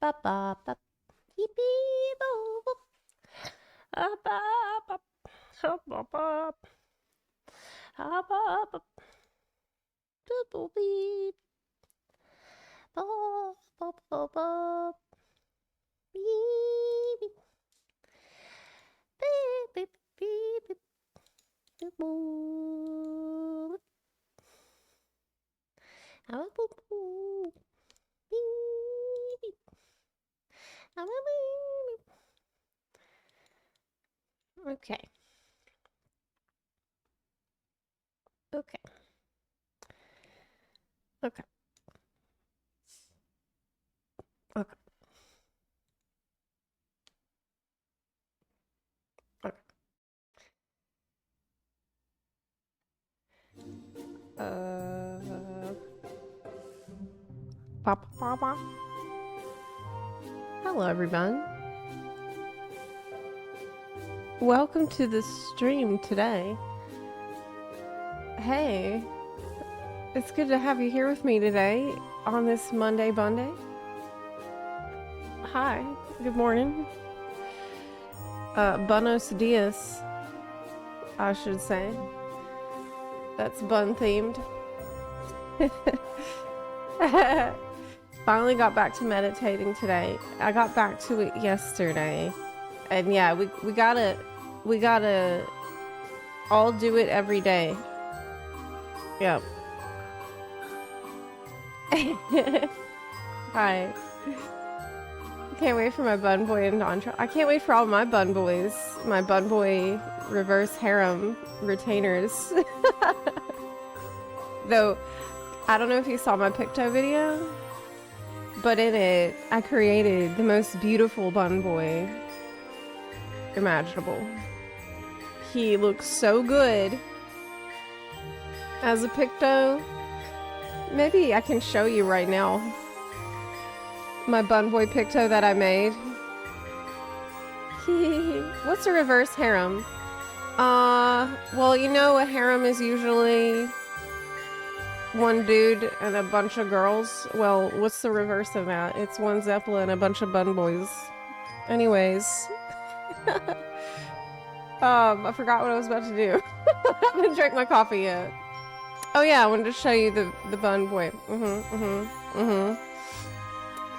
ba ba ba. Beep beep boop boop. Ba ba ba ba ba. Ba ba ba. Boop boop beep. Ba ba ba ba. Beep beep beep beep beep beep. Boop boop. Ah, boop boop. Beep beep. Ah, boop boop. Okay. Okay. Okay. Okay. Okay. Uh. Pop, pop, pop. Hello, everyone. Welcome to the stream today. Hey, it's good to have you here with me today on this Monday Bunday. Hi, good morning. Buenos dias, I should say. That's bun themed. Finally got back to meditating today. I got back to it yesterday. And yeah, we gotta all do it every day. Yep. Hi. Can't wait for my bun boy and Dontra. I can't wait for all my bun boys. My bun boy reverse harem retainers. Though, I don't know if you saw my Picto video, but in it, I created the most beautiful bun boy imaginable. He looks so good as a Picto. Maybe I can show you right now my bun boy Picto that I made. What's a reverse harem? Well, you know, a harem is usually one dude and a bunch of girls. Well, what's the reverse of that? It's one Zepla and a bunch of bun boys. Anyways. I forgot what I was about to do. I haven't drank my coffee yet. Oh yeah, I wanted to show you the bun boy.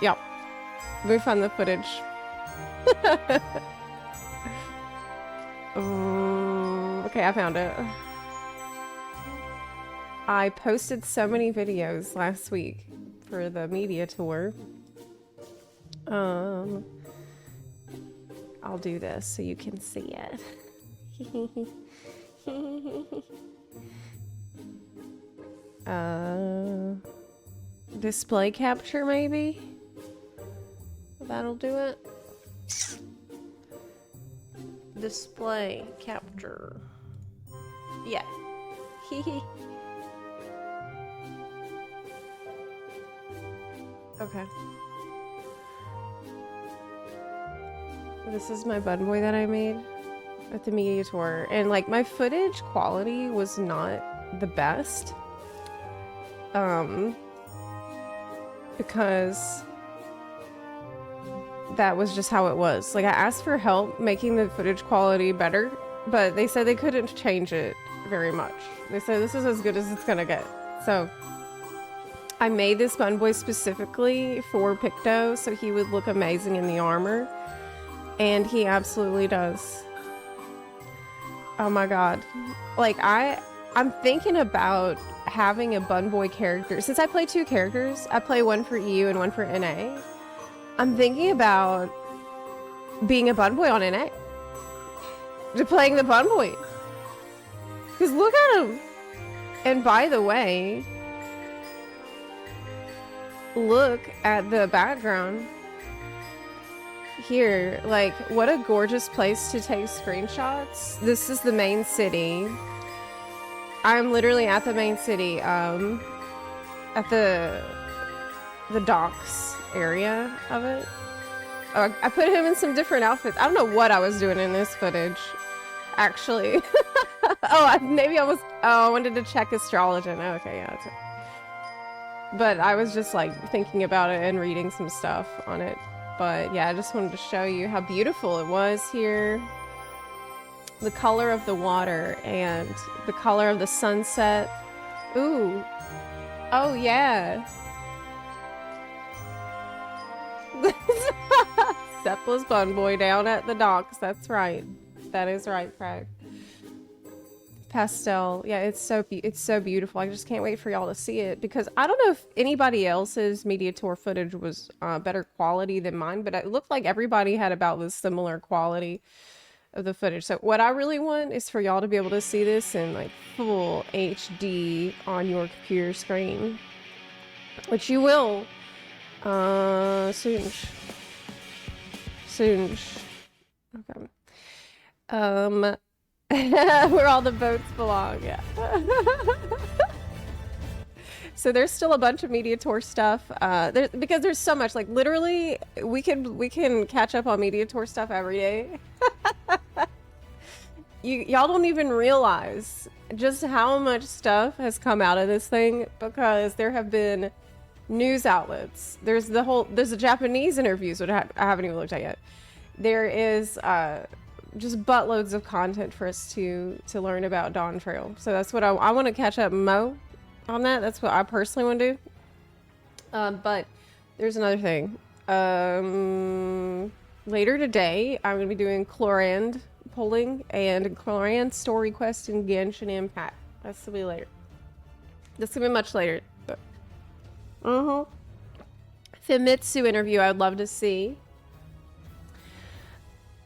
Yep. Let me find the footage. Okay, I found it. I posted so many videos last week for the media tour. I'll do this so you can see it. Display capture maybe? That'll do it. Display capture. Yeah. Okay. This is my bun boy that I made at the media tour. And like my footage quality was not the best. Because that was just how it was. Like I asked for help making the footage quality better, but they said they couldn't change it very much. They said this is as good as it's gonna get. So I made this bun boy specifically for Picto so he would look amazing in the armor. And he absolutely does. Oh my god. Like I'm thinking about having a bun boy character. Since I play two characters, I play one for EU and one for NA. I'm thinking about being a bun boy on NA. To playing the bun boy. Because look at him. And by the way, look at the background. Here, like, what a gorgeous place to take screenshots. This is the main city. I'm literally at the main city, at the docks area of it. Oh, I put him in some different outfits. I don't know what I was doing in this footage, actually. Maybe I was, I wanted to check astrology. Okay, yeah, that's it. But I was just like thinking about it and reading some stuff on it. But yeah, I just wanted to show you how beautiful it was here. The color of the water and the color of the sunset. Ooh. Oh, yeah. Zepla's Bun Boy down at the docks. That's right. That is right, Craig. Pastel. Yeah, it's so beautiful. I just can't wait for y'all to see it because I don't know if anybody else's media tour footage was better quality than mine, but it looked like everybody had about the similar quality of the footage. So what I really want is for y'all to be able to see this in like full HD on your computer screen, which you will soon. Okay. Where all the boats belong, yeah. So there's still a bunch of media tour stuff because there's so much, like literally we can catch up on media tour stuff every day. Y'all don't even realize just how much stuff has come out of this thing because there have been news outlets. There's the Japanese interviews, which I haven't even looked at yet. There is just buttloads of content for us to learn about Dawn Trail. So that's what I want to catch up Mo on that. That's what I personally want to do. But there's another thing. Later today, I'm going to be doing Clorinde polling and Clorinde story quest in Genshin Impact. That's going to be later. That's going to be much later. Famitsu interview I would love to see.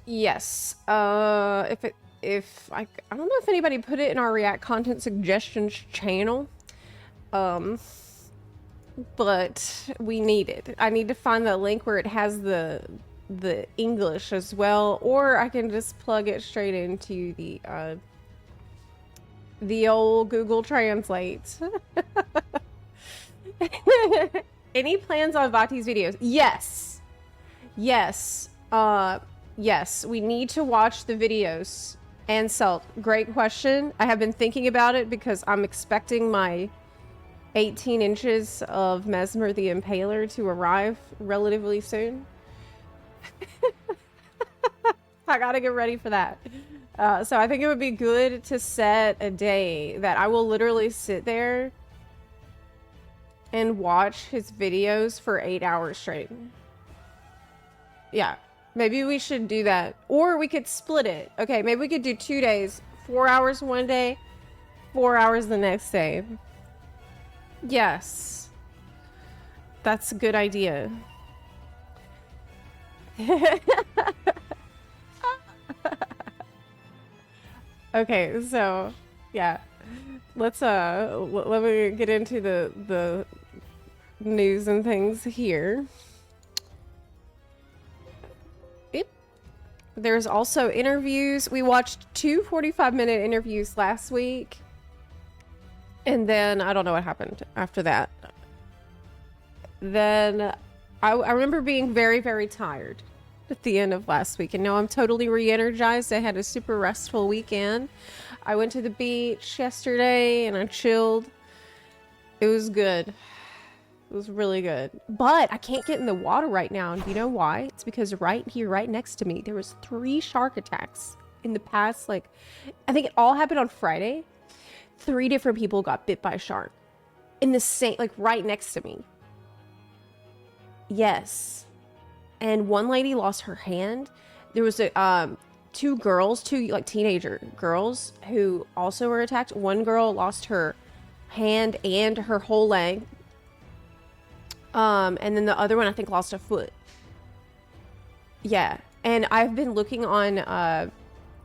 Yes. If I don't know if anybody put it in our React content suggestions channel. But we need it. I need to find the link where it has the English as well, or I can just plug it straight into the old Google Translate. Any plans on Vati's videos? Yes. Yes. Yes, we need to watch the videos. And Selt, great question. I have been thinking about it because I'm expecting my 18 inches of Mesmer the Impaler to arrive relatively soon. I gotta get ready for that. So I think it would be good to set a day that I will literally sit there and watch his videos for 8 hours straight. Yeah, maybe we should do that. Or we could split it. Okay, maybe we could do 2 days. 4 hours one day, 4 hours the next day. Yes. That's a good idea. Okay, so yeah. Let's let me get into the news and things here. Yep. There's also interviews. We watched 2 45-minute interviews last week. And then I don't know what happened after that. Then I remember being very, very tired at the end of last week. And now I'm totally re-energized. I had a super restful weekend. I went to the beach yesterday and I chilled. It was good. It was really good. But I can't get in the water right now. And you know why? It's because right here, right next to me, there was 3 shark attacks in the past, like, I think it all happened on Friday. 3 different people got bit by a shark in the same, like right next to me. Yes. And one lady lost her hand. There was a, 2 girls, 2 like teenager girls who also were attacked. One girl lost her hand and her whole leg. And then the other one, I think, lost a foot. Yeah. And I've been looking on,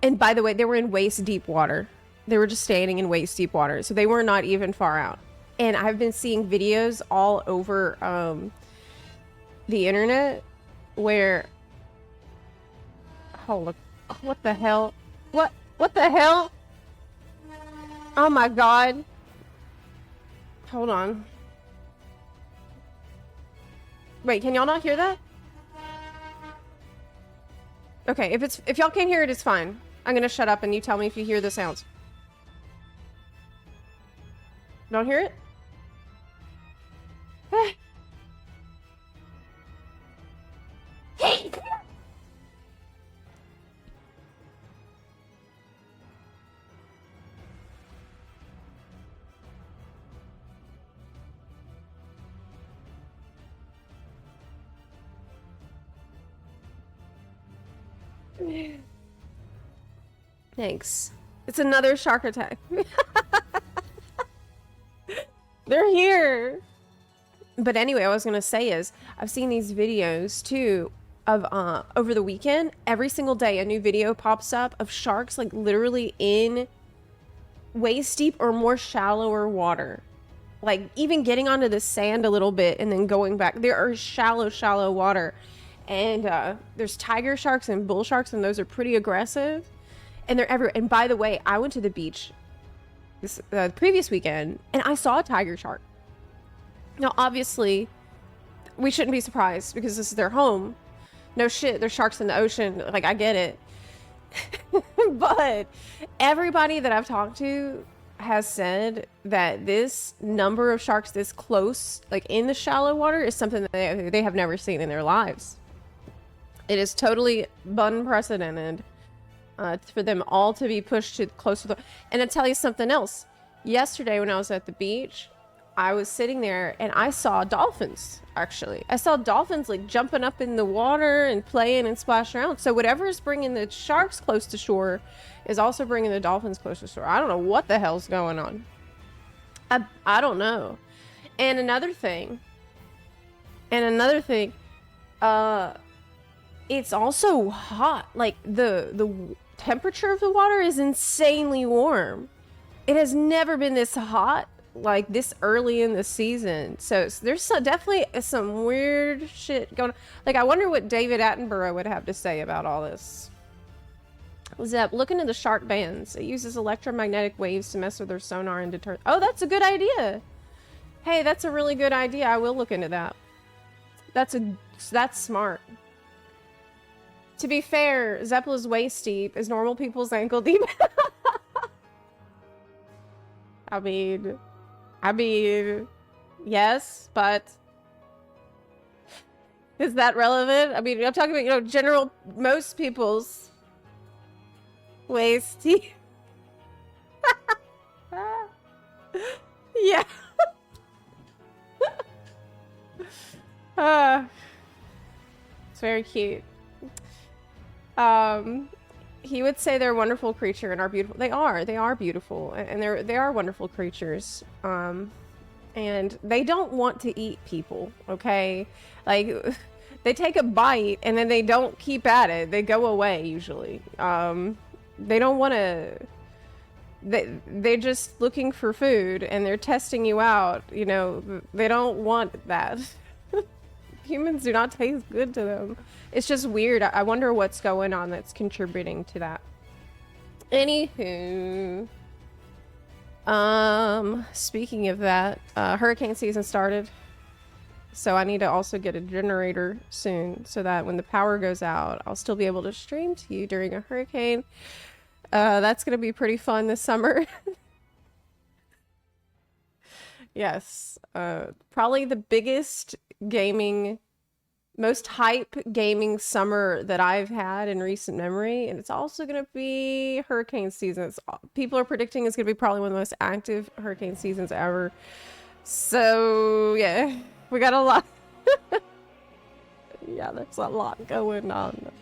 and by the way, they were in waist deep water. They were just standing in waist deep water. So they were not even far out. And I've been seeing videos all over, the internet where, oh, look, what the hell? What the hell? Oh my God. Hold on. Wait, can y'all not hear that? Okay, if y'all can't hear it, it's fine. I'm gonna shut up and you tell me if you hear the sounds. Don't hear it? Thanks. It's another shark attack. They're here. But anyway, what I was gonna say is I've seen these videos too of over the weekend. Every single day a new video pops up of sharks like literally in waist deep or more shallower water. Like even getting onto the sand a little bit and then going back. There are shallow water. And there's tiger sharks and bull sharks, and those are pretty aggressive. And they're everywhere. And by the way, I went to the beach this previous weekend, and I saw a tiger shark. Now, obviously, we shouldn't be surprised because this is their home. No shit, there's sharks in the ocean. Like, I get it. But everybody that I've talked to has said that this number of sharks this close, like in the shallow water, is something that they have never seen in their lives. It is totally unprecedented for them all to be pushed to close to the... And to tell you something else, yesterday when I was at the beach, I was sitting there and I saw dolphins, actually. I saw dolphins like jumping up in the water and playing and splashing around. So whatever is bringing the sharks close to shore is also bringing the dolphins close to shore. I don't know what the hell's going on. I don't know. And another thing, it's also hot. Like the temperature of the water is insanely warm. It has never been this hot like this early in the season. So there's definitely some weird shit going on. Like I wonder what David Attenborough would have to say about all this. Zep, look into the shark bands. It uses electromagnetic waves to mess with their sonar and deter... Oh, that's a good idea. Hey, that's a really good idea. I will look into that. That's smart. To be fair, Zepla's waist deep is normal people's ankle deep. I mean, yes, but is that relevant? I mean, I'm talking about, you know, general, most people's waist deep. Yeah. It's very cute. He would say they're a wonderful creature and are beautiful. They are beautiful, and they are wonderful creatures. And they don't want to eat people, okay? Like, they take a bite and then they don't keep at it. They go away usually. They don't want to... They're just looking for food and they're testing you out. You know, they don't want that. Humans do not taste good to them. It's just weird. I wonder what's going on that's contributing to that. Anywho, speaking of that, hurricane season started. So I need to also get a generator soon so that when the power goes out, I'll still be able to stream to you during a hurricane. That's going to be pretty fun this summer. Yes. Probably the biggest gaming, most hype gaming summer that I've had in recent memory. And it's also going to be hurricane season. People are predicting it's going to be probably one of the most active hurricane seasons ever. So, yeah, we got a lot. Yeah, there's a lot going on.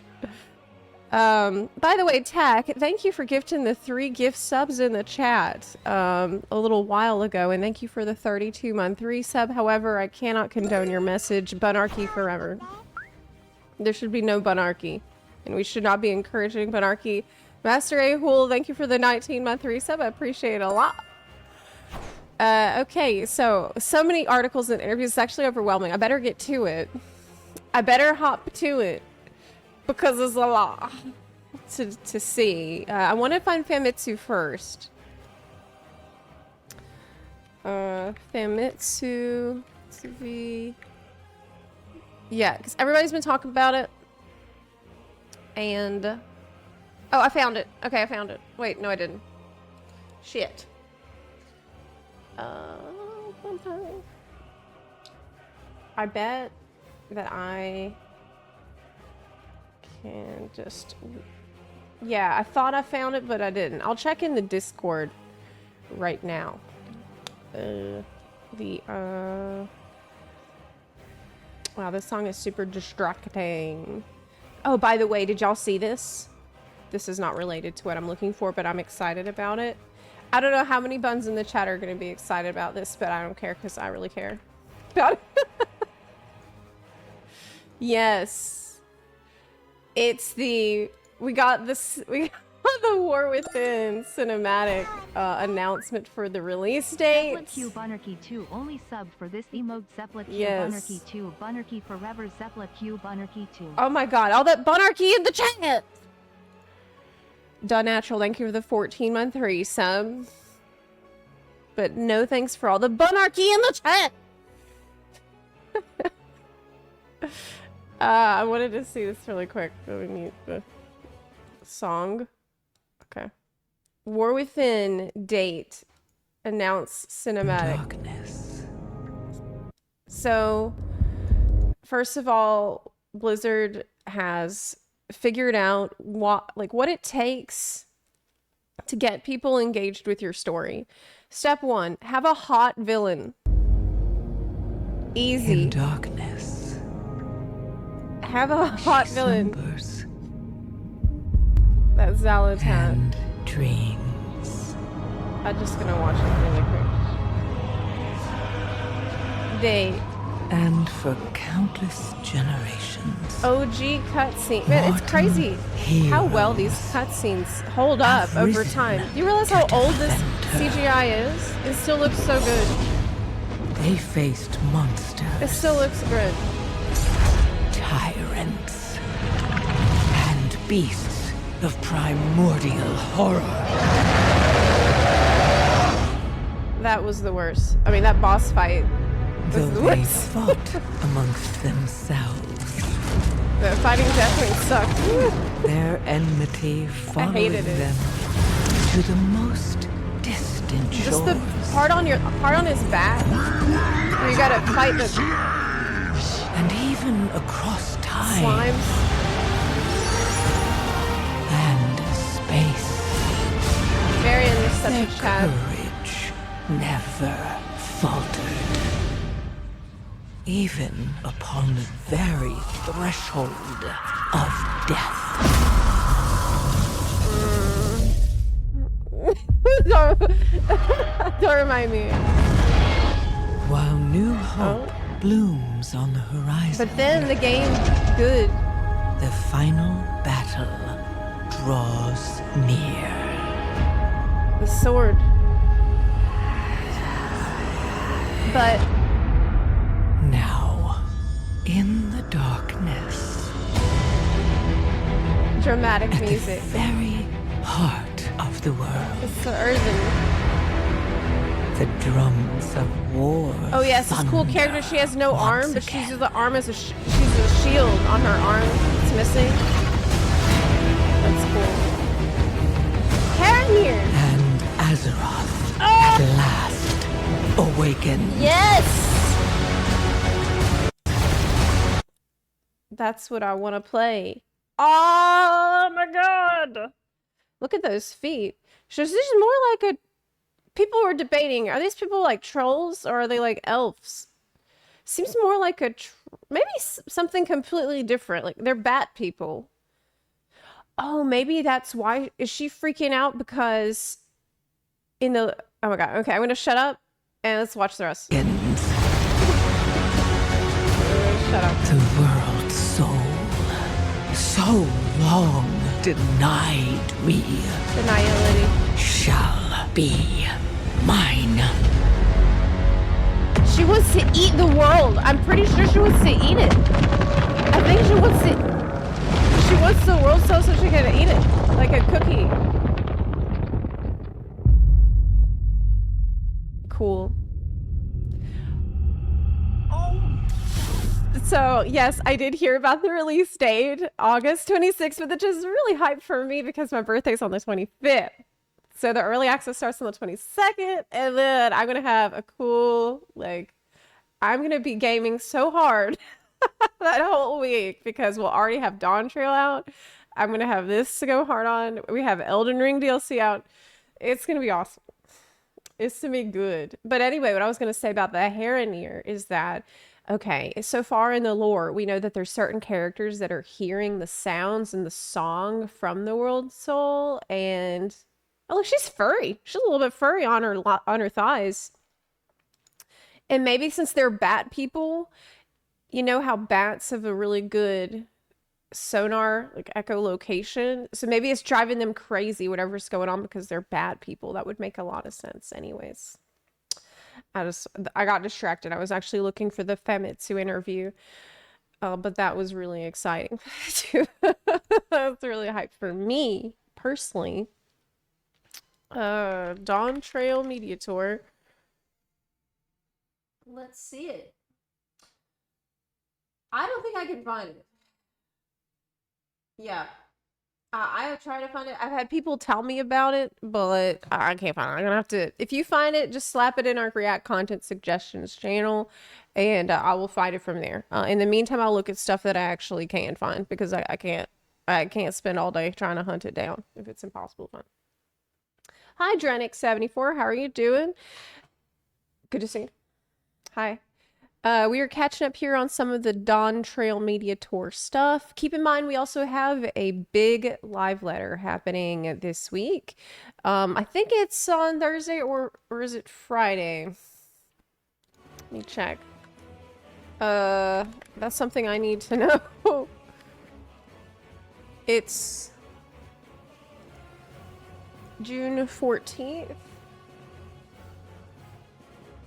By the way, Tack, thank you for gifting the 3 gift subs in the chat a little while ago, and thank you for the 32-month resub. However, I cannot condone your message. Bunarchy forever. There should be no bunarchy, and we should not be encouraging bunarchy. Master Ahul, thank you for the 19-month resub. I appreciate it a lot. Okay, so many articles and interviews. It's actually overwhelming. I better get to it. I better hop to it. Because there's a lot to see. I want to find Famitsu first. Famitsu TV. Yeah, because everybody's been talking about it. And... oh, I found it. Okay, I found it. Wait, no I didn't. Shit. I bet that I... And just... Yeah, I thought I found it, but I didn't. I'll check in the Discord right now. Wow, this song is super distracting. Oh, by the way, did y'all see this? This is not related to what I'm looking for, but I'm excited about it. I don't know how many buns in the chat are going to be excited about this, but I don't care because I really care about it. Yes. It's the... We got the War Within cinematic announcement for the release date. Zepla Q Bunnerkey 2 only subbed for this emote. Zepla Q Yes. Bunnerkey 2 Bunnerkey forever. Zepla Q Bunnerkey 2. Oh my god, all that Bunnerkey in the chat! Done Natural, thank you for the 14-month resub. But no thanks for all the Bunnerkey in the chat! I wanted to see this really quick, but we need the song. Okay. War Within date. Announce cinematic. Darkness. So, first of all, Blizzard has figured out what it takes to get people engaged with your story. Step 1, have a hot villain. Easy. In darkness. Have a hot villain. Slumbers That's Zalatan. and dreams. I'm just gonna watch it really quick. Date. And for countless generations. OG cutscene. Man, it's crazy how well these cutscenes hold up have over risen time. Do you realize how to old this defend her. CGI is? It still looks so good. They faced monsters. It still looks good. Tyrants. And beasts of primordial horror. That was the worst. I mean, that boss fight was Though the they worst. fought amongst themselves. The fighting definitely sucked. Their enmity followed hated it. them to the most distant Just shores. the part on his back. Where you gotta fight the And even across time slimes. and space. Marion is such Their a chat. courage never faltered. Even upon the very threshold of death. Don't remind me. While new hope blooms on the horizon, But then the game's good. the final battle draws near. The sword. But Now, in the darkness, dramatic at the music. very heart of the world, It's so earthen. the drums of war. Oh yes, this cool thunder character. She has no once arm, but she again. uses the arm as she's a shield on her arm. It's missing. That's cool. Karamir! And Azeroth at last awakens. Yes! That's what I want to play. Oh my god! Look at those feet. So this is more like a... People were debating, are these people like trolls or are they like elves? Seems more like a... Maybe something completely different. Like, they're bat people. Oh, maybe that's why... Is she freaking out because... In the... Oh my god. Okay, I'm gonna shut up and let's watch the rest. Ends Shut up. the world's soul, so long denied me, Deniality. shall be mine. She wants to eat the world. I'm pretty sure she wants to eat it. I think she wants to... She wants the world so she can eat it. Like a cookie. Cool. So, yes, I did hear about the release date, August 26th, which is really hype for me because my birthday's on the 25th. So the early access starts on the 22nd, and then I'm going to have a cool, like, I'm going to be gaming so hard. that whole week because we'll already have Dawn Trail out. I'm going to have this to go hard on. We have Elden Ring DLC out. It's going to be awesome. It's to be good. But anyway, what I was going to say about the Heronir is that, okay, so far in the lore, we know that there's certain characters that are hearing the sounds and the song from the World Soul. And, oh, look, she's furry. She's a little bit furry on her thighs. And maybe since they're bat people, you know how bats have a really good sonar, like echolocation. So maybe it's driving them crazy, whatever's going on, because they're bat people. That would make a lot of sense anyways. I got distracted. I was actually looking for the Famitsu interview. But that was really exciting too. That's really hyped for me personally. Dawn Trail Media Tour. Let's see it. I don't think I can find it. Yeah. I have tried to find it. I've had people tell me about it, but I can't find it. I'm gonna have to, if you find it, just slap it in our React Content Suggestions channel, and I will find it from there. In the meantime, I'll look at stuff that I actually can find, because I can't spend all day trying to hunt it down if it's impossible to find. Hi, Drenic74. How are you doing? Good to see you. Hi. We are catching up here on some of the Dawn Trail Media Tour stuff. Keep in mind, we also have a big live letter happening this week. I think it's on Thursday or is it Friday? Let me check. That's something I need to know. It's June 14th.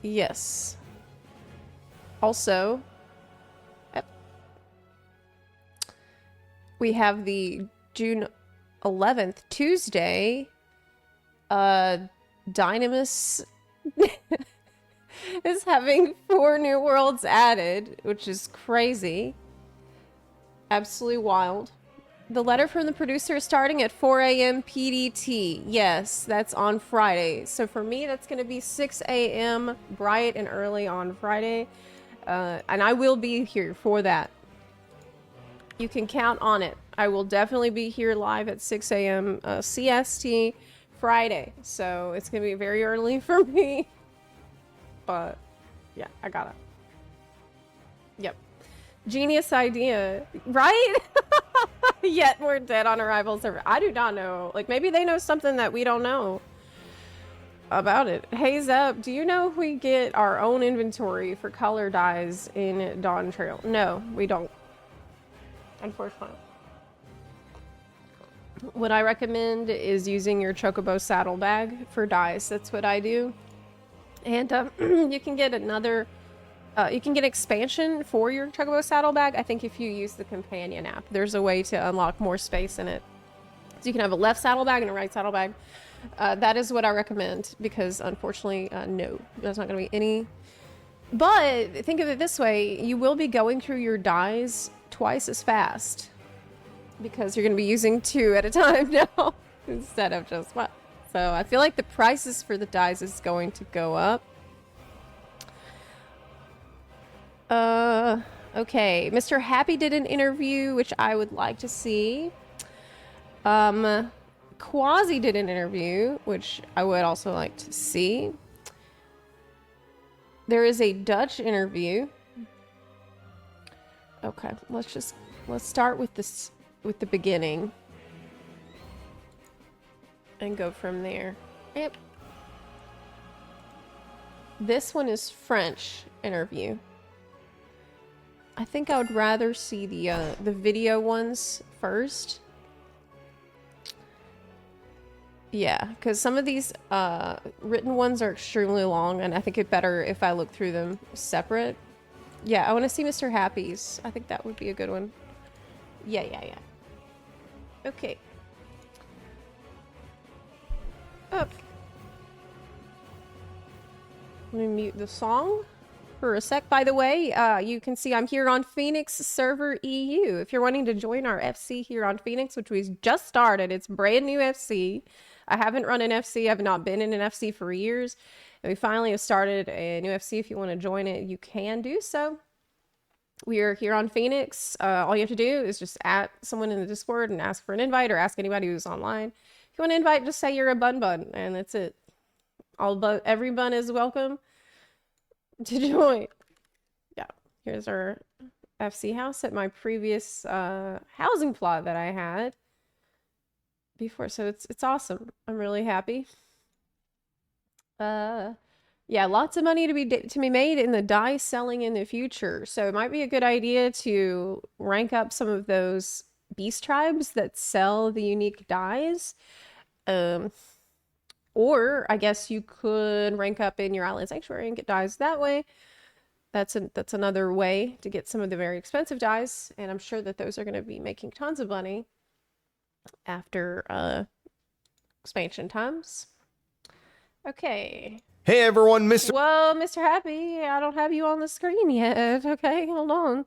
Yes. Also, we have the June 11th, Tuesday, Dynamis is having 4 new worlds added, which is crazy. Absolutely wild. The letter from the producer is starting at 4 a.m. PDT. Yes, that's on Friday. So for me, that's going to be 6 a.m. bright and early on Friday. And I will be here for that. You can count on it. I will definitely be here live at 6 a.m. CST Friday. So it's going to be very early for me. But yeah, I got it. Yep. Genius idea, right? Yet we're dead on arrival server. I do not know. Like, maybe they know something that we don't know about it. Hey Zep, do you know if we get our own inventory for color dyes in Dawn Trail? No, we don't. Unfortunately. What I recommend is using your Chocobo saddlebag for dyes. That's what I do. And you can get another... you can get expansion for your Chocobo saddlebag, I think, if you use the companion app. There's a way to unlock more space in it. So you can have a left saddlebag and a right saddlebag. That is what I recommend, because unfortunately, no, there's not going to be any. But think of it this way, you will be going through your dyes twice as fast, because you're going to be using 2 at a time now instead of just one. So I feel like the prices for the dyes is going to go up. Okay, Mr. Happy did an interview, which I would like to see. Quasi did an interview, which I would also like to see. There is a Dutch interview. Okay, let's start with this, with the beginning, and go from there. Yep. This one is French interview. I think I would rather see the video ones first. Yeah, because some of these written ones are extremely long, and I think it's better if I look through them separate. Yeah, I want to see Mr. Happy's. I think that would be a good one. Yeah. Okay. Up. Let me mute the song for a sec. By the way, you can see I'm here on Phoenix server EU. If you're wanting to join our FC here on Phoenix, which we just started, it's brand new FC. I haven't run an FC. I've not been in an FC for years. And we finally have started a new FC. If you want to join it, you can do so. We are here on Phoenix. All you have to do is just at someone in the Discord and ask for an invite, or ask anybody who's online. If you want to invite, just say you're a bun, and that's it. Every bun is welcome to join. Yeah, here's our FC house at my previous housing plot that I had before, so it's awesome. I'm really happy. Yeah, lots of money to be made in the dye selling in the future. So it might be a good idea to rank up some of those beast tribes that sell the unique dyes. Or I guess you could rank up in your Island Sanctuary and get dyes that way. That's another way to get some of the very expensive dyes, and I'm sure that those are going to be making tons of money after expansion times. Okay. Hey everyone, Mr. Whoa, Mr. Happy, I don't have you on the screen yet. Okay, hold on.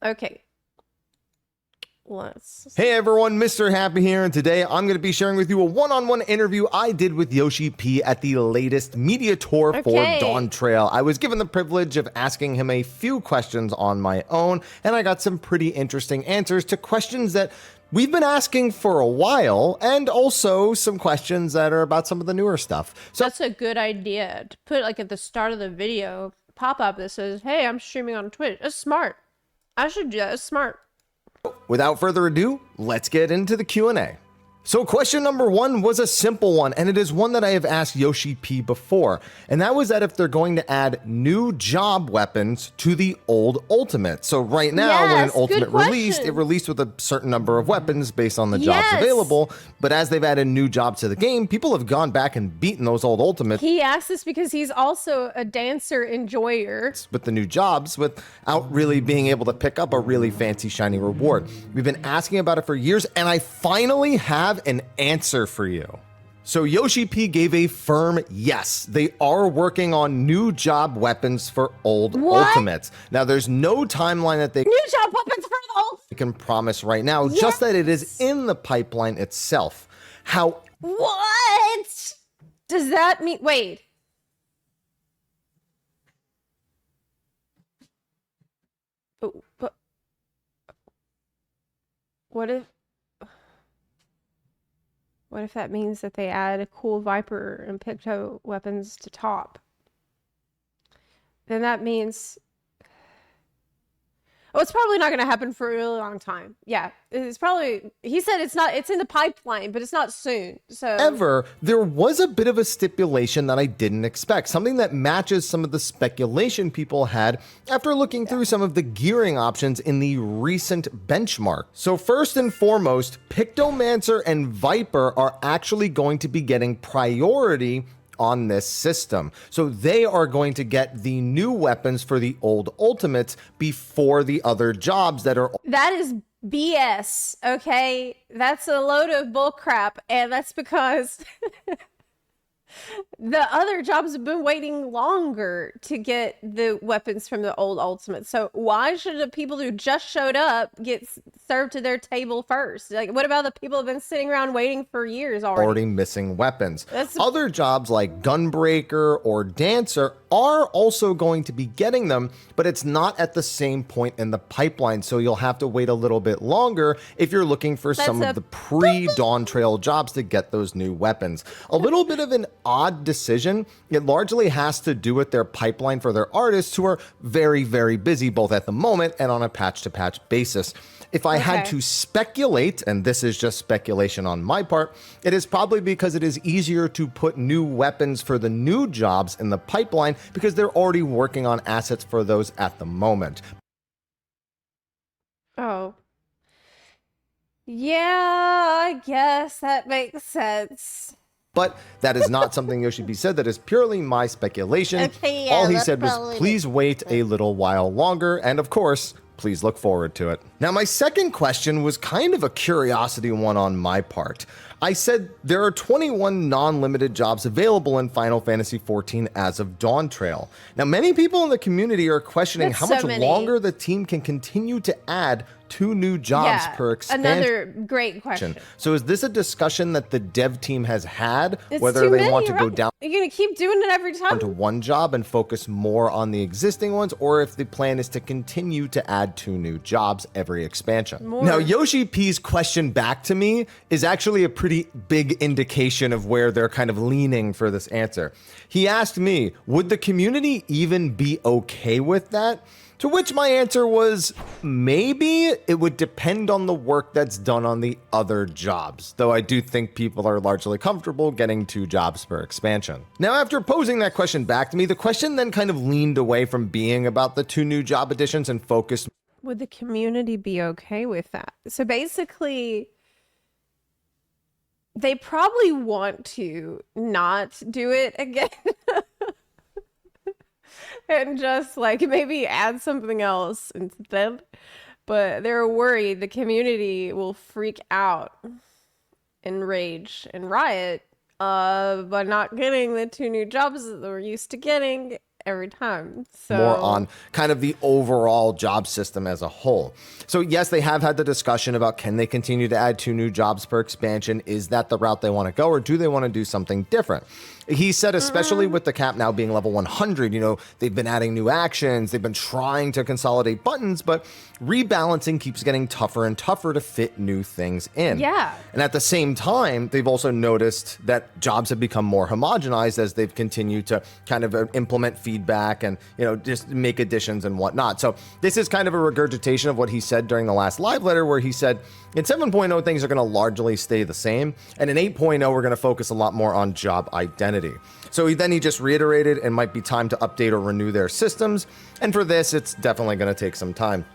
Okay. Hey everyone, Mr. Happy here, and today I'm going to be sharing with you a one-on-one interview I did with Yoshi P at the latest media tour for Dawn Trail. I was given the privilege of asking him a few questions on my own, and I got some pretty interesting answers to questions that we've been asking for a while, and also some questions that are about some of the newer stuff. So that's a good idea to put like at the start of the video, pop-up that says, hey, I'm streaming on Twitch. It's smart. I should do that. It's smart. Without further ado, let's get into the Q&A. So question number one was a simple one, and it is one that I have asked Yoshi P before, and that was that if they're going to add new job weapons to the old Ultimate. So right now, when an Ultimate released, it released with a certain number of weapons based on the jobs available, but as they've added new jobs to the game, people have gone back and beaten those old Ultimates. He asked this because he's also a dancer enjoyer. With the new jobs, without really being able to pick up a really fancy shiny reward. We've been asking about it for years, and I finally have an answer for you. So Yoshi P gave a firm yes. They are working on new job weapons for old Ultimates. Now there's no timeline that they new job weapons for the old can promise right now, just that it is in the pipeline itself. How what does that mean? Wait. But what if that means that they add a cool Viper and Picto weapons to top? Then that means... Oh, it's probably not going to happen for a really long time. Yeah, it's probably... He said it's in the pipeline, but it's not soon, so... However, there was a bit of a stipulation that I didn't expect. Something that matches some of the speculation people had after looking through some of the gearing options in the recent benchmark. So first and foremost, Pictomancer and Viper are actually going to be getting priority on this system. So they are going to get the new weapons for the old Ultimates before the other jobs that are... That is BS, okay? That's a load of bullcrap, and that's because the other jobs have been waiting longer to get the weapons from the old Ultimate. So why should the people who just showed up get served to their table first? Like, what about the people who've been sitting around waiting for years already? Missing weapons. Other jobs like Gunbreaker or Dancer are also going to be getting them, but it's not at the same point in the pipeline, so you'll have to wait a little bit longer if you're looking for some of the pre-Dawn Trail jobs to get those new weapons. A little bit of an odd decision. It largely has to do with their pipeline for their artists who are very, very busy both at the moment and on a patch-to-patch basis. If I had to speculate, and this is just speculation on my part, it is probably because it is easier to put new weapons for the new jobs in the pipeline because they're already working on assets for those at the moment. Oh. Yeah, I guess that makes sense. But that is not something Yoshi B said. That is purely my speculation. All he said was, please wait a little while longer. And of course, please look forward to it. Now, my second question was kind of a curiosity one on my part. I said there are 21 non-limited jobs available in Final Fantasy XIV as of Dawn Trail. Now, many people in the community are questioning That's how so much many. longer the team can continue to add 2 new jobs per expansion. Another great question. So is this a discussion that the dev team has had, It's whether too they many, want to go right? down You're gonna keep doing it every time. to one job and focus more on the existing ones, or if the plan is to continue to add 2 new jobs every expansion. More. Now, Yoshi P's question back to me is actually a pretty big indication of where they're kind of leaning for this answer. He asked me, would the community even be okay with that? To which my answer was, maybe. It would depend on the work that's done on the other jobs, though I do think people are largely comfortable getting 2 jobs per expansion. Now, after posing that question back to me, the question then kind of leaned away from being about the 2 new job additions and focused. Would the community be okay with that? So basically, they probably want to not do it again. And just like maybe add something else instead. But they're worried the community will freak out and rage and riot by not getting the 2 new jobs that they're used to getting every time. So More on kind of the overall job system as a whole. So yes, they have had the discussion about, can they continue to add 2 new jobs per expansion? Is that the route they want to go, or do they want to do something different? He said, especially with the cap now being level 100, they've been adding new actions, they've been trying to consolidate buttons, but rebalancing keeps getting tougher and tougher to fit new things in. Yeah. And at the same time, they've also noticed that jobs have become more homogenized as they've continued to kind of implement feedback and, just make additions and whatnot. So this is kind of a regurgitation of what he said during the last live letter, where he said, in 7.0, things are going to largely stay the same. And in 8.0, we're going to focus a lot more on job identity. So he just reiterated it might be time to update or renew their systems. And for this, it's definitely going to take some time.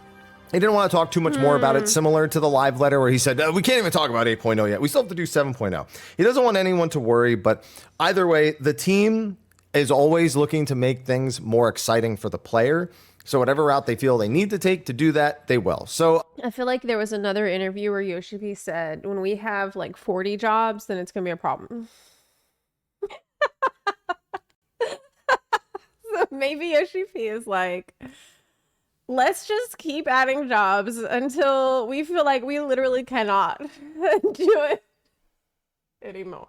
He didn't want to talk too much more about it, similar to the live letter where he said, we can't even talk about 8.0 yet. We still have to do 7.0. He doesn't want anyone to worry, but either way, the team is always looking to make things more exciting for the player. So whatever route they feel they need to take to do that, they will. So I feel like there was another interview where Yoshi P said, when we have like 40 jobs, then it's going to be a problem. So maybe Yoshi P is like, let's just keep adding jobs until we feel like we literally cannot do it anymore.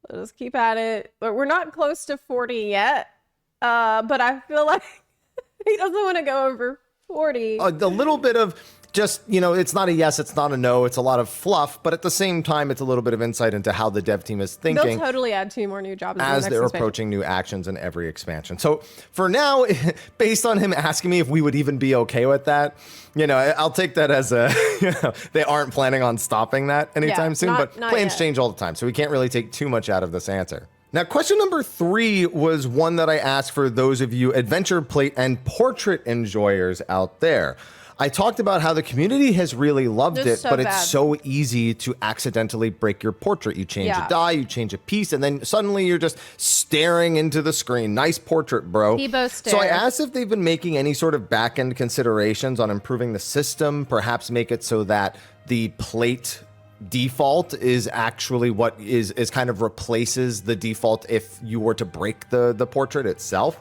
Let's just keep at it. But we're not close to 40 yet. But I feel like he doesn't want to go over 40. a little bit of just, it's not a yes, it's not a no, it's a lot of fluff, but at the same time, it's a little bit of insight into how the dev team is thinking. They'll totally add 2 more new jobs as they're approaching new actions in every expansion. So for now, based on him asking me if we would even be okay with that, I'll take that as they aren't planning on stopping that anytime soon, but plans change all the time. So we can't really take too much out of this answer. Now, question number 3 was one that I asked for those of you adventure plate and portrait enjoyers out there. I talked about how the community has really loved it, but it's so easy to accidentally break your portrait. You change a die, you change a piece, and then suddenly you're just staring into the screen. Nice portrait, bro. So I asked if they've been making any sort of back-end considerations on improving the system, perhaps make it so that the plate default is actually what is kind of replaces the default if you were to break the portrait itself.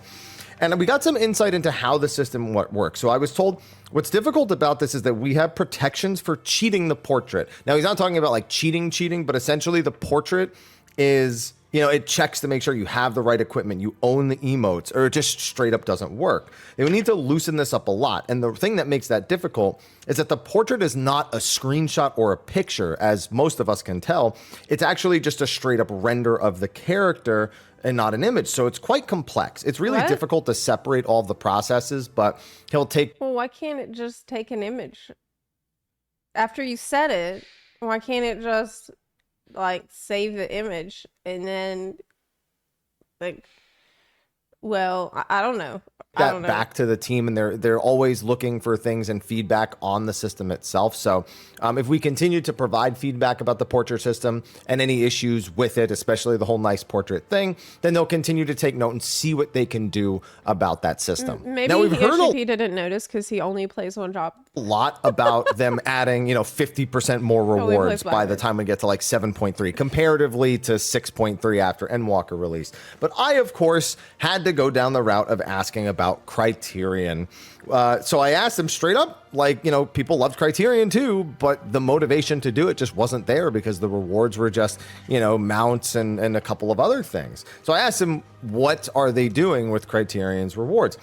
And we got some insight into how the system works. So I was told what's difficult about this is that we have protections for cheating the portrait. Now, he's not talking about like cheating, but essentially the portrait is, it checks to make sure you have the right equipment, you own the emotes, or it just straight up doesn't work. And we need to loosen this up a lot. And the thing that makes that difficult is that the portrait is not a screenshot or a picture, as most of us can tell. It's actually just a straight up render of the character and not an image. So it's quite complex. It's really difficult to separate all of the processes, but he'll take... Well, why can't it just take an image? After you set it, why can't it just like save the image and then like, well, I don't know. that don't know. back to the team, and they're always looking for things and feedback on the system itself. So if we continue to provide feedback about the portrait system and any issues with it, especially the whole nice portrait thing, then they'll continue to take note and see what they can do about that system. Maybe now, we've heard Yoshi P didn't notice because he only plays one job. a lot about them adding, 50% more Only rewards plays by the Blackbird. time we get to like 7.3, comparatively to 6.3 after Endwalker release. But I, of course, had to go down the route of asking about Criterion. So I asked them straight up, people loved Criterion too, but the motivation to do it just wasn't there because the rewards were just, mounts and a couple of other things. So I asked him, what are they doing with Criterion's rewards?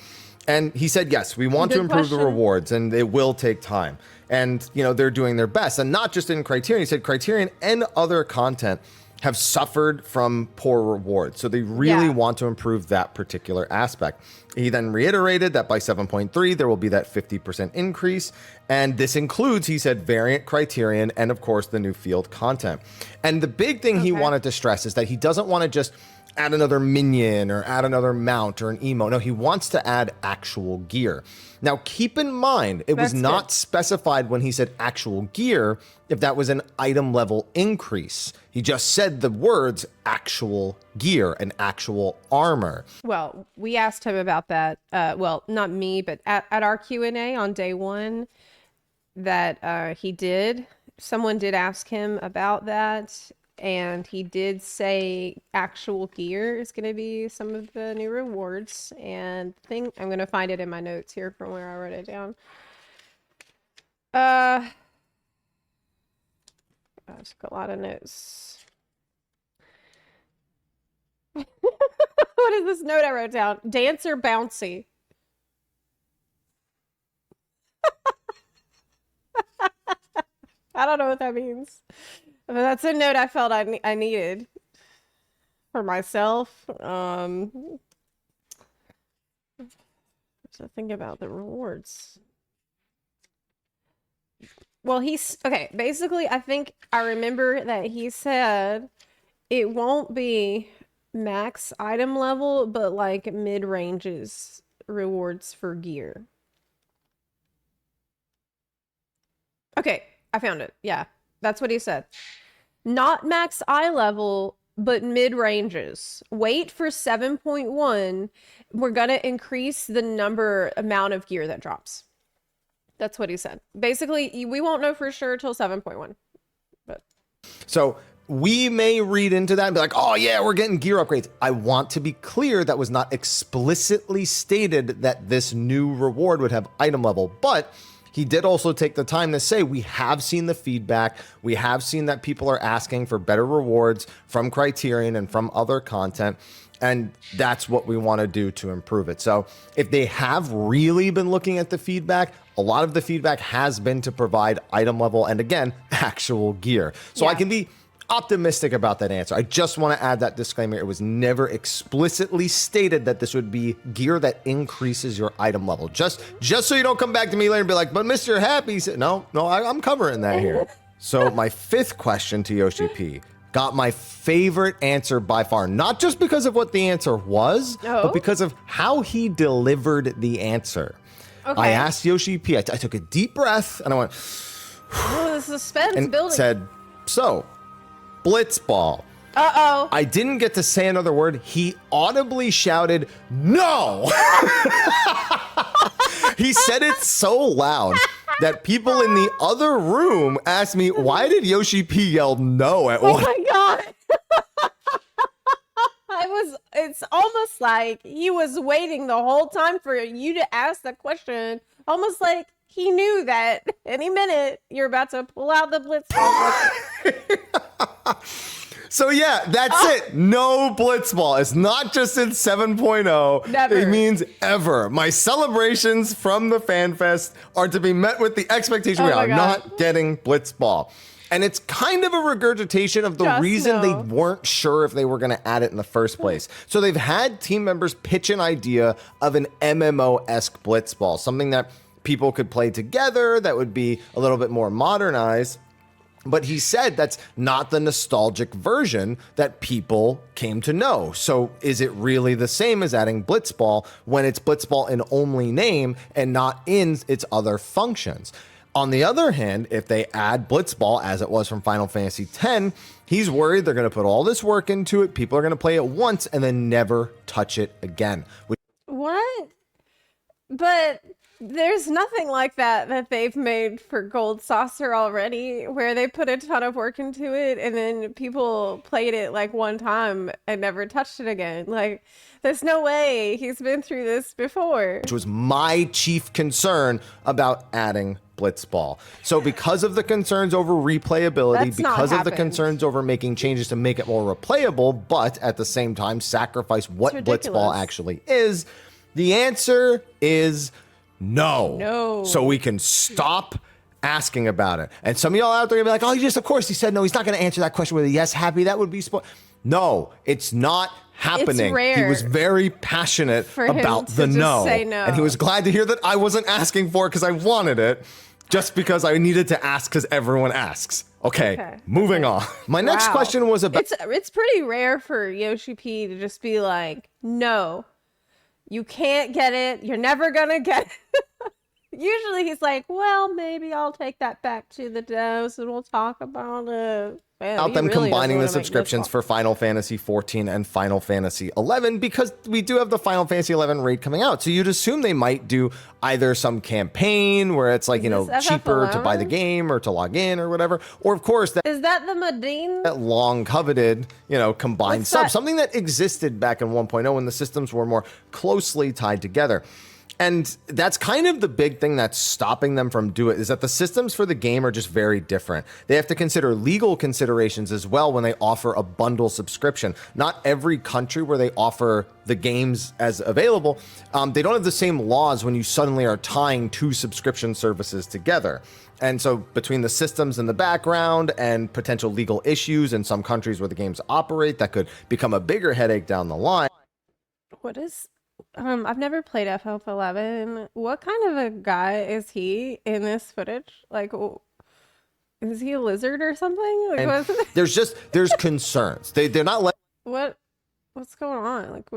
And he said, yes, we want to Good improve the question. rewards, and it will take time. And, they're doing their best. And not just in Criterion. He said Criterion and other content have suffered from poor rewards. So they really Yeah. want to improve that particular aspect. He then reiterated that by 7.3, there will be that 50% increase. And this includes, he said, variant Criterion and, of course, the new field content. And the big thing he Okay. wanted to stress is that he doesn't want to just add another minion or add another mount or an emo. No, he wants to add actual gear. Now, keep in mind, it was That's not good. specified when he said actual gear if that was an item level increase. He just said the words actual gear and actual armor. Well, we asked him about that. Well, not me, but at our Q&A on day one that someone did ask him about that. And he did say actual gear is going to be some of the new rewards. And I'm going to find it in my notes here from where I wrote it down. I took a lot of notes. What is this note I wrote down? Dancer bouncy. I don't know what that means. But that's a note I felt I needed for myself. To think about the rewards. Well, okay. Basically, I think I remember that he said it won't be max item level, but like mid ranges rewards for gear. Okay, I found it. Yeah, that's what he said. Not max eye level, but mid ranges. Wait for 7.1. We're gonna increase the amount of gear that drops. That's what he said. Basically, we won't know for sure till 7.1. But So we may read into that and be like, oh yeah, we're getting gear upgrades. I want to be clear that was not explicitly stated that this new reward would have item level, but he did also take the time to say we have seen the feedback. We have seen that people are asking for better rewards from Criterion and from other content. And that's what we want to do to improve it. So if they have really been looking at the feedback, a lot of the feedback has been to provide item level and, again, actual gear. So I Yeah. can be optimistic about that answer. I just want to add that disclaimer. It was never explicitly stated that this would be gear that increases your item level. Just so you don't come back to me later and be like, but Mr. Happy said, no, I'm covering that here. So my fifth question to Yoshi P got my favorite answer by far, not just because of what the answer was, but because of how he delivered the answer. Okay. I asked Yoshi P, I took a deep breath and I went, oh, the suspense and building. said, so, Blitzball. Uh-oh. I didn't get to say another word. He audibly shouted, no! He said it so loud that people in the other room asked me, why did Yoshi P yell no at Oh one? my god. It's almost like he was waiting the whole time for you to ask the question. Almost like he knew that any minute you're about to pull out the blitz ball. So yeah, that's it. No Blitzball. It's not just in 7.0. Never. It means ever. My celebrations from the FanFest are to be met with the expectation we Oh my are God. not getting Blitzball. And it's kind of a regurgitation of the Just reason they no. weren't sure if they were going to add it in the first place. So they've had team members pitch an idea of an MMO-esque Blitzball, something that people could play together that would be a little bit more modernized. But he said that's not the nostalgic version that people came to know. So is it really the same as adding Blitzball when it's Blitzball in only name and not in its other functions? On the other hand, if they add Blitzball as it was from Final Fantasy X, he's worried they're going to put all this work into it. People are going to play it once and then never touch it again. What? But there's nothing like that they've made for Gold Saucer already, where they put a ton of work into it and then people played it like one time and never touched it again. Like, there's no way he's been through this before. Which was my chief concern about adding Blitzball. So because of the concerns over replayability, because of the concerns over making changes to make it more replayable, but at the same time sacrifice what Blitzball actually is, the answer is no. So we can stop asking about it. And some of y'all out there are gonna be like, oh, of course he said no. He's not gonna answer that question with a yes, happy. That would be no, it's not happening. It's rare. He was very passionate about the no. Say no. And he was glad to hear that I wasn't asking for it because I wanted it, just because I needed to ask because everyone asks. Okay, moving on. My next question was about... It's pretty rare for Yoshi P to just be like, no, you can't get it. You're never gonna get it. Usually he's like, well, maybe I'll take that back to the devs and we'll talk about it. Man, about them really combining the subscriptions for Final Fantasy XIV and Final Fantasy XI, because we do have the Final Fantasy XI raid coming out. So you'd assume they might do either some campaign where it's like, cheaper to buy the game or to log in or whatever. Or of course, is that the Medine? That long coveted, combined sub, something that existed back in 1.0 when the systems were more closely tied together. And that's kind of the big thing that's stopping them from doing it, is that the systems for the game are just very different. They have to consider legal considerations as well when they offer a bundle subscription. Not every country where they offer the games as available, they don't have the same laws when you suddenly are tying two subscription services together. And so between the systems in the background and potential legal issues in some countries where the games operate, that could become a bigger headache down the line. What is... I've never played FF11. What kind of a guy is he in this footage? Like, is he a lizard or something? Like, there's concerns. They're not what's going on? Like,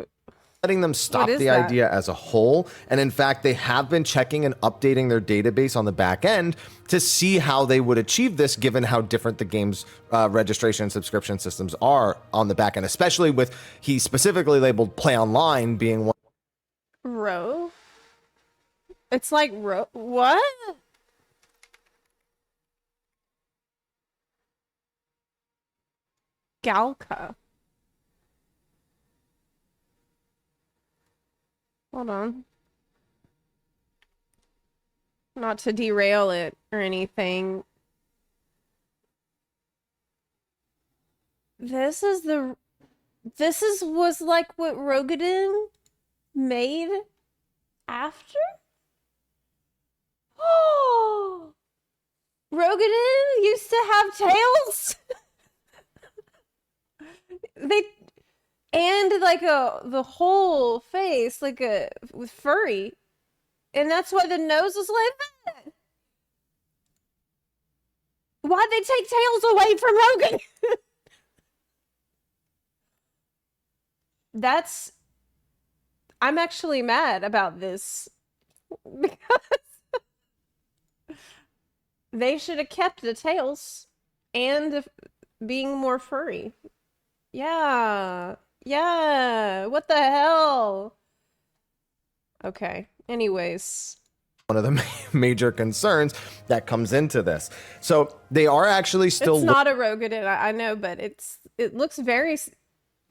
letting them stop the idea as a whole. And in fact, they have been checking and updating their database on the back end to see how they would achieve this, given how different the game's registration and subscription systems are on the back end, especially with he specifically labeled Play Online being one. Row? It's like what? Galka. Hold on. Not to derail it or anything. This was like what Rogadin made after? Oh! Rogadin used to have tails? And like the whole face with furry. And that's why the nose was like that. Why'd they take tails away from Rogadin? I'm actually mad about this because they should have kept the tails and being more furry. Yeah. What the hell? Okay. Anyways. One of the major concerns that comes into this. So they are actually still... It's not a Rogadin, I know, but it looks very...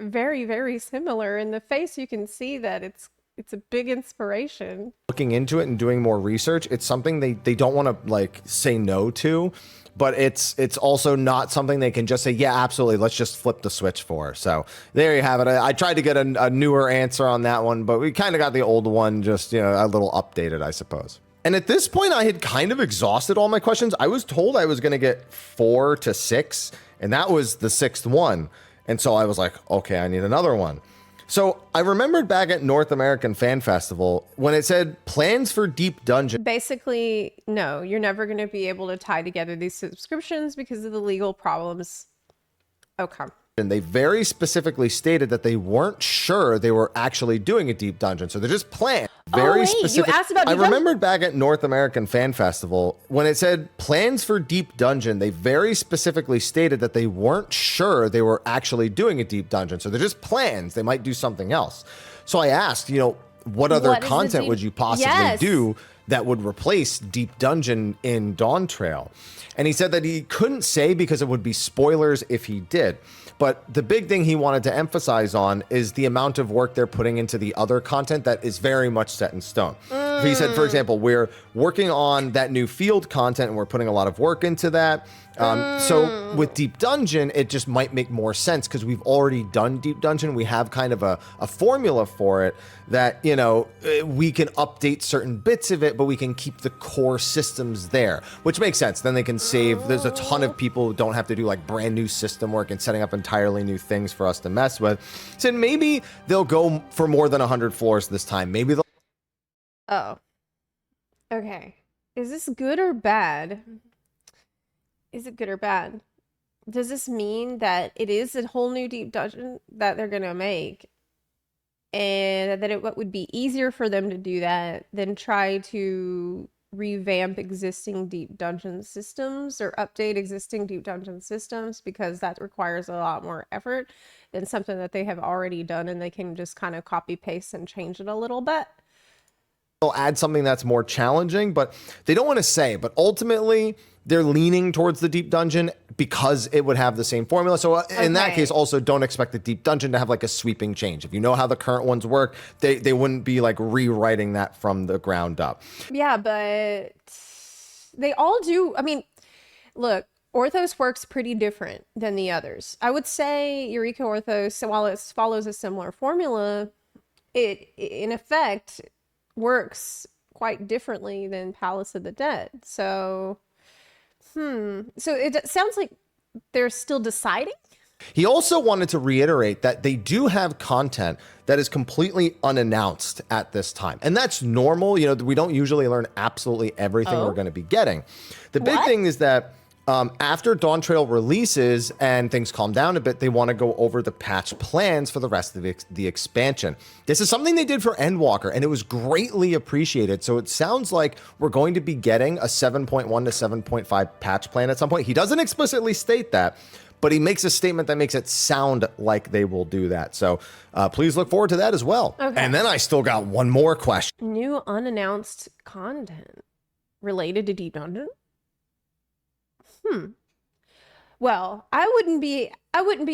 very, very similar. In the face, you can see that it's a big inspiration. Looking into it and doing more research, it's something they don't want to say no to, but it's also not something they can just say, yeah, absolutely, let's just flip the switch for. So there you have it. I tried to get a newer answer on that one, but we kind of got the old one just a little updated, I suppose. And at this point, I had kind of exhausted all my questions. I was told I was going to get 4 to 6, and that was the 6th one. And so I was like, okay, I need another one. So I remembered back at North American Fan Festival when it said plans for Deep Dungeon. Basically, no, you're never going to be able to tie together these subscriptions because of the legal problems. Okay. And they very specifically stated that they weren't sure they were actually doing a Deep Dungeon. So they're just planned. Very specific. You asked about I Deep Dungeon? remembered back at North American Fan Festival when it said plans for Deep Dungeon, they very specifically stated that they weren't sure they were actually doing a Deep Dungeon. So they're just plans. They might do something else. So I asked, what other What is the content deep- would you possibly Yes. do that would replace Deep Dungeon in Dawn Trail? And he said that he couldn't say because it would be spoilers if he did. But the big thing he wanted to emphasize on is the amount of work they're putting into the other content that is very much set in stone. He said, for example, we're working on that new field content and we're putting a lot of work into that. So with Deep Dungeon, it just might make more sense because we've already done Deep Dungeon. We have kind of a formula for it that, we can update certain bits of it, but we can keep the core systems there, which makes sense. Then they can save. There's a ton of people who don't have to do like brand new system work and setting up entirely new things for us to mess with. So maybe they'll go for more than 100 floors this time. Maybe they'll. Oh. Okay. Is this good or bad? Is it good or bad? Does this mean that it is a whole new Deep Dungeon that they're going to make? And that it would be easier for them to do that than try to revamp existing Deep Dungeon systems or update existing Deep Dungeon systems, because that requires a lot more effort than something that they have already done and they can just kind of copy paste and change it a little bit. They'll add something that's more challenging, but they don't want to say. But ultimately, they're leaning towards the Deep Dungeon because it would have the same formula. So in that case, also don't expect the Deep Dungeon to have like a sweeping change. If you know how the current ones work, they wouldn't be like rewriting that from the ground up. Yeah, but they all do. I mean, look, Orthos works pretty different than the others. I would say Eureka Orthos, while it follows a similar formula, it in effect works quite differently than Palace of the Dead. So it sounds like they're still deciding. He also wanted to reiterate that they do have content that is completely unannounced at this time. And that's normal. We don't usually learn absolutely everything we're going to be getting. The big thing is that after Dawn Trail releases and things calm down a bit, they want to go over the patch plans for the rest of the expansion. This is something they did for Endwalker, and it was greatly appreciated. So it sounds like we're going to be getting a 7.1 to 7.5 patch plan at some point. He doesn't explicitly state that, but he makes a statement that makes it sound like they will do that. So please look forward to that as well. Okay. And then I still got one more question. New unannounced content related to Deep Dungeon? Well, I wouldn't be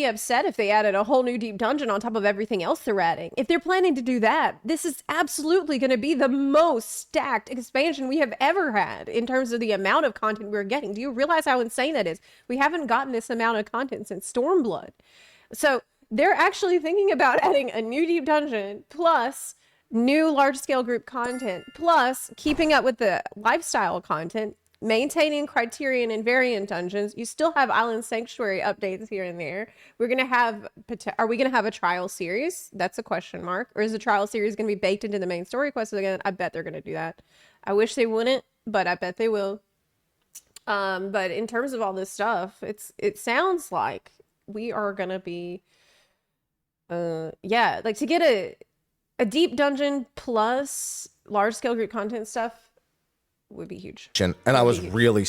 upset if they added a whole new Deep Dungeon on top of everything else they're adding. If they're planning to do that, this is absolutely going to be the most stacked expansion we have ever had in terms of the amount of content we're getting. Do you realize how insane that is? We haven't gotten this amount of content since Stormblood. So they're actually thinking about adding a new Deep Dungeon plus new large-scale group content plus keeping up with the lifestyle content, maintaining Criterion and variant dungeons. You still have Island Sanctuary updates here and there. Are we going to have a trial series? That's a question mark. Or is the trial series going to be baked into the main story quest again? I bet they're going to do that. I wish they wouldn't, but I bet they will. But in terms of all this stuff, it sounds like we are going to be, like to get a deep dungeon plus large scale group content stuff would be huge. And I was really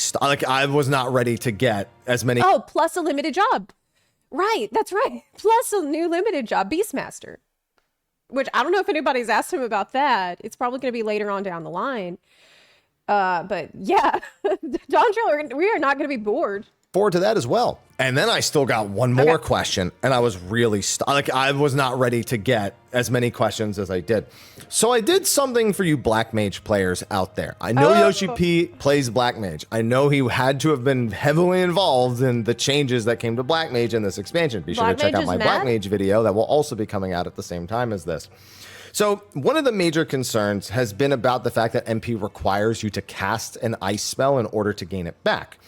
I was not ready to get as many. Oh, plus a limited job. Right, that's right. Plus a new limited job, Beastmaster. Which I don't know if anybody's asked him about that. It's probably going to be later on down the line. But yeah, Dawn Trail, we are not going to be bored. Forward to that as well. And then I still got one more question, and I was really I was not ready to get as many questions as I did. So I did something for you Black Mage players out there. I know Yoshi P plays Black Mage. I know he had to have been heavily involved in the changes that came to Black Mage in this expansion. Be sure to check out my Black Mage video that will also be coming out at the same time as this. So one of the major concerns has been about the fact that MP requires you to cast an ice spell in order to gain it back.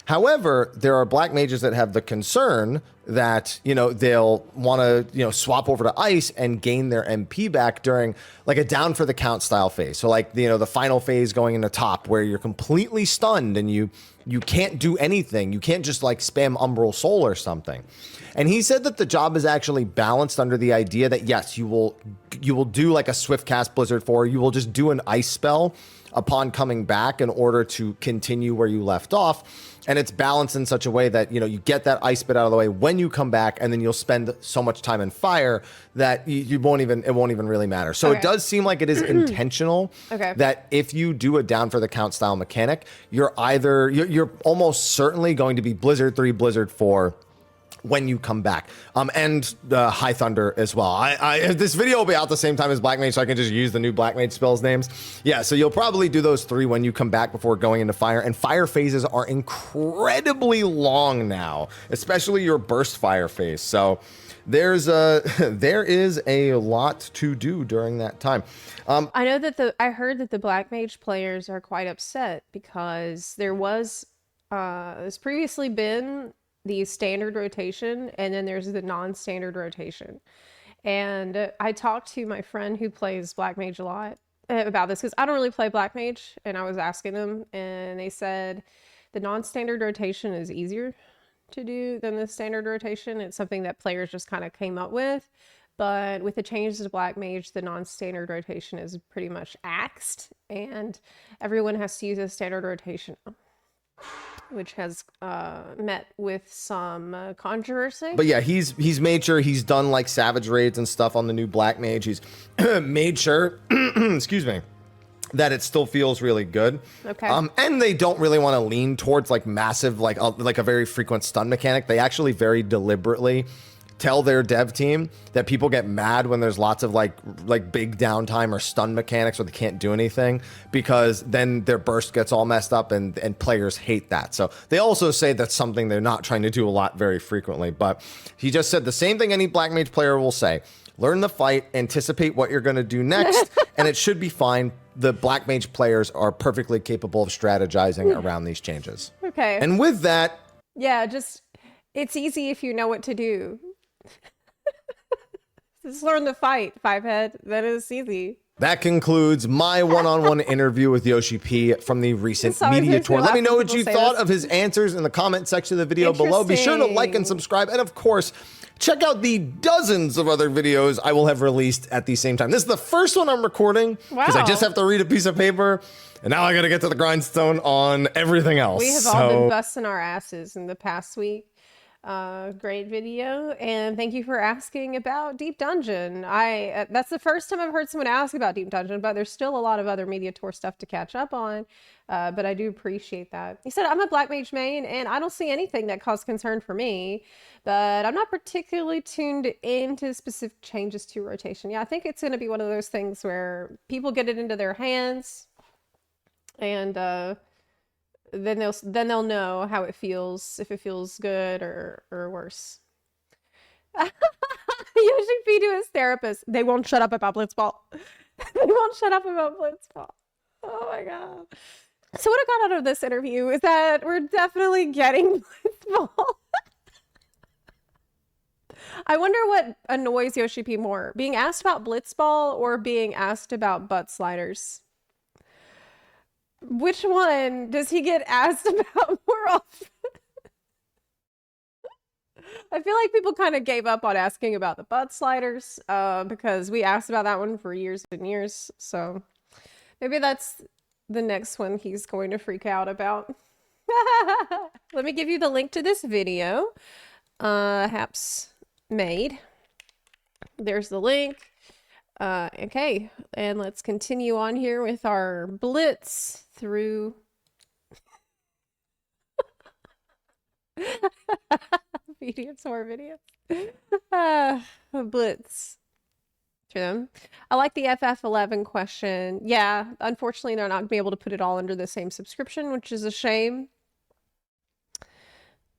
However, there are black mages that have the concern that, they'll want to, swap over to ice and gain their MP back during like a down for the count style phase. So like, the final phase going into top where you're completely stunned and you can't do anything. You can't just like spam Umbral Soul or something. And he said that the job is actually balanced under the idea that yes, you will do like a swift cast Blizzard 4. You will just do an ice spell upon coming back in order to continue where you left off. And it's balanced in such a way that, you get that ice bit out of the way when you come back, and then you'll spend so much time in fire that it won't even really matter. So it does seem like it is intentional that if you do a down for the count style mechanic, you're almost certainly going to be Blizzard 3, Blizzard 4 when you come back, and High Thunder as well. This video will be out the same time as Black Mage, so I can just use the new Black Mage spells names. Yeah, so you'll probably do those 3 when you come back before going into fire, and fire phases are incredibly long now, especially your burst fire phase. So there is a lot to do during that time. I know that I heard that the Black Mage players are quite upset because there's previously been the standard rotation, and then there's the non-standard rotation. And I talked to my friend who plays Black Mage a lot about this because I don't really play Black Mage, and I was asking them, and they said the non-standard rotation is easier to do than the standard rotation. It's something that players just kind of came up with, but with the changes to Black Mage, the non-standard rotation is pretty much axed, and everyone has to use a standard rotation, which has met with some controversy. But yeah, he's made sure he's done like Savage Raids and stuff on the new Black Mage. He's made sure, excuse me, that it still feels really good. Okay. And they don't really want to lean towards like massive, like a very frequent stun mechanic. They actually very deliberately tell their dev team that people get mad when there's lots of like big downtime or stun mechanics where they can't do anything, because then their burst gets all messed up and players hate that. So they also say that's something they're not trying to do a lot very frequently. But he just said the same thing any Black Mage player will say: learn the fight, anticipate what you're going to do next, and it should be fine. The Black Mage players are perfectly capable of strategizing around these changes. Okay. And with that, yeah, it's easy if you know what to do. Just learn the fight, Fivehead. That is easy. That concludes my one-on-one interview with Yoshi P from the recent media tour. Let me know what you thought of his answers in the comment section of the video below. Be sure to like and subscribe. And of course, check out the dozens of other videos I will have released at the same time. This is the first one I'm recording because I just have to read a piece of paper. And now I got to get to the grindstone on everything else. We have all been busting our asses in the past week. Great video, and thank you for asking about Deep Dungeon. That's the first time I've heard someone ask about Deep Dungeon, but there's still a lot of other media tour stuff to catch up on, but I do appreciate that. He said, I'm a Black Mage main, and I don't see anything that caused concern for me, but I'm not particularly tuned into specific changes to rotation. Yeah, I think it's going to be one of those things where people get it into their hands, and then they'll know how it feels, if it feels good or worse. Yoshi P to his therapist. They won't shut up about Blitzball. They won't shut up about Blitzball. Oh my god. So what I got out of this interview is that we're definitely getting Blitzball. I wonder what annoys Yoshi P more, being asked about Blitzball or being asked about butt sliders. Which one does he get asked about more often? I feel like people kind of gave up on asking about the butt sliders because we asked about that one for years and years. So maybe that's the next one he's going to freak out about. Let me give you the link to this video Haps made. There's the link. Okay, and let's continue on here with our blitz through more videos. Blitz through them. I like the FF11 question. Yeah, unfortunately, they're not going to be able to put it all under the same subscription, which is a shame.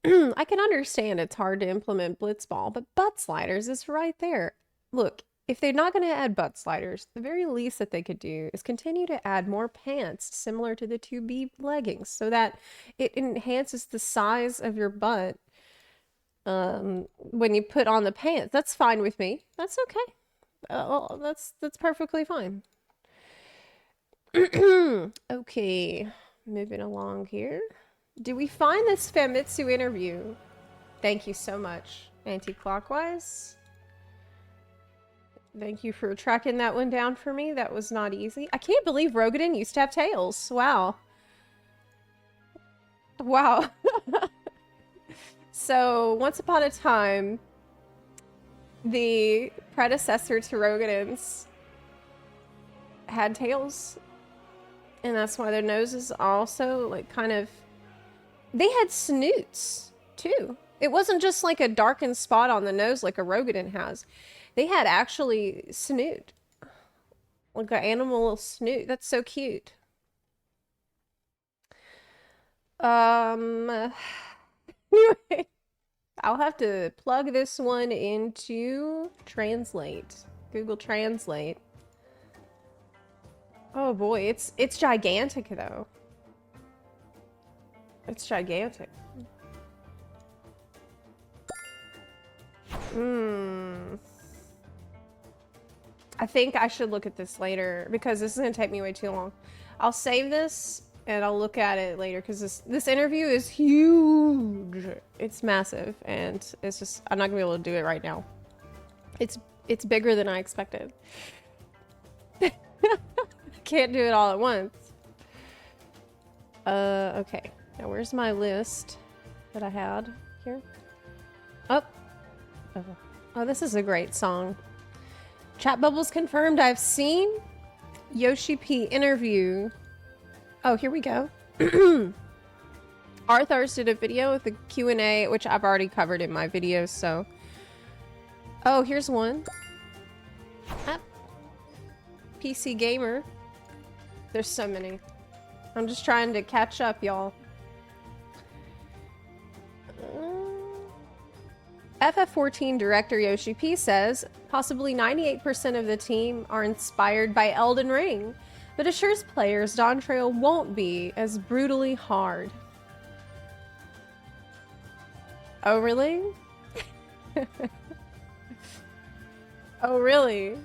I can understand it's hard to implement Blitzball, but butt sliders is right there. Look, If they're not going to add butt sliders, the very least that they could do is continue to add more pants similar to the 2B leggings so that it enhances the size of your butt when you put on the pants. That's fine with me. That's okay. That's perfectly fine. Okay, moving along here. Do we find this Famitsu interview? Thank you so much. Anti-clockwise. Thank you for tracking that one down for me. That was not easy. I can't believe Rogadin used to have tails. Wow. Wow. So, once upon a time, the predecessor to Rogadin's had tails. And that's why their noses also, like, kind of... They had snoots, too. It wasn't just, like, a darkened spot on the nose like a Rogadin has. They had actually snoot. Like an animal snoot. That's so cute. Anyway, I'll have to plug this one into Translate. Google Translate. Oh boy, it's gigantic though. It's gigantic. I think I should look at this later because this is gonna take me way too long. I'll save this and I'll look at it later because this interview is huge. It's massive and it's just I'm not gonna be able to do it right now. It's bigger than I expected. Can't do it all at once. Okay. Now where's my list that I had here? Oh, this is a great song. Chat bubbles confirmed. I've seen Yoshi P interview. Oh, here we go. Arthurs did a video with the Q&A, which I've already covered in my videos, so... Oh, here's one. Ah. PC Gamer. There's so many. I'm just trying to catch up, y'all. FF14 director Yoshi P says, possibly 98% of the team are inspired by Elden Ring, but assures players Dawn Trail won't be as brutally hard. Oh, really? Oh, really?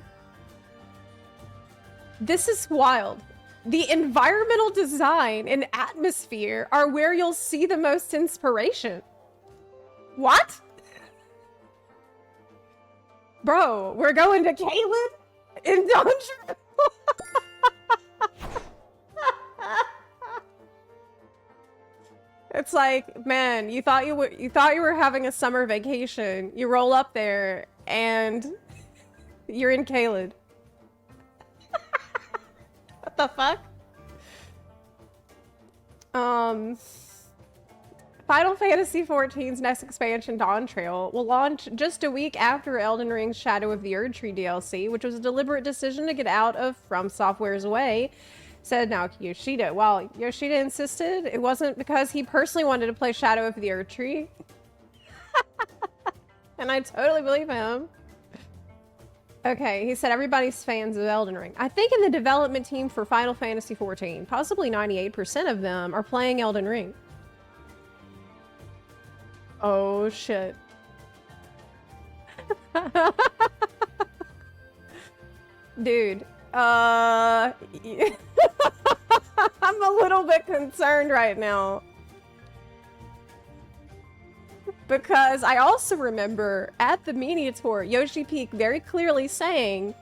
This is wild. The environmental design and atmosphere are where you'll see the most inspiration. What? Bro, we're going to Caelid in Dawn Trail. It's like, man, you thought you were having a summer vacation. You roll up there and you're in Caelid. What the fuck? Final Fantasy XIV's next expansion, Dawn Trail, will launch just a week after Elden Ring's Shadow of the Erdtree DLC, which was a deliberate decision to get out of From Software's way, said Naoki Yoshida. While Yoshida insisted it wasn't because he personally wanted to play Shadow of the Erdtree. And I totally believe him. Okay, he said everybody's fans of Elden Ring. I think in the development team for Final Fantasy XIV, possibly 98% of them are playing Elden Ring. Oh, shit. Dude, I'm a little bit concerned right now. Because I also remember at the media tour, Yoshi Peak very clearly saying,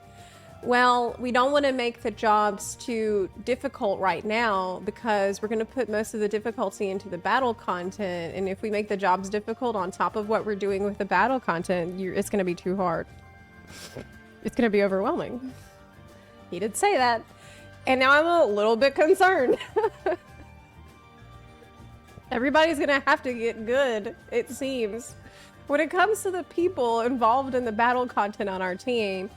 well, we don't want to make the jobs too difficult right now because we're going to put most of the difficulty into the battle content. And if we make the jobs difficult on top of what we're doing with the battle content, it's going to be too hard. It's going to be overwhelming. He did say that. And now I'm a little bit concerned. Everybody's going to have to get good, it seems. When it comes to the people involved in the battle content on our team,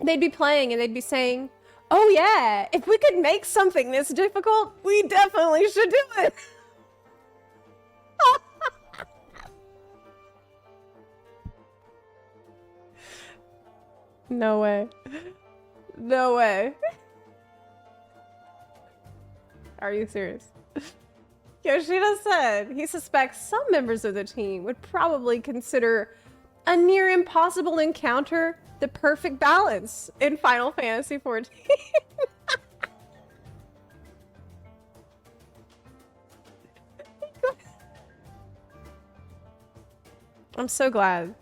they'd be playing and they'd be saying, oh yeah, if we could make something this difficult, we definitely should do it. No way. No way. Are you serious? Yoshida said he suspects some members of the team would probably consider a near impossible encounter the perfect balance in Final Fantasy XIV. I'm so glad.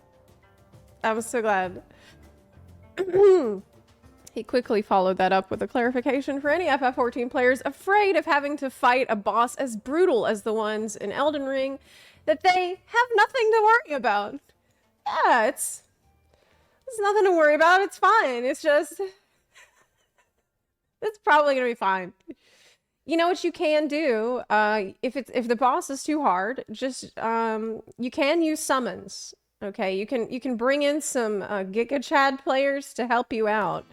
I'm so glad. He quickly followed that up with a clarification for any FF14 players afraid of having to fight a boss as brutal as the ones in Elden Ring, that they have nothing to worry about. Yeah, it's nothing to worry about. It's fine. It's just... It's probably gonna be fine. You know what you can do? If the boss is too hard, just you can use summons. Okay, you can bring in some Giga Chad players to help you out.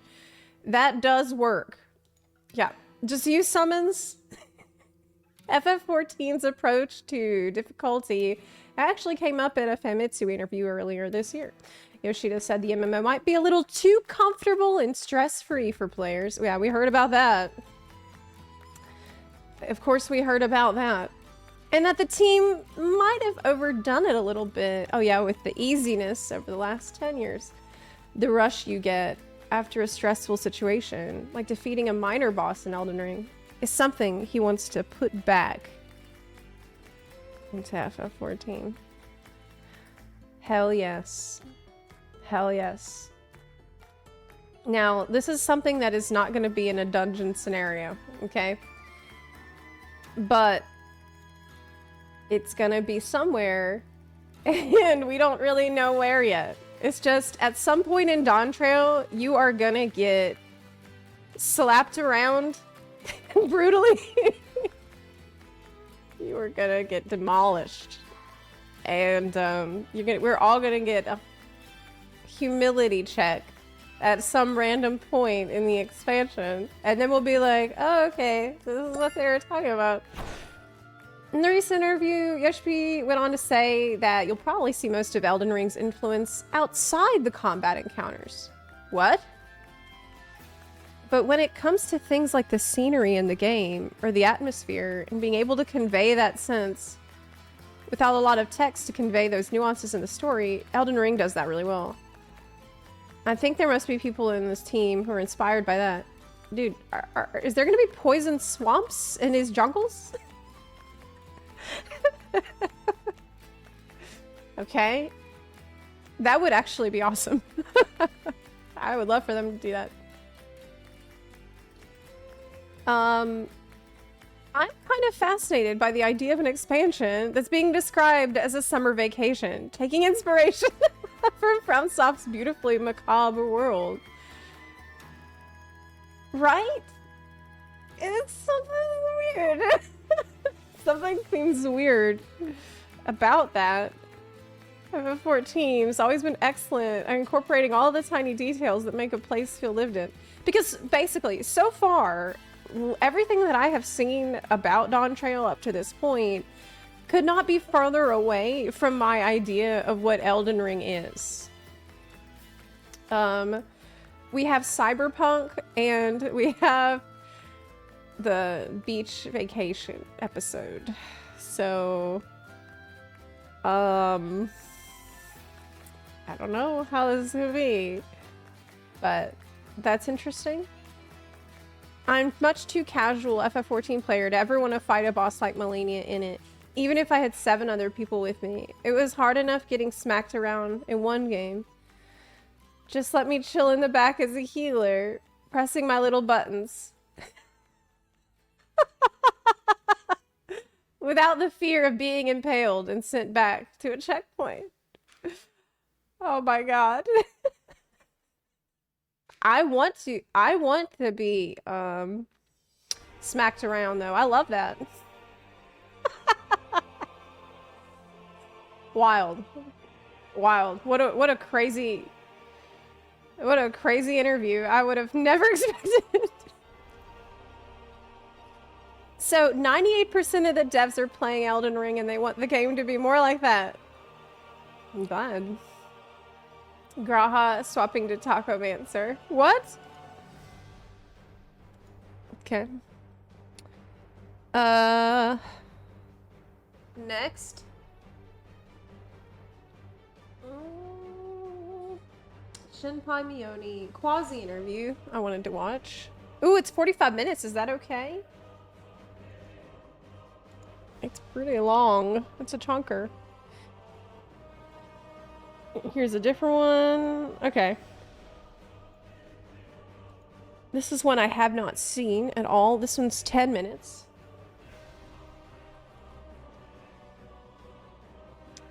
That does work. Yeah, just use summons. FF14's approach to difficulty actually came up in a Famitsu interview earlier this year. Yoshida said the MMO might be a little too comfortable and stress-free for players. Yeah, we heard about that. Of course we heard about that. And that the team might have overdone it a little bit. Oh yeah, with the easiness over the last 10 years. The rush you get after a stressful situation, like defeating a minor boss in Elden Ring, is something he wants to put back into FF14. Hell yes. Hell yes. Now, this is something that is not going to be in a dungeon scenario, okay? But it's going to be somewhere, and we don't really know where yet. It's just, at some point in Dawn Trail, you are going to get slapped around brutally. You are going to get demolished. And we're all going to get a humility check at some random point in the expansion, and then we'll be like, oh, okay, this is what they were talking about. In the recent interview, Yoshi went on to say that you'll probably see most of Elden Ring's influence outside the combat encounters. What? But when it comes to things like the scenery in the game, or the atmosphere, and being able to convey that sense without a lot of text to convey those nuances in the story, Elden Ring does that really well. I think there must be people in this team who are inspired by that. Dude, is there gonna be poison swamps in these jungles? Okay. That would actually be awesome. I would love for them to do that. I'm kind of fascinated by the idea of an expansion that's being described as a summer vacation, taking inspiration from FromSoft's beautifully macabre world. Right? It's something weird. Something seems weird about that. FF14 has always been excellent at incorporating all the tiny details that make a place feel lived in. Because basically, so far, everything that I have seen about Dawn Trail up to this point could not be further away from my idea of what Elden Ring is. We have cyberpunk, and we have the beach vacation episode. So, I don't know how this is gonna be, but that's interesting. I'm much too casual FF14 player to ever want to fight a boss like Malenia in it, even if I had 7 other people with me. It was hard enough getting smacked around in one game. Just let me chill in the back as a healer, pressing my little buttons. Without the fear of being impaled and sent back to a checkpoint. Oh my god. I want to be smacked around though. I love that. Wild. Wild. What a crazy interview. I would have never expected. So 98% of the devs are playing Elden Ring and they want the game to be more like that. I'm glad. Graha swapping to Taco Mancer. What? Okay. Next. Shinpai Mioni quasi interview I wanted to watch. Ooh, it's 45 minutes. Is that okay? It's pretty long. It's a chunker. Here's a different one. Okay. This is one I have not seen at all. This one's 10 minutes.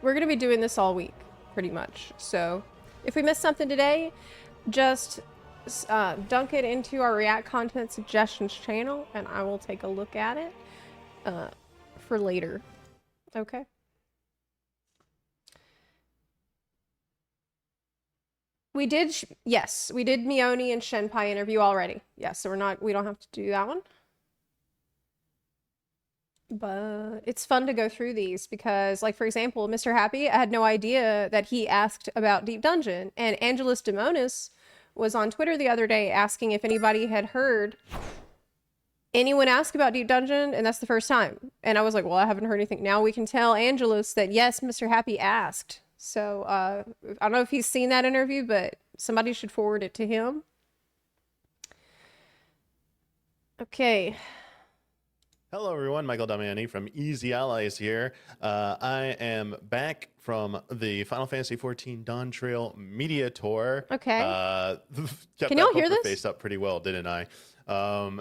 We're going to be doing this all week, pretty much. So if we miss something today, just dunk it into our React Content Suggestions channel, and I will take a look at it for later. Okay? We did, yes, we did Mioni and Shenpai interview already. Yes, so we don't have to do that one. But it's fun to go through these because, like, for example, Mr. Happy, I had no idea that he asked about Deep Dungeon. And Angelus Demonis was on Twitter the other day asking if anybody had heard anyone ask about Deep Dungeon, and that's the first time. And I was like, well, I haven't heard anything. Now we can tell Angelus that, yes, Mr. Happy asked. So, I don't know if he's seen that interview, but somebody should forward it to him. Okay. Hello, everyone. Michael Damiani from Easy Allies here. I am back from the Final Fantasy XIV Dawn Trail Media Tour. Okay. Kept Can that y'all hear poker this? face up pretty well, didn't I?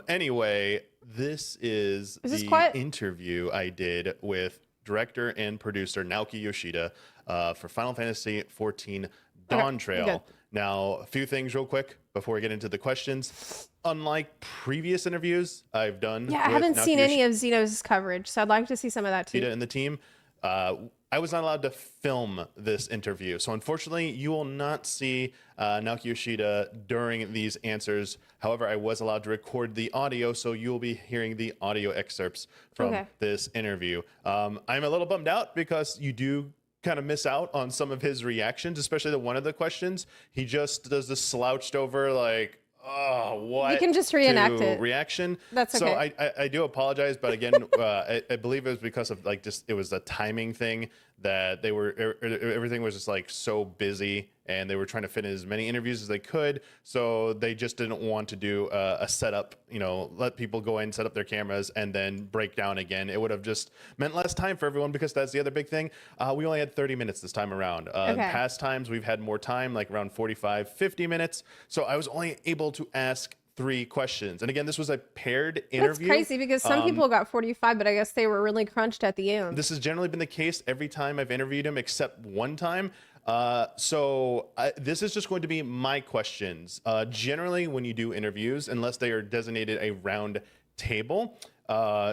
Anyway, this is this the quiet? interview I did with director and producer Naoki Yoshida for Final Fantasy XIV Dawn Okay, Trail. good. Now, a few things real quick before we get into the questions. Unlike previous interviews I've done, Yeah, I with haven't Naoki seen any Yoshida of Xeno's coverage, so I'd like to see some of that too. and the team, I was not allowed to film this interview. So unfortunately, you will not see Naoki Yoshida during these answers. However, I was allowed to record the audio, so you'll be hearing the audio excerpts from this interview. I'm a little bummed out because you do kind of miss out on some of his reactions, especially the one of the questions. He just does this slouched over like, oh, what? You can just reenact it. Reaction. That's okay. So I do apologize, but again, I believe it was because of like just it was a timing thing that they were everything was just like so busy and they were trying to fit in as many interviews as they could. So they just didn't want to do a setup, you know, let people go in, set up their cameras and then break down again. It would have just meant less time for everyone because that's the other big thing. We only had 30 minutes this time around. Past times we've had more time, like around 45, 50 minutes. So I was only able to ask 3 questions. And again, this was a paired interview. That's crazy because some people got 45, but I guess they were really crunched at the end. This has generally been the case every time I've interviewed him except one time. This is just going to be my questions. Generally, when you do interviews, unless they are designated a round table,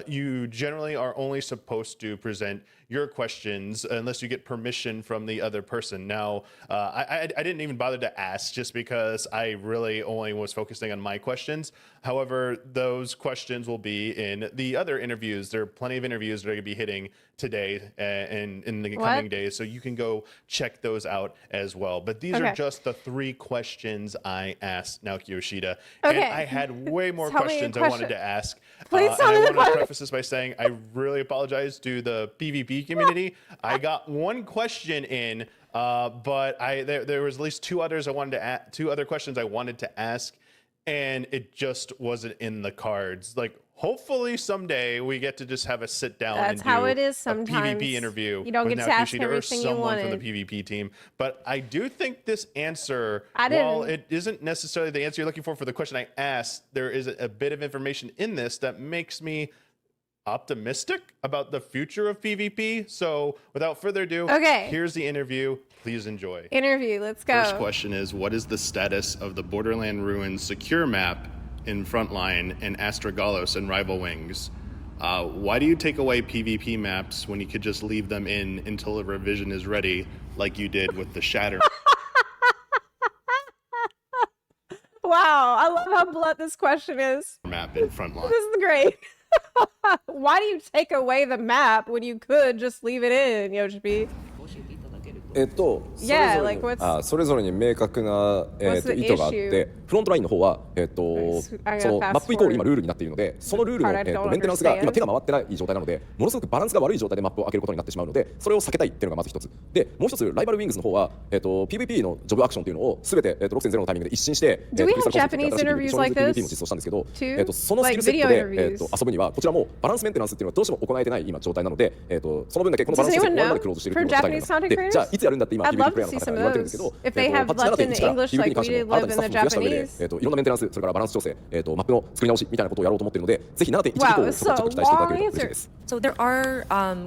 you generally are only supposed to present your questions unless you get permission from the other person. Now, I didn't even bother to ask just because I really only was focusing on my questions. However, those questions will be in the other interviews. There are plenty of interviews that are going to be hitting today and in the coming days, so you can go check those out as well. But these are just the 3 questions I asked Naoki Yoshida. And I had way more questions I wanted to ask. Please tell me the I want to question. preface this by saying I really apologize to the PvP community. I got one question in, but there was at least 2 others I wanted to 2 other questions I wanted to ask, and it just wasn't in the cards. Like, hopefully someday we get to just have a sit down and do how it is a sometimes. PvP interview. You don't with get to Naoki ask Yoshida or everything you someone from wanted. the PvP team. But I do think this answer, I while didn't- it isn't necessarily the answer you're looking for the question I asked, there is a bit of information in this that makes me optimistic about the future of PvP. So without further ado, here's the interview. Please enjoy. Interview, let's go. First question is, what is the status of the Borderland Ruins secure map in Frontline and Astragallos and Rival Wings? Why do you take away PvP maps when you could just leave them in until a revision is ready, like you did with the Shatter Wow, I love how blunt this question is. map in Frontline? This is great. Why do you take away the map when you could just leave it in, Yoshi? Yeah, like what's それぞれに明確な、What's the 意図があって issue? フロントラインの方は、I そ gotta の fast マップイコール今 forward. ルールになっているのでそのルール Part I の、 don't メンテナンスが understand. 今手が回ってない状態なのでものすごくバランスが悪い状態でマップを開けることになってしまうのでそれを避けたいっていうのがまず一つでもう一つライバルウィングスの方は、PVP のジョブアクションっていうのを全て、6.0 のタイミングで一新して、Do we have クリスタルコンセプトっていう新し Japanese い interviews like PVP も this 実装したんですけど、 too? そのスキ Like ルセッ video トで、interviews? 遊ぶにはこちらもバランスメンテナンスっていうのはどうしても行えてない今状態なので、その分だけこのバランス Does 調整 anyone 終わるま know でクローズしているっていう from のが答えに Japanese なり content ます。でじゃあ creators? いつやるんだって今 I'd PVP love プレイ to ヤー see の方 some から言われ of てるんですけど、 those. If they have パッチ left in 7.1から English PVP like に関 we しても did 新たに live シ in ステム the を増やした上で、 Japanese. いろんなメンテナンスそれからバランス調整、マップの作り直しみたいなことをやろうと思っているのでぜひ 7.1 以降 Wow, を it's ちょっと so 期待していただける long と嬉しい answer. です。 So there are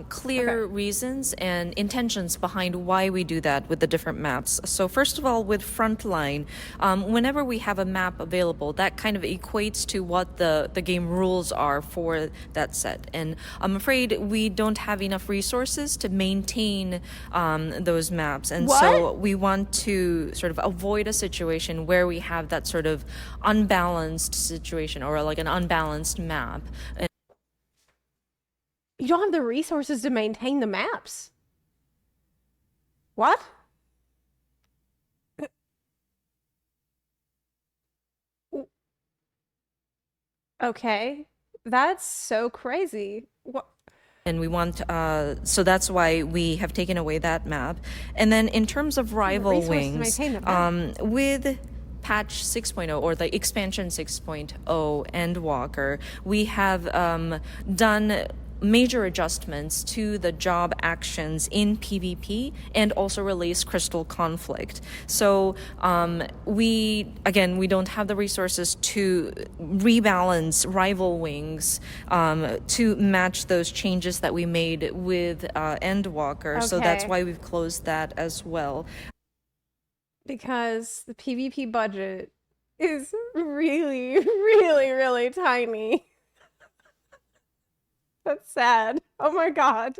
clear Okay. reasons and intentions behind why we do that with the different maps. So first of all, with Frontline, whenever we have a map available, that kind of equates to what the game rules are for that set. And I'm afraid we don't have enough resources to maintain those maps. And so we want to sort of avoid a situation where we have that sort of unbalanced situation or like an unbalanced map. You don't have the resources to maintain the maps. What? Okay. That's so crazy. What? And we want, so that's why we have taken away that map. And then in terms of rival resources to wings, maintain the map. with patch 6.0 or the expansion 6.0 Endwalker, we have done major adjustments to the job actions in PvP and also released Crystal Conflict. So we don't have the resources to rebalance rival wings to match those changes that we made with Endwalker. So that's Okay. why we've closed that as well. Because the PvP budget is really, really, really tiny. That's sad. Oh my god.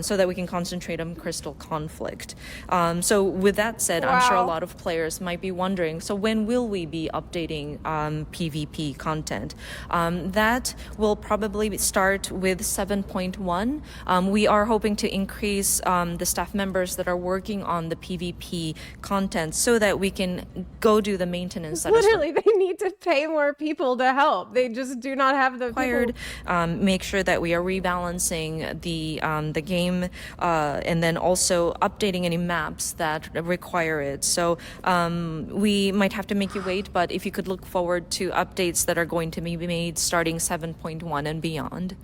So that we can concentrate on Crystal Conflict. So with that said, I'm sure a Wow. lot of players might be wondering, so when will we be updating PvP content? That will probably start with 7.1. We are hoping to increase the staff members that are working on the PvP content so that we can go do the maintenance that is Literally, they need to pay more people to help. They just do not have the required. people. Make sure that we are rebalancing the game and then also updating any maps that require it. So we might have to make you wait, but if you could look forward to updates that are going to be made starting 7.1 and beyond.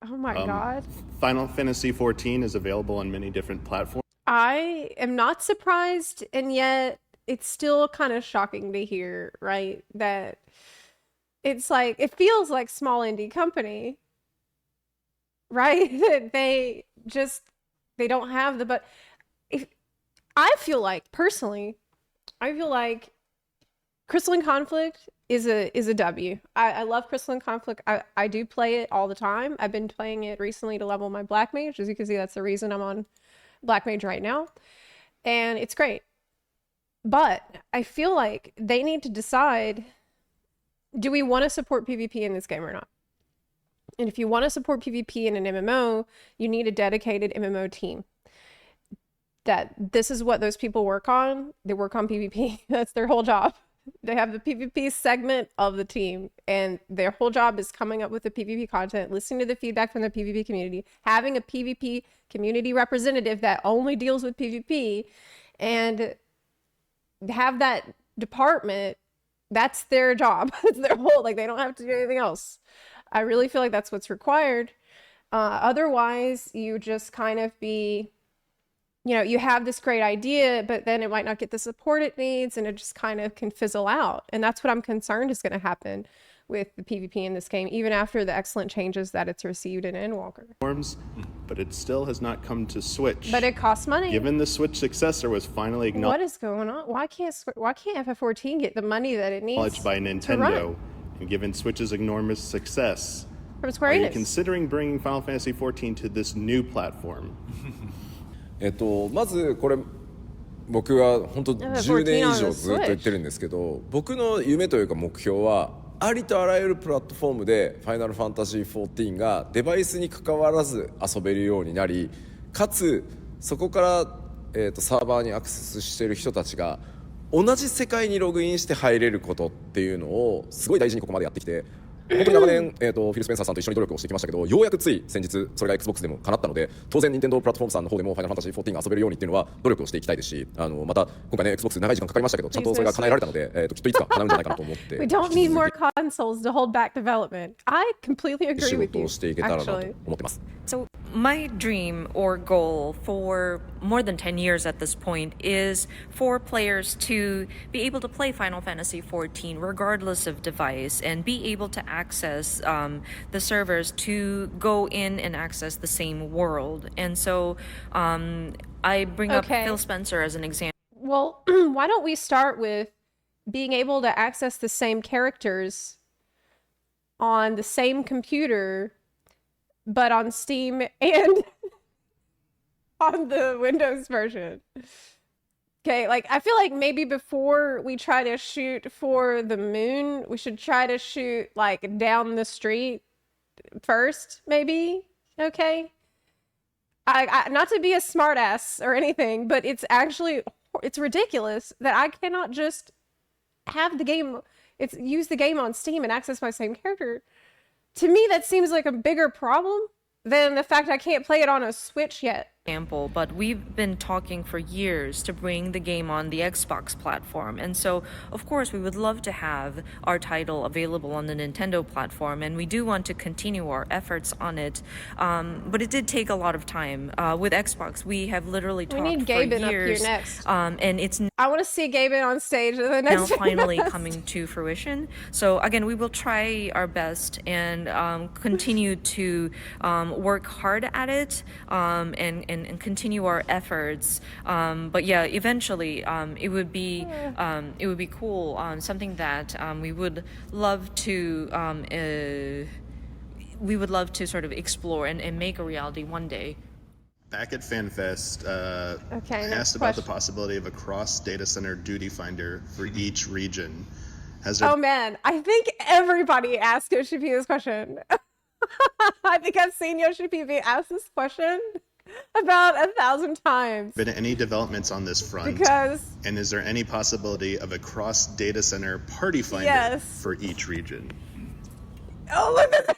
Oh my god. Final Fantasy 14 is available on many different platforms. I am not surprised, and yet it's still kind of shocking to hear, right? That it's like, it feels like small indie company, right? That they don't have the, but if I feel like personally, I feel like Crystalline Conflict is a W. I love Crystalline Conflict. I do play it all the time. I've been playing it recently to level my Black Mage. As you can see, that's the reason I'm on Black Mage right now. And it's great. But I feel like they need to decide, do we want to support PvP in this game or not? And if you want to support PvP in an MMO, you need a dedicated MMO team. That this is what those people work on. They work on PvP. That's their whole job. They have the PvP segment of the team, and their whole job is coming up with the PvP content, listening to the feedback from the PvP community, having a PvP community representative that only deals with PvP, and have that department. That's their job. It's their whole, like, they don't have to do anything else. I really feel like that's what's required. Otherwise, you just kind of be, you have this great idea, but then it might not get the support it needs, and it just kind of can fizzle out. And that's what I'm concerned is going to happen with the PvP in this game, even after the excellent changes that it's received in Endwalker. But it still has not come to Switch. But it costs money. Given the Switch successor was finally What acknowledged is going on? Why can't FF14 get the money that it needs by to Nintendo, run? and given Switch's enormous success, From Square are you Enix? considering bringing Final Fantasy 14 to this new platform? まずこれ僕は本当10年以上ずっと言ってるんですけど僕の夢というか目標はありとあらゆるプラットフォームでファイナルファンタジー14がデバイスに関わらず遊べるようになりかつそこから、サーバーにアクセスしている人たちが同じ世界にログインして入れることっていうのをすごい大事にここまでやってきて、本当に長年、フィル・スペンサーさんと一緒に努力をしてきましたけど、ようやくつい先日それが XBOX でも叶ったので、当然任天堂プラットフォームさんの方でもファイナルファンタジー14が遊べるようにっていうのは努力をしていきたいですし、また今回ね XBOX 長い時間かかりましたけど、ちゃんとそれが叶えられたので、きっといつか叶うんじゃないかなと思って We don't need more consoles to hold back development. I completely 仕 agree with 事 you. をしていけたらなと Actually. 思ってます。 So, my dream or goal for more than 10 years at this point is for players to be able to play Final Fantasy XIV regardless of device and be able to access the servers to go in and access the same world. And so, I bring up Okay. Phil Spencer as an example. Well, why don't we start with being able to access the same characters on the same computer, but on Steam and on the Windows version? Okay, like I feel like maybe before we try to shoot for the moon, we should try to shoot like down the street first, maybe. Okay. I not to be a smartass or anything, but it's ridiculous that I cannot just have the game, use the game on Steam and access my same character. To me, that seems like a bigger problem than the fact I can't play it on a Switch yet. But we've been talking for years to bring the game on the Xbox platform. And so, of course, we would love to have our title available on the Nintendo platform, and we do want to continue our efforts on it. But it did take a lot of time. With Xbox, we have literally talked We need for Gaben years. up here next. And it's I want to see Gaben on stage in the now next finally coming to fruition. So again, we will try our best and continue to work hard at it and continue our efforts. But yeah, eventually it would be cool. Something that we would love to sort of explore and make a reality one day. Back at FanFest, Okay, next asked about the question. possibility of a cross data center duty finder for each region. Has there Oh man, I think everybody asked Yoshi P this question. I think I've seen Yoshi P be asked this question about 1,000 times. been any developments on this front? Because And is there any possibility of a cross data center party finder Yes. for each region? oh look at that.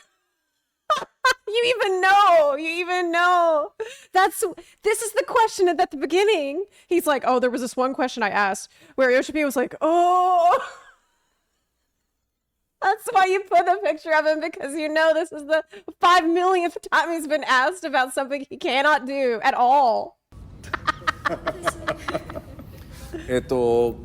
You even know. This is the question at the beginning. He's like, oh, there was this one question I asked where Yoshi P was like, oh. That's why you put a picture of him, because you know this is the 5 millionth time he's been asked about something he cannot do at all.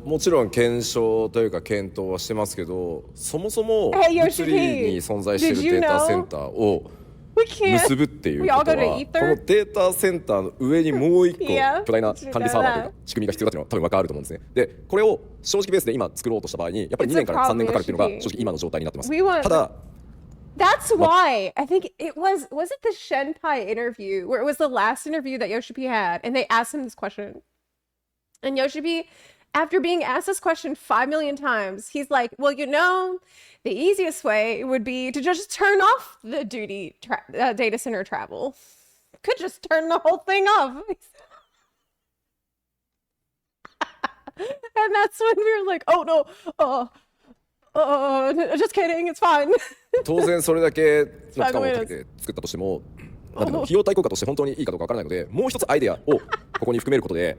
もちろん検証というか検討はしてますけど、そもそも Hey, 物 Yoshi 理に存在している Did you データ know? センターを We can't. 結ぶっていう We こ all と go to は、 Ether? このデータセンターの上にもう一個 Yeah, 巨大な did you 管理 know サーバーという that? か仕組みが必要だというのは多分分かると思うんですね。で、これを正直ベースで今作ろうとした場合に、やっぱり2 It's a 年から3年かかるっていうのが problem, 正直今の状態になってます。 We want- ただ That's why I think was it the Shenpai interview where it was the last interview that Yoshi P had, and they asked him this question. And Yoshi P, after being asked this question 5 million times, he's like, well, you know, the easiest way would be to just turn off the data center travel. Could just turn the whole thing off. And that's when we were like, oh no, just kidding, it's fine. 当然それだけの期間をかけて作ったとしても、なんていうの、費用対効果として本当にいいかどうかわからないので、もう一つアイデアをここに含めることで、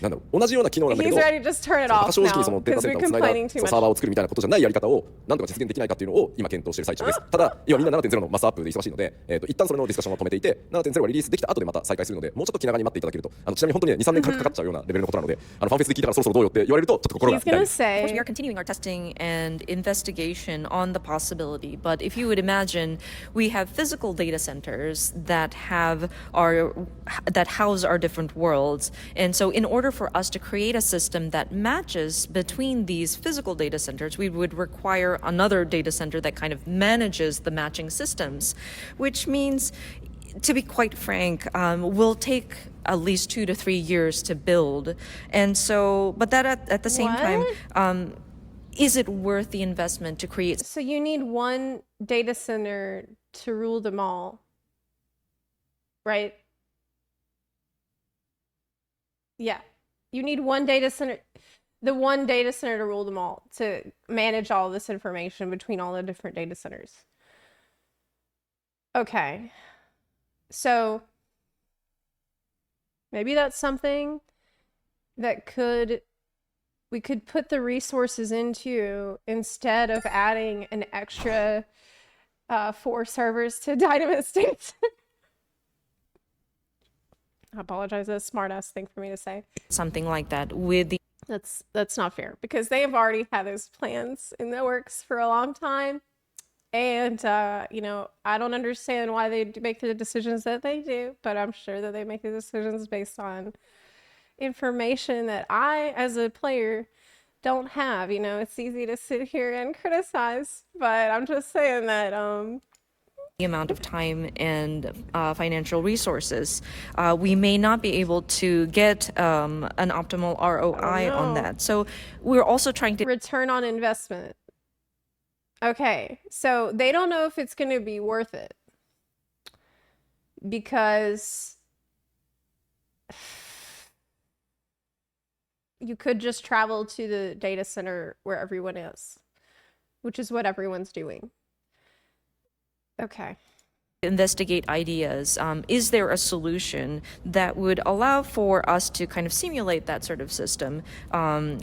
なんだろう、同じような機能なんだけ He's ど、 ready to just turn it 多 off 正直にそ now のデータ because セン we're ターをつないだ complaining そ too のサーバー much. を作るみたいなことじゃないやり方をなんとか実現できないかっていうのを今検討している最中です。ただ今みんな 7.0 のマスアップで忙しいので、一旦それのディスカッションを止めていて、7.0がリリースできた後でまた再開するので、もうちょっと気長に待っていただけると、ちなみに本当にね 2,3 年かかっちゃうようなレベルのことなので、ファンフェスで聞いたからそろそろどうよって言われるとちょっと心が He's 痛い gonna です。 say, We are continuing our testing and investigation on the possibility, but if you would imagine, we have physical data centers that house our different worlds, and so in order for us to create a system that matches between these physical data centers, we would require another data center that kind of manages the matching systems, which means, to be quite frank, will take at least 2 to 3 years to build. And so, but that at the same time, is it worth the investment to create? so you need one data center to rule them all, right? Yeah. You need one data center, the one data center to rule them all, to manage all this information between all the different data centers. Okay. So maybe that's something that we could put the resources into instead of adding an extra 4 servers to Dynamite States. I apologize, that's a smart ass thing for me to say. Something like that with the That's not fair because they have already had those plans in the works for a long time. And you know, I don't understand why they make the decisions that they do, but I'm sure that they make the decisions based on information that I, as a player, don't have. You know, it's easy to sit here and criticize, but I'm just saying that amount of time and financial resources, we may not be able to get an optimal ROI on that. So we're also trying to return on investment. Okay, so they don't know if it's going to be worth it because you could just travel to the data center where everyone is, which is what everyone's doing. Okay. investigate ideas. Is there a solution that would allow for us to kind of simulate that sort of system?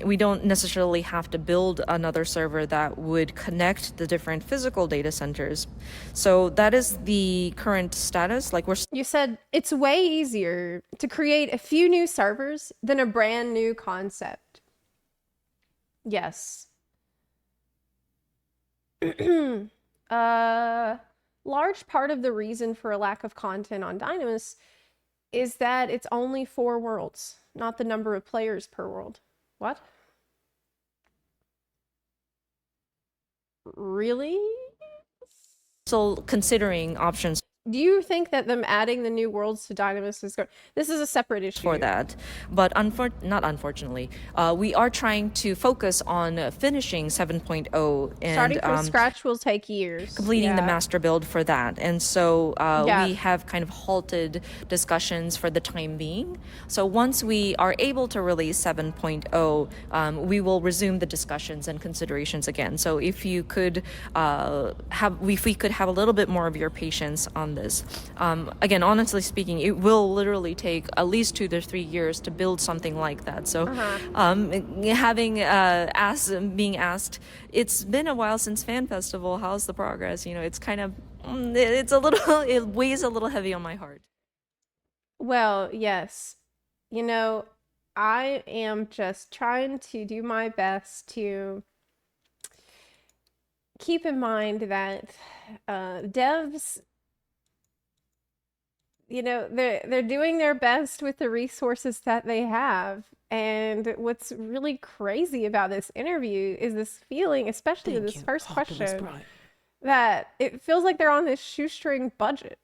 We don't necessarily have to build another server that would connect the different physical data centers. So that is the current status. Like You said it's way easier to create a few new servers than a brand new concept. Yes. Large part of the reason for a lack of content on Dynamis is that it's only 4 worlds, not the number of players per world. What? Really? So considering options Do you think that them adding the new worlds to Dynamis is going? This is a separate issue for that, but not unfortunately, we are trying to focus on finishing 7.0 and starting from scratch will take years. Completing the master build for that, and so we have kind of halted discussions for the time being. So once we are able to release 7.0, we will resume the discussions and considerations again. So if you could if we could have a little bit more of your patience on this. Again, honestly speaking, it will literally take at least 2 to 3 years to build something like that. So being asked, it's been a while since Fan Festival, how's the progress? You know, it's kind of, it weighs a little heavy on my heart. Well, yes. You know, I am just trying to do my best to keep in mind that devs, you know, they're doing their best with the resources that they have. And what's really crazy about this interview is this feeling, especially with this first question, that it feels like they're on this shoestring budget.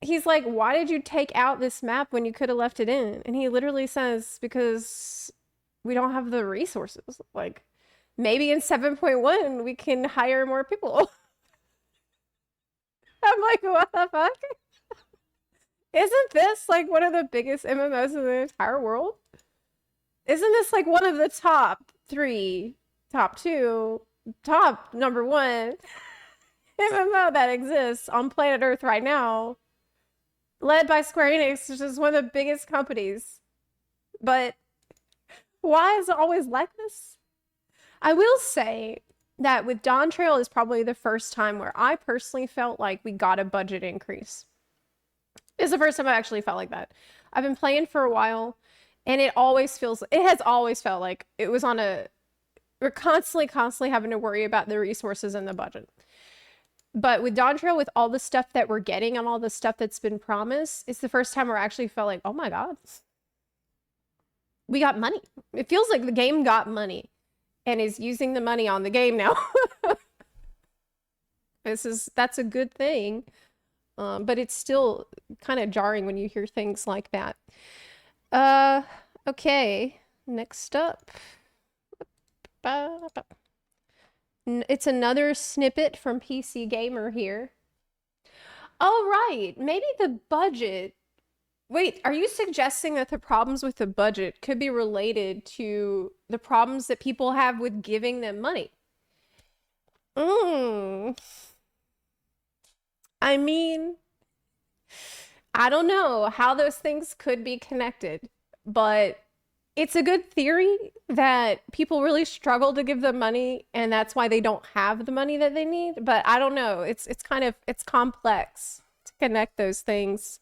He's like, why did you take out this map when you could have left it in? And he literally says, because we don't have the resources. Like, maybe in 7.1 we can hire more people. I'm like, what the fuck? Isn't this like one of the biggest MMOs in the entire world? Isn't this like one of the top 3, top 2, top number 1 MMO that exists on planet Earth right now? Led by Square Enix, which is one of the biggest companies. But why is it always like this? I will say that with Dawn Trail is probably the first time where I personally felt like we got a budget increase. It's the first time I actually felt like that. I've been playing for a while, and it has always felt like it was we're constantly having to worry about the resources and the budget. But with Dawn Trail, with all the stuff that we're getting and all the stuff that's been promised, it's the first time where I actually felt like, oh my God, we got money. It feels like the game got money and is using the money on the game now. That's a good thing. But it's still kind of jarring when you hear things like that. Okay, next up. It's another snippet from PC Gamer here. Oh, right. Maybe the budget Wait, are you suggesting that the problems with the budget could be related to the problems that people have with giving them money? Mm. I mean, I don't know how those things could be connected, but it's a good theory that people really struggle to give them money and that's why they don't have the money that they need. But I don't know. It's kind of it's complex to connect those things.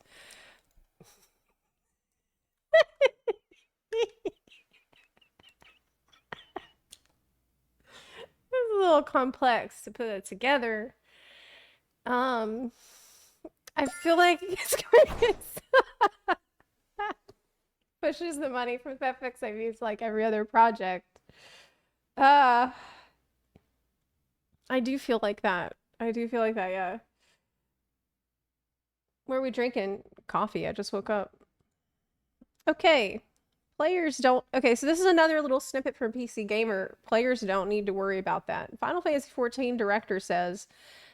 It's a little complex to put it together. I feel like it's going pushes the money from FX IVs like every other project. I do feel like that. I do feel like that, yeah. Where are we drinking? Coffee. I just woke up. Okay. Players don't... Okay, so this is another little snippet from PC Gamer. Players don't need to worry about that. Final Fantasy XIV director says,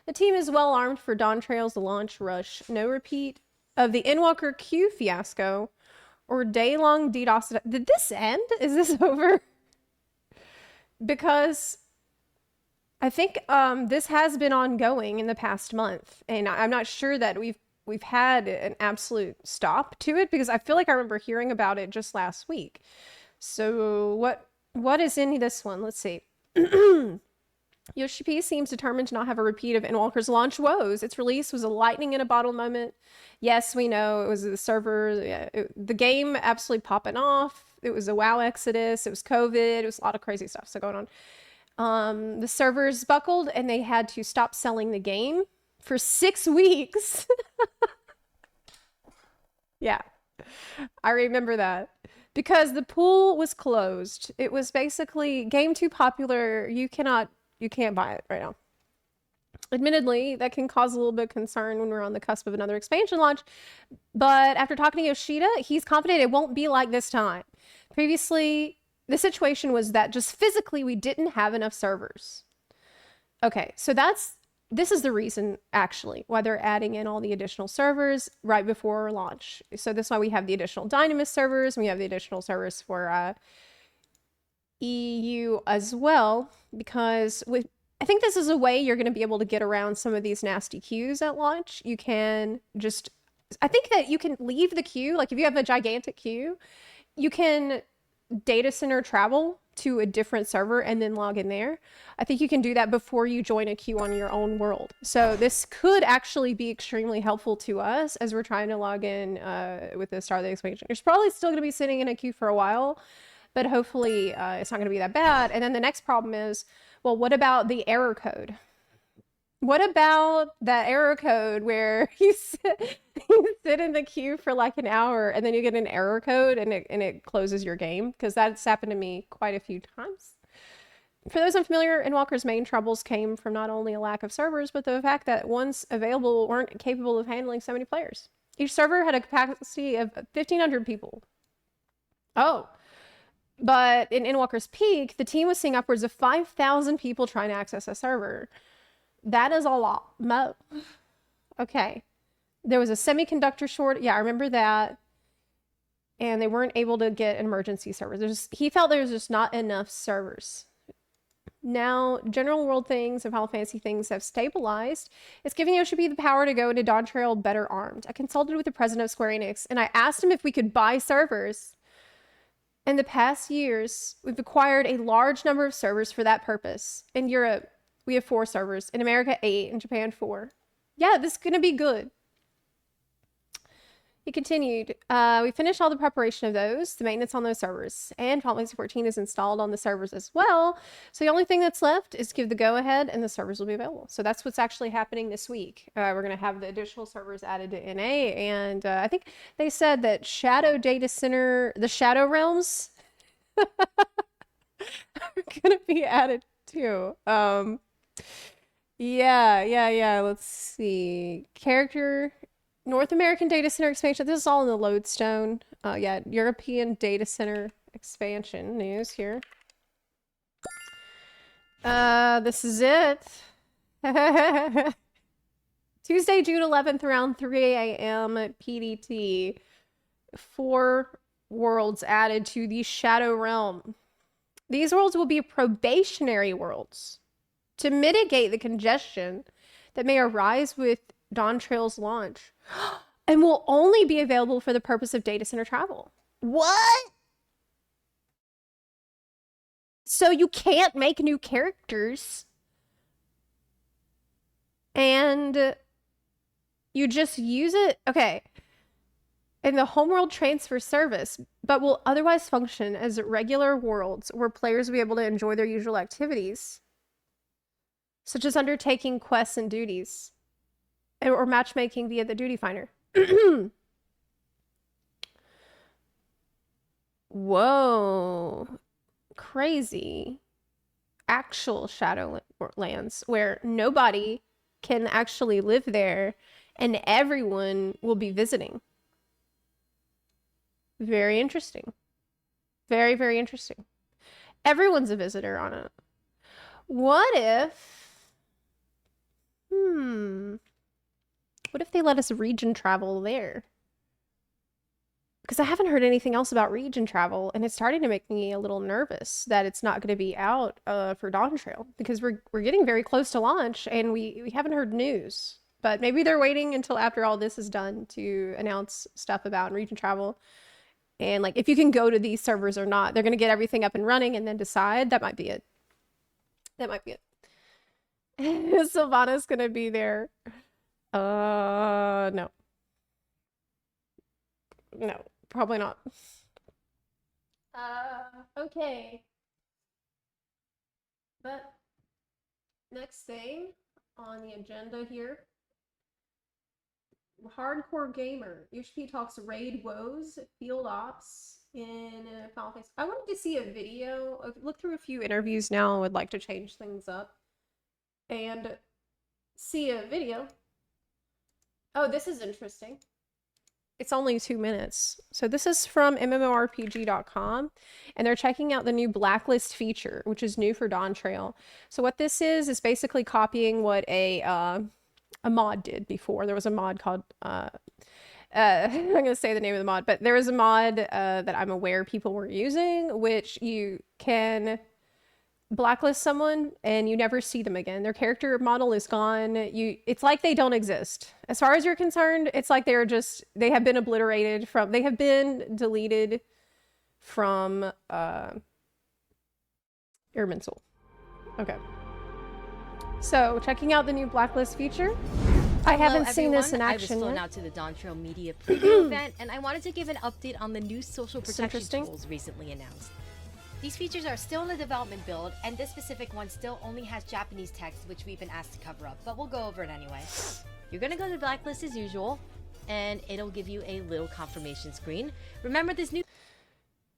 the team is well armed for Dawn Trail's launch rush. No repeat of the Endwalker Q fiasco or day-long DDoS. Did this end? Is this over? Because I think this has been ongoing in the past month, and I'm not sure that we've had an absolute stop to it because I feel like I remember hearing about it just last week. So what is in this one? Let's see. Yoshi P seems determined to not have a repeat of Endwalker's launch woes. Its release was a lightning in a bottle moment. Yes, we know it was the server, the game absolutely popping off. It was a WoW exodus. It was COVID. It was a lot of crazy stuff so going on. The servers buckled and they had to stop selling the game for 6 weeks. Yeah, I remember that. Because the pool was closed. It was basically game too popular. You can't buy it right now. Admittedly, that can cause a little bit of concern when we're on the cusp of another expansion launch. But after talking to Yoshida, he's confident it won't be like this time. Previously, the situation was that just physically we didn't have enough servers. Okay, so this is the reason, actually, why they're adding in all the additional servers right before launch. So this is why we have the additional Dynamis servers, and we have the additional servers for EU as well, because I think this is a way you're going to be able to get around some of these nasty queues at launch. You can just... I think that you can leave the queue, like if you have a gigantic queue, you can data center travel to a different server and then log in there. I think you can do that before you join a queue on your own world. So this could actually be extremely helpful to us as we're trying to log in with the start of the expansion. You're probably still going to be sitting in a queue for a while, but hopefully it's not going to be that bad. And then the next problem is, well, what about the error code? What about that error code where you sit in the queue for like an hour and then you get an error code and it closes your game? Because that's happened to me quite a few times. For those unfamiliar, Endwalker's main troubles came from not only a lack of servers, but the fact that ones available weren't capable of handling so many players. Each server had a capacity of 1,500 people. Oh. But in Endwalker's peak, the team was seeing upwards of 5,000 people trying to access a server. That is a lot. Okay. There was a semiconductor short. Yeah, I remember that. And they weren't able to get emergency servers. He felt there was just not enough servers. Now, general world things and Final Fantasy things have stabilized. It's giving Yoshi the power to go into Dawn Trail better armed. I consulted with the president of Square Enix, and I asked him if we could buy servers. In the past years, we've acquired a large number of servers for that purpose. In Europe, we have 4 servers. In America, 8. In Japan, 4. Yeah, this is going to be good. He continued, we finished all the preparation of those, the maintenance on those servers, and Final Fantasy 14 is installed on the servers as well. So the only thing that's left is give the go-ahead and the servers will be available. So that's what's actually happening this week. We're going to have the additional servers added to NA, and I think they said that Shadow Data Center, the Shadow Realms, are going to be added too. Yeah. Let's see. Character... North American Data Center expansion. This is all in the Lodestone. Yeah, European Data Center expansion news here. This is it. Tuesday, June 11th, around 3 a.m. PDT. 4 worlds added to the Shadow Realm. These worlds will be probationary worlds to mitigate the congestion that may arise with Dawn Trail's launch and will only be available for the purpose of data center travel. What? So you can't make new characters and you just use it, okay, in the homeworld transfer service, but will otherwise function as regular worlds where players will be able to enjoy their usual activities, such as undertaking quests and duties, or matchmaking via the duty finder. Whoa, crazy. Actual Shadowlands where nobody can actually live there and everyone will be visiting. Very interesting. Very, very interesting. Everyone's a visitor on it. What if... What if they let us region travel there? Because I haven't heard anything else about region travel, and it's starting to make me a little nervous that it's not going to be out for Dawn Trail, because we're getting very close to launch, and we haven't heard news. But maybe they're waiting until after all this is done to announce stuff about region travel. And like, if you can go to these servers or not, they're going to get everything up and running and then decide. That might be it. That might be it. Sylvana's going to be there. No. No, probably not. Okay. But next thing on the agenda here. Hardcore gamer. UHP talks raid woes, field ops in Final Fantasy. I wanted to see a video. I've looked through a few interviews now. I would like to change things up and see a video. Oh, this is interesting. It's only 2 minutes. So this is from MMORPG.com, and they're checking out the new blacklist feature, which is new for Dawn Trail. So what this is basically copying what a mod did before. There was a mod called, I'm going to say the name of the mod, but there was a mod that I'm aware people were using, which you can blacklist someone and you never see them again. Their character model is gone. It's like they don't exist. As far as you're concerned, it's like they have been obliterated from, they have been deleted from Irminsul. Okay. So, checking out the new blacklist feature. I haven't seen this in action I was flown yet. out to the Dawn Trail Media Preview event, and I wanted to give an update on the new social protection tools recently announced. These features are still in the development build, and this specific one still only has Japanese text, which we've been asked to cover up, but we'll go over it anyway. You're gonna go to the blacklist as usual, and it'll give you a little confirmation screen. Remember this new...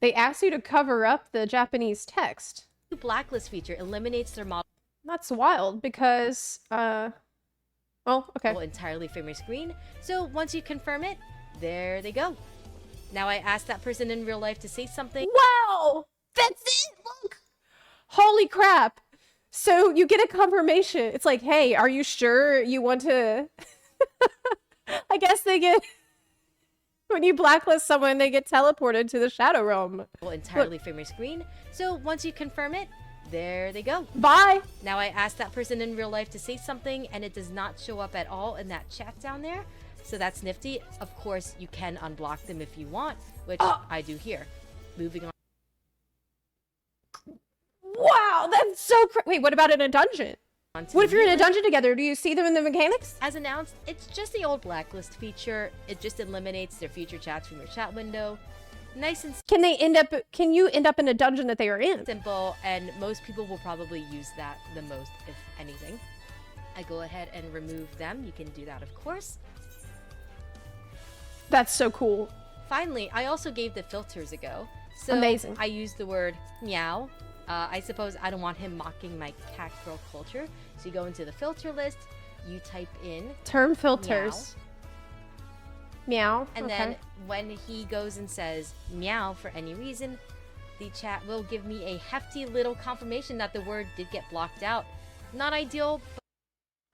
They asked you to cover up the Japanese text. The blacklist feature eliminates their model... That's wild because, well, okay. entirely from your screen. So once you confirm it, there they go. Now I asked that person in real life to say something. Wow! That's it! Look! Holy crap! So you get a confirmation. It's like, hey, are you sure you want to... I guess they get... When you blacklist someone, they get teleported to the Shadow Realm. Entirely from your screen. So once you confirm it, there they go. Bye! Now I asked that person in real life to say something, and it does not show up at all in that chat down there. So that's nifty. Of course, you can unblock them if you want, which I do here. Moving on. Wow, that's so Wait, what about in a dungeon? What if you're in a dungeon together? Do you see them in the mechanics? As announced, it's just the old blacklist feature. It just eliminates their future chats from your chat window. Nice and Can you end up in a dungeon that they are in? simple, and most people will probably use that the most, if anything. I go ahead and remove them. You can do that, of course. That's so cool. Finally, I also gave the filters a go. So Amazing. I used the word meow. I suppose I don't want him mocking my cat girl culture. So you go into the filter list, you type in Term filters. Meow. and okay. then when he goes and says meow for any reason, the chat will give me a hefty little confirmation that the word did get blocked out. Not ideal,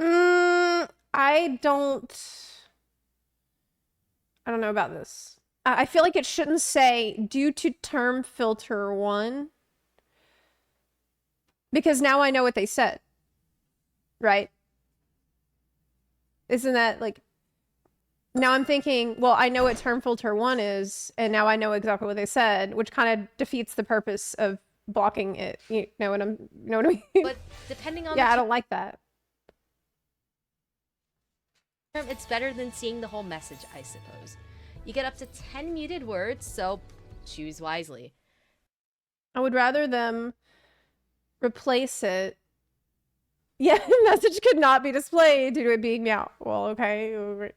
I don't know about this. I feel like it shouldn't say due to term filter 1. Because now I know what they said. Right? Isn't that like... Now I'm thinking, well, I know what term filter 1 is, and now I know exactly what they said, which kind of defeats the purpose of blocking it. You know what I mean? But depending on yeah, I don't like that. It's better than seeing the whole message, I suppose. You get up to 10 muted words, so choose wisely. I would rather them replace it. Yeah, message could not be displayed due to it being meow. Well, okay.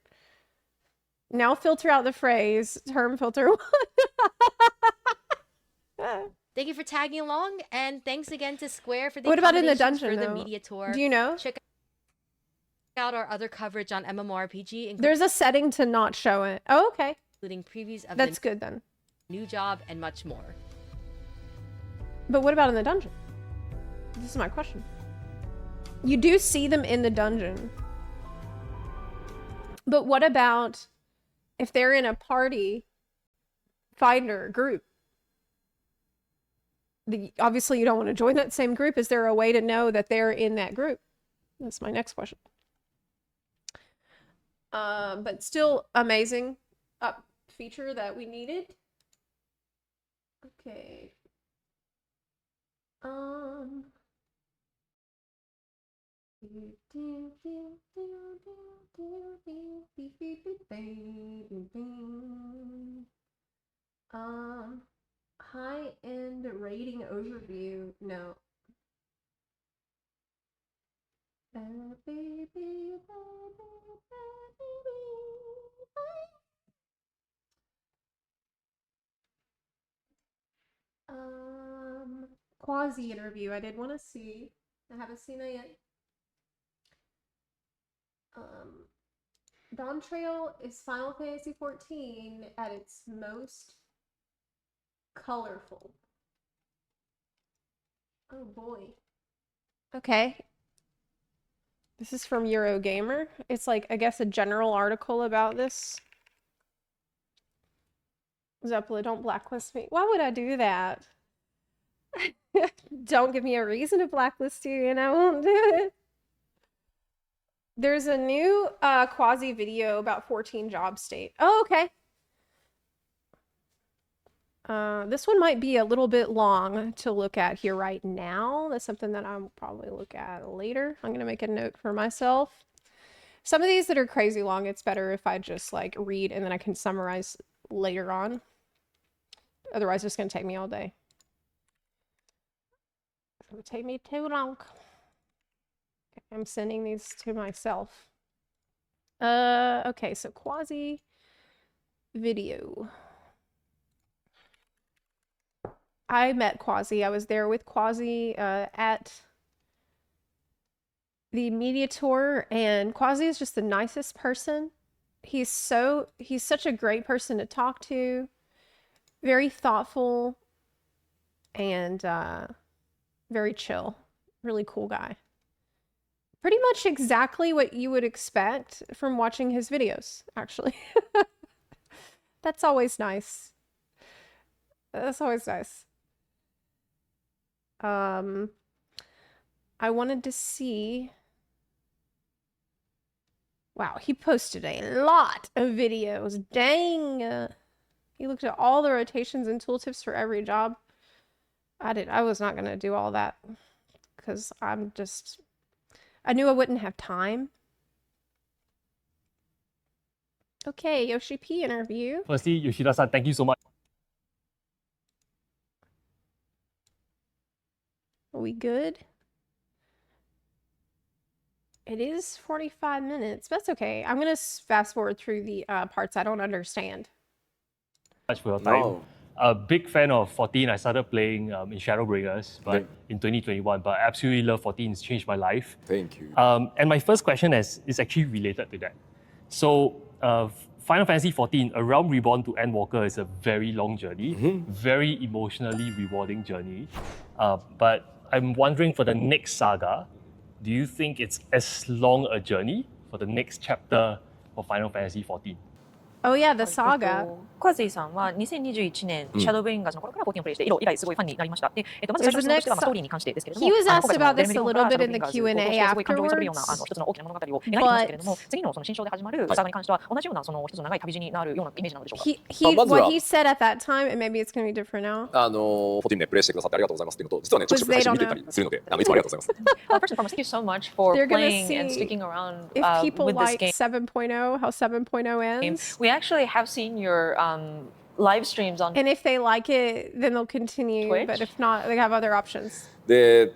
Now filter out the phrase term filter 1. Thank you for tagging along, and thanks again to Square for the What about in the accommodations dungeon, for the though? media tour. Do you know? Check out our other coverage on MMORPG, There's a setting to not show it. Oh, okay. including previews of That's the good then. new job and much more. But what about in the dungeon? This is my question. You do see them in the dungeon. But what about if they're in a party finder group? Obviously, you don't want to join that same group. Is there a way to know that they're in that group? That's my next question. But still amazing feature that we needed. Okay. High-end rating overview. No. Quasi interview. I did want to see. I haven't seen that yet. Dawn Trail is Final Fantasy XIV at its most colorful. Oh boy. Okay. This is from Eurogamer. It's like, I guess, a general article about this. Zepla, don't blacklist me. Why would I do that? Don't give me a reason to blacklist you and I won't do it. There's a new quasi video about 14 job state. Oh, okay. This one might be a little bit long to look at here right now. That's something that I'll probably look at later. I'm gonna make a note for myself. Some of these that are crazy long, it's better if I just like read and then I can summarize later on. Otherwise, it's gonna take me all day. It's gonna take me too long. I'm sending these to myself. Okay, so quasi video. I met Quasi. I was there with Quasi at the media tour, and Quasi is just the nicest person. He's such a great person to talk to. Very thoughtful and very chill. Really cool guy. Pretty much exactly what you would expect from watching his videos, actually. That's always nice. That's always nice. I wanted to see... Wow, he posted a lot of videos. Dang! He looked at all the rotations and tooltips for every job. I was not going to do all that. Because I knew I wouldn't have time. Okay, Yoshi P interview. Firstly, Yoshida-san, thank you so much. Are we good? It is 45 minutes. That's okay. I'm going to fast forward through the parts I don't understand. Much for your time. A big fan of 14. I started playing in Shadowbringers in 2021, but I absolutely love 14. It's changed my life. Thank you. And my first question is actually related to that. So, Final Fantasy 14, A Realm Reborn to Endwalker is a very long journey, very emotionally rewarding journey. But I'm wondering for the next saga, do you think it's as long a journey for the next chapter of Final Fantasy 14? Oh yeah, the saga. 小泉さんは2021年、シャドウブリンガーズの頃から14をプレイして、以来すごいファンになりました。で、まず最初の質問としては、ストーリーに関してですけれども、 He was 今 asked 回その about レレ this ム a リボン little から bit シャドウブ in リン the ガーズを Q&A すごい感情を揺さぶるような afterwards. 一つの大きな物語を描いていましたけれども、次のその新章で始まるサーガに関しては同じようなその一つの長い旅路になるようなイメージなのでしょうか。What he said at that time, and maybe it's going to be different now. 14ねプレイしてくださってありがとうございますっていうのと、実はねちょくちょく配信見てたりするので、いつもありがとうございます。First and foremost, thank you so much for They're gonna playing and see sticking around if people with this like game. 7.0, how 7.0 ends. We actually have seen your live streams on And if they like it, then they'll continue. Twitch? But if not, they have other options. で、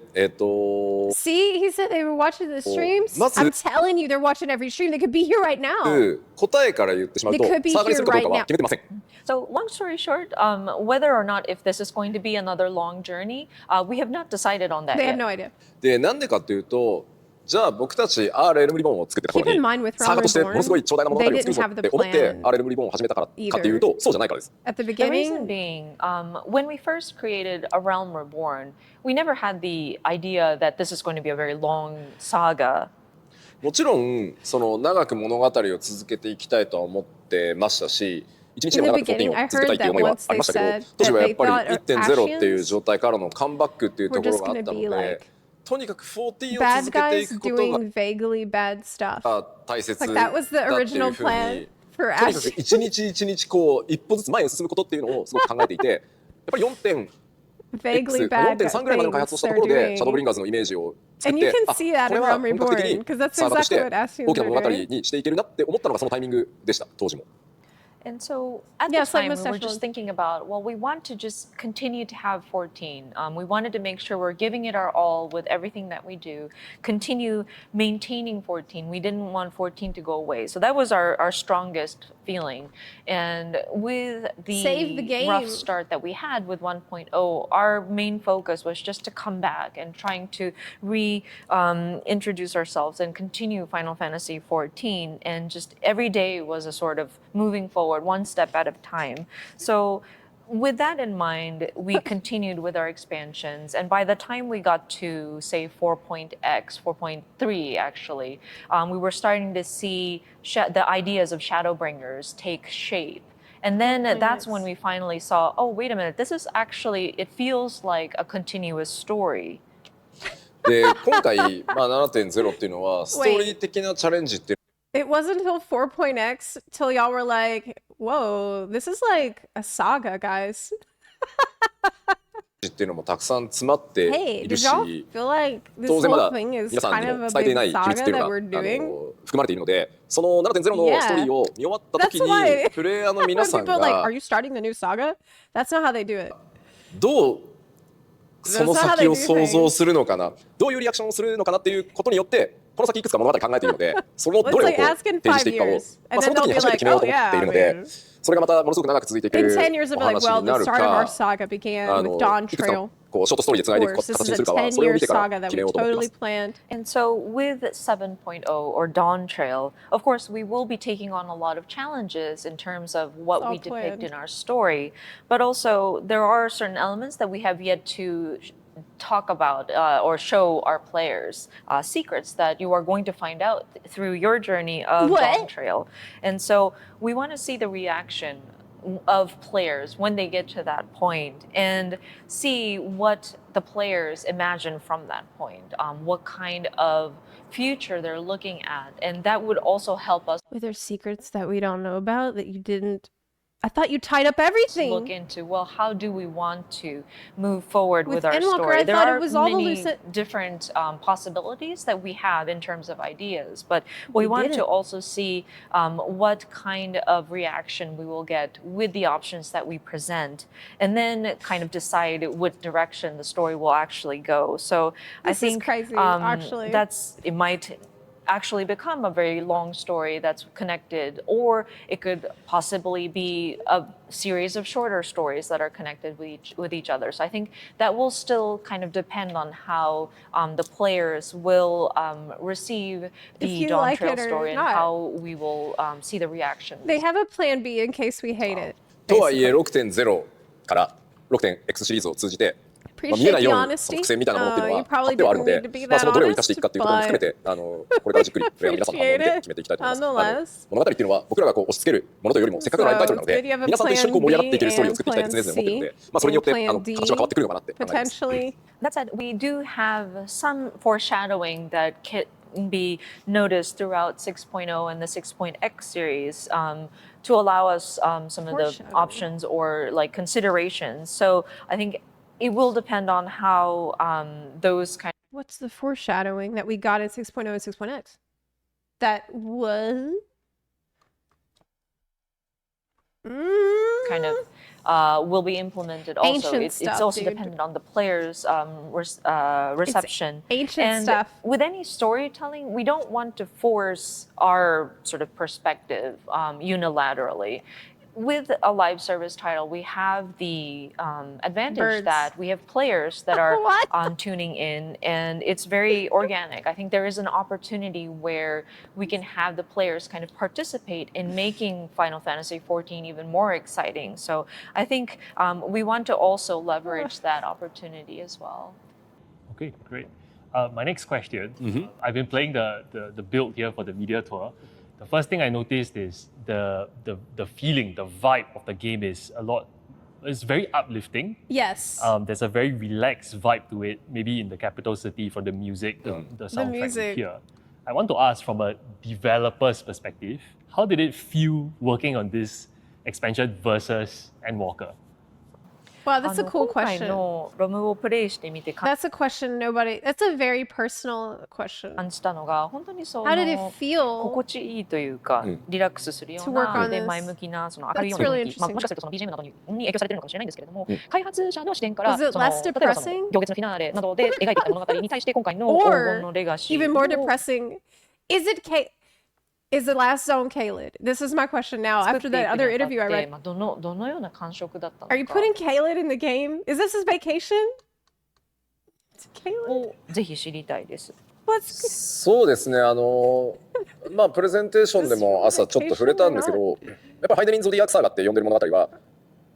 See, he said they were watching the streams. まず I'm telling you, they're watching every stream. They could be here right now. 答えから言ってしまうと、 They could be サーガにするかどうか here right は決めてません。 So long story short, whether or not if this is going to be another long journey, we have not decided on that They have yet. no idea. で、なんでかっていうと、じゃあ僕たち R エルムリボンを作ってた頃 Keep in に mind with サーガとして Realm ものすごい長大な物語を Reborn, 作るぞ they didn't have っ the て思って plan R エルムリボンを始めたからかっていうと、そうじゃないからです。 At the The reason beginning, being, when we first created A Realm Reborn, we never had the idea that this is going to be a very long saga. もちろんその長く物語を続けていきたいとは思ってましたし、一日でも長く14を続けたいっていう思いはありましたけど、当時はやっぱり 1.0 っていう状態からのカムバックっていうところがあったので、とにかく14を bad 続けてい guys くことが doing vaguely bad stuff. 大切 Like だ that って was the いう original ふうに plan for とにかく Ash. 一日一日こう一歩ずつ前に進むことっていうのをすごく考えていて、やっぱり Vaguely bad 4.3 ぐらいまでの開発を things したと they're ころで、シャドウブ doing. リンガーズのイメージを作っ And you て、 can see that これ in は Realm 本格的 Reborn, に because that's サーガとして exactly what Ashians 大きな are 物語 doing. にしていけるなって思ったのがそのタイミングでした、当時も。And so at Yeah, the time, we same were as just thinking about, well, we want to just continue to have 14. We wanted to make sure we're giving it our all with everything that we do, continue maintaining 14. We didn't want 14 to go away. So that was our strongest feeling. And with Save the game. rough start that we had with 1.0, our main focus was just to come back and trying to reintroduce ourselves and continue Final Fantasy 14. And just every day was a sort of moving forward, one step at a time. So with that in mind, we continued with our expansions. And by the time we got to, say, 4.x, 4.3 actually, we were starting to see the ideas of Shadowbringers take shape. And then that's when we finally saw, oh, wait a minute, this is actually, it feels like a continuous story. で、今回、7.0 っていうのは、ストーリー的なチャレンジっていう It wasn't until 4.x till y'all were like, whoa, this is like a saga, guys. っていうのもたくさん詰まってい Hey, る did し、 y'all feel like this 当然ま whole だ thing is 皆さん kind に of も a 伝えてい big ない秘密 saga っていう that のが we're doing? 含まれているので、その 7.0 の Yeah. ストーリーを見終わった時 That's why にプレイヤーの皆 when さん people are like, が are you starting the new saga? That's not how they do it. どうその That's not how 先 they を do 想像するのかな、どういうリアクションをするのかなっていうことによって、この先いくつか物語考えているので、そのど It's れを like こう ask 提 in 示して 5いくかを、 years. And そ then の時 they'll に be 初めて like, 決めよう oh と思ってい yeah, るの I で、 mean. それがまたものすごく長く続いていく In 10 years, they'll お be like, 話 well, に the なる start of our か、 saga began あ with の Dawn いくつか Trail. こうショートストーリーでつないでい Of く course, this 形 is に a するかは、それを 10-year 見てから saga that 決め we ようと思っていま totally す。 planned. And so with 7.0 or Dawn Trail, of course, we will be taking on a lot of challenges in terms of what all we depict planned. in our story. But also, there are certain elements that we have yet to talk about or show our players, secrets that you are going to find out through your journey of What? Dawn Trail. And so we want to see the reaction of players when they get to that point and see what the players imagine from that point, what kind of future they're looking at. And that would also help us Were there secrets that we don't know about that you didn't? I thought you tied up look everything. into, well, how do we want to move forward with With our Endwalker, story? I There thought it are was all the many lucid- different possibilities that we have in terms of ideas, but we We want to didn't. also see what kind of reaction we will get with the options that we present, and then kind of decide what direction the story will actually go. So I This is think crazy, actually. it might actually become a very long story that's connected, or it could possibly be a series of shorter stories that are connected with each other. So I think that will still kind of depend on how the players will receive If the you Dawn like Trail it or story and not. how we will see the reaction. They have a plan B in case we hate it. とはいえ basically. 6.0 から 6.x シリーズを通じて見えない appreciate the ようにその honesty. 伏線みたいなものっていうの You は probably 貼ってはある didn't の need で to be まあ that そのどれを生かしてい honest, くかっていうところも含め but てこれからじっくりプレイヤーの皆さんの反応を見て appreciate 決めていきたいと思います nonetheless. 物語っていうのは僕らがこう押し付けるものというよりもせっかくのライブタイトルなの So it's good で you have a 皆さんと一緒にこう盛り上がっていけるストーリーを plan 作っていきたいって常々思ってるのでまあそれによって and plan D 形は変わってくるのかなって考えてます potentially. That said, we do have some foreshadowing that can be noticed throughout 6.0 and the 6.x series to allow us some of the Foreshadowing. options or like considerations. So I think it will depend on how those kind What's the foreshadowing that we got in 6.0 and 6.x? That was kind of will be implemented also. Ancient It's stuff, also dude. dependent on the player's reception. ancient and stuff. with any storytelling, we don't want to force our sort of perspective unilaterally. With a live service title, we have the advantage Birds. that we have players that are What? tuning in, and it's very organic. I think there is an opportunity where we can have the players kind of participate in making Final Fantasy XIV even more exciting. So I think we want to also leverage that opportunity as well. Okay, great. My next question. I've been playing the build here for the media tour. The first thing I noticed is the feeling, the vibe of the game is it's very uplifting. Yes. There's a very relaxed vibe to it, maybe in the capital city from the music, the soundtrack we music. hear. I want to ask from a developer's perspective, how did it feel working on this expansion versus Endwalker? Wow, that's a cool 今回 question. のロムをプレイしてみて That's a question that's a very personal question. 感じたのが本当にそ How did it の feel? 心地いいというか、リラックスするよう To work な on で this. 前向きなその明るいよう That's な really 雰囲気、まあ、 interesting. もしかするとその BGM などに影響されてるのかもしれないんですけれども、開発者の視点から Was it その less 例えばその depressing? 行月のフィナーレなどで描いてきた物語に対して今回の黄 Or 金のレガシー even more を depressing, is the last zone Kaled? This is my question now. 作っ After てい that く other にあたっ interview I て read, まあどのような感触だったの are you か putting Kaled in the game? Is this his vacation? It's Kaled? をぜひ知りたいです。What's そうですねまあプレゼンテーションでも朝ちょっと触れたんですけどやっぱりハイデリン・ゾディアーク・サーガって呼んでる物語は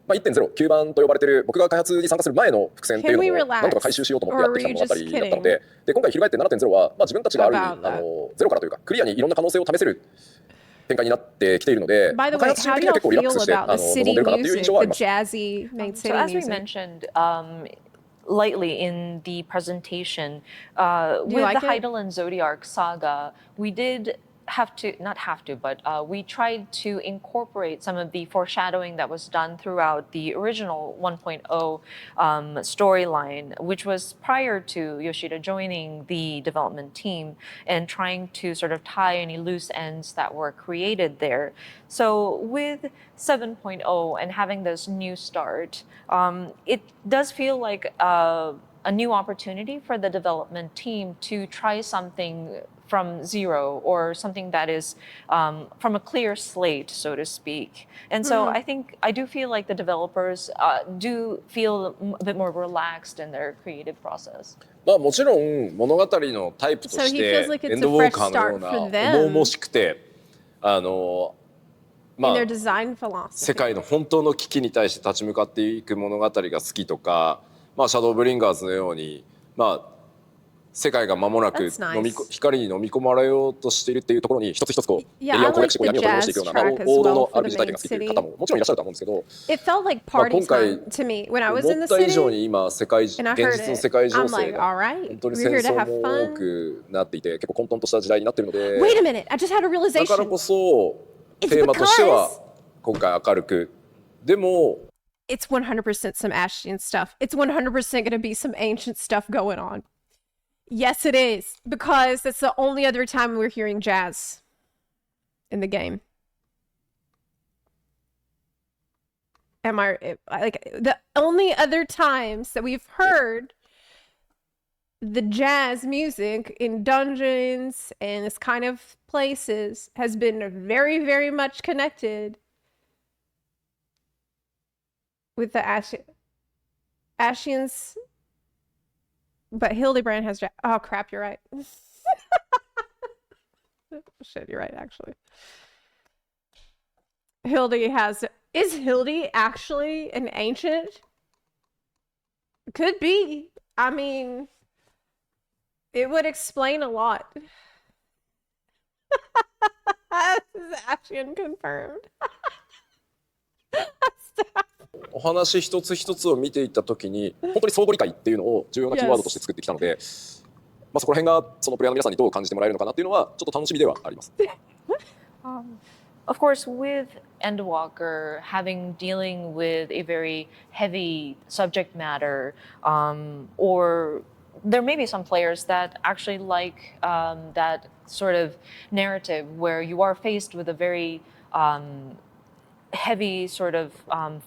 まあ、1.09 番と呼ばれている僕が開発に参加する前の伏線っていうのをなんとか回収しようと思ってやってきた物語だったので、で今回翻って 7.0 は、まあ、自分たちがある意味ゼロからというかクリアにいろんな可能性を試せる展開になってきているので、By the 開 way, 発心 how 的 do には y'all 結構リラック feel スして about the 臨ん city でるかなっていう music, 印象はあ the ります。 jazzy main city So as we music? mentioned lightly in the presentation, you with like the it? Heidelin Zodiac saga, we did not have to, but we tried to incorporate some of the foreshadowing that was done throughout the original 1.0 storyline, which was prior to Yoshida joining the development team and trying to sort of tie any loose ends that were created there. So with 7.0 and having this new start, it does feel like a new opportunity for the development team to try something from zero or something that is from a clear slate, so to speak. And so I do feel like the developers do feel a bit more relaxed in their creative process. まあもちろん物語のタイプと So し he て feels like エ it's ン a ドウォー fresh カーのよう start な for 重 them 々しくてま in あ their design philosophy. 世界の本当の危機に対して立ち向かっていく物語が好きとか、まあ、シャドーブリンガーズのように、まあ、世界が間もなく That's nice. 光に飲み込まれようとしているっていうところに一つ一つこうエ Yeah, リア I を攻略してこう like 闇 the を取り戻していくような、 jazz まあ track as 王道 well の for the RPG 体験 main が好きという city. 方ももちろんいらっしゃると思うんですけど It felt like まあ party 今回 time to me when I was 思 in っ the た以上 city. に今現 And I 実 heard の it. 世界情 I'm 勢 like, が all right, 本当に we're 戦 here to 争 have も多 fun. くなっていて結構混沌とした時代になっているので Wait a minute, I just had a だから realization. こそ It's テーマとしては because 今回明るくでも it's 100% some Ashian stuff. It's 100% going to be some ancient stuff going on. Yes, it is. Because that's the only other time we're hearing jazz in the game. Like the only other times that we've heard the jazz music in dungeons and this kind of places has been very, very much connected with the Ashians. But Hildebrand has oh crap, you're right. Shit, you're right, actually. Is Hildy actually an ancient? Could be. I mean, it would explain a lot. This is actually unconfirmed. お話一つ一つを見ていったときに本当に相互理解っていうのを重要なキーワードとして作ってきたので、まあ、そこら辺がそのプレイヤーの皆さんにどう感じてもらえるのかなっていうのはちょっと楽しみではあります。Of course, with Endwalker dealing with a very heavy subject matter, or there may be some players that actually like that sort of narrative where you are faced with a very heavy sort of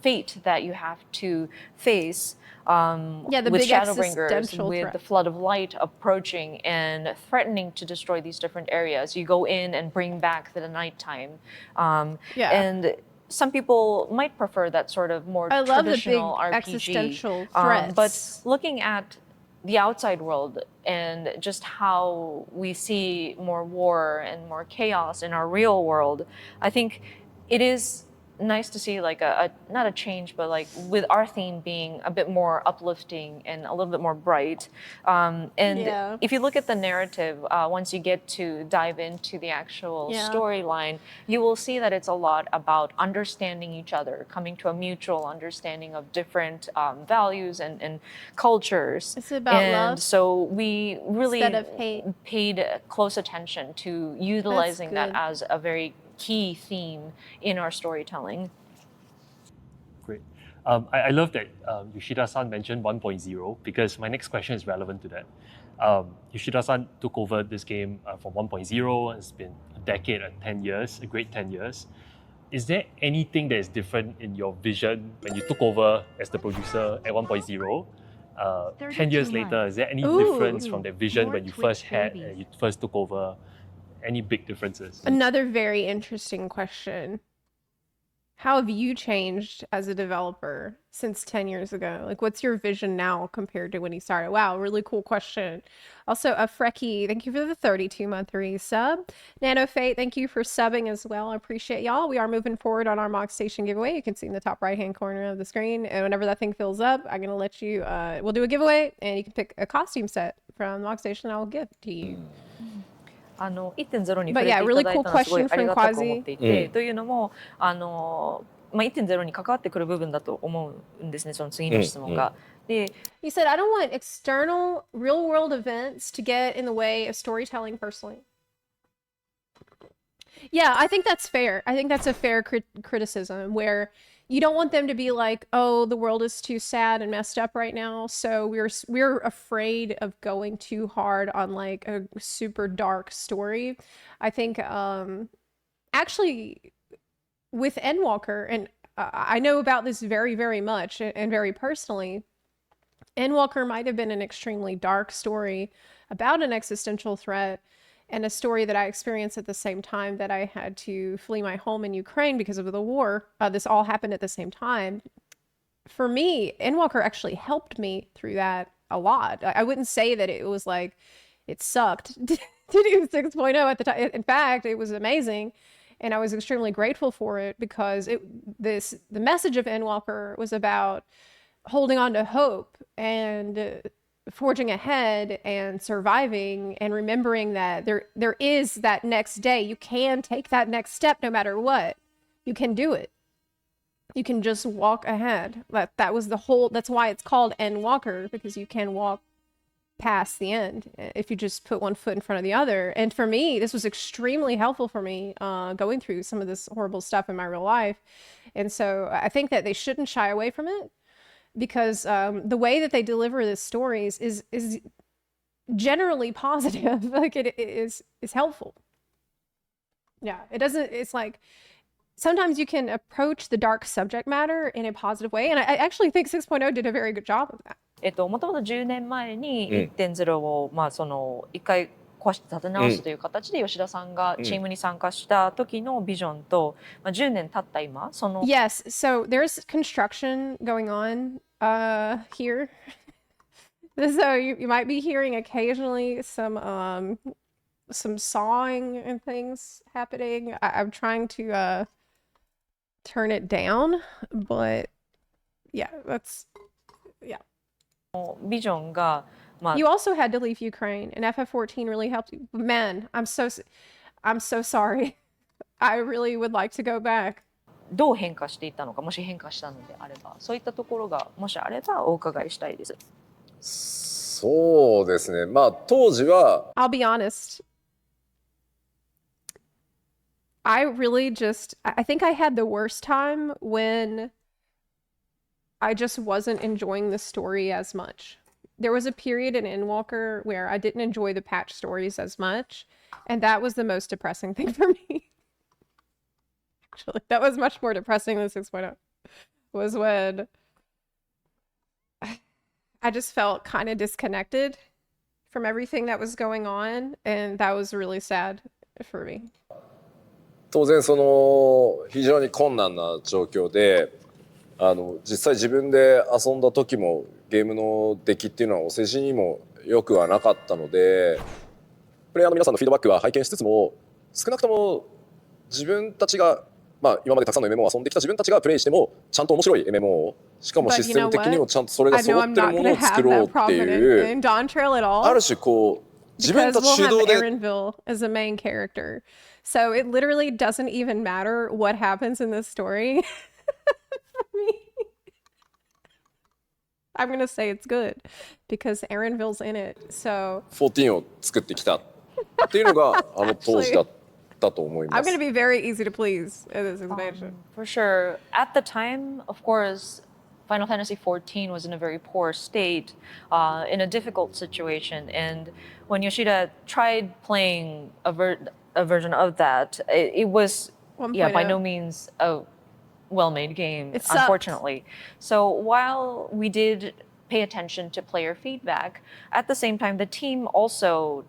fate that you have to face the with big Shadowbringers, existential with threat. the flood of light approaching and threatening to destroy these different areas. You go in and bring back the nighttime. And some people might prefer that sort of more I love traditional the big RPG. existential threats. But looking at the outside world and just how we see more war and more chaos in our real world, I think it is nice to see like a not a change, but like with our theme being a bit more uplifting and a little bit more bright. If you look at the narrative, once you get to dive into the actual storyline, you will see that it's a lot about understanding each other, coming to a mutual understanding of different values and cultures. It's about and love. So we really Instead of hate. paid close attention to utilizing that as a very key theme in our storytelling. Great. I love that Yoshida-san mentioned 1.0 because my next question is relevant to that. Yoshida-san took over this game from 1.0. It's been a decade and 10 years, a great 10 years. Is there anything that is different in your vision when you took over as the producer at 1.0? 10 years later, is there any difference from that vision when you first had and you first took over? Any big differences? Another very interesting question. How have you changed as a developer since 10 years ago? Like, what's your vision now compared to when you started? Wow, really cool question. Also, Freki, thank you for the 32-month resub. Nano Fate, thank you for subbing as well. I appreciate y'all. We are moving forward on our Mock Station giveaway. You can see in the top right-hand corner of the screen. And whenever that thing fills up, I'm going to let you, we'll do a giveaway, and you can pick a costume set from Mock Station I'll give to you. 1.0 に触れていただいたのはすごいありがたく思っていて、というのも1.0 に関わってくる部分だと思うんですね、その次の質問が。で、You said, I don't want external real-world events to get in the way of storytelling personally. Yeah, I think that's fair. I think that's a fair criticism where you don't want them to be like, oh, the world is too sad and messed up right now, so we're afraid of going too hard on like a super dark story. I think actually with Endwalker, and I know about this very, very much and very personally, Endwalker might have been an extremely dark story about an existential threat, and a story that I experienced at the same time that I had to flee my home in Ukraine because of the war. This all happened at the same time. For me, Endwalker actually helped me through that a lot. I wouldn't say that it was like, it sucked to do 6.0 at the time. In fact, it was amazing. And I was extremely grateful for it because the message of Endwalker was about holding on to hope and forging ahead and surviving and remembering that there is that next day. You can take that next step no matter what. You can do it. You can just walk ahead. That was the whole, that's why it's called Endwalker, because you can walk past the end if you just put one foot in front of the other. And for me, this was extremely helpful for me going through some of this horrible stuff in my real life. And so I think that they shouldn't shy away from it, because the way that they deliver the stories is generally positive. Like it is helpful. Yeah, it doesn't, it's like, sometimes you can approach the dark subject matter in a positive way. And I actually think 6.0 did a very good job of that. もともと10年前に 1.0 を、一回壊して立て直すという形で吉田さんがチームに参加した時のビジョンと、10年経った今、その Yes, so there's construction going on here. So you might be hearing occasionally some sawing and things happening. I'm trying to turn it down, but yeah, that's yeah. ビジョンが、You also had to leave Ukraine, and FF14 really helped you. Man, I'm so sorry. I really would like to go back. どう変化していったのか、もし変化したのであれば、そういったところがもしあればお伺いしたいです。そうですね。まあ当時は I'll be honest. I think I had the worst time when I just wasn't enjoying the story as much. There was a period in Endwalker where I didn't enjoy the patch stories as much, and that was the most depressing thing for me. Actually, that was much more depressing than 6.0. Was when I just felt kind of disconnected from everything that was going on, and that was really sad for me. 当然その非常に困難な状況で実際自分で遊んだ時もゲームの出来っていうのはお世辞にもよくはなかったのでプレイヤーの皆さんのフィードバックは拝見しつつも少なくとも自分たちが、まあ、今までたくさんの MMO を遊んできた自分たちがプレイしてもちゃんと面白い MMO をしかもシステム的にもちゃんとそれが揃ってるものを作ろうっていうある種こう自分たち主導で Erenville as a main character. So it literally doesn't even matter what happens in this story. I'm gonna say it's good because Erenville's in it. So 14を作ってきたっていうのが当時だったと思います。I'm gonna be very easy to please in this expansion. For sure. At the time, of course, Final Fantasy XIV was in a very poor state, in a difficult situation. And when Yoshida tried playing a version of that, it was, by no means a well-made game, unfortunately. So while we did pay attention to player feedback, at the same time, the team also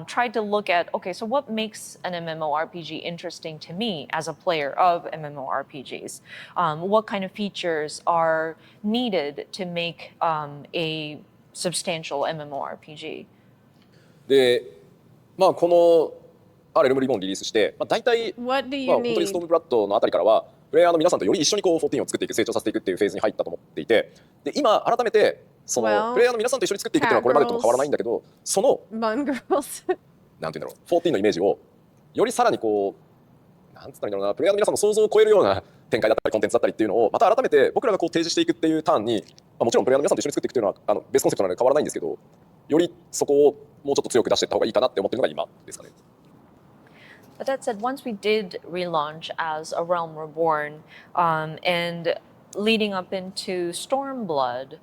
tried to look at, okay, so what makes an MMORPG interesting to me as a player of MMORPGs? What kind of features are needed to make a substantial MMORPG? で、まあこのレムリボンリリースして、まあ大体、What do you まあ本当にストームブラッドのあたりからはプレイヤーの皆さんとより一緒にこう14を作っていく成長させていくっていうフェーズに入ったと思っていて、で今改めてそのプレイヤーの皆さんと一緒に作っていくっていうのはこれまでとも変わらないんだけど、そのなんていうんだろう、14のイメージをよりさらにこうなんつったらいいんだろうな、プレイヤーの皆さんの想像を超えるような展開だったりコンテンツだったりっていうのをまた改めて僕らがこう提示していくっていうターンに、まあ、もちろんプレイヤーの皆さんと一緒に作っていくっていうのはベースコンセプトなので変わらないんですけど、よりそこをもうちょっと強く出していった方がいいかなって思ってるのが今ですかね。But that said, once we did relaunch as A Realm Reborn, and leading up into Stormblood,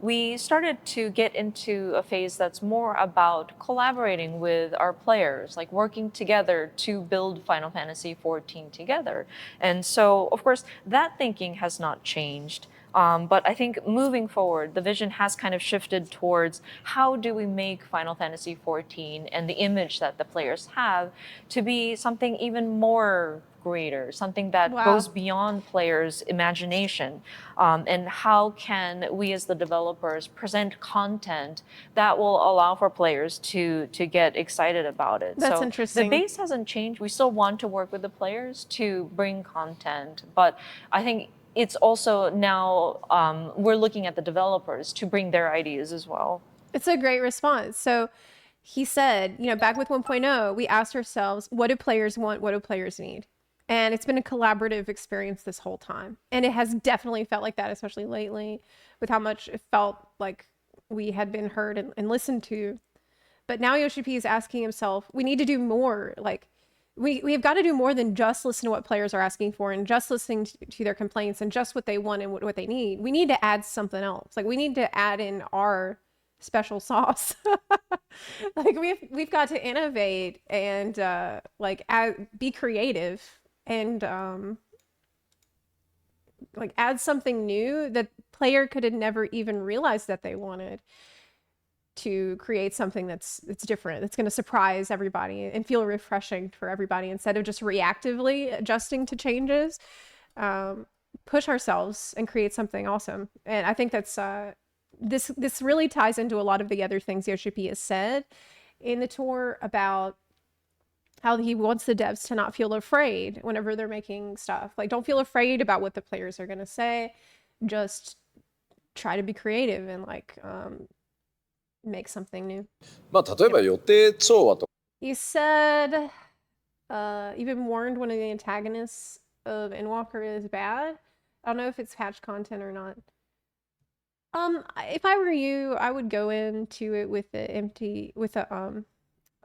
we started to get into a phase that's more about collaborating with our players, like working together to build Final Fantasy XIV together. And so, of course, that thinking has not changed. But I think moving forward, the vision has kind of shifted towards how do we make Final Fantasy XIV and the image that the players have to be something even more greater, something that goes beyond players' imagination. And how can we as the developers present content that will allow for players to get excited about it? That's so interesting. The base hasn't changed. We still want to work with the players to bring content, but I think it's also now we're looking at the developers to bring their ideas as well. It's a great response. So he said, back with 1.0, we asked ourselves, what do players want? What do players need? And it's been a collaborative experience this whole time. And it has definitely felt like that, especially lately, with how much it felt like we had been heard and listened to. But now Yoshi P is asking himself, we need to do more. Like, we've got to do more than just listen to what players are asking for and just listening to their complaints and just what they want and what they need. We need to add something else. Like, we need to add in our special sauce. Like, we've got to innovate and be creative and add something new that player could have never even realized that they wanted, to create something that's different, that's going to surprise everybody and feel refreshing for everybody, instead of just reactively adjusting to changes. Push ourselves and create something awesome. And I think that's this really ties into a lot of the other things Yoshi P has said in the tour about how he wants the devs to not feel afraid whenever they're making stuff. Like, don't feel afraid about what the players are going to say. Just try to be creative and like make something new. まあ例えば予定調和と He said, even warned one of the antagonists of Endwalker is bad. I don't know if it's patch content or not. If I were you, I would go into it with a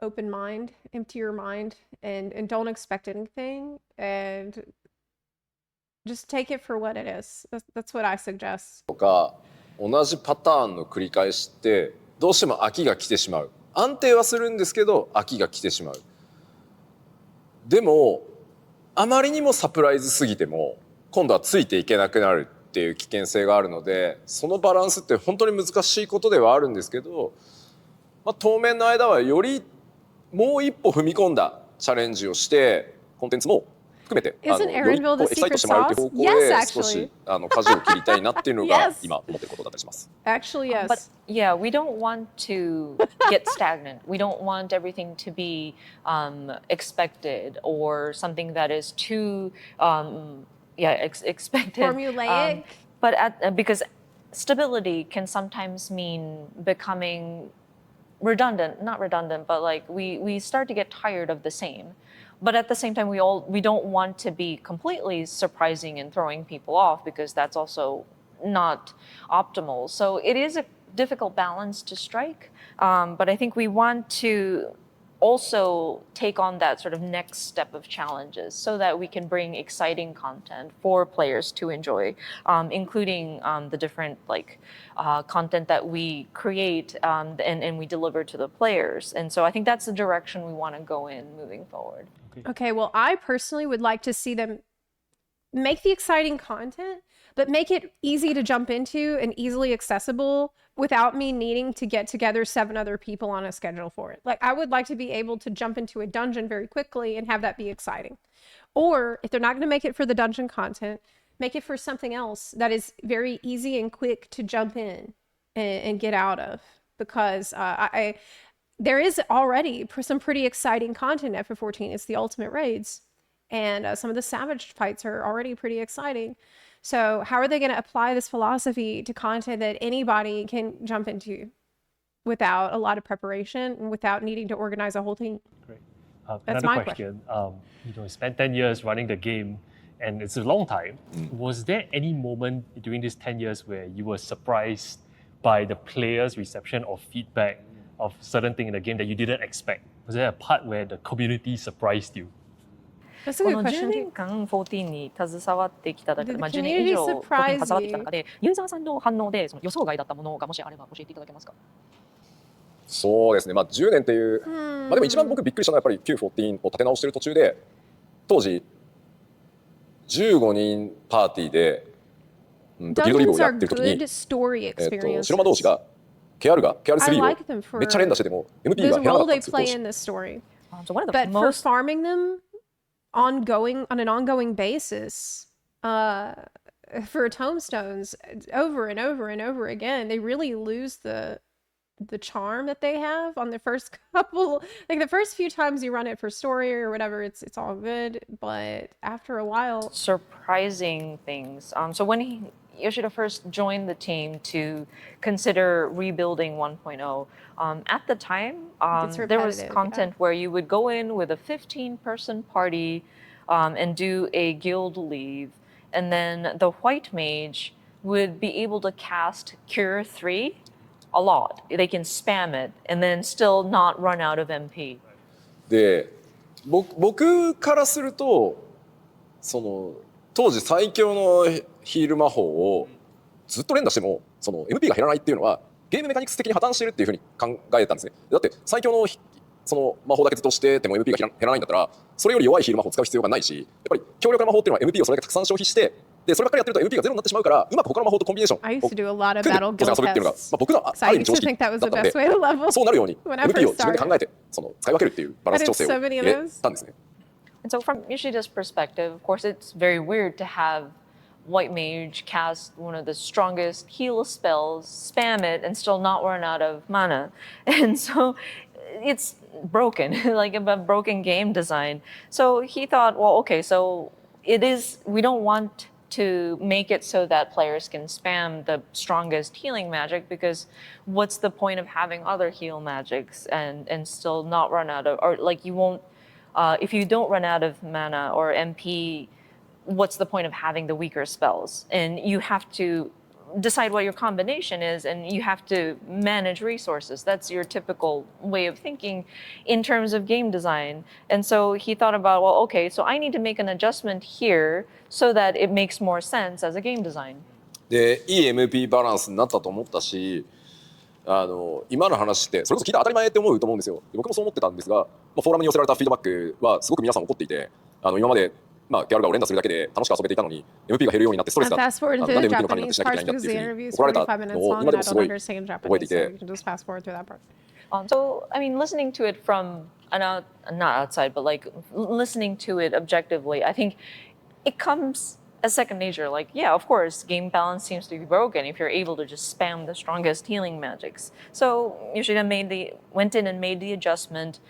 open mind, empty your mind, and don't expect anything, and just take it for what it is. That's what I suggest. か同じパターンの繰り返しってどうしても飽きが来てしまう。安定はするんですけど飽きが来てしまう。でもあまりにもサプライズすぎても今度はついていけなくなるっていう危険性があるので、そのバランスって本当に難しいことではあるんですけど、まあ、当面の間はよりもう一歩踏み込んだチャレンジをしてコンテンツも含めてよりエキサイトしてもらうという方向で少し舵を切りたいなっていうのが今思ってることだったりします。Actually, yes. But yeah, we don't want to get stagnant. We don't want everything to be expected or something that is too expected. Formulaic. But because stability can sometimes mean becoming redundant, not redundant, but like we start to get tired of the same. But at the same time, we don't want to be completely surprising and throwing people off because that's also not optimal. So it is a difficult balance to strike. But I think we want to also take on that sort of next step of challenges so that we can bring exciting content for players to enjoy, including the different content that we create and we deliver to the players. And so I think that's the direction we want to go in moving forward. Okay, well, I personally would like to see them make the exciting content, but make it easy to jump into and easily accessible without me needing to get together 7 other people on a schedule for it. Like, I would like to be able to jump into a dungeon very quickly and have that be exciting. Or if they're not going to make it for the dungeon content, make it for something else that is very easy and quick to jump in and get out of. Because there is already some pretty exciting content in FF14. It's the ultimate raids. And some of the savage fights are already pretty exciting. So how are they going to apply this philosophy to content that anybody can jump into without a lot of preparation and without needing to organize a whole team? Great. That's Another my question. You spent 10 years running the game, and it's a long time. Was there any moment during these 10 years where you were surprised by the players' reception or feedback of certain thing in the game that you didn't expect? Was there a part where the community surprised you? That's a こ good の question. 10年間14に携わってきただけ Did で、the 10年以上 community 14に surprise 携わってきた中で、ユーザーさんの反応でその予想外だったものがもしあれば教えていただけますか？そうですね、まあ、10年っていう、まあ、でも一番僕びっくりしたのはやっぱり Q14 を立て直してる途中で当時15人パーティーで、ギルドリーグをやってる時に、白魔同士が KR3 をめっちゃ連打してても MP が減らなかったんですよ当時。But for farming them on an ongoing basis, for tomestones over and over and over again, they really lose the charm that they have on the first couple. Like the first few times you run it for story or whatever, it's all good, but after a while, surprising things. So when Yoshida first joined the team to consider rebuilding 1.0, at the time, there was content where you would go in with a 15-person party and do a guild leave, and then the white mage would be able to cast Cure 3 a lot. They can spam it and then still not run out of MP. で、僕からすると、その当時最強のヒール魔法をずっと連打してもその MP が減らないっていうのはゲームメカニクス的に破綻してるっていうふうに考えたんですね。だって最強のその魔法だけずっとしてても MP が減らないんだったらそれより弱いヒール魔法を使う必要がないし、やっぱり強力な魔法っていうのは MP をそれだけたくさん消費してでそればっかりやってると MP がゼロになってしまうからうまく他の魔法とコンビネーションを組んで遊ぶっていうのが、僕のある意味常識だったのでそうなるように MP を自分で考えてその使い分けるっていうバランス調整を入れたんですね。And so from Yoshida's perspective, of course, it's very weird to have White Mage cast one of the strongest heal spells, spam it, and still not run out of mana. And so it's broken, like a broken game design. So he thought, well, okay, so we don't want to make it so that players can spam the strongest healing magic, because what's the point of having other heal magics and still not run out of, or like you won't, if you don't run out of mana or MP, what's the point of having the weaker spells? And you have to decide what your combination is, and you have to manage resources. That's your typical way of thinking in terms of game design. And so he thought about, well, okay, so I need to make an adjustment here so that it makes more sense as a game design. で、いい MP バランスになったと思ったし、今の話ってそれこそ聞いたら当たり前って思うと思うんですよ。僕もそう思ってたんですが、フォーラムに寄せられたフィードバックはすごく皆さん怒っていて、今までギャルがを連打するだけで楽しく遊べていたのに MP が減るようになってストレスだ。なんで MP の管理なんてしなきゃいけないんだっていうふうに怒られたのを今でもすごい覚えていて。So, I mean, listening to it from, not outside, but like listening to it objectively, I think it comes as second nature. Like, yeah, of course, game balance seems to be broken if you're able to just spam the strongest healing magics. So Yoshida went in and made the adjustment.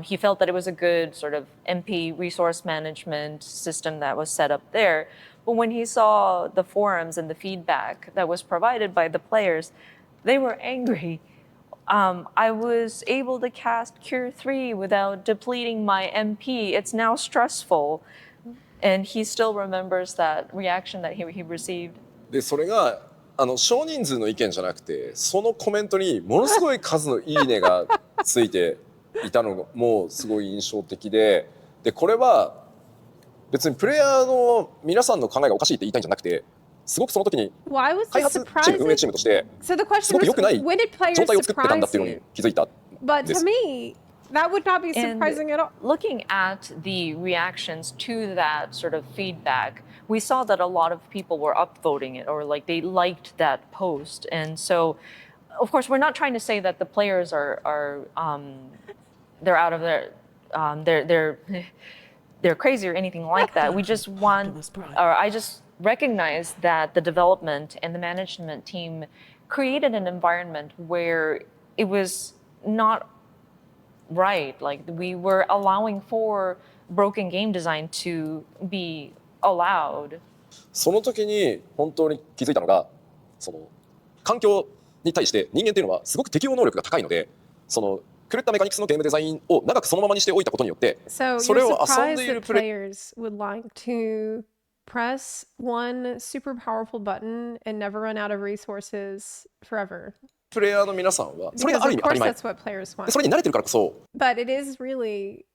He felt that it was a good sort of MP resource management system that was set up there. But when he saw the forums and the feedback that was provided by the players, they were angry. I was able to cast Cure 3 without depleting my MP. It's now stressful. And he still remembers that reaction that he received. で、それが少人数の意見じゃなくて、そのコメントにものすごい数のいいねがついていたのがもうすごい印象的で、これは別にプレイヤーの皆さんの考えがおかしいって言いたいんじゃなくて、すごくその時に開発チーム運営チームとしてすごく良くない状態を作ってたんだっていうのに気づいたんです。That would not be surprising at all. Looking at the reactions to that sort of feedback, we saw that a lot of people were upvoting it, or like they liked that post. And so, of course, we're not trying to say that the players are they're out of their they're crazy or anything like that. We just want, or I just recognize that the development and the management team created an environment where it was not right. Like we were allowing for broken game design to be allowed. その時に本当に気づいたのが、その環境に対して人間っていうのはすごく適応能力が高いので、その狂ったメカニクスのゲームデザインを長くそのままにしておいたことによって、それを遊んでいるプレイヤー would like to press one super powerful button and never run out of resources forever. プレイヤーの皆さんはそれがある意味当たり前。それに慣れてるからこそ。But it is really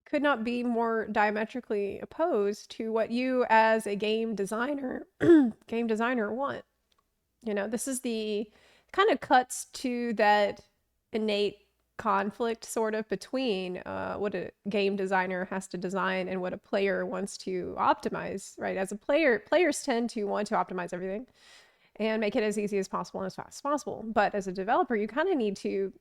could not be more diametrically opposed to what you as a game designer want. You know, this is the kind of cuts to that innate conflict sort of between what a game designer has to design and what a player wants to optimize, right? As a player, players tend to want to optimize everything and make it as easy as possible and as fast as possible. But as a developer, you kind of need to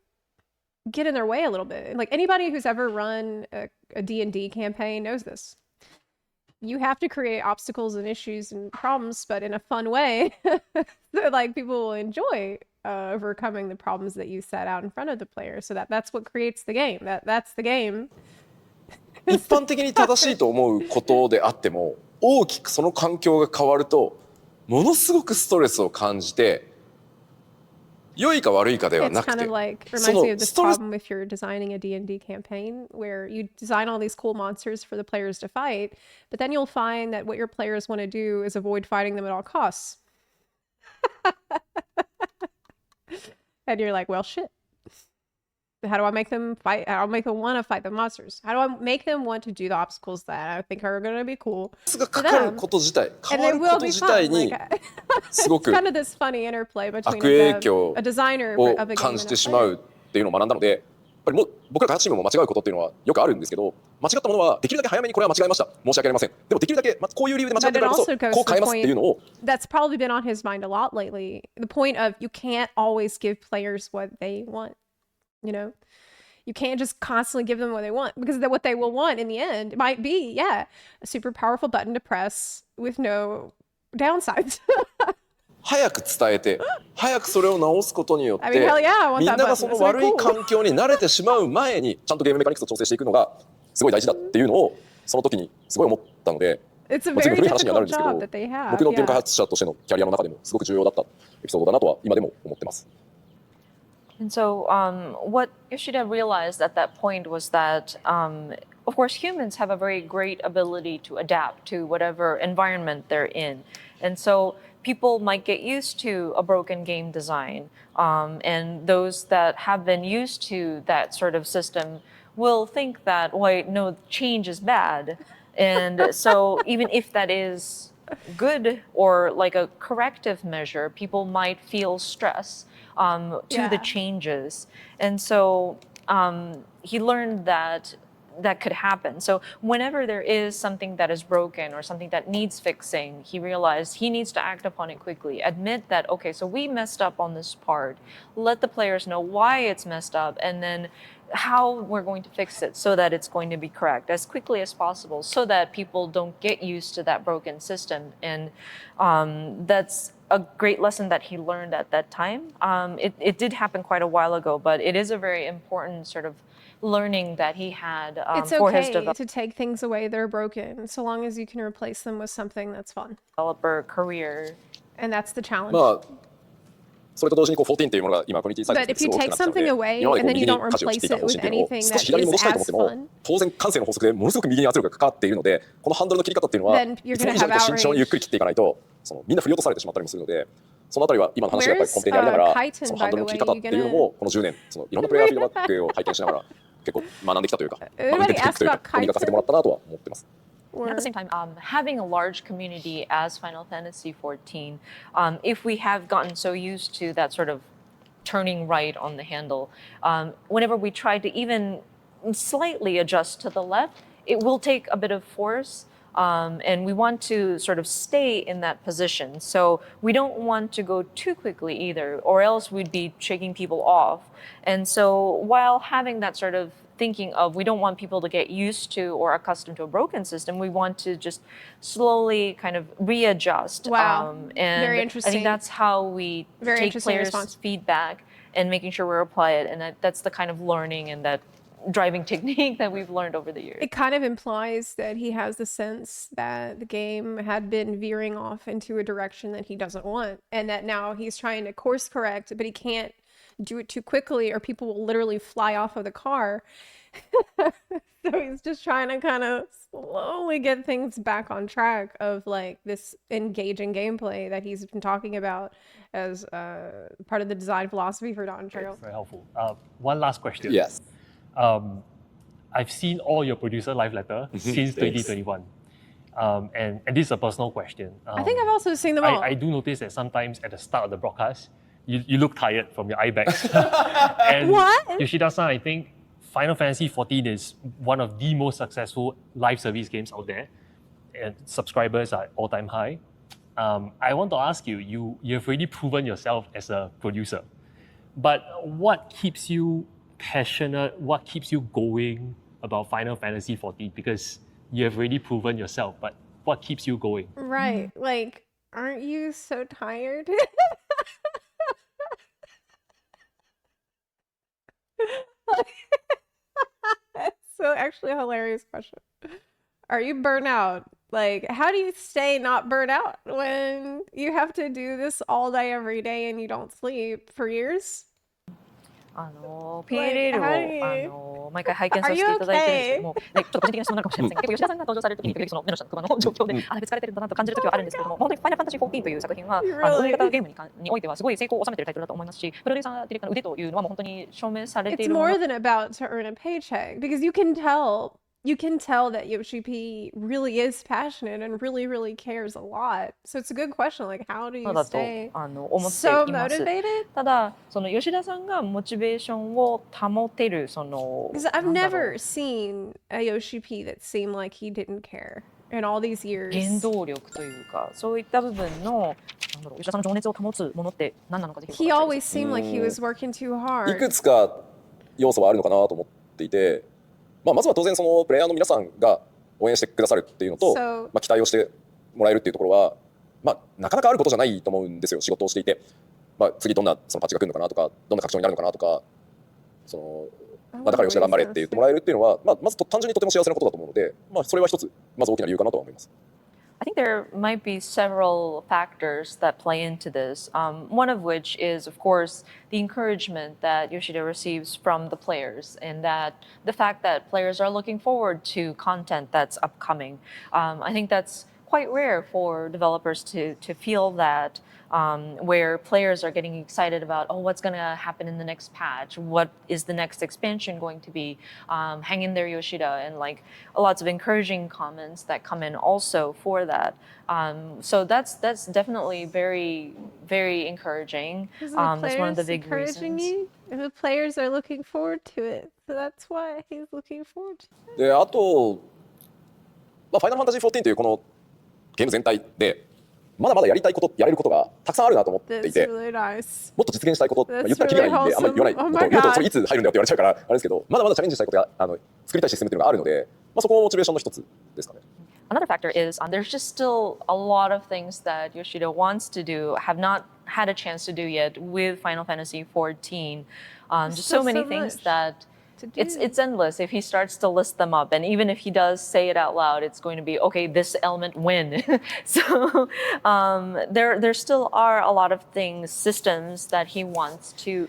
get in their way a little bit. Like anybody who's ever run a D&D campaign knows this. You have to create obstacles and issues and problems, but in a fun way that like people will enjoy overcoming the problems that you set out in front of the player. So that's what creates the game. That's the game. 一般的に正しいと思うことであっても、大きくその環境が変わると、ものすごくストレスを感じて、良いか悪いかではなくて、It's kind of like reminds me of this problem if you're designing a D&D campaign where you design all these cool monsters for the players to fight, but then you'll find that what your players want to do is avoid fighting them at all costs. And you're like, well, shit. How do I make them fight? How do I make them want to fight the monsters? How do I make them want to do the obstacles that I think are going to be cool? がかかること自体、変わること自体にすごく kind of this funny interplay between 悪影響 a designer を of a game 感じ and て a しまうっていうのを学んだので、やっぱりもう僕ら開発チームも間違うことっていうのはよくあるんですけど、間違ったものはできるだけ早めにこれは間違えました。申し訳ありません。でもできるだけこういう理由で間違ってるからこそこう変えますっていうのを。That's probably been on his mind a lot lately. The point of you can't always give players what they want, you know? You can't just constantly give them what they want, because what they will want in the end might be, a super powerful button to press with no downsides. 早く伝えて、早くそれを直すことによって、みんながその悪い環境に慣れてしまう前に、ちゃんとゲームメカニクスを調整していくのがすごい大事だっていうのを、その時にすごい思ったので、It's a まあ、随 very 分古い話にはなる difficult んですけど job that they have. 僕のゲーム開 Yeah. 発者としてのキャリアの中でもすごく重要だったエピソードだなとは今でも思ってます。 And so, what Yoshida realized at that point was that, of course, humans have a very great ability to adapt to whatever environment they're in. And so, people might get used to a broken game design. And those that have been used to that sort of system will think that, wait, no, change is bad. And so, even if that is good or like a corrective measure, people might feel stress to the changes. And so he learned that that could happen. So whenever there is something that is broken or something that needs fixing, he realized he needs to act upon it quickly. Admit that, okay, so we messed up on this part. Let the players know why it's messed up and then how we're going to fix it so that it's going to be correct as quickly as possible so that people don't get used to that broken system. And that's a great lesson that he learned at that time. It did happen quite a while ago, but it is a very important sort of learning that he had It's for his okay to take things away that are broken, so long as you can replace them with something that's fun. developer career. And that's the challenge. まあそれと同時に14っていうものが今コミュニティサイ But ズ if です you ごく大 take きくなってきたの something で away 今まで and then 右 you に don't 舵を切ってい replace た方 it 針 with っていうのを anything 少し that 左に is 戻したいと思っ as ても fun, 当然感性の法則でものすごく右に圧力がかかっているのでこのハンドルの切り方っていうのは then you're いつも gonna 以上に have 慎重にゆっくり切っていかないとみんな振り落とされてしまったりもするのでそのあたりは今の話がやっぱり根底にありながら Where's, そのハンドルの切り方っていうのもこの10年いろんなプレイヤーフィードバックを拝見しながら結構学んできたというか見てきたというか読み書かせてもらったなとは思ってます。 And at the same time, having a large community as Final Fantasy XIV, if we have gotten so used to that sort of turning right on the handle, whenever we try to even slightly adjust to the left, it will take a bit of force. And we want to sort of stay in that position. So we don't want to go too quickly either, or else we'd be shaking people off. And so while having that sort of thinking of we don't want people to get used to or accustomed to a broken system, we want to just slowly kind of readjust. Wow. And Very I interesting. think that's how we Very take interesting players' response. feedback and making sure we apply it. And that's the kind of learning and that driving technique that we've learned over the years. It kind of implies that he has the sense that the game had been veering off into a direction that he doesn't want, and that now he's trying to course correct, but he can't do it too quickly or people will literally fly off of the car. So he's just trying to kind of slowly get things back on track of like this engaging gameplay that he's been talking about as part of the design philosophy for Dawn Trail. Very helpful. One last question. Yes. I've seen all your producer live letter since 2021. And this is a personal question. I think I've also seen them all. I do notice that sometimes at the start of the broadcast, you look tired from your eye bags. And What? Yoshida-san, I think Final Fantasy XIV is one of the most successful live service games out there. And subscribers are all-time high. I want to ask you, you've already proven yourself as a producer. But what keeps you passionate, what keeps you going about Final Fantasy XIV? Because you have already proven yourself, but what keeps you going? Right. Like, aren't you so tired? That's so actually a hilarious question. Are you burnt out? Like, how do you stay not burnt out when you have to do this all day every day and you don't sleep for years? PLL を毎回拝見させていただいてるんですけども、ちょっと個人的な質問になるかもしれませんが、結構吉田さんが登場されるときにその目の下のクマの状況で、あ、疲れてるんだなと感じるときはあるんですけども、本当にファイナルファンタジー14という作品は、運営型ゲームにおいてはすごい成功を収めているタイトルだと思いますし、プロデューサーディレクターの腕というのはもう本当に証明されてい It's るもの。 more than about to earn a paycheck because you can tell that Yoshi P really is passionate and really cares a lot. So it's a good question. Like, how do you だと stay 思って so います。 motivated? ただ、その吉田さんがモチベーションを保てるその Because I've なんだろう never seen a Yoshi P that seemed like he didn't care in all these years. 原動力というか、そういった部分のなんだろう吉田さんの情熱を保つものって何なのかぜひ He 伺いたいです。 always seemed like he was working too いく hard. つか要素はあるのかなと思っていて、まずは当然そのプレイヤーの皆さんが応援してくださるっていうのと、So- 期待をしてもらえるっていうところは、なかなかあることじゃないと思うんですよ、仕事をしていて。次どんなそのパッチが来るのかなとか、どんな拡張になるのかなとか、だから吉田頑張れって言ってもらえるっていうのは、まず単純にとても幸せなことだと思うので、それは一つまず大きな理由かなとは思います。I think there might be several factors that play into this. One of which is, of course, the encouragement that Yoshida receives from the players, and that the fact that players are looking forward to content that's upcoming. I think that's quite rare for developers to feel that, where players are getting excited about, oh, what's going to happen in the next patch? What is the next expansion going to be? Hang in there, Yoshida, and like lots of encouraging comments that come in also for that. So that's definitely very, very encouraging. That's one of the big reasons. You? The players are looking forward to it, so that's why he's looking forward to it. で、あと、ファイナルファンタジー14というこのゲーム全体で、まだまだやりたいこと、やれることがたくさんあるなと思っていて、もっと実現したいこと、言ったらキリがないんで、あんまり言わないこと、言うとそれいつ入るんだよって言われちゃうから、あれですけど、まだまだチャレンジしたいことが作りたいシステムっていうのがあるので、そこもモチベーションの一つですかね。Another factor is there's just still a lot of things that Yoshida wants to do, have not had a chance to do yet with Final Fantasy XIV. Just so many things that it's endless if he starts to list them up. And even if he does say it out loud, it's going to be, okay, this element when. So there still are a lot of things, systems that he wants to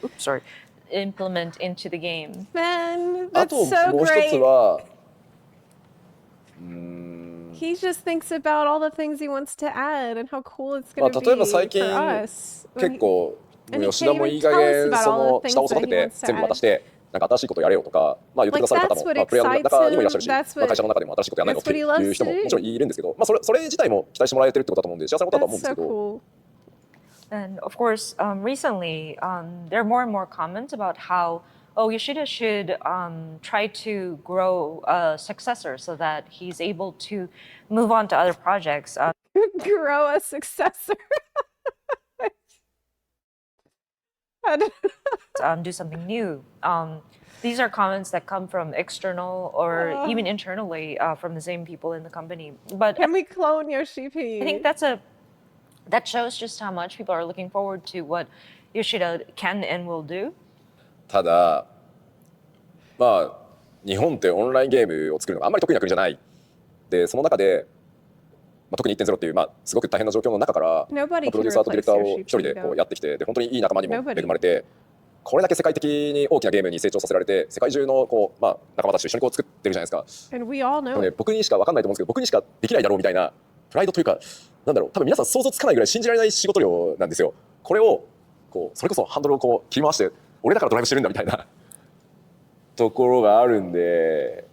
implement into the game. Man, that's so great. He just thinks about all the things he wants to add and how cool it's going to be for us. 結構吉田もいい加減その下を育てて全部渡して。なんか新しいことやれよとか、言ってくださる方も、プレイヤーの中にもいらっしゃるし、会社の中でも新しいことやらないのっていう人ももちろんいるんですけど、それ自体も期待してもらえてるってことだと思うんで、幸せなことだと思うんですけど。And of course, recently, there are more and more comments about how, Yoshida should try to grow a successor so that he's able to move on to other projects. Grow a successor. Do something new. These are comments that come from external or even internally from the same people in the company. But can we clone Yoshi-P? I think that shows just how much people are looking forward to what Yoshida can and will do. ただ、日本ってオンラインゲームを作るのがあんまり得意な国じゃない。で、その中で。特に 1.0 っていうすごく大変な状況の中からプロデューサーとディレクターを一人でやってきてで本当にいい仲間にも恵まれてこれだけ世界的に大きなゲームに成長させられて世界中の仲間たちと一緒に作ってるじゃないですか。僕にしか分かんないと思うんですけど僕にしかできないだろうみたいなプライドというかなんだろう多分皆さん想像つかないぐらい信じられない仕事量なんですよ。これをそれこそハンドルを切り回して俺だからドライブしてるんだみたいなところがあるんで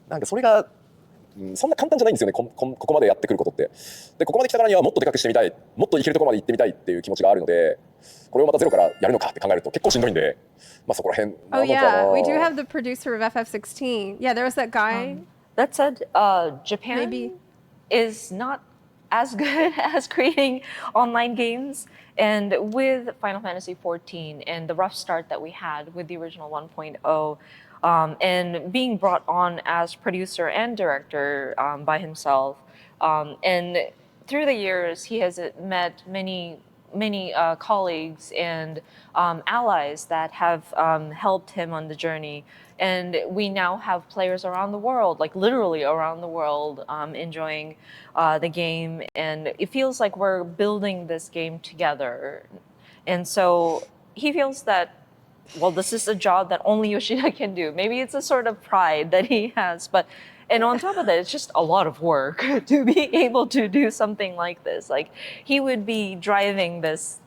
なんかそれがそんな簡単じゃないんですよねここまでやってくることって。でここまで来たからにはもっとでかくしてみたいもっといけるところまで行ってみたいっていう気持ちがあるのでこれをまたゼロからやるのかって考えると結構しんどいんでそこら辺Oh yeah, we do have the producer of FF16. Yeah, there was that guy that said Japan is not as good as creating online games. And with Final Fantasy XIV and the rough start that we had with the original 1.0, and being brought on as producer and director by himself. And through the years, he has met many colleagues and allies that have helped him on the journey. And we now have players around the world, like literally around the world, enjoying the game. And it feels like we're building this game together. And so he feels that this is a job that only Yoshida can do. Maybe it's a sort of pride that he has, and on top of that, it's just a lot of work to be able to do something like this. Like he would be driving this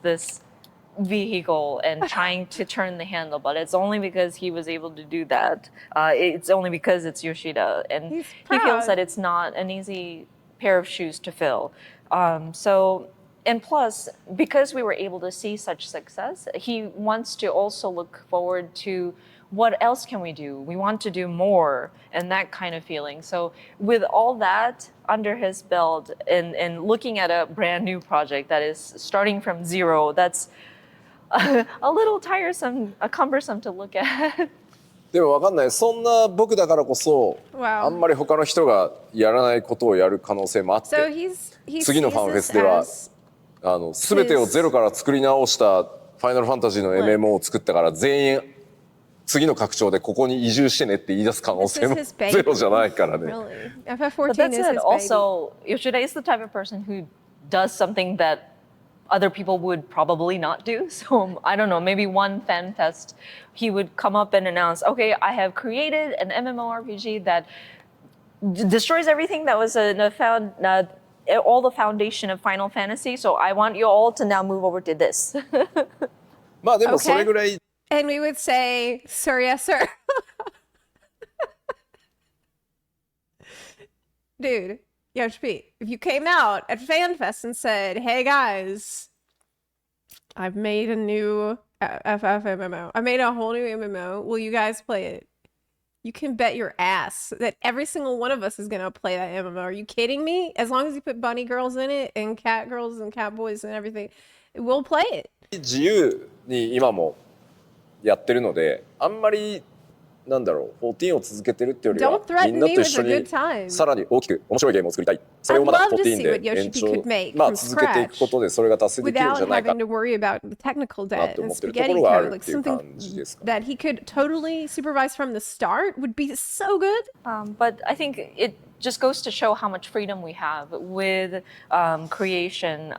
vehicle and trying to turn the handle, but it's only because he was able to do that. It's only because it's Yoshida, and he feels that it's not an easy pair of shoes to fill. And plus, because we were able to see such success, he wants to also look forward to what else can we do? We want to do more and that kind of feeling. So with all that under his belt and looking at a brand new project that is starting from zero, that's a little tiresome, cumbersome to look at. でも分かんないそんな僕だからこそあんまり他の人がやらないことをやる可能性もあって次のファンフェスでは全てをゼロから作り直したファイナルファンタジーの MMO を作ったから全員次の拡張でここに移住してねって言い出す可能性も This is his baby. ゼロじゃないからね。 Really? But FF14 that is said, his also Yoshida is the type of person who does something that other people would probably not do. So I don't know, maybe one fan fest, he would come up and announce, okay, I have created an MMORPG that destroys everything that was all the foundation of Final Fantasy. So I want you all to now move over to this. まあでもそれぐらい baby. And we would say, sir, yes, sir. Dude, Yosh P, if you came out at FanFest and said, hey guys, I've made a new FF MMO. I made a whole new MMO. Will you guys play it? You can bet your ass that every single one of us is going to play that MMO. Are you kidding me? As long as you put bunny girls in it and cat girls and cat boys and everything, we'll play it. 自由に今もやってるので、あんまりなんだろう、14を続けてるっていうよりは Don't threaten みんなと me 一緒 with a に good time. さらに大きく面白いゲームを作りたい。それをまだ I'd love to 14 see what で Yoshi 延 P 長 could make まあ from 続けていくことでそれが達成できるんじ without ゃないか having to worry about the technical なっ debt て and 思ってるとこ spaghetti ろがあ code, る like っていう something 感じですか。 that he could totally supervise from the start would be so good. But I think it just goes to show how much freedom we have with creation,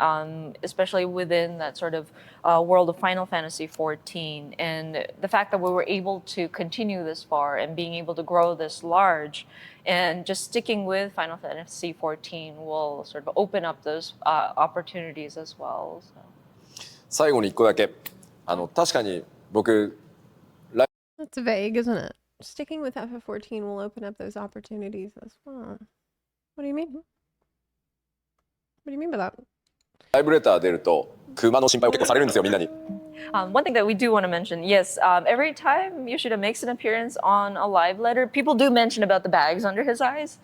especially within that sort of world of Final Fantasy XIV. And the fact that we were able to continue this far and being able to grow this large and just sticking with Final Fantasy XIV will sort of open up those opportunities as well. So. 最後に1個だけ確かに僕 That's vague, isn't it? Sticking with FF14 will open up those opportunities as well. What do you mean? What do you mean by that? ライブレター出ると熊の心配を結構されるんですよみんなに。 One thing that we do want to mention, yes, every time Yoshida makes an appearance on a live letter, people do mention about the bags under his eyes.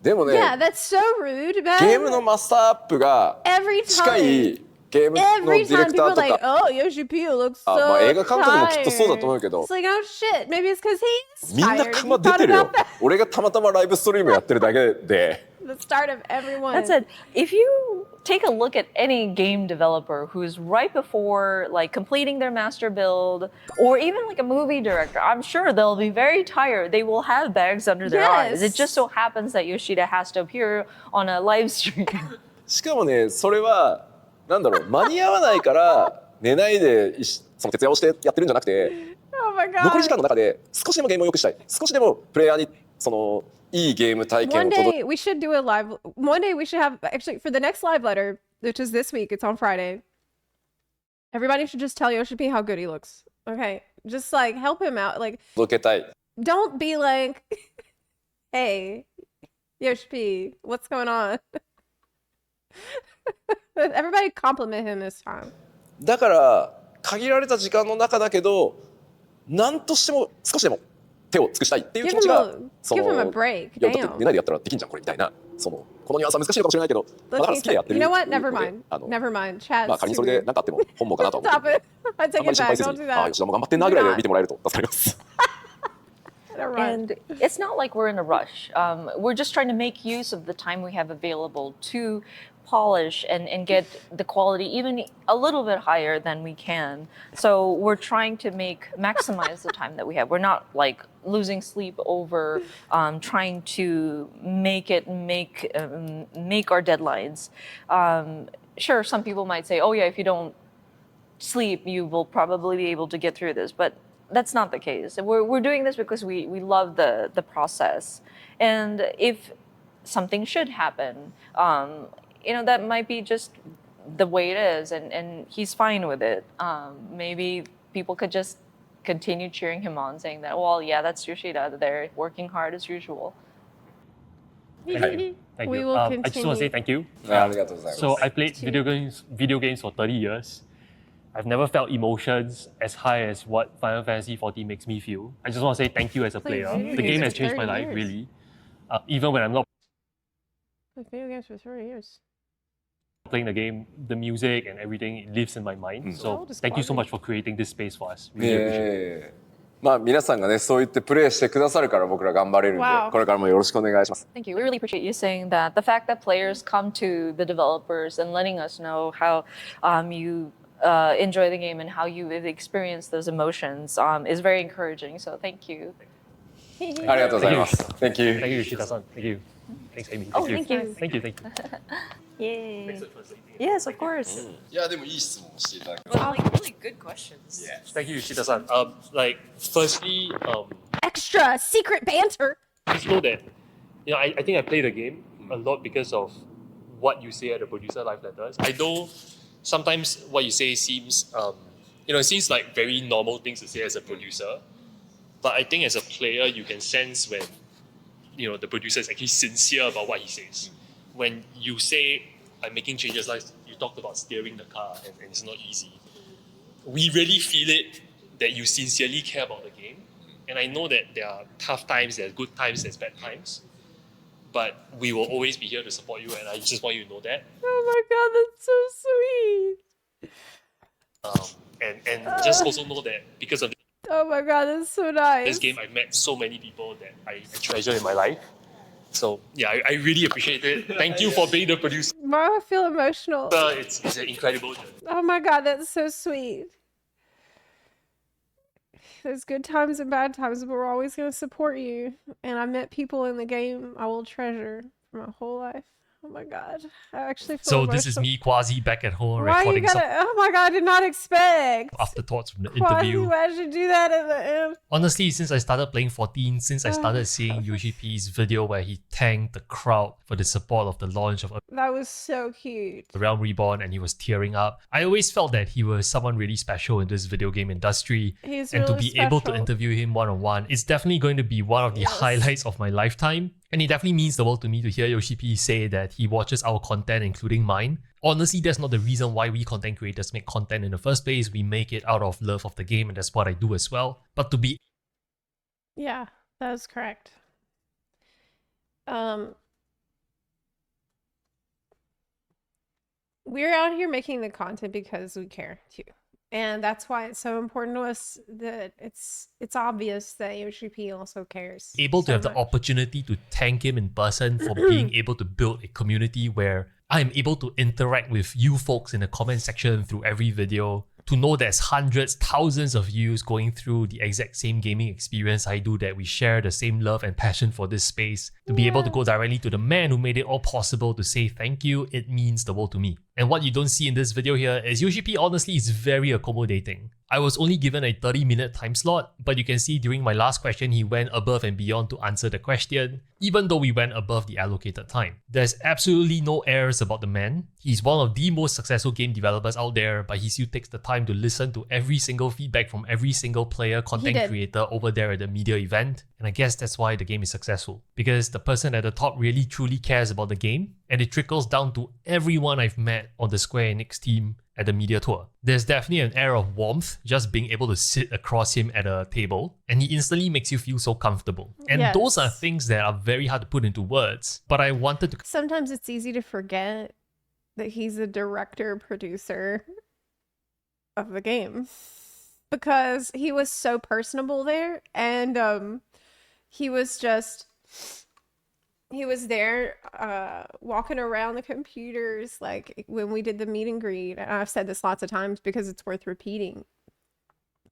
でもね、 Yeah, that's so rude, man. ゲームのマスターアップが Every 近 time. いゲームのデ Every ィレ time クタ people ー are と like, か oh, Yoshi P looks あ so まあ映画監督もきっとそうだと思うけ tired. ど It's like, oh shit, maybe it's because he's みんな tired. Have 熊 you 出 thought てるよ about that? 俺がたまたまライブストリームやってるだけで The start of everyone. That said, if you take a look at any game developer who's right before like completing their master build, or even like a movie director, I'm sure they'll be very tired. They will have bags under their eyes. It just so happens that Yoshida has to appear on a live stream. しかもねそれはなんだろう間に合わないから寝ないでその徹夜をしてやってるんじゃなくて Oh my 残り時間 god. の中で少しでもゲームを良くしたい少しでもプレイヤーにそのいいゲーム体験 One を届 day we should do a live. One day we should have actually for the next live letter, which is this week. It's on Friday. Everybody should just tell Yoshi P how good he looks. Okay, just like help him out. Like, けたい don't be like, hey, Yoshi P, what's going on? Everybody compliment him this time. だから限られた時間の中だけど何としても少しでも手を尽くしたいっていう気持ちが Give him a break. いやだって Damn. 寝ないでやったらできんじゃんこれみたいなこのニュアンスは難しいのかもしれないけどだから好きでやってる You know what? Never ので mind. Never mind. Chat. まあ仮にそれで何かあっても本望かなとは思って Stop it. I あ take んま it り心配 back. せず Don't に do あ that. 吉田も頑張ってんなぐらいで見てもらえると助かります And it's not like we're in a rush. We're just trying to make use of the time we have available to polish and get the quality even a little bit higher than we can. So we're trying to maximize the time that we have. We're not like losing sleep over trying to make our deadlines. Sure, some people might say, oh yeah, if you don't sleep, you will probably be able to get through this. But that's not the case. We're doing this because we love the process. And if something should happen, that might be just the way it is, and he's fine with it. Maybe people could just continue cheering him on, saying that, well, yeah, that's Yoshida. They're working hard as usual. Thank We you. will I just want to continue. say thank you. ありがとうございます So I played video games for 30 years. I've never felt emotions as high as what Final Fantasy XIV makes me feel. I just want to say thank you as a Played player. video The game games has for changed my 30 life, years. really. Even when I'm not Played video games for 30 years. playing the game, the music and everything it lives in my mind. So Oh, thank you so discovery. much for creating this space for us. Really appreciate it. まあ皆さんがねそう言ってプレイしてくださるから僕ら頑張れるんで Wow. これからもよろしくお願いします Thank you. We really appreciate you saying that. The fact that players come to the developers and letting us know how you enjoy the game and how you experience those emotions is very encouraging. So thank you. ありがとうございます。Thank you. Thank you, Yoshida-san. Thank you. Thanks, Amy. Oh, thank you. Thank you. Thank you. Yay. Yes, of course. いやでもいい質問していただき Well, like really good questions. Thank you, Yoshida-san. Like, firstly, Extra secret banter. just know that, I think I play the game a lot because of what you say at the producer live letters. I know sometimes what you say seems, it seems like very normal things to say as a producer, but I think as a player, you can sense when, the producer is actually sincere about what he says. When you say, I'm making changes, like you talked about steering the car, and it's not easy. We really feel it that you sincerely care about the game. And I know that there are tough times, there's good times, there's bad times. But we will always be here to support you, and I just want you to know that. Oh my god, that's so sweet. And just also know that because of Oh my god, that's so nice. this game, I've met so many people that I treasure in my life. So yeah, I really appreciate it. Thank you for being the producer. Now I feel emotional. It's an incredible journey. Oh my god, that's so sweet. There's good times and bad times, but we're always going to support you. And I met people in the game I will treasure for my whole life. Oh my god, I actually feel So emotional. this is me, Quasi, back at home Why you recording some gotta? Oh my god, I did not expect. afterthoughts from the Quasi, interview. why did you do that at the end? Honestly, since I started playing 14, since I started seeing Yoshi P's video where he thanked the crowd for the support of the launch of That was so cute. Realm Reborn and he was tearing up, I always felt that he was someone really special in this video game industry. He's And to really be able to special. interview him one-on-one, it's definitely going to be one of the highlights of my lifetime. And it definitely means the world to me to hear Yoshi P say that he watches our content, including mine. Honestly, that's not the reason why we content creators make content in the first place. We make it out of love of the game, and that's what I do as well. But to be Yeah, that is correct. We're out here making the content because we care too. And that's why it's so important to us that it's obvious that Yoshi P also cares. able to so have the much. opportunity to thank him in person for being able to build a community where I am able to interact with you folks in the comment section through every video, to know there's hundreds, thousands of yous going through the exact same gaming experience I do, that we share the same love and passion for this space, to be able to go directly to the man who made it all possible to say thank you, it means the world to me. And what you don't see in this video here is Yoshi P honestly is very accommodating. I was only given a 30-minute time slot, but you can see during my last question he went above and beyond to answer the question, even though we went above the allocated time. There's absolutely no airs about the man. He's one of the most successful game developers out there, but he still takes the time to listen to every single feedback from every single player, content did. creator over there at the media event. And I guess that's why the game is successful. Because the person at the top really truly cares about the game, and it trickles down to everyone I've met on the Square Enix team at the media tour. There's definitely an air of warmth just being able to sit across him at a table, and he instantly makes you feel so comfortable. And Yes. those are things that are very hard to put into words, but I wanted to Sometimes it's easy to forget that he's a director, producer of the game. Because he was so personable there, and he was there walking around the computers, like when we did the meet and greet, and I've said this lots of times because it's worth repeating.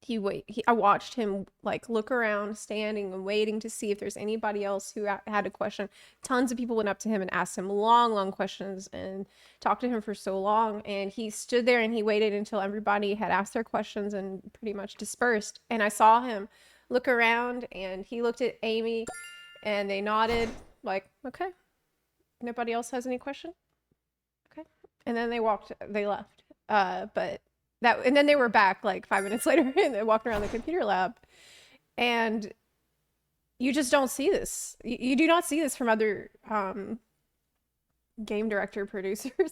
I watched him like look around, standing and waiting to see if there's anybody else who had a question. Tons of people went up to him and asked him long questions and talked to him for so long. And he stood there and he waited until everybody had asked their questions and pretty much dispersed. And I saw him look around and he looked at Amy and they nodded like, okay, nobody else has any question? Okay. And then they left. And then they were back like 5 minutes later and they walked around the computer lab. And you just don't see this. You do not see this from other game director producers,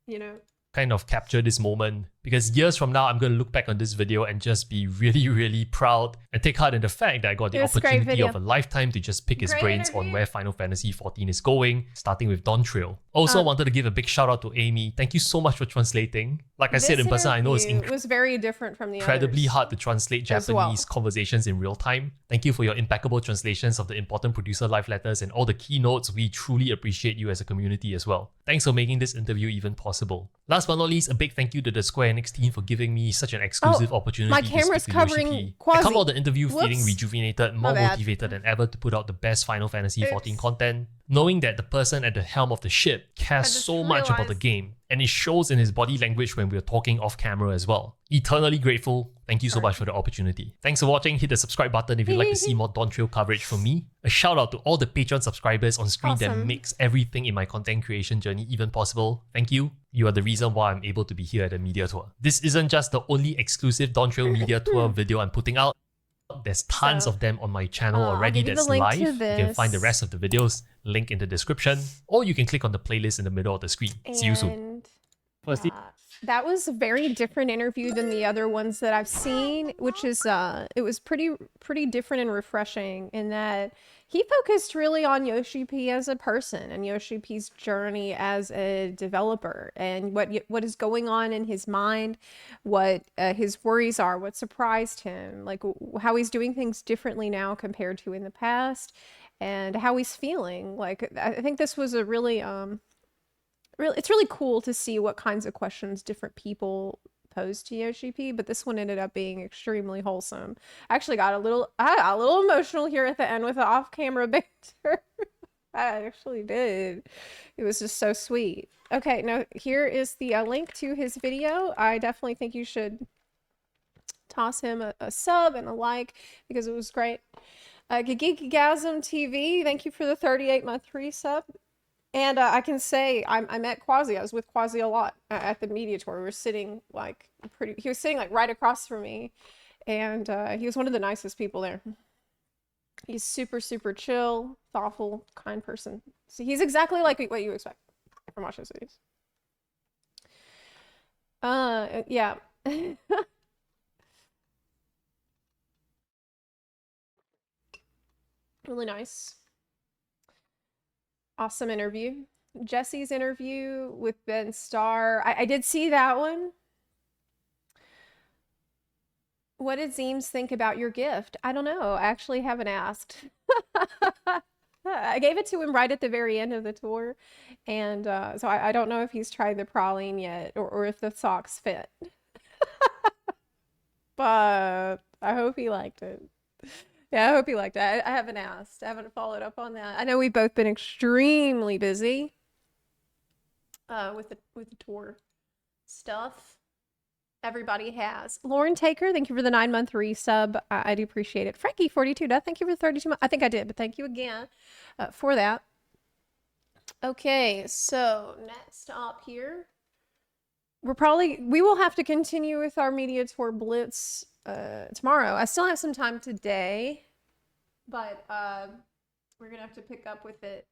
you know? kind of capture this moment, because years from now I'm going to look back on this video and just be really, really proud and take heart in the fact that I got the It was a great opportunity video. of a lifetime to just pick his Great brains on interview. where Final Fantasy XIV is going, starting with Dawn Trail. Also, I wanted to give a big shout out to Amy. Thank you so much for translating. Like I said in person, I know it's It was very different from the incredibly others. hard to translate as Japanese well. conversations in real time. Thank you for your impeccable translations of the important producer live letters and all the keynotes. We truly appreciate you as a community as well. Thanks for making this interview even possible. Last but not least, a big thank you to the Square Enix team for giving me such an exclusive opportunity my to camera's speak to covering Yoshi P. I Quasi. come out of the interview feeling Whoops. rejuvenated, more My bad. motivated than ever to put out the best Final Fantasy XIV Oops. content, knowing that the person at the helm of the ship cares just so much about the realized- game, and it shows in his body language when we're talking off camera as well. Eternally grateful. Thank you so much for the opportunity. Thanks for watching. Hit the subscribe button if you'd like to see more Dawn Trail coverage from me. A shout out to all the Patreon subscribers on screen that Awesome. makes everything in my content creation journey even possible. Thank you. You are the reason why I'm able to be here at the media tour. This isn't just the only exclusive Dawn Trail media tour video I'm putting out. There's tons of them on my channel I'll already give you the that's link live. to You can find the this. rest of the videos, link in the description, or you can click on the playlist in the middle of the screen. See you soon. And Firstly, that was a very different interview than the other ones that I've seen, which is it was pretty different and refreshing in that he focused really on Yoshi P as a person and Yoshi P's journey as a developer and what is going on in his mind, what his worries are, what surprised him, like how he's doing things differently now compared to in the past, and how he's feeling. Like I think this was a really it's really cool to see what kinds of questions different people pose to Yoshi P, but this one ended up being extremely wholesome. I actually got a little emotional here at the end with the off-camera banter. I actually did. It was just so sweet. Okay, now here is the link to his video. I definitely think you should toss him a sub and a like because it was great. Geekygasm TV, thank you for the 38-month resub. And I can say I met Quasi. I was with Quasi a lot at the media tour. We were sitting he was sitting like right across from me, and he was one of the nicest people there. He's super, super chill, thoughtful, kind person. So he's exactly like what you expect from watching his videos. Yeah. Really nice. Awesome interview. Jesse's interview with Ben Starr. I did see that one. What did Zeems think about your gift? I don't know. I actually haven't asked. I gave it to him right at the very end of the tour. And so I don't know if he's tried the praline yet or if the socks fit. But I hope he liked it. Yeah, I hope you liked it. I haven't asked. I haven't followed up on that. I know we've both been extremely busy with the tour stuff. Everybody has. Lauren Taker, thank you for the 9-month resub. I do appreciate it. Frankie 42, thank you for the 32 months. I think I did, but thank you again for that. Okay, so next up here, we will have to continue with our media tour blitz tomorrow. I still have some time today, but we're gonna have to pick up with it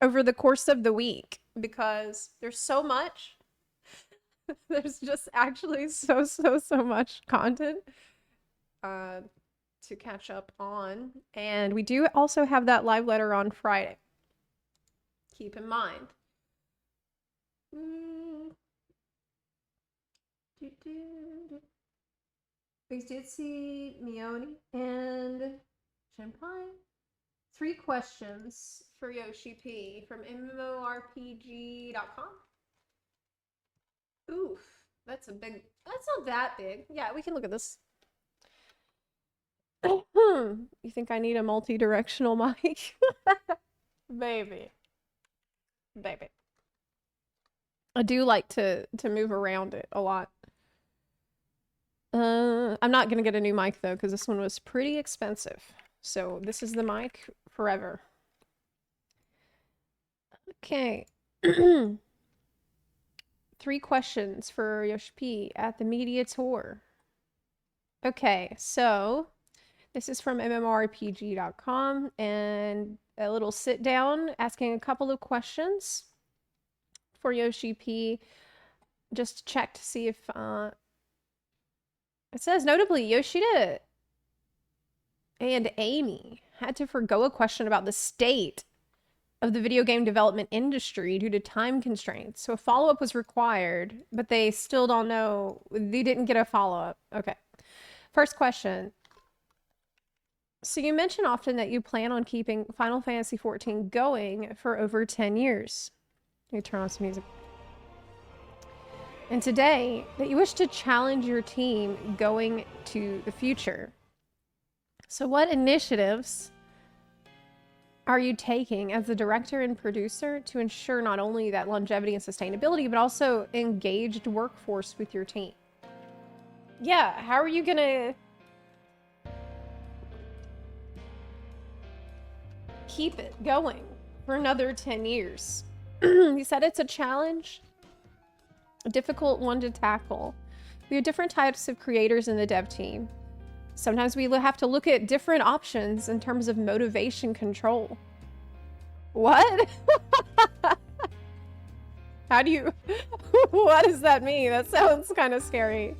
over the course of the week because there's so much. There's just actually so much content to catch up on, and we do also have that live letter on Friday. Keep in mind. We did see Mione and Champagne. 3 questions for Yoshi P from MMORPG.com. Oof, that's not that big. Yeah, we can look at this. You think I need a multi-directional mic? Baby. I do like to move around it a lot. I'm not gonna get a new mic though, because this one was pretty expensive. So this is the mic forever. Okay. 3 questions for Yoshi P at the media tour. Okay, so this is from MMORPG.com and a little sit down asking a couple of questions for Yoshi P just to check to see if it says notably Yoshida and Amy had to forgo a question about the state of the video game development industry due to time constraints. So a follow-up was required, but they still don't know. They didn't get a follow-up. Okay. First question. So you mention often that you plan on keeping Final Fantasy XIV going for over 10 years. Let me turn on some music. And today, that you wish to challenge your team going to the future. So what initiatives are you taking as the director and producer to ensure not only that longevity and sustainability, but also engaged workforce with your team? Yeah, how are you gonna keep it going for another 10 years? You said it's a challenge, a difficult one to tackle. We have different types of creators in the dev team. Sometimes we have to look at different options in terms of motivation control. What? How do you... What does that mean? That sounds kind of scary.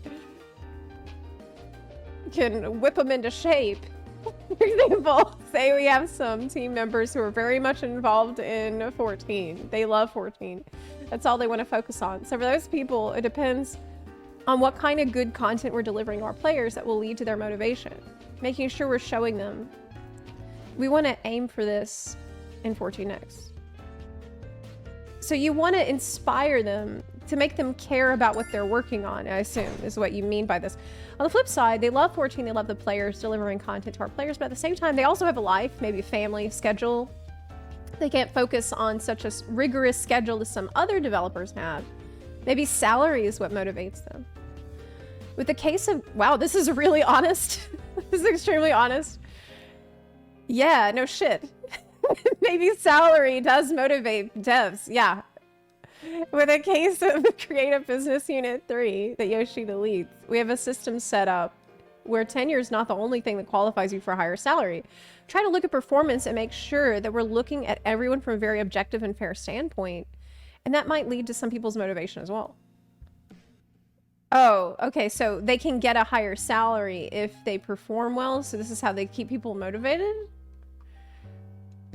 You can whip them into shape. For example, say we have some team members who are very much involved in 14. They love 14. That's all they want to focus on. So for those people, it depends on what kind of good content we're delivering to our players that will lead to their motivation. Making sure we're showing them. We want to aim for this in 14X. So you want to inspire them to make them care about what they're working on, I assume, is what you mean by this. On the flip side, they love 14, they love the players, delivering content to our players, but at the same time, they also have a life, maybe a family, schedule. They can't focus on such a rigorous schedule as some other developers have. Maybe salary is what motivates them. With the case of, wow, this is really honest. This is extremely honest. Yeah, no shit. Maybe salary does motivate devs, yeah. With a case of the Creative Business Unit 3 that Yoshida leads, we have a system set up where tenure is not the only thing that qualifies you for a higher salary. Try to look at performance and make sure that we're looking at everyone from a very objective and fair standpoint. And that might lead to some people's motivation as well. Oh, okay, so they can get a higher salary if they perform well, so this is how they keep people motivated?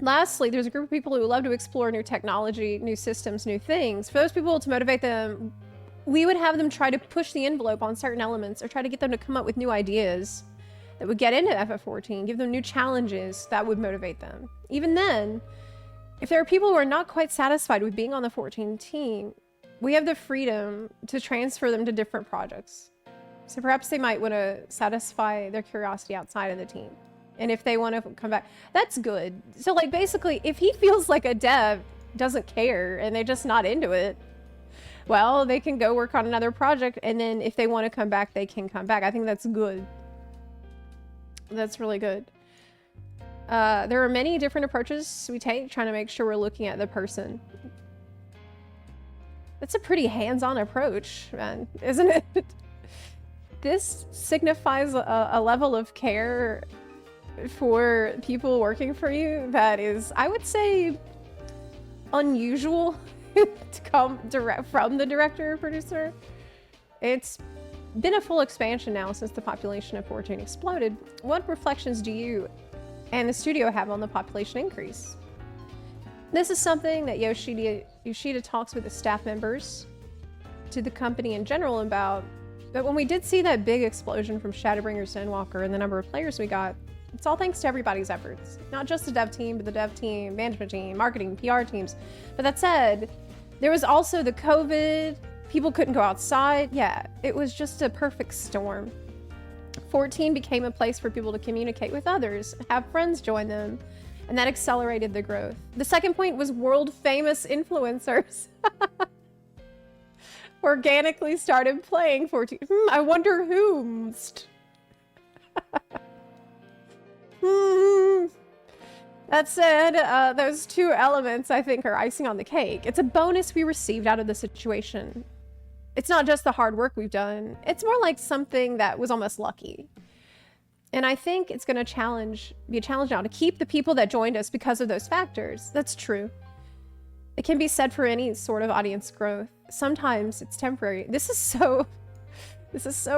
Lastly, there's a group of people who love to explore new technology, new systems, new things. For those people, to motivate them, we would have them try to push the envelope on certain elements or try to get them to come up with new ideas that would get into FF14, give them new challenges that would motivate them. Even then, if there are people who are not quite satisfied with being on the 14 team, we have the freedom to transfer them to different projects. So perhaps they might want to satisfy their curiosity outside of the team. And if they want to come back, that's good. So like basically, if he feels like a dev doesn't care and they're just not into it, well, they can go work on another project. And then if they want to come back, they can come back. I think that's good. That's really good. There are many different approaches we take, trying to make sure we're looking at the person. That's a pretty hands-on approach, man, isn't it? This signifies a level of care for people working for you that is, I would say, unusual to come direct from the director or producer. It's been a full expansion now since the population of 14 exploded. What reflections do you and the studio have on the population increase? This is something that Yoshida talks with the staff members to the company in general about. But when we did see that big explosion from Shadowbringers to Endwalker and the number of players we got, it's all thanks to everybody's efforts. Not just the dev team, but the dev team, management team, marketing, PR teams. But that said, there was also the COVID, people couldn't go outside. Yeah, it was just a perfect storm. 14 became a place for people to communicate with others, have friends join them, and that accelerated the growth. The second point was world famous influencers. Organically started playing 14. I wonder whomst. That said, those two elements I think are icing on the cake. It's a bonus we received out of the situation. It's not just the hard work we've done. It's more like something that was almost lucky. And I think it's going to be a challenge now to keep the people that joined us because of those factors. That's true. It can be said for any sort of audience growth. Sometimes it's temporary. This is so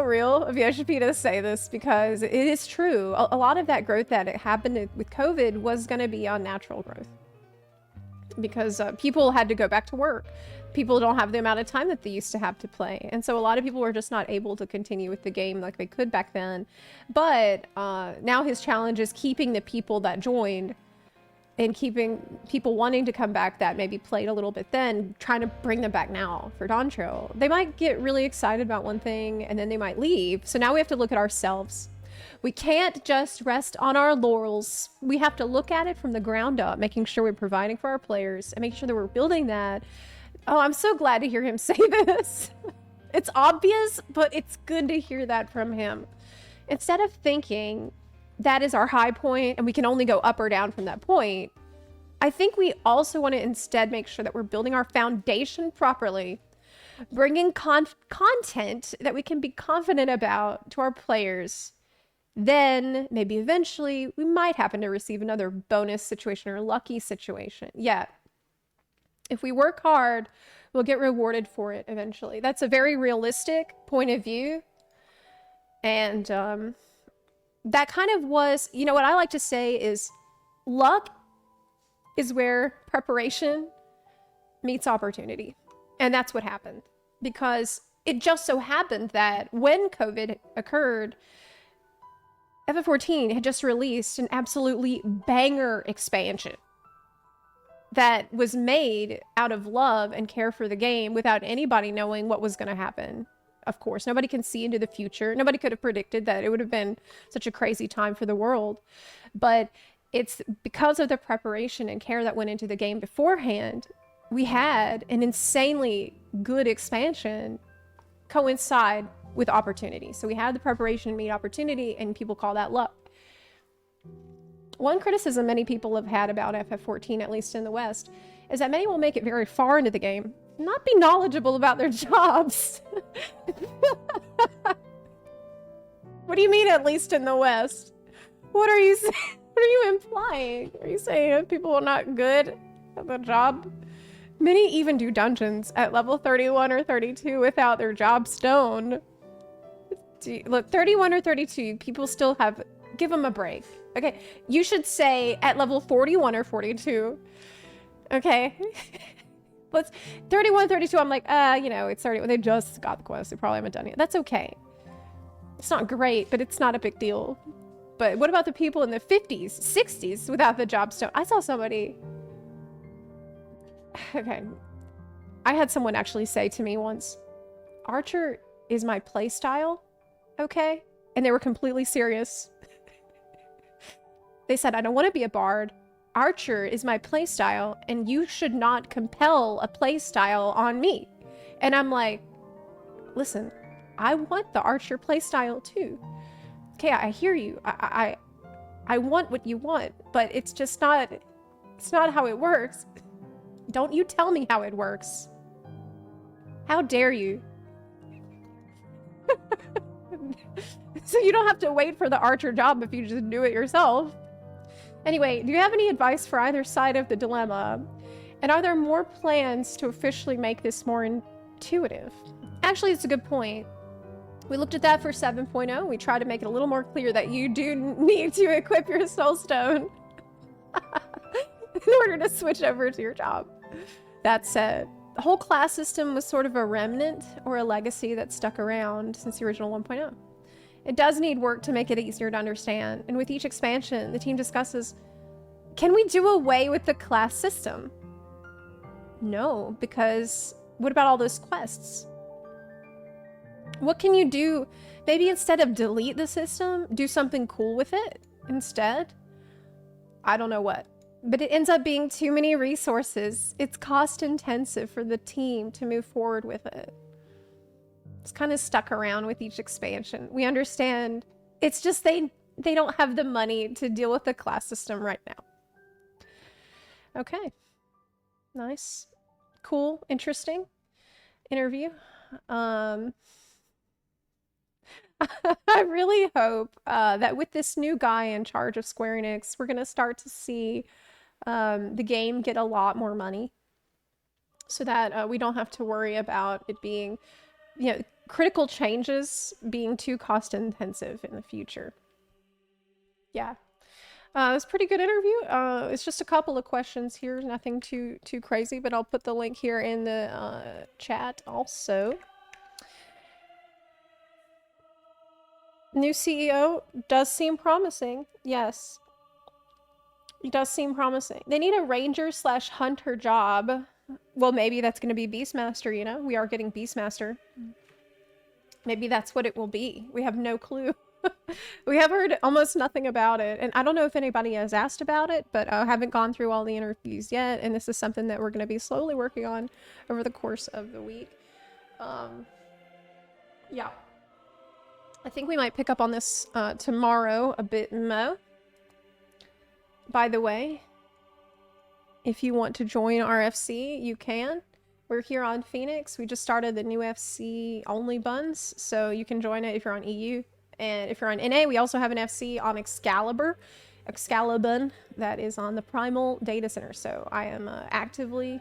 real of Yoshida to say this because it is true. A lot of that growth that happened with COVID was going to be unnatural growth because people had to go back to work. People don't have the amount of time that they used to have to play. And so a lot of people were just not able to continue with the game like they could back then. But now his challenge is keeping the people that joined and keeping people wanting to come back that maybe played a little bit then, trying to bring them back now for Dawn Trail. They might get really excited about one thing and then they might leave. So now we have to look at ourselves. We can't just rest on our laurels. We have to look at it from the ground up, making sure we're providing for our players and making sure that we're building that. Oh, I'm so glad to hear him say this. It's obvious, but it's good to hear that from him. Instead of thinking that is our high point and we can only go up or down from that point, I think we also want to instead make sure that we're building our foundation properly, bringing content that we can be confident about to our players. Then maybe eventually we might happen to receive another bonus situation or lucky situation. Yeah. If we work hard, we'll get rewarded for it eventually. That's a very realistic point of view. And that kind of was, you know, what I like to say is luck is where preparation meets opportunity. And that's what happened, because it just so happened that when COVID occurred, FF14 had just released an absolutely banger expansion that was made out of love and care for the game without anybody knowing what was going to happen. Of course, nobody can see into the future. Nobody could have predicted that it would have been such a crazy time for the world. But it's because of the preparation and care that went into the game beforehand, we had an insanely good expansion coincide with opportunity. So we had the preparation meet opportunity, and people call that luck. One criticism many people have had about FF14, at least in the West, is that many will make it very far into the game, not be knowledgeable about their jobs. What do you mean, at least in the West? What are you saying? What are you implying? Are you saying people are not good at the job? Many even do dungeons at level 31 or 32 without their job stone. Look, 31 or 32, people still have... Give them a break. Okay, you should say at level 41 or 42. Okay? Let's... 31, 32, I'm like, you know, it's 30. They just got the quest. They probably haven't done it. That's okay. It's not great, but it's not a big deal. But what about the people in the 50s, 60s without the job stone? I saw somebody... Okay. I had someone actually say to me once, Archer is my playstyle, okay? And they were completely serious. They said, I don't want to be a bard. Archer is my playstyle, and you should not compel a playstyle on me. And I'm like, listen, I want the Archer playstyle too. Okay, I hear you. I want what you want, but it's just not, it's not how it works. Don't you tell me how it works. How dare you? So you don't have to wait for the Archer job if you just do it yourself. Anyway, do you have any advice for either side of the dilemma? And are there more plans to officially make this more intuitive? Actually, it's a good point. We looked at that for 7.0. We tried to make it a little more clear that you do need to equip your soul stone in order to switch over to your job. That said, the whole class system was sort of a remnant or a legacy that stuck around since the original 1.0. It does need work to make it easier to understand, and with each expansion, the team discusses, can we do away with the class system? No, because what about all those quests? What can you do? Maybe instead of delete the system, do something cool with it instead? I don't know what. But it ends up being too many resources. It's cost intensive for the team to move forward with it. It's kind of stuck around with each expansion. We understand. It's just they don't have the money to deal with the class system right now. Okay. Nice. Cool. Interesting interview. I really hope that with this new guy in charge of Square Enix, we're going to start to see the game get a lot more money so that we don't have to worry about it being, you know, critical changes being too cost intensive in the future. Yeah. It was a pretty good interview. It's just a couple of questions here, nothing too crazy, but I'll put the link here in the chat also. New CEO does seem promising, yes. It does seem promising. They need a ranger / hunter job. Well, maybe that's going to be Beastmaster, you know? We are getting Beastmaster. Maybe that's what it will be. We have no clue. We have heard almost nothing about it. And I don't know if anybody has asked about it, but I haven't gone through all the interviews yet. And this is something that we're going to be slowly working on over the course of the week. Yeah. I think we might pick up on this tomorrow a bit more. By the way, if you want to join our FC, you can. We're here on Phoenix. We just started the new FC only buns, so you can join it if you're on EU. And if you're on NA, we also have an FC on Excalibur, that is on the Primal Data Center. So I am actively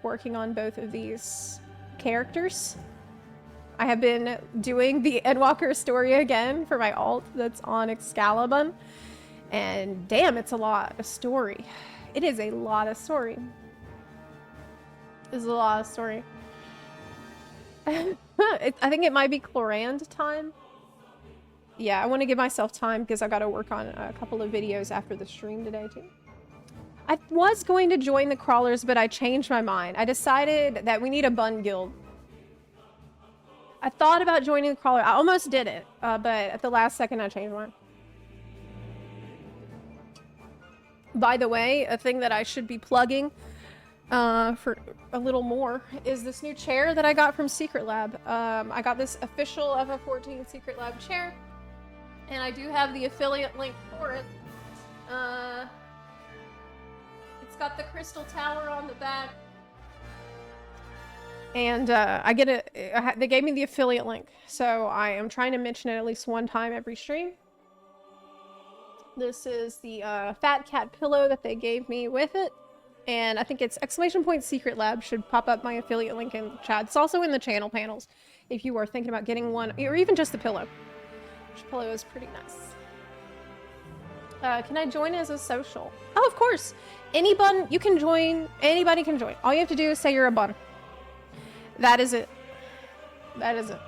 working on both of these characters. I have been doing the Endwalker story again for my alt that's on Excalibur. And damn, it's a lot of story. It is a lot of story. It's a lot of story. I think it might be Clorinde time. Yeah, I want to give myself time because I got to work on a couple of videos after the stream today too. I was going to join the crawlers, but I changed my mind. I decided that we need a bun guild. I thought about joining the crawler. I almost did it, but at the last second I changed mine. By the way, a thing that I should be plugging for a little more is this new chair that I got from Secret Lab. I got this official FF14 Secret Lab chair, and I do have the affiliate link for it. It's got the crystal tower on the back, and I get it. They gave me the affiliate link, so I am trying to mention it at least one time every stream. This is the Fat Cat pillow that they gave me with it. And I think it's ! Secret Lab should pop up my affiliate link in the chat. It's also in the channel panels if you are thinking about getting one, or even just the pillow. Which pillow is pretty nice. Can I join as a social? Oh, of course. Any bun, you can join. Anybody can join. All you have to do is say you're a bun. That is it. That is it.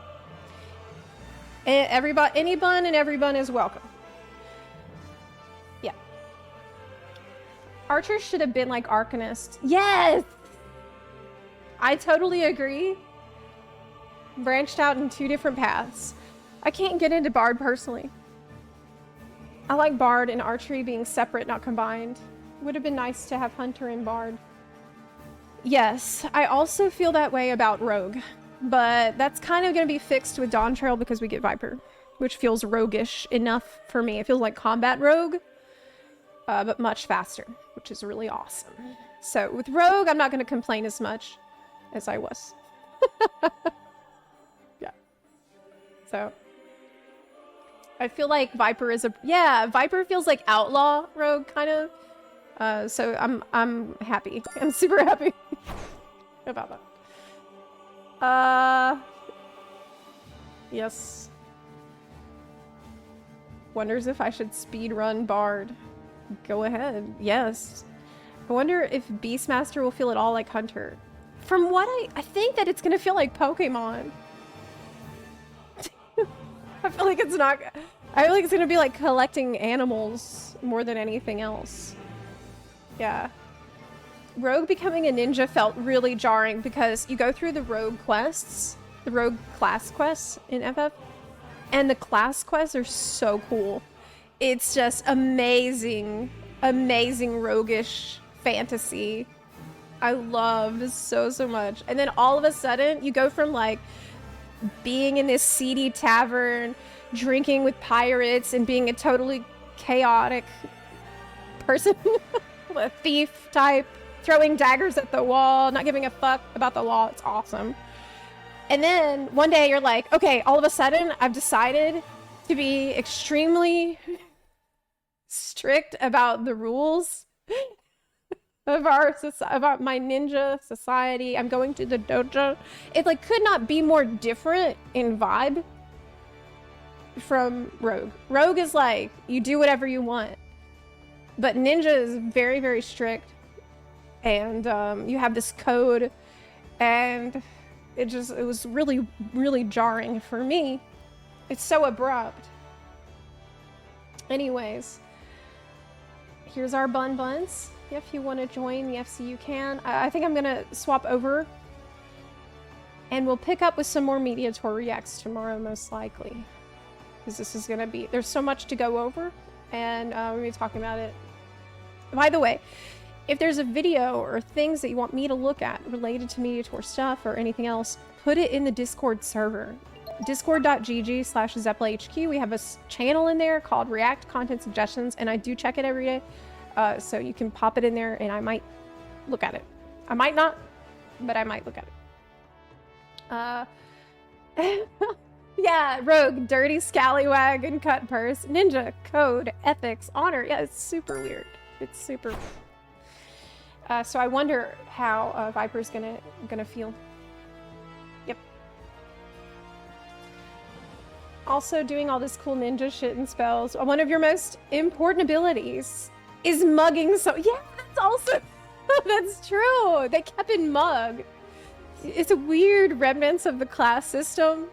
Everybody, any bun and every bun is welcome. Yeah. Archers should have been like Arcanists. Yes! I totally agree. Branched out in 2 different paths. I can't get into Bard personally. I like Bard and Archery being separate, not combined. Would have been nice to have Hunter and Bard. Yes, I also feel that way about Rogue. But that's kind of going to be fixed with Dawn Trail because we get Viper. Which feels roguish enough for me. It feels like combat Rogue. But much faster, which is really awesome. So with Rogue, I'm not going to complain as much as I was. Yeah. So I feel like Viper is Viper feels like outlaw Rogue kind of. So I'm happy. I'm super happy about that. Yes. Wonders if I should speedrun Bard. Go ahead. Yes. I wonder if Beastmaster will feel at all like Hunter. From what I think that it's gonna feel like Pokemon. I feel like it's not. I feel like it's gonna be like collecting animals more than anything else. Yeah. Rogue becoming a ninja felt really jarring because you go through the Rogue quests, the Rogue class quests in FF, and the class quests are so cool. It's just amazing, amazing roguish fantasy. I love so much. And then all of a sudden, you go from like being in this seedy tavern, drinking with pirates, and being a totally chaotic person, a thief type, throwing daggers at the wall, not giving a fuck about the law. It's awesome. And then one day you're like, okay, all of a sudden I've decided to be extremely strict about the rules of about my ninja society. I'm going to the dojo. It like could not be more different in vibe from Rogue. Rogue is like, you do whatever you want. But ninja is very, very strict. And you have this code. And it was really, really jarring for me. It's so abrupt. Anyways. Here's our buns. If you want to join the FC, you can. I think I'm gonna swap over, and we'll pick up with some more media tour reacts tomorrow, most likely, because this is gonna be. There's so much to go over, and we're gonna be talking about it. By the way, if there's a video or things that you want me to look at related to media tour stuff or anything else, put it in the Discord server. Discord.gg/ZeplaHQ. We have a channel in there called React Content Suggestions, and I do check it every day. So you can pop it in there, and I might look at it. I might not, but I might look at it. Yeah, Rogue, Dirty Scallywag, and Cut Purse, Ninja, Code, Ethics, Honor. Yeah, it's super weird. It's super. So I wonder how Viper's gonna feel. Yep. Also, doing all this cool ninja shit and spells. One of your most important abilities is mugging. So yeah, that's also that's true. They kept in mug. It's a weird remnants of the class system.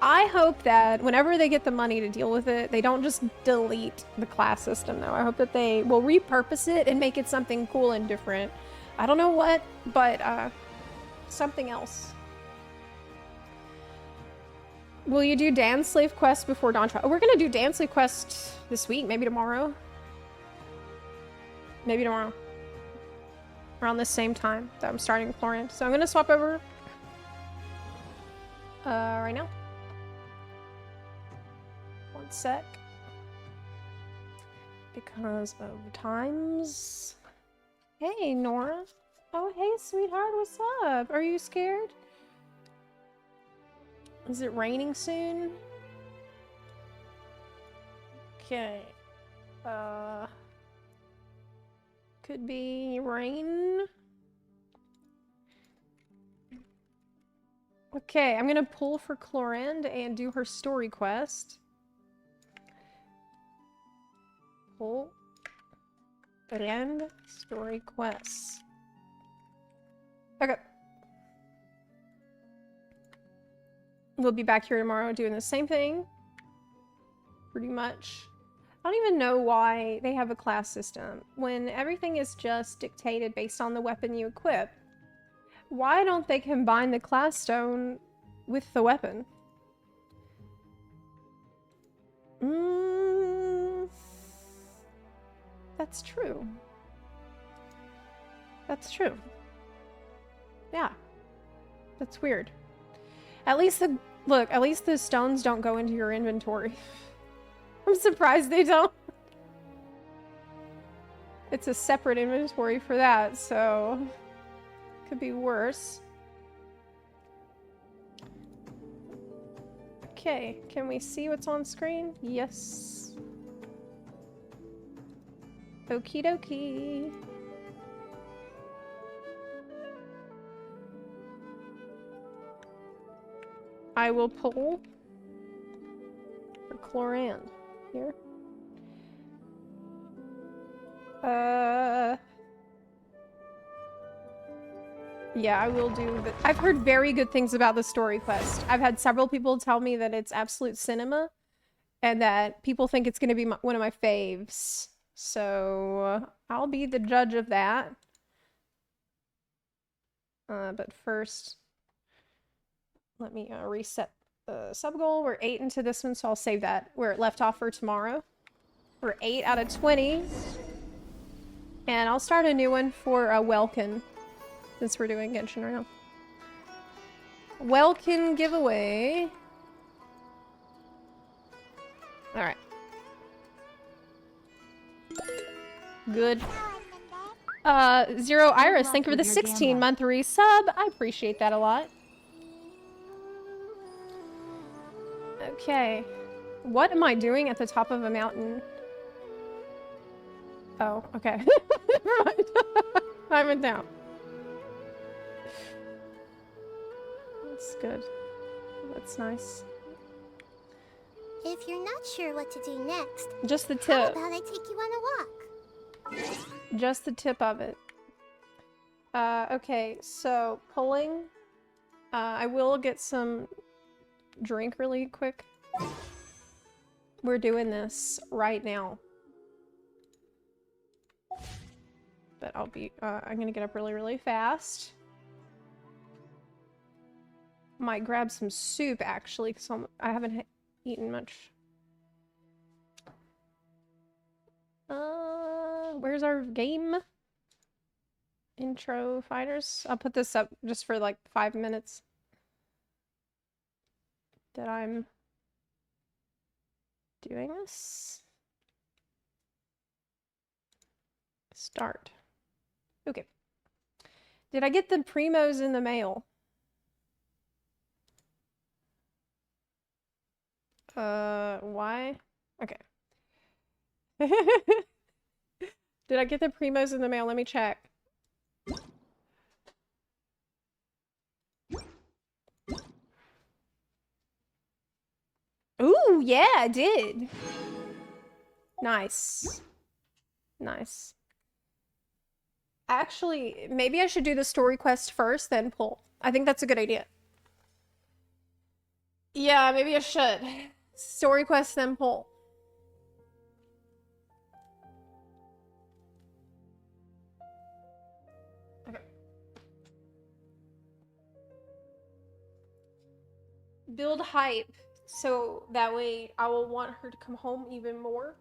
I hope that whenever they get the money to deal with it, they don't just delete the class system, though. I hope that they will repurpose it and make it something cool and different. I don't know what, but something else. Will you do Dance Slave Quest before Dawn Trial? Oh, we're gonna do Dance Slave Quest this week, maybe tomorrow. Maybe tomorrow. Around the same time that I'm starting Clorinde. So I'm gonna swap over right now. One sec. Because of times. Hey, Nora. Oh, hey, sweetheart, what's up? Are you scared? Is it raining soon? Okay. Could be rain. Okay, I'm gonna pull for Clorinde and do her story quest. Pull. And story quest. Okay. We'll be back here tomorrow doing the same thing. Pretty much. I don't even know why they have a class system when everything is just dictated based on the weapon you equip. Why don't they combine the class stone with the weapon? That's true. That's true. Yeah. That's weird. At least at least the stones don't go into your inventory. I'm surprised they don't. It's a separate inventory for that, so could be worse. Okay, can we see what's on screen? Yes. Okie dokie. I will pull for Clorinde here. Yeah, I will do that. I've heard very good things about the story quest. I've had several people tell me that it's absolute cinema and that people think it's going to be one of my faves. So I'll be the judge of that. But first, let me reset the sub goal. We're 8 into this one, so I'll save that where it left off for tomorrow. We're 8 out of 20. And I'll start a new one for Welkin, since we're doing Genshin right now. Welkin giveaway. Alright. Good. Zero Iris, thank you for the 16-month resub. I appreciate that a lot. Okay. What am I doing at the top of a mountain? Oh, okay. Never mind. I went down. That's good. That's nice. If you're not sure what to do next, just the how tip. about I take you on a walk? Just the tip of it. Okay, so pulling. I will get some drink really quick. We're doing this right now. but I'll be, I'm gonna get up really, really fast. Might grab some soup, actually, because I haven't eaten much. Where's our game? Intro fighters. I'll put this up just for like 5 minutes. That I'm doing this. Start. Okay. Did I get the primos in the mail? Why? Okay. Did I get the primos in the mail? Let me check. Ooh, yeah, I did. Nice. Nice. Actually, maybe I should do the story quest first, then pull. I think that's a good idea. Yeah, maybe I should. Story quest, then pull. Okay. Build hype, so that way I will want her to come home even more.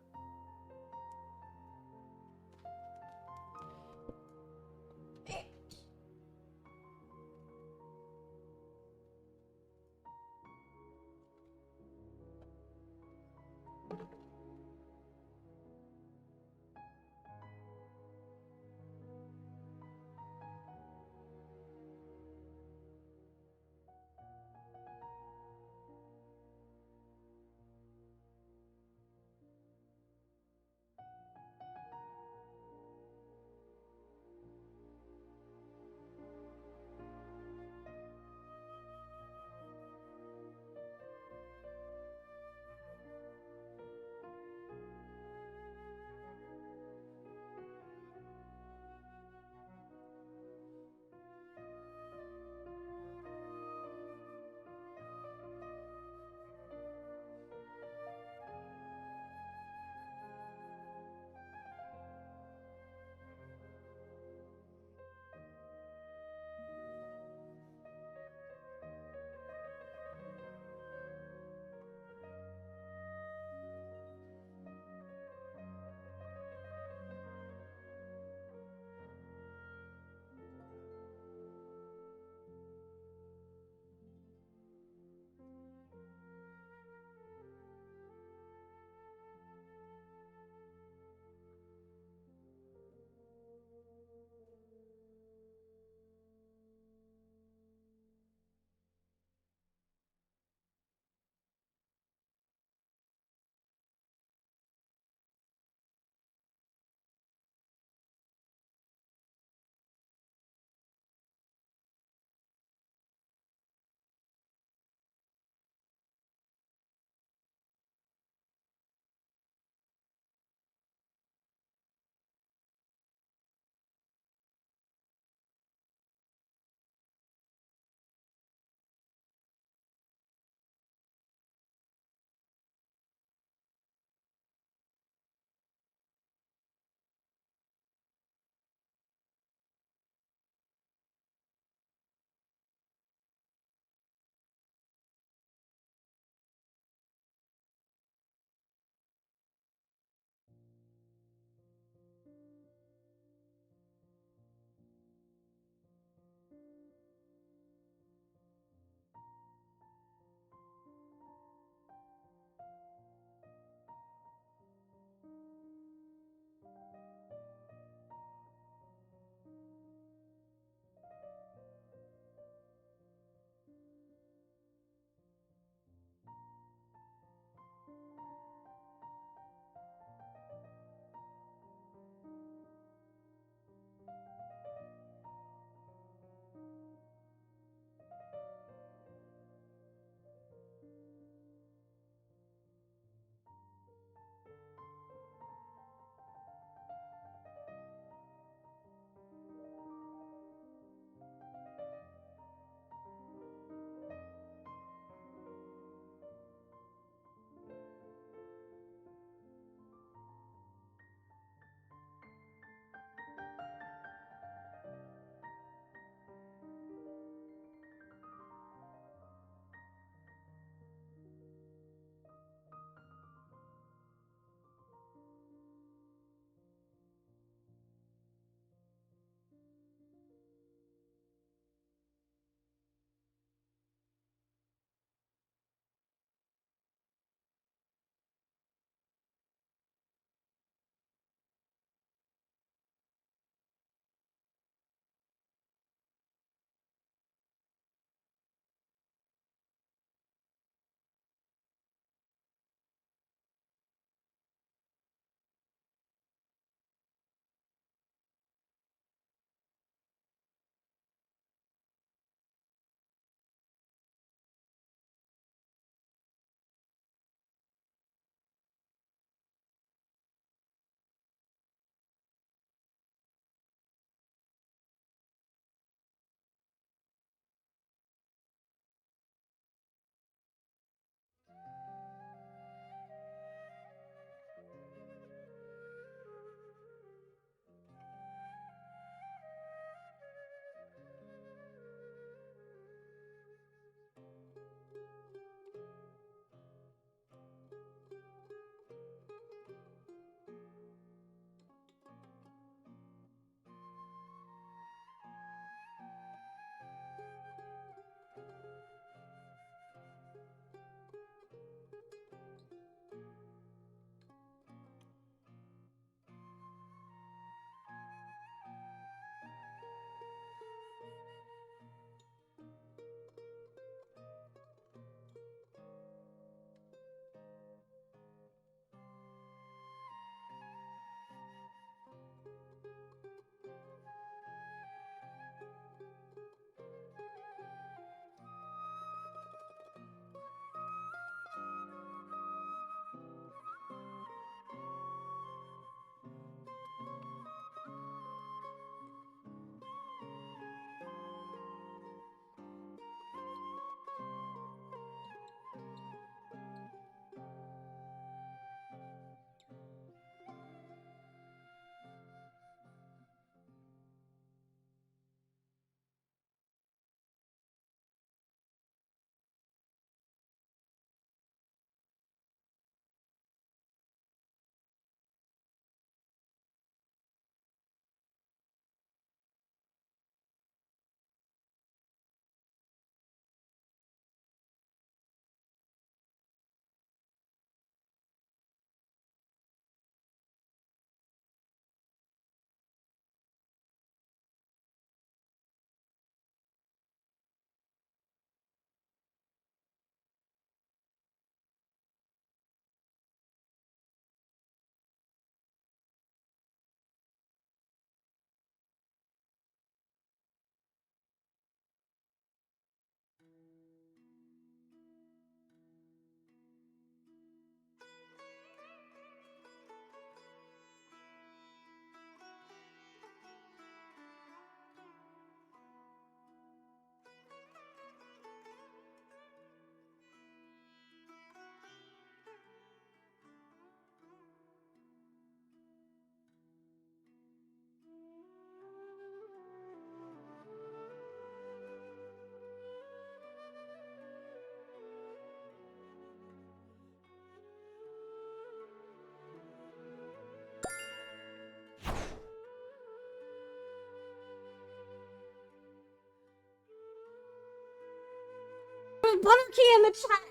Bunnerkey in the chat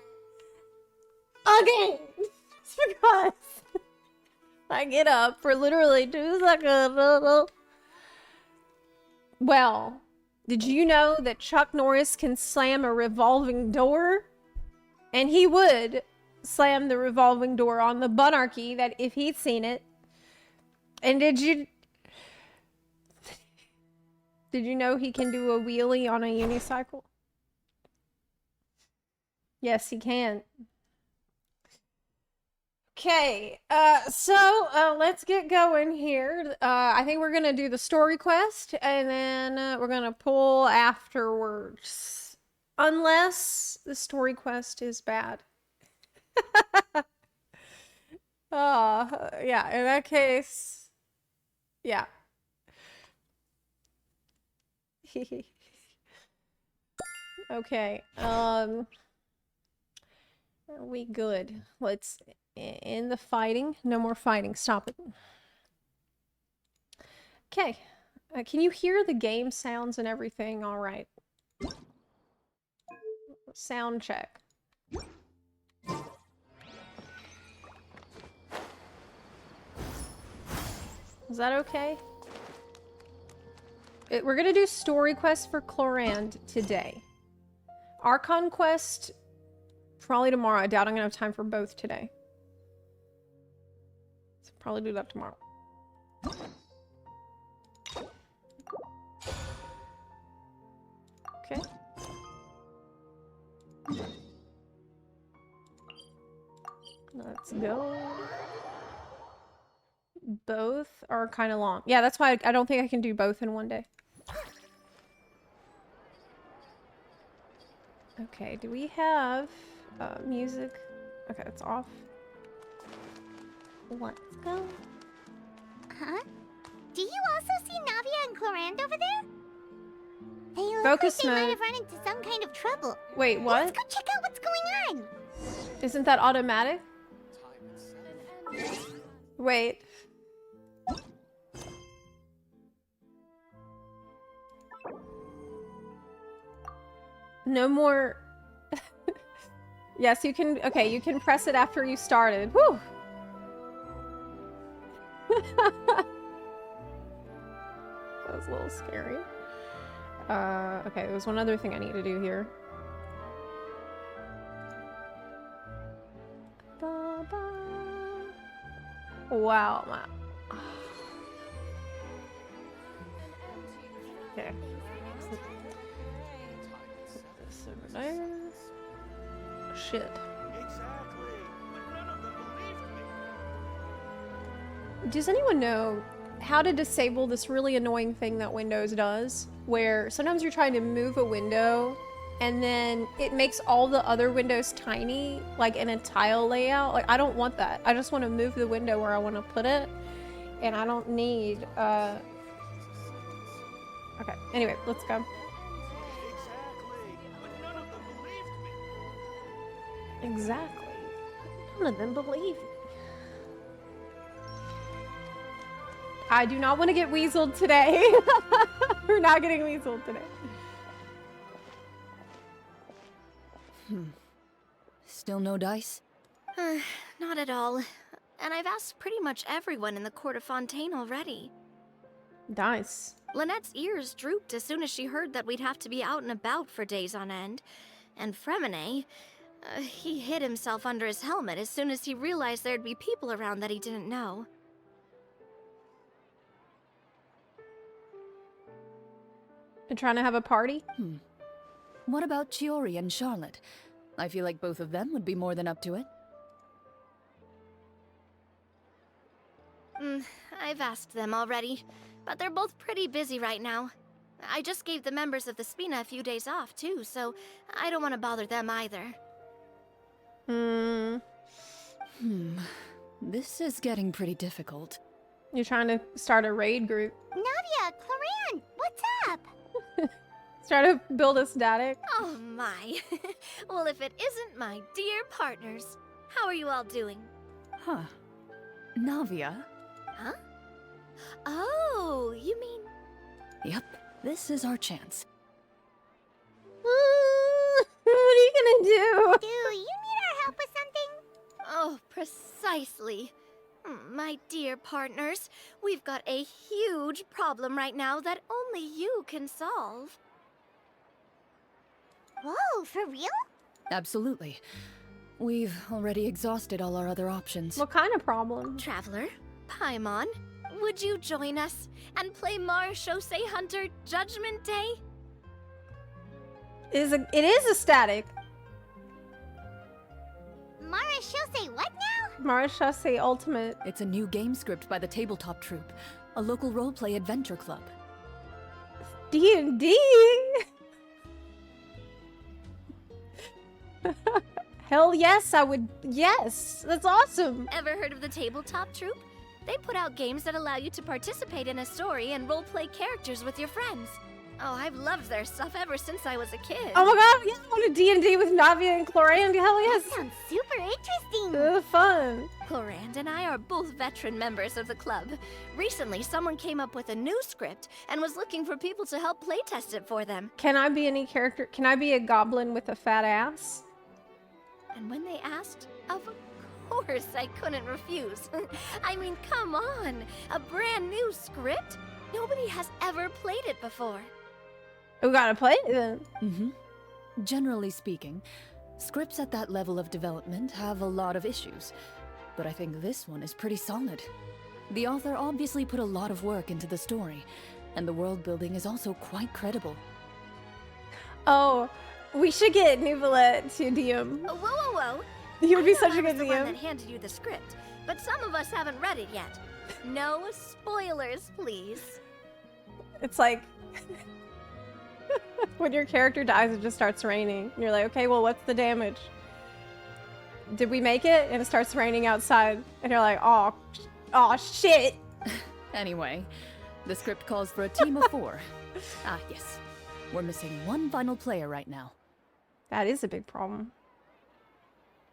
again, just because I get up for literally 2 seconds. Well, did you know that Chuck Norris can slam a revolving door? And he would slam the revolving door on the Bunnerkey that if he'd seen it. And did you know he can do a wheelie on a unicycle? Yes, he can. Okay, so let's get going here. I think we're gonna do the story quest, and then we're gonna pull afterwards. Unless the story quest is bad. Yeah, in that case, yeah. Okay, we good. Let's end the fighting. No more fighting. Stop it. Okay. Can you hear the game sounds and everything all right? Sound check. Is that okay? We're gonna do story quest for Clorinde today. Archon quest probably tomorrow. I doubt I'm gonna have time for both today. So probably do that tomorrow. Okay. Let's go. Both are kind of long. Yeah, that's why I don't think I can do both in one day. Okay, do we have music? Okay, it's off. Let's go. Huh? Do you also see Navia and Clorinde over there? They look Focus like they mode. might have run into some kind of trouble. Wait, what? Let's go check out what's going on. Isn't that automatic? Wait. No more. Yes, you can. Okay, you can press it after you started. Whew. That was a little scary. Okay, there was one other thing I need to do here. Wow, okay. This over there. Shit. Does anyone know how to disable this really annoying thing that Windows does? Where sometimes you're trying to move a window and then it makes all the other windows tiny, like in a tile layout. Like, I don't want that. I just want to move the window where I want to put it. And I don't need, Okay, anyway, let's go. Exactly. None of them believe me. I do not want to get weaseled today. We're not getting weaseled today. Still no dice? Not at all. And I've asked pretty much everyone in the court of Fontaine already. Dice. Lynette's ears drooped as soon as she heard that we'd have to be out and about for days on end. And Fremine, he hid himself under his helmet as soon as he realized there'd be people around that he didn't know. You're trying to have a party? What about Chiori and Charlotte? I feel like both of them would be more than up to it. I've asked them already, but they're both pretty busy right now. I just gave the members of the Spina a few days off, too, so I don't want to bother them either. This is getting pretty difficult. You're trying to start a raid group. Navia, Clorinde, what's up? Try to build a static. Oh my. Well, if it isn't my dear partners. How are you all doing? Huh. Navia? Huh? Oh, you mean... Yep, this is our chance. What are you gonna Precisely. My dear partners, we've got a huge problem right now that only you can solve. Whoa, for real? Absolutely. We've already exhausted all our other options. What kind of problem? Traveler, Paimon, would you join us and play Marechaussee Hunter Judgment Day? It is a static. Marechaussee what now? Marechaussee Ultimate. It's a new game script by the Tabletop Troupe, a local roleplay adventure club. D&D? Hell yes, I would. Yes, that's awesome. Ever heard of the Tabletop Troupe? They put out games that allow you to participate in a story and roleplay characters with your friends. Oh, I've loved their stuff ever since I was a kid. Oh my god, yeah, I want to D&D with Navia and Clorinde. Hell yes. That sounds super interesting. Fun. Clorinde and I are both veteran members of the club. Recently, someone came up with a new script and was looking for people to help playtest it for them. Can I be any character? Can I be a goblin with a fat ass? And when they asked, of course I couldn't refuse. I mean, come on, a brand new script? Nobody has ever played it before. We gotta play it then. Mm-hmm. Generally speaking, scripts at that level of development have a lot of issues, but I think this one is pretty solid. The author obviously put a lot of work into the story, and the world building is also quite credible. Oh, we should get Nuvolette to DM. Whoa, whoa, whoa. You would be I know such I a was good the one DM. that handed you the script, but some of us haven't read it yet. No spoilers, please. It's like when your character dies, it just starts raining. And you're like, okay, well, what's the damage? Did we make it? And it starts raining outside. And you're like, oh shit. Anyway, the script calls for a team of 4. Ah, yes. We're missing one final player right now. That is a big problem.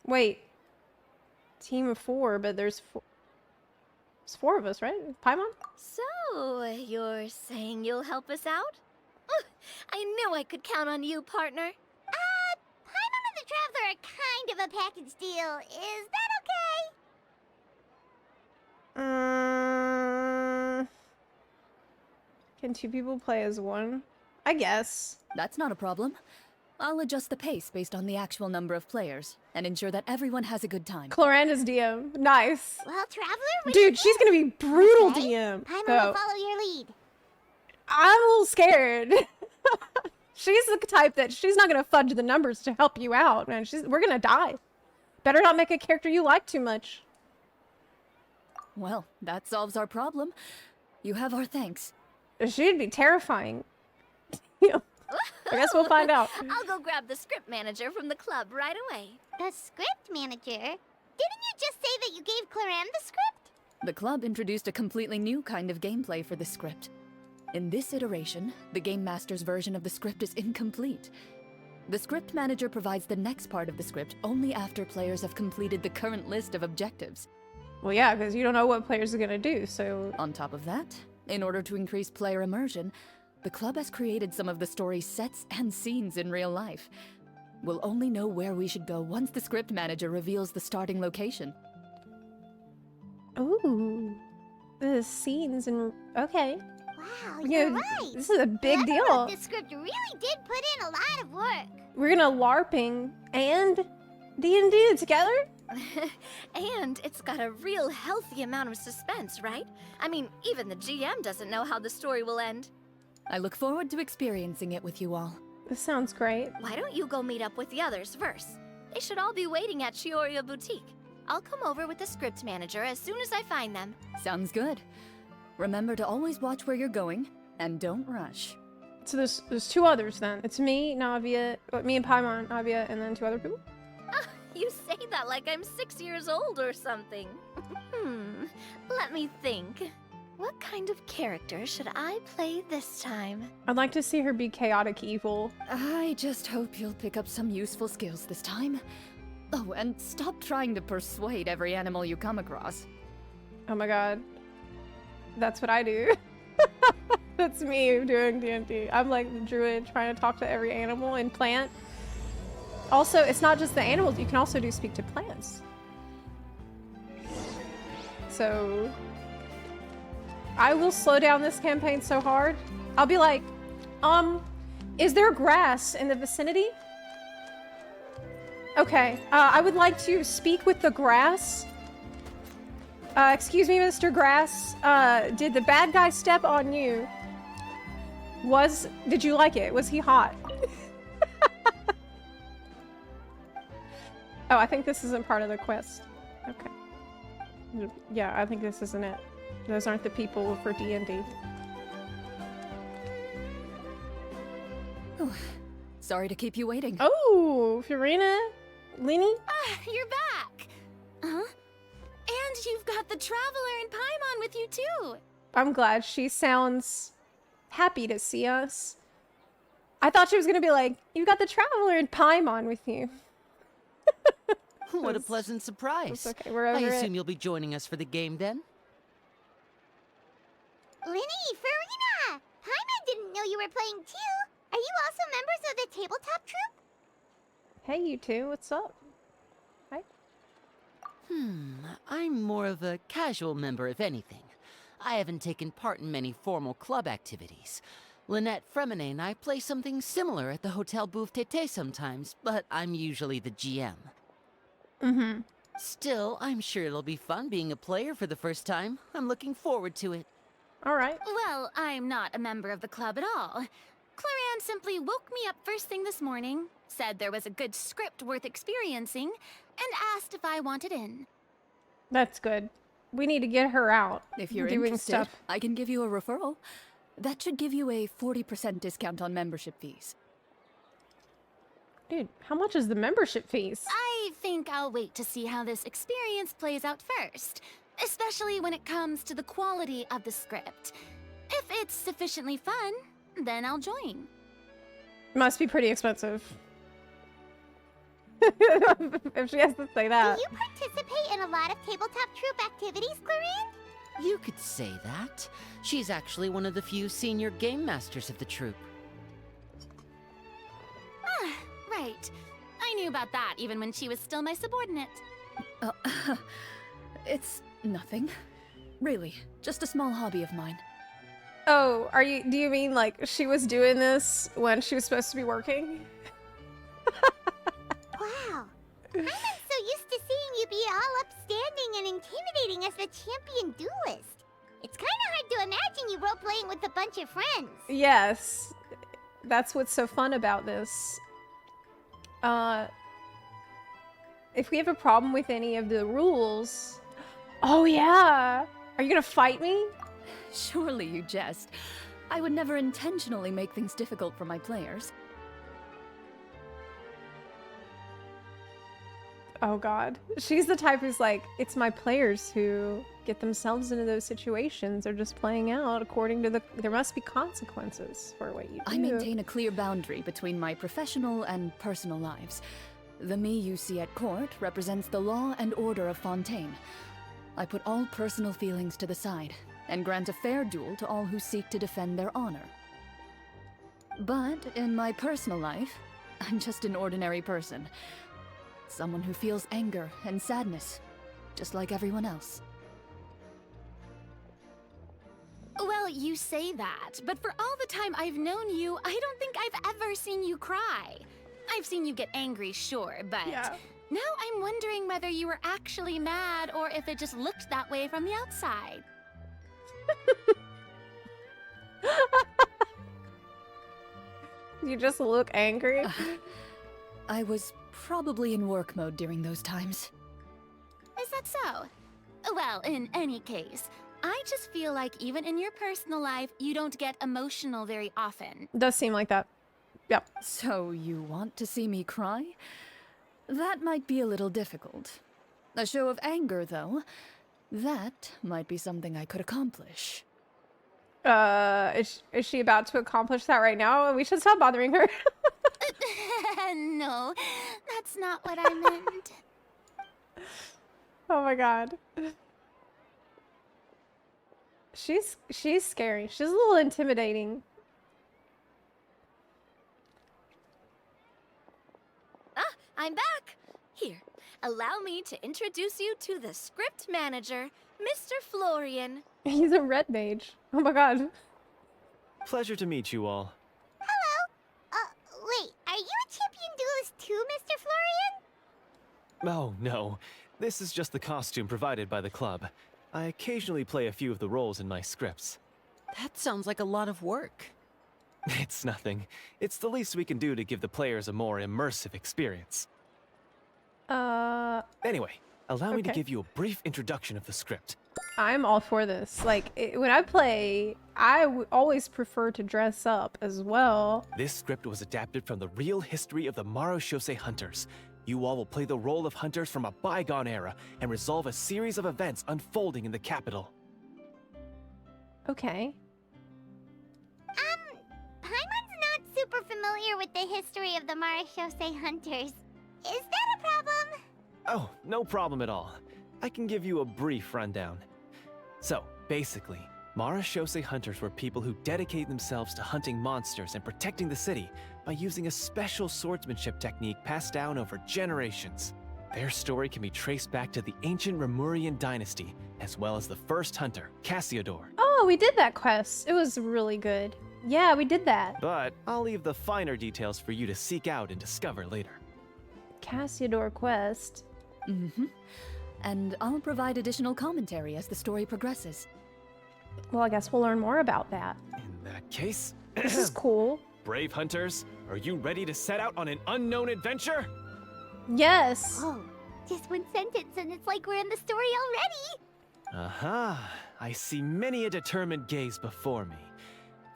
Wait. Team of 4, but there's 4. There's 4 of us, right? Paimon? So, you're saying you'll help us out? I knew I could count on you, partner. Paimon and the Traveler are kind of a package deal. Is that okay? Can 2 people play as 1? I guess. That's not a problem. I'll adjust the pace based on the actual number of players and ensure that everyone has a good time. Clorinda's DM. Nice. Well, Traveler, Dude, she's gonna be brutal okay. DM. Paimon So, will follow your lead. I'm a little scared. She's the type that she's not gonna fudge the numbers to help you out, man. We're gonna die. Better not make a character you like too much. Well, that solves our problem. You have our thanks. She'd be terrifying. I guess we'll find out. I'll go grab the script manager from the club right away. The script manager? Didn't you just say that you gave Clorinde the script? The club introduced a completely new kind of gameplay for the script. In this iteration, the Game Master's version of the script is incomplete. The script manager provides the next part of the script only after players have completed the current list of objectives. Well, yeah, because you don't know what players are gonna do, so... On top of that, in order to increase player immersion, the club has created some of the story's sets and scenes in real life. We'll only know where we should go once the script manager reveals the starting location. Ooh. The scenes and... Okay. Wow, Yeah, you're right. this is a big Whoever deal. wrote this script really did put in a lot of work. We're gonna LARPing and D&D together? And it's got a real healthy amount of suspense, right? I mean, even the GM doesn't know how the story will end. I look forward to experiencing it with you all. This sounds great. Why don't you go meet up with the others first? They should all be waiting at Chioria Boutique. I'll come over with the script manager as soon as I find them. Sounds good. Remember to always watch where you're going, and don't rush. So there's 2 others then. It's me, Navia, me and Paimon, Navia, and then 2 other people? You say that like I'm 6 years old or something. Let me think. What kind of character should I play this time? I'd like to see her be chaotic evil. I just hope you'll pick up some useful skills this time. Oh, and stop trying to persuade every animal you come across. Oh my god. That's what I do. That's me doing D&D. I'm like the druid trying to talk to every animal and plant. Also, it's not just the animals. You can also do speak to plants. So I will slow down this campaign so hard. I'll be like, is there grass in the vicinity? Okay, I would like to speak with the grass. Excuse me, Mr. Grass. Did the bad guy step on you? Did you like it? Was he hot? Oh, I think this isn't part of the quest. Okay. Yeah, I think this isn't it. Those aren't the people for D&D. Oh, sorry to keep you waiting. Oh, Fiorina, Lini? You're back! Huh? And you've got the Traveler and Paimon with you too! I'm glad. She sounds happy to see us. I thought she was gonna be like, you've got the Traveler and Paimon with you. What a pleasant surprise. It's okay, we're over I it. assume you'll be joining us for the game then? Linny, Farina! Paimon didn't know you were playing too! Are you also members of the tabletop troupe? Hey, you two, what's up? Hi. I'm more of a casual member, if anything. I haven't taken part in many formal club activities. Lynette, Fremine, and I play something similar at the Hotel Bouffe Tété sometimes, but I'm usually the GM. Mm-hmm. Still, I'm sure it'll be fun being a player for the first time. I'm looking forward to it. Alright. Well, I'm not a member of the club at all. Clorinde simply woke me up first thing this morning, said there was a good script worth experiencing, and asked if I wanted in. That's good. We need to get her out. If you're doing interested, stuff. I can give you a referral. That should give you a 40% discount on membership fees. Dude, how much is the membership fees? I think I'll wait to see how this experience plays out first, especially when it comes to the quality of the script. If it's sufficiently fun, then I'll join. Must be pretty expensive. If she has to say that. Do you participate in a lot of tabletop troupe activities, Clorinde? You could say that. She's actually one of the few senior game masters of the troupe. Ah, right. I knew about that even when she was still my subordinate. It's nothing. Really, just a small hobby of mine. Oh, do you mean like she was doing this when she was supposed to be working? Wow. I'm so used to seeing you be all upstanding and intimidating as the champion duelist. It's kind of hard to imagine you role-playing with a bunch of friends. Yes. That's what's so fun about this. If we have a problem with any of the rules... Oh yeah! Are you gonna fight me? Surely you jest. I would never intentionally make things difficult for my players. Oh god. She's the type who's like, it's my players who get themselves into those situations. They're just playing out according to there must be consequences for what you do. I maintain a clear boundary between my professional and personal lives. The me you see at court represents the law and order of Fontaine. I put all personal feelings to the side and grant a fair duel to all who seek to defend their honor. But in my personal life, I'm just an ordinary person. Someone who feels anger and sadness, just like everyone else. Well, you say that, but for all the time I've known you, I don't think I've ever seen you cry. I've seen you get angry, sure, but now I'm wondering whether you were actually mad or if it just looked that way from the outside. You just look angry. I was probably in work mode during those times. Is that so? Well, in any case, I just feel like even in your personal life, you don't get emotional very often. Does seem like that. Yep. So you want to see me cry? That might be a little difficult. A show of anger, though, that might be something I could accomplish. Is she about to accomplish that right now? We should stop bothering her. No, that's not what I meant. Oh my god. She's scary. She's a little intimidating. Ah, I'm back. Here, allow me to introduce you to the script manager, Mr. Florian. He's a red mage. Oh my god. Pleasure to meet you all. Wait, are you a champion duelist too, Mr. Florian? Oh, no. This is just the costume provided by the club. I occasionally play a few of the roles in my scripts. That sounds like a lot of work. It's nothing. It's the least we can do to give the players a more immersive experience. Anyway, allow me to Okay. give you a brief introduction of the script. I'm all for this. Like, when I play, I always prefer to dress up as well. This script was adapted from the real history of the Marushose hunters. You all will play the role of hunters from a bygone era and resolve a series of events unfolding in the capital. Okay. Paimon's not super familiar with the history of the Marashose hunters. Is that a problem? Oh, no problem at all. I can give you a brief rundown. So, basically, Marushose hunters were people who dedicated themselves to hunting monsters and protecting the city by using a special swordsmanship technique passed down over generations. Their story can be traced back to the ancient Remurian dynasty, as well as the first hunter, Cassiodor. Oh, we did that quest. It was really good. Yeah, we did that. But I'll leave the finer details for you to seek out and discover later. Cassiodor quest. Mm-hmm. And I'll provide additional commentary as the story progresses. Well, I guess we'll learn more about that. In that case, This is cool. brave hunters, are you ready to set out on an unknown adventure? Yes. Oh, just one sentence and it's like we're in the story already. Aha, I see many a determined gaze before me.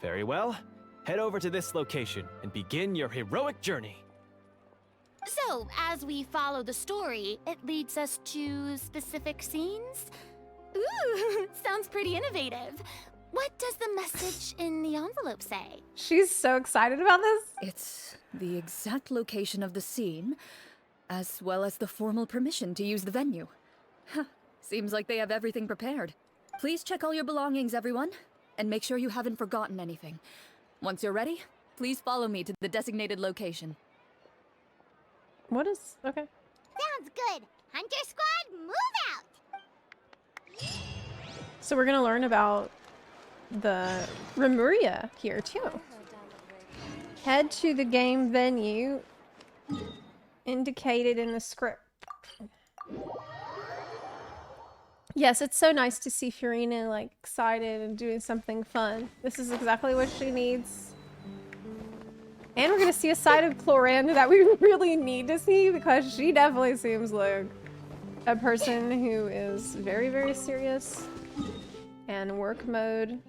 Very well, head over to this location and begin your heroic journey. So, as we follow the story, it leads us to specific scenes? Ooh, sounds pretty innovative. What does the message in the envelope say? She's so excited about this. It's the exact location of the scene, as well as the formal permission to use the venue. Huh, seems like they have everything prepared. Please check all your belongings, everyone, and make sure you haven't forgotten anything. Once you're ready, please follow me to the designated location. What is... Okay. Sounds good. Hunter Squad, move out! So we're gonna learn about the Remuria here too. Head to the game venue indicated in the script. Yes, it's so nice to see Fiorina like excited and doing something fun. This is exactly what she needs. And we're gonna see a side of Clorinde that we really need to see because she definitely seems like a person who is very, very serious and work mode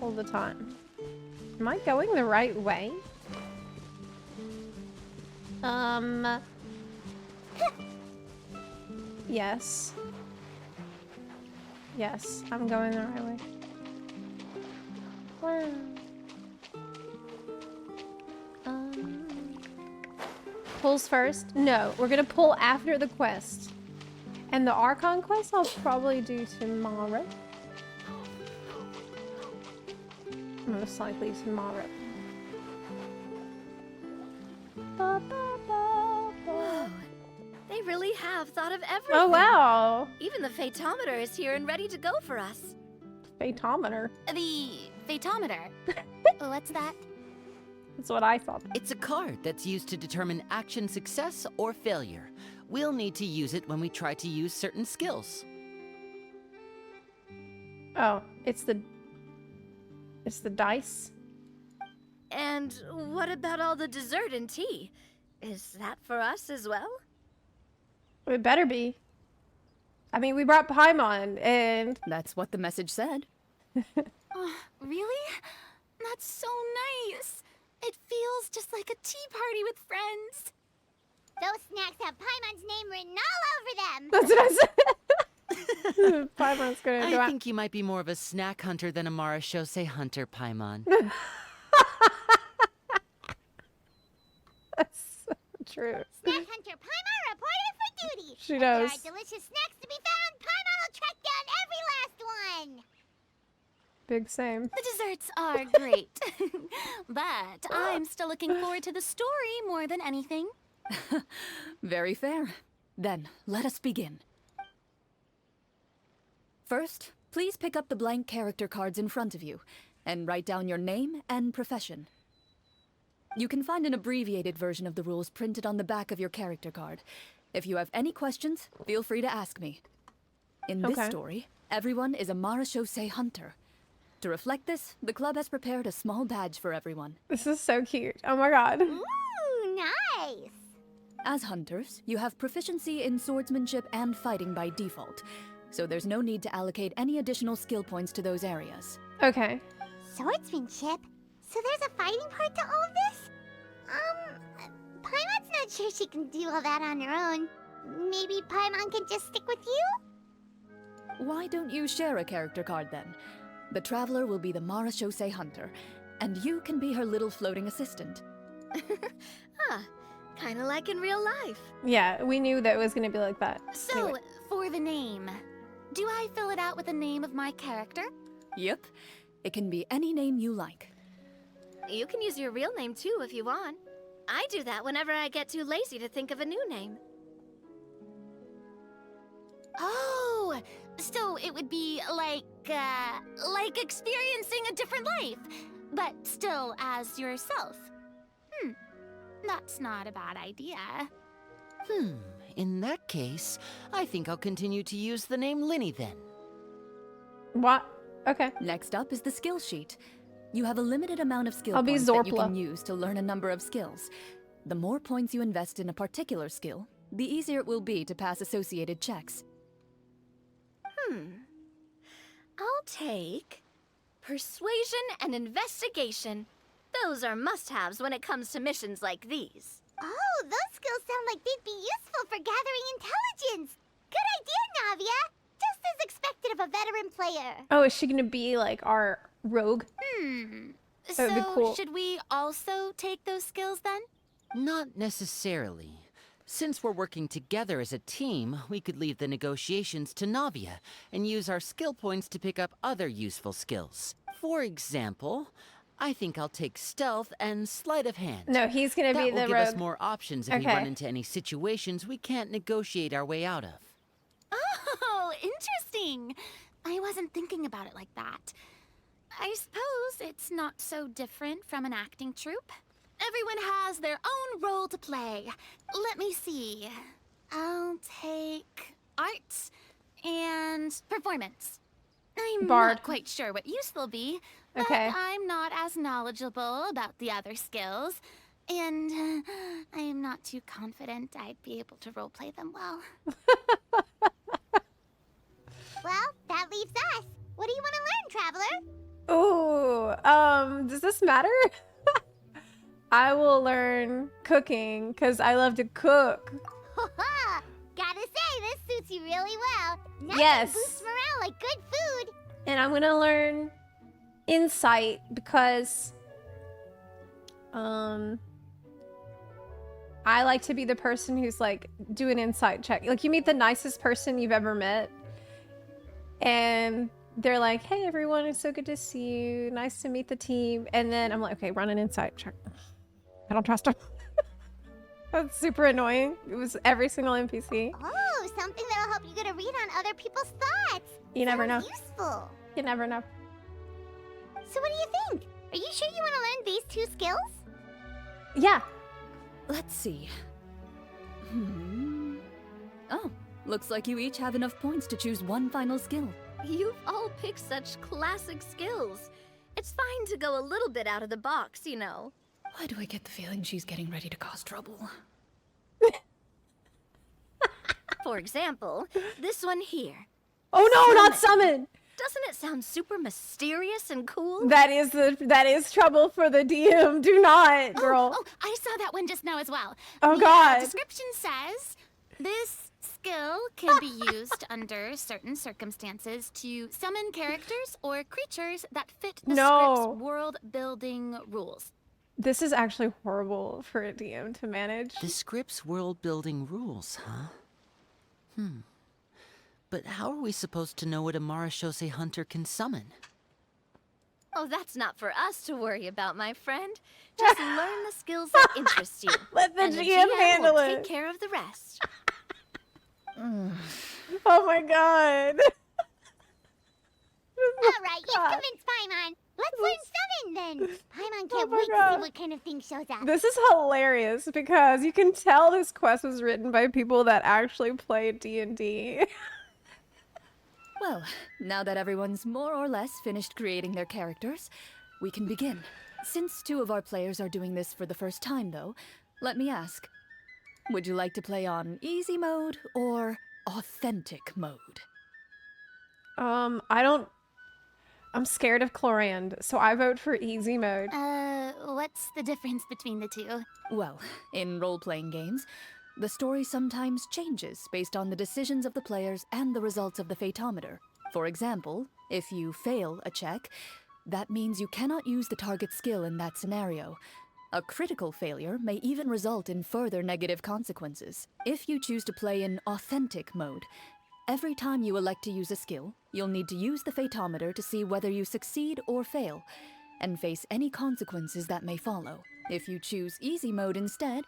all the time. Am I going the right way? Yes. Yes, I'm going the right way. Wow. Pulls first? No, we're gonna pull after the quest. And the Archon quest I'll probably do tomorrow. Most likely tomorrow. Whoa, they really have thought of everything. Oh wow! Even the Fatometer is here and ready to go for us. Fatometer. The Fatometer. What's that? That's what I thought. It's a card that's used to determine action success or failure. We'll need to use it when we try to use certain skills. Oh, it's the dice. And what about all the dessert and tea? Is that for us as well? It better be. I mean, we brought Paimon, and that's what the message said. Oh, really? That's so nice. It feels just like a tea party with friends. Those snacks have Paimon's name written all over them. That's what I said. Paimon's gonna go I out. think you might be more of a snack hunter than a Marushose hunter, Paimon. That's so true. Snack Hunter Paimon reported for duty. She If there does. are delicious snacks to be found, Paimon will track down every last one. Big same. The desserts are great. But I'm still looking forward to the story more than anything. Very fair. Then, let us begin. First, please pick up the blank character cards in front of you, and write down your name and profession. You can find an abbreviated version of the rules printed on the back of your character card. If you have any questions, feel free to ask me. In this story, everyone is a Marashosei hunter. To reflect this, the club has prepared a small badge for everyone. This is so cute. Oh my god. Ooh, nice. As hunters, you have proficiency in swordsmanship and fighting by default, so there's no need to allocate any additional skill points to those areas. Okay. Swordsmanship? So there's a fighting part to all of this? Paimon's not sure she can do all that on her own. Maybe Paimon can just stick with you? Why don't you share a character card then? The Traveler will be the Marashosei hunter, and you can be her little floating assistant. Kinda like in real life. Yeah, we knew that it was gonna be like that. So, Anyway. for the name, do I fill it out with the name of my character? Yep. It can be any name you like. You can use your real name too if you want. I do that whenever I get too lazy to think of a new name. Oh, so it would be like experiencing a different life, but still as yourself. That's not a bad idea. In that case, I think I'll continue to use the name Linny then. What? Okay. Next up is the skill sheet. You have a limited amount of skill I'll be points that you Zorpla. can use to learn a number of skills. The more points you invest in a particular skill, the easier it will be to pass associated checks. I'll take persuasion and investigation. Those are must-haves when it comes to missions like these. Oh, those skills sound like they'd be useful for gathering intelligence. Good idea, Navia. Just as expected of a veteran player. Oh, is she gonna be like our rogue? That would be So, cool. should we also take those skills then? Not necessarily. Since we're working together as a team, we could leave the negotiations to Navia and use our skill points to pick up other useful skills. For example, I think I'll take stealth and sleight of hand. No, he's gonna That be will the give rogue. us more options if we Okay. run into any situations we can't negotiate our way out of. Oh, interesting. I wasn't thinking about it like that. I suppose it's not so different from an acting troupe. Everyone has their own role to play. Let me see. I'll take art and performance. I'm Bard. not quite sure what use they'll be, but Okay. I'm not as knowledgeable about the other skills. And I'm not too confident I'd be able to roleplay them well. Well, that leaves us. What do you want to learn, Traveler? Ooh, does this matter? I will learn cooking because I love to cook. Gotta say, this suits you really well. Nothing Yes. boosts morale like good food. And I'm gonna learn insight because I like to be the person who's like do an insight check. Like you meet the nicest person you've ever met and they're like, hey everyone, it's so good to see you. Nice to meet the team. And then I'm like, okay, run an insight check. I don't trust him. That's super annoying. It was every single NPC. Oh, something that'll help you get a read on other people's thoughts. You never know. Sounds useful. You never know. So what do you think? Are you sure you want to learn these two skills? Yeah. Let's see. Oh, looks like you each have enough points to choose one final skill. You've all picked such classic skills. It's fine to go a little bit out of the box, you know. Why do I get the feeling she's getting ready to cause trouble? For example, this one here. Oh no, not summon! Doesn't it sound super mysterious and cool? That is trouble for the DM. Do not, girl. Oh, I saw that one just now as well. Oh, The, God. description says, this skill can be used under certain circumstances to summon characters or creatures that fit the No. script's world-building rules. This is actually horrible for a DM to manage. The script's world-building rules, huh? But how are we supposed to know what a Marashosei hunter can summon? Oh, that's not for us to worry about, my friend. Just learn the skills details that interest you. Let the and GM handle will it. take care of the rest. Oh my god. Alright, you've convinced Paimon. Let's learn 7 then. Paimon can't wait to see what kind of thing shows up. This is hilarious because you can tell this quest was written by people that actually play D&D. Well, now that everyone's more or less finished creating their characters, we can begin. Since 2 of our players are doing this for the first time, though, let me ask, would you like to play on easy mode or authentic mode? I'm scared of Clorinde, so I vote for easy mode. What's the difference between the 2? Well, in role-playing games, the story sometimes changes based on the decisions of the players and the results of the Fatometer. For example, if you fail a check, that means you cannot use the target skill in that scenario. A critical failure may even result in further negative consequences. If you choose to play in authentic mode, every time you elect to use a skill, you'll need to use the Fatometer to see whether you succeed or fail, and face any consequences that may follow. If you choose easy mode instead,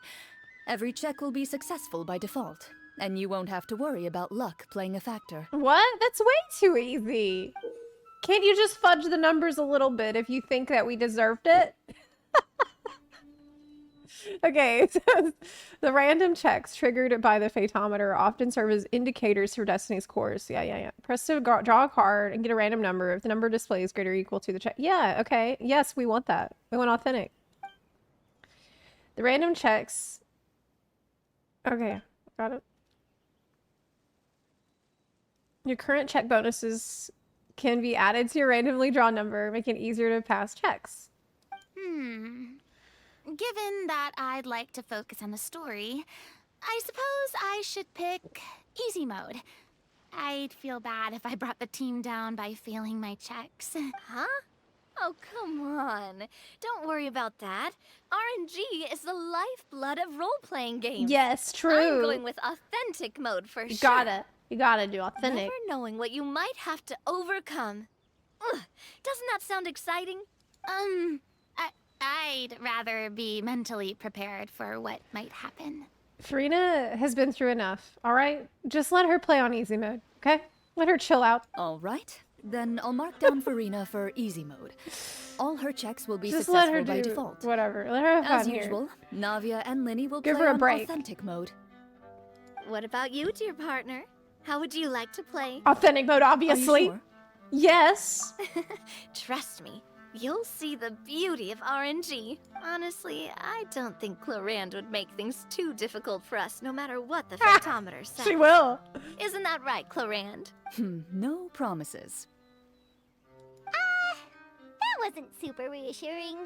every check will be successful by default, and you won't have to worry about luck playing a factor. What? That's way too easy. Can't you just fudge the numbers a little bit if you think that we deserved it? Okay, so the random checks triggered by the Fatometer often serve as indicators for Destiny's course. Yeah. Press to draw a card and get a random number. If the number displays greater or equal to the check. Yeah, okay. Yes, we want that. We want authentic. The random checks. Okay, got it. Your current check bonuses can be added to your randomly drawn number, making it easier to pass checks. Given that I'd like to focus on the story, I suppose I should pick easy mode. I'd feel bad if I brought the team down by failing my checks. Huh? Oh, come on. Don't worry about that. RNG is the lifeblood of role-playing games. Yes, true. I'm going with authentic mode for You sure. You gotta do authentic. Never knowing what you might have to overcome. Ugh, doesn't that sound exciting? I'd rather be mentally prepared for what might happen. Farina has been through enough, all right? Just let her play on easy mode, okay? Let her chill out. All right, then I'll mark down Farina for easy mode. All her checks will be Just successful let her by do default. whatever. Let her have fun As here. usual, Navia and Linny will Give play her a on break. authentic mode. What about you, dear partner? How would you like to play? Authentic mode, obviously. Sure? Yes. Trust me, you'll see the beauty of RNG. Honestly, I don't think Clorinde would make things too difficult for us, no matter what the Fatometer says. She will. Isn't that right, Clorinde? No promises. That wasn't super reassuring.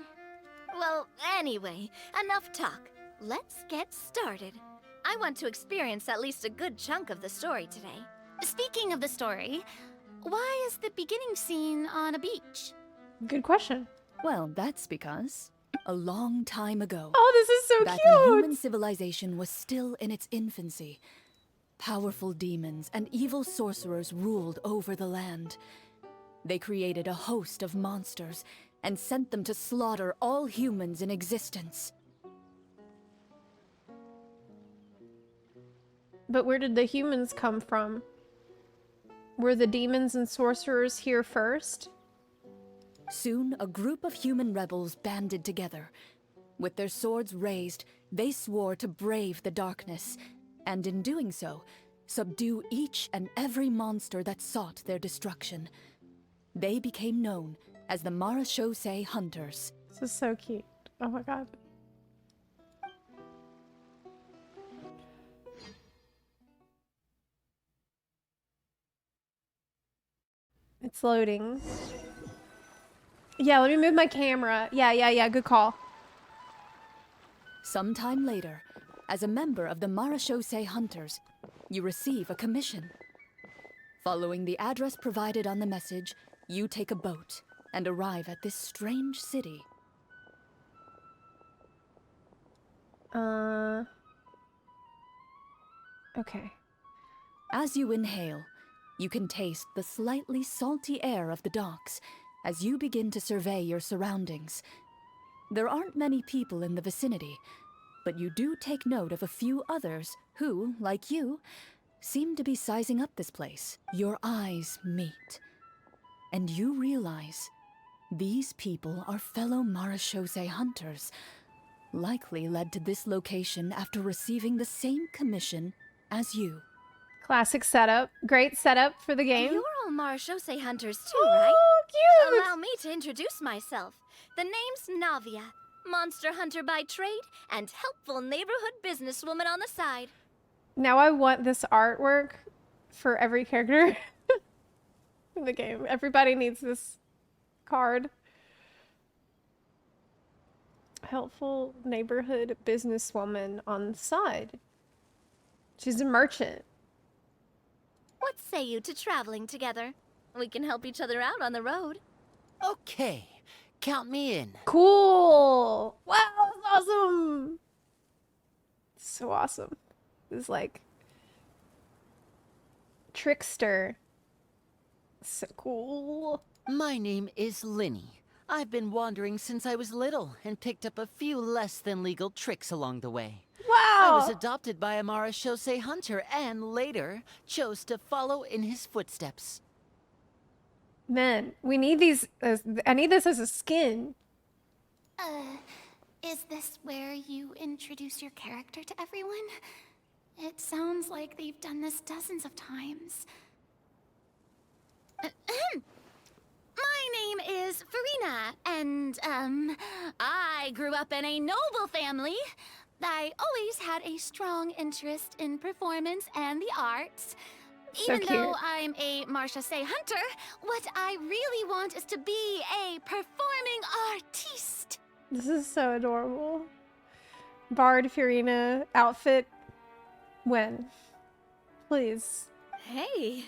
Well, anyway, enough talk. Let's get started. I want to experience at least a good chunk of the story today. Speaking of the story, why is the beginning scene on a beach? Good question. Well, that's because a long time ago, Oh, this is so back when human cute. civilization was still in its infancy, powerful demons and evil sorcerers ruled over the land. They created a host of monsters and sent them to slaughter all humans in existence. But where did the humans come from? Were the demons and sorcerers here first? Soon, a group of human rebels banded together. With their swords raised, they swore to brave the darkness, and in doing so, subdue each and every monster that sought their destruction. They became known as the Marachose Hunters. This is so cute. Oh my god. It's loading. Yeah, let me move my camera. Yeah, good call. Sometime later, as a member of the Marachose Hunters, you receive a commission. Following the address provided on the message, you take a boat and arrive at this strange city. Okay. As you inhale, you can taste the slightly salty air of the docks as you begin to survey your surroundings. There aren't many people in the vicinity, but you do take note of a few others who, like you, seem to be sizing up this place. Your eyes meet, and you realize these people are fellow marechaussee hunters, likely led to this location after receiving the same commission as you. Classic setup. Great setup for the game. You're all marechaussee hunters too, right? Cute! Allow me to introduce myself. The name's Navia, monster hunter by trade and helpful neighborhood businesswoman on the side. Now I want this artwork for every character in the game. Everybody needs this card. Helpful neighborhood businesswoman on the side. She's a merchant. What say you to traveling together? We can help each other out on the road. Okay, count me in. Cool! Wow, that's awesome! So awesome. This like trickster. So cool. My name is Linny. I've been wandering since I was little and picked up a few less than legal tricks along the way. I Wow! was adopted by a marechaussee hunter and later chose to follow in his footsteps. Man, we need these. I need this as a skin. Is this where you introduce your character to everyone? It sounds like they've done this dozens of times. My name is Farina, and, I grew up in a noble family. I always had a strong interest in performance and the arts. So Even though cute. I'm a marechaussee hunter, what I really want is to be a performing artiste. This is so adorable. Bard Fiorina outfit. When? Please. Hey,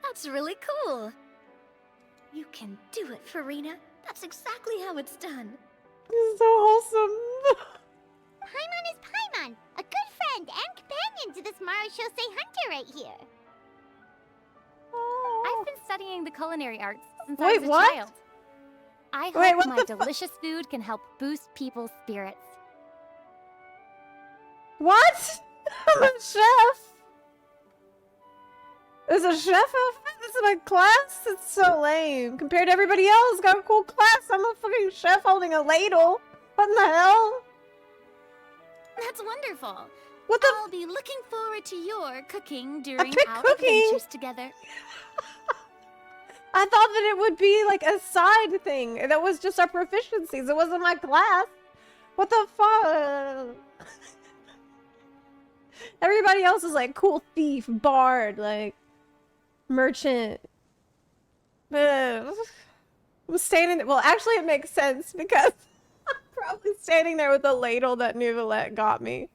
that's really cool. You can do it, Farina. That's exactly how it's done. This is so wholesome. Paimon is Paimon, a good friend and companion to this marechaussee hunter right here. I've been studying the culinary arts since I Wait, was a what? child. I Wait, hope what my the fu- delicious food can help boost people's spirits. What? I'm a chef. There's a chef outfit? This is my class? It's so lame. Compared to everybody else, got a cool class. I'm a fucking chef holding a ladle. What in the hell? That's wonderful. What the? I'll be looking forward to your cooking during picked our cooking. adventures together. I thought that it would be like a side thing. That was just our proficiencies. It wasn't my class. What the fuck? Everybody else is like cool thief, bard, like merchant. I'm standing. Well, actually, it makes sense because I'm probably standing there with a ladle that Nouvellette got me.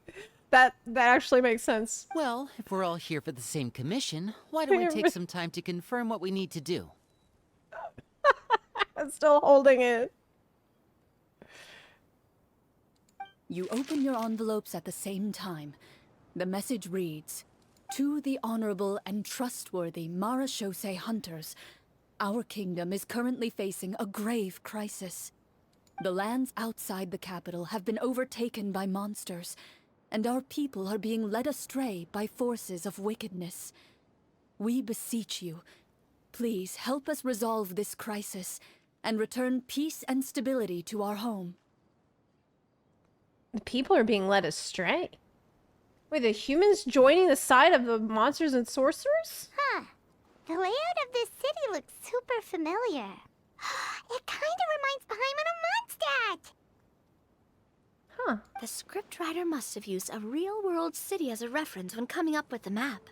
That actually makes sense. Well, if we're all here for the same commission, why don't we take some time to confirm what we need to do? I'm still holding it. You open your envelopes at the same time. The message reads, "To the honorable and trustworthy marechaussee hunters, our kingdom is currently facing a grave crisis. The lands outside the capital have been overtaken by monsters, and our people are being led astray by forces of wickedness. We beseech you, please help us resolve this crisis and return peace and stability to our home." The people are being led astray. Wait, the humans joining the side of the monsters and sorcerers? Huh. The layout of this city looks super familiar. It kind of reminds Paimon of Mondstadt. Huh. The scriptwriter must have used a real-world city as a reference when coming up with the map.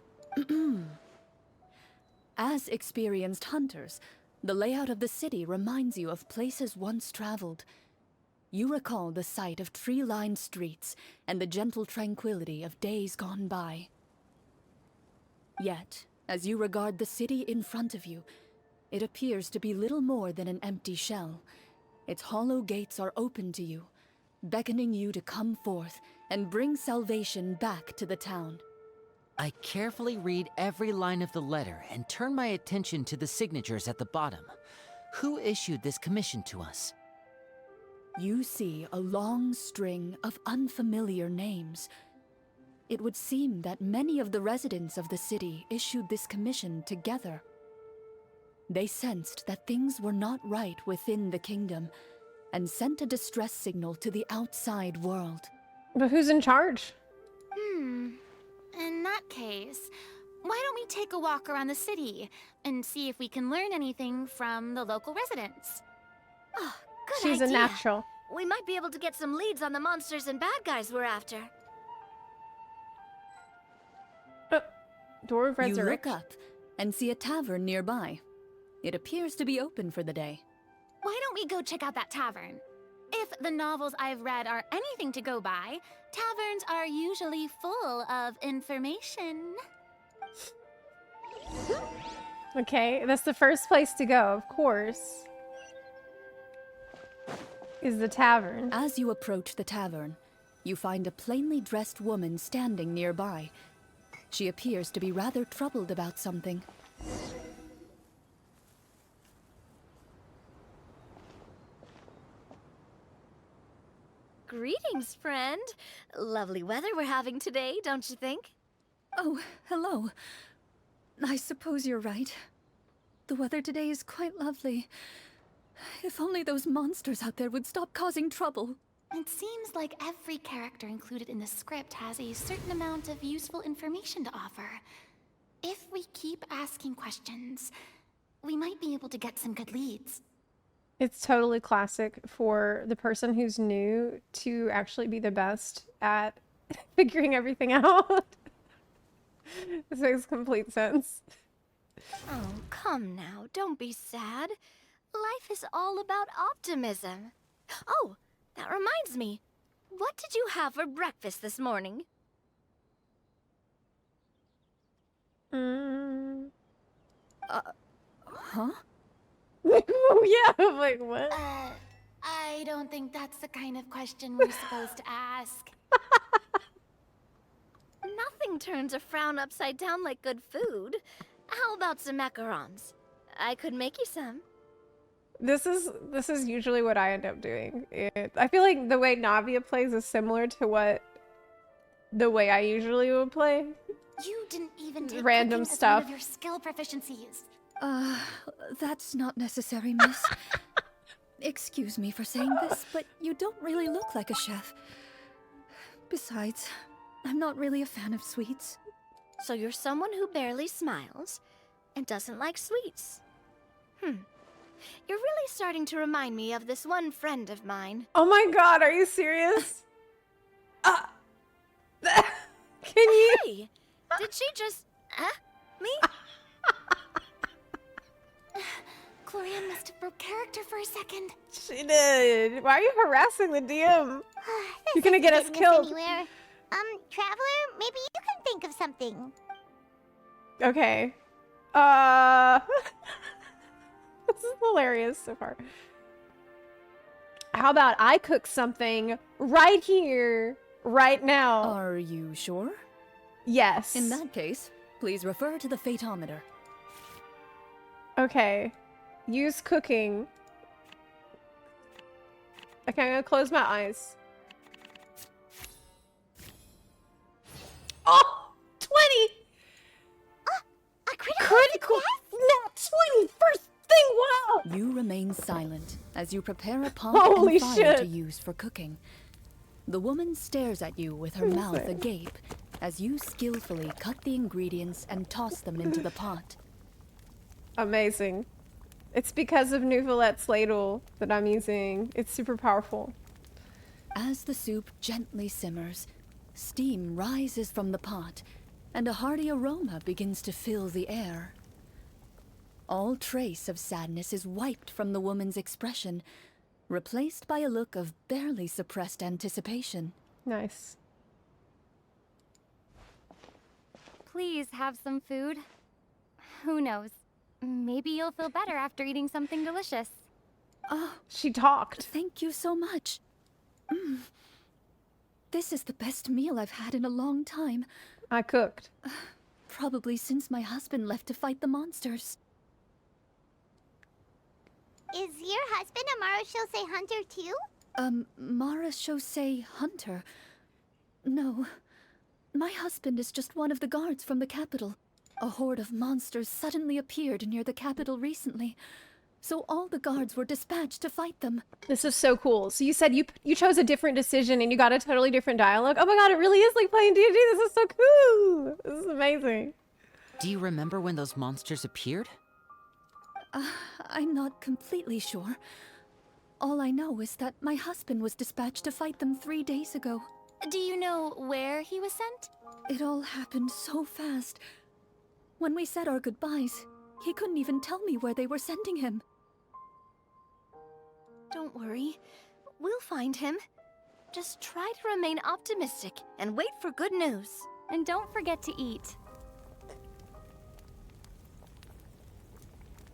As experienced hunters, the layout of the city reminds you of places once traveled. You recall the sight of tree-lined streets and the gentle tranquility of days gone by. Yet, as you regard the city in front of you, it appears to be little more than an empty shell. Its hollow gates are open to you, beckoning you to come forth and bring salvation back to the town. I carefully read every line of the letter and turn my attention to the signatures at the bottom. Who issued this commission to us? You see a long string of unfamiliar names. It would seem that many of the residents of the city issued this commission together. They sensed that things were not right within the kingdom and sent a distress signal to the outside world. But who's in charge? In that case, why don't we take a walk around the city and see if we can learn anything from the local residents? Oh, good She's idea. a natural. We might be able to get some leads on the monsters and bad guys we're after. Door of You look Resurrection. up and see a tavern nearby. It appears to be open for the day. Why don't we go check out that tavern? If the novels I've read are anything to go by, taverns are usually full of information. Okay, that's the first place to go, of course. Is the tavern. As you approach the tavern, you find a plainly dressed woman standing nearby. She appears to be rather troubled about something. Greetings, friend. Lovely weather we're having today, don't you think? Oh, hello. I suppose you're right. The weather today is quite lovely. If only those monsters out there would stop causing trouble. It seems like every character included in the script has a certain amount of useful information to offer. If we keep asking questions, we might be able to get some good leads. It's totally classic for the person who's new to actually be the best at figuring everything out. This makes complete sense. Oh, come now, don't be sad. Life is all about optimism. Oh, that reminds me. What did you have for breakfast this morning? Huh? Oh, yeah, I'm like, what? I don't think that's the kind of question we're supposed to ask. Nothing turns a frown upside down like good food. How about some macarons? I could make you some. This is usually what I end up doing. I feel like the way Navia plays is similar to the way I usually would play. You didn't even take Random cooking as stuff. one of your skill proficiencies. That's not necessary, miss. Excuse me for saying this, but you don't really look like a chef. Besides, I'm not really a fan of sweets. So you're someone who barely smiles and doesn't like sweets. You're really starting to remind me of this one friend of mine. Oh my god, are you serious? Can you? Hey, did she just... me? Clorinde must have broke character for a second. She did. Why are you harassing the DM? You're gonna get us killed. Anywhere. Traveler, maybe you can think of something. Okay. This is hilarious so far. How about I cook something right here, right now? Are you sure? Yes. In that case, please refer to the Fatometer. Okay. Use cooking. Okay, I'm gonna close my eyes. Oh! 20! A Critical! Not 20! First thing! Wow! You remain silent as you prepare a pot Holy and fire shit. to use for cooking. The woman stares at you with her mouth agape as you skillfully cut the ingredients and toss them into the pot. Amazing. It's because of Nouvelette's ladle that I'm using. It's super powerful. As the soup gently simmers, steam rises from the pot, and a hearty aroma begins to fill the air. All trace of sadness is wiped from the woman's expression, replaced by a look of barely suppressed anticipation. Nice. Please have some food. Who knows? Maybe you'll feel better after eating something delicious. Oh, she talked. Thank you so much. This is the best meal I've had in a long time. I cooked. Probably since my husband left to fight the monsters. Is your husband a Marushosei hunter too? Marechaussee Hunter. No. My husband is just one of the guards from the capital. A horde of monsters suddenly appeared near the capital recently, so all the guards were dispatched to fight them. This is so cool. So you said you chose a different decision and you got a totally different dialogue. Oh my god, it really is like playing D&D. This is so cool. This is amazing. Do you remember when those monsters appeared? I'm not completely sure. All I know is that my husband was dispatched to fight them 3 days ago. Do you know where he was sent? It all happened so fast. When we said our goodbyes, he couldn't even tell me where they were sending him. Don't worry. We'll find him. Just try to remain optimistic and wait for good news. And don't forget to eat.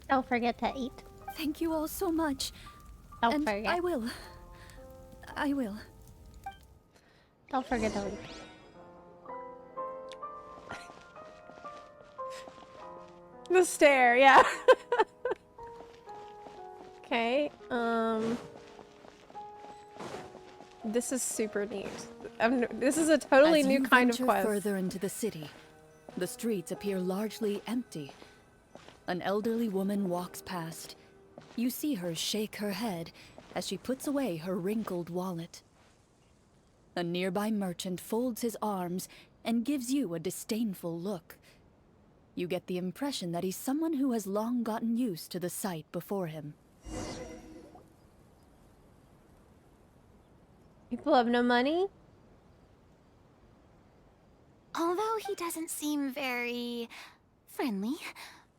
Don't forget to eat. Thank you all so much. Don't forget. I will. I will. Don't forget to eat. The stare, yeah. Okay, this is super neat. This is a totally new kind of quest. Further into the city, the streets appear largely empty. An elderly woman walks past. You see her shake her head as she puts away her wrinkled wallet. A nearby merchant folds his arms and gives you a disdainful look. You get the impression that he's someone who has long gotten used to the sight before him. People have no money? Although he doesn't seem very friendly,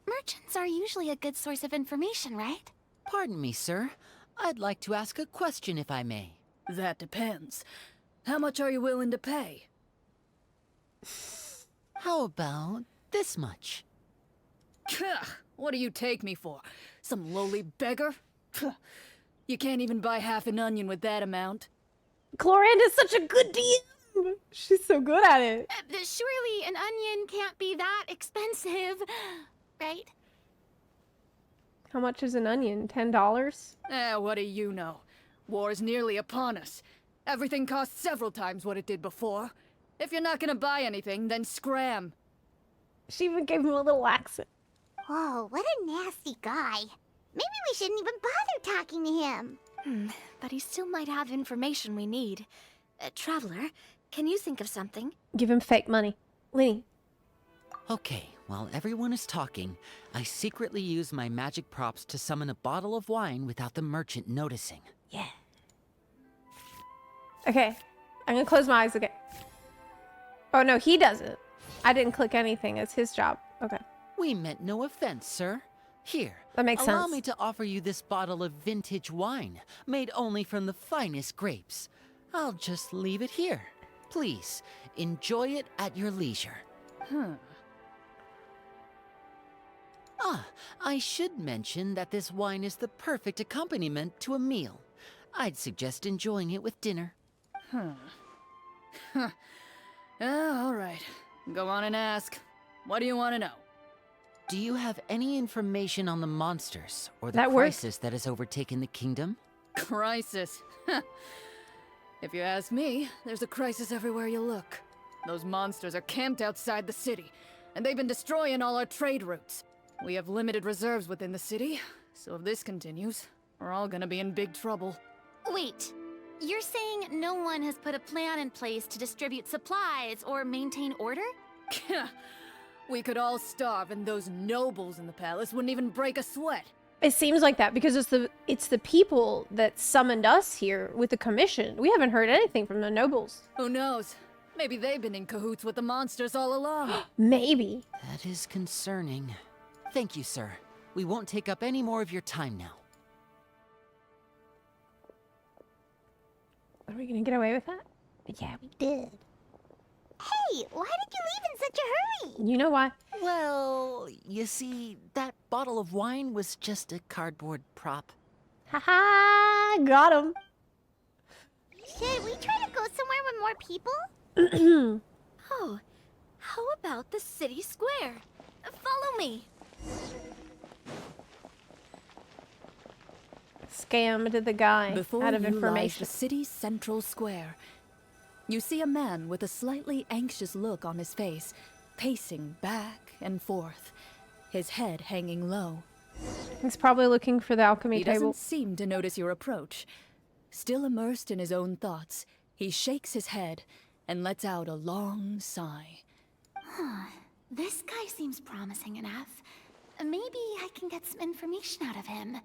merchants are usually a good source of information, right? Pardon me, sir. I'd like to ask a question if I may. That depends. How much are you willing to pay? How about this much? What do you take me for? Some lowly beggar? You can't even buy half an onion with that amount. Clorinde is such a good DM! She's so good at it. Surely an onion can't be that expensive, right? How much is an onion? $10? What do you know? War's nearly upon us. Everything costs several times what it did before. If you're not gonna buy anything, then scram. She even gave him a little accent. Whoa, what a nasty guy. Maybe we shouldn't even bother talking to him. But he still might have information we need. Traveler, can you think of something? Give him fake money. Lenny. Okay, while everyone is talking, I secretly use my magic props to summon a bottle of wine without the merchant noticing. Yeah. Okay, I'm gonna close my eyes again. Oh no, he does it. I didn't click anything. It's his job. Okay. We meant no offense, sir. Here, that makes allow sense. me to offer you this bottle of vintage wine, made only from the finest grapes. I'll just leave it here. Please, enjoy it at your leisure. Ah, I should mention that this wine is the perfect accompaniment to a meal. I'd suggest enjoying it with dinner. All right. Go on and ask. What do you want to know? Do you have any information on the monsters or the That crisis that has overtaken the kingdom? Crisis? If you ask me, there's a crisis everywhere you look. Those monsters are camped outside the city, and they've been destroying all our trade routes. We have limited reserves within the city, so if this continues, we're all gonna be in big trouble. Wait, you're saying no one has put a plan in place to distribute supplies or maintain order? We could all starve and those nobles in the palace wouldn't even break a sweat. It seems like that because it's the people that summoned us here with the commission. We haven't heard anything from the nobles. Who knows? Maybe they've been in cahoots with the monsters all along. Maybe. That is concerning. Thank you, sir. We won't take up any more of your time now. Are we gonna get away with that? Yeah, we did. Hey, why did you leave in such a hurry? You know why? Well, you see, that bottle of wine was just a cardboard prop. Haha, got him. Should we try to go somewhere with more people? Oh, how about the city square? Follow me. scammed the guy Before out of you lies information. the city's central square. You see a man with a slightly anxious look on his face, pacing back and forth, his head hanging low. He's probably looking for the alchemy He table. doesn't seem to notice your approach. Still immersed in his own thoughts, he shakes his head and lets out a long sigh. This guy seems promising enough. Maybe I can get some information out of him.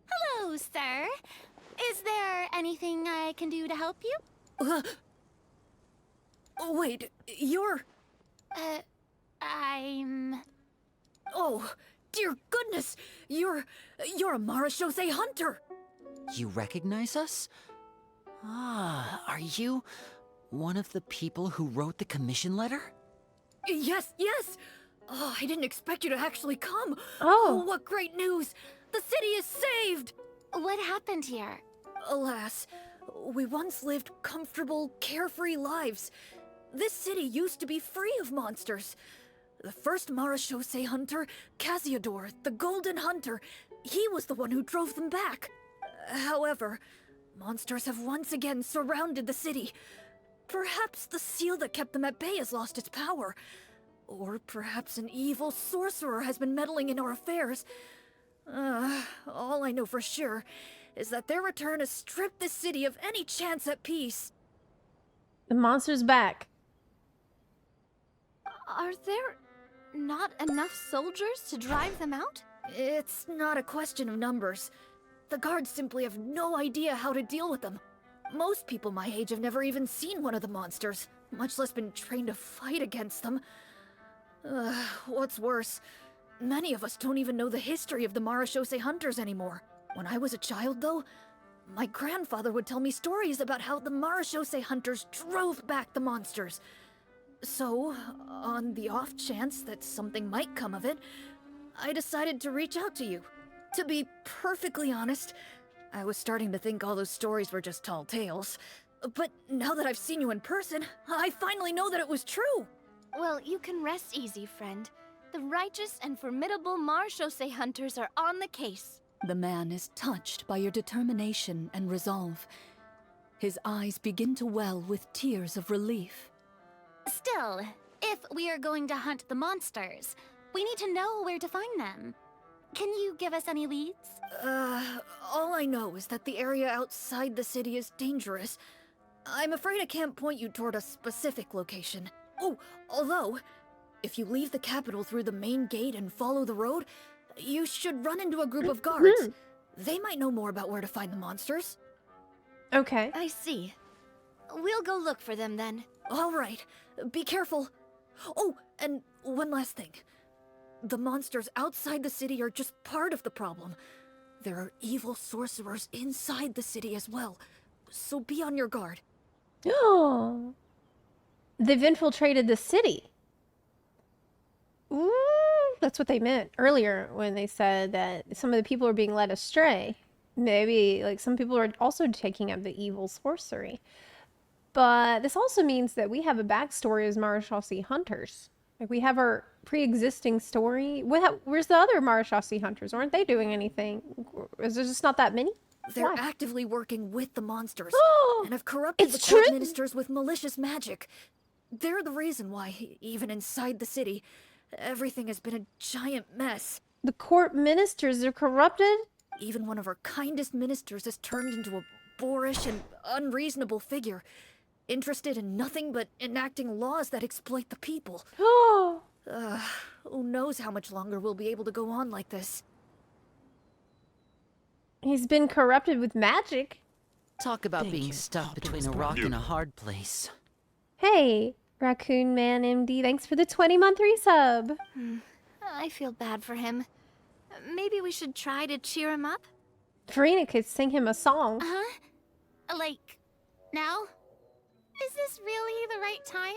Hello, sir. Is there anything I can do to help you? Wait, you're... I'm... Oh, dear goodness! You're a Marashose hunter! You recognize us? Ah, are you one of the people who wrote the commission letter? Yes, yes! Oh, I didn't expect you to actually come. Oh. What great news! The city is saved! What happened here? Alas, we once lived comfortable, carefree lives. This city used to be free of monsters. The first Marashose hunter, Casiodor, the Golden Hunter, he was the one who drove them back. However, monsters have once again surrounded the city. Perhaps the seal that kept them at bay has lost its power. Or perhaps an evil sorcerer has been meddling in our affairs. All I know for sure is that their return has stripped this city of any chance at peace. The monster's back. Are there not enough soldiers to drive them out? It's not a question of numbers. The guards simply have no idea how to deal with them. Most people my age have never even seen one of the monsters, much less been trained to fight against them. What's worse, many of us don't even know the history of the Marashose hunters anymore. When I was a child, though, my grandfather would tell me stories about how the Marashose hunters drove back the monsters. So, on the off chance that something might come of it, I decided to reach out to you. To be perfectly honest, I was starting to think all those stories were just tall tales. But now that I've seen you in person, I finally know that it was true! Well, you can rest easy, friend. The righteous and formidable Marashose hunters are on the case. The man is touched by your determination and resolve. His eyes begin to well with tears of relief. Still, if we are going to hunt the monsters, we need to know where to find them. Can you give us any leads? All I know is that the area outside the city is dangerous. I'm afraid I can't point you toward a specific location. Oh, although, if you leave the capital through the main gate and follow the road, you should run into a group of guards. They might know more about where to find the monsters. Okay. I see. We'll go look for them then. All right. Be careful. Oh, and one last thing. The monsters outside the city are just part of the problem. There are evil sorcerers inside the city as well. So be on your guard. Oh. They've infiltrated the city. Ooh, that's what they meant earlier when they said that some of the people are being led astray. Maybe, like, some people are also taking up the evil sorcery. But this also means that we have a backstory as Marashose hunters. Like, we have our pre-existing story. Where's the other Marashose hunters? Aren't they doing anything? Is there just not that many? They're Why? actively working with the monsters and have It's corrupted the court true? ministers with malicious magic. They're the reason why, even inside the city, everything has been a giant mess. The court ministers are corrupted? Even one of our kindest ministers has turned into a boorish and unreasonable figure, interested in nothing but enacting laws that exploit the people. Oh. Who knows how much longer we'll be able to go on like this. He's been corrupted with magic. Talk about being stuck between a rock and a hard place. Hey, Raccoon Man MD, thanks for the 20-month resub. I feel bad for him. Maybe we should try to cheer him up? Farina could sing him a song. Like, now? Is this really the right time?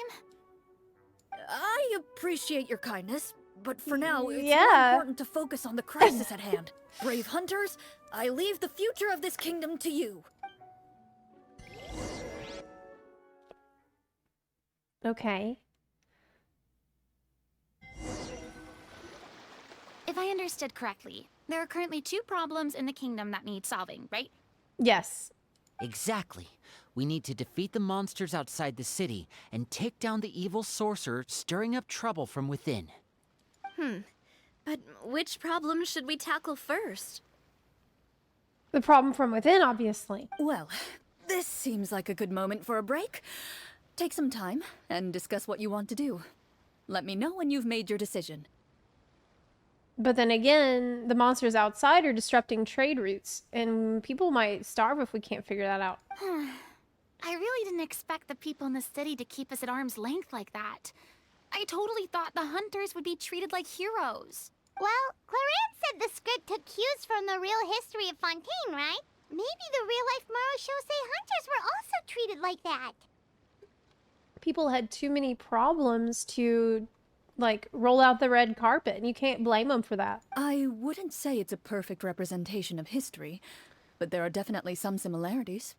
I appreciate your kindness, but for now, it's more Yeah. important to focus on the crisis at hand. Brave hunters, I leave the future of this kingdom to you. Okay. If If I understood correctly, there are currently 2 problems in the kingdom that need solving, right? Yes. Exactly. We need to defeat the monsters outside the city and take down the evil sorcerer stirring up trouble from within. But which problem should we tackle first? The problem from within, obviously. Well, this seems like a good moment for a break. Take some time and discuss what you want to do. Let me know when you've made your decision. But then again, the monsters outside are disrupting trade routes, and people might starve if we can't figure that out. I really didn't expect the people in the city to keep us at arm's length like that. I totally thought the hunters would be treated like heroes. Well, Clorinde said the script took cues from the real history of Fontaine, right? Maybe the real-life Marachose hunters were also treated like that. People had too many problems to, like, roll out the red carpet, and you can't blame them for that. I wouldn't say it's a perfect representation of history, but there are definitely some similarities.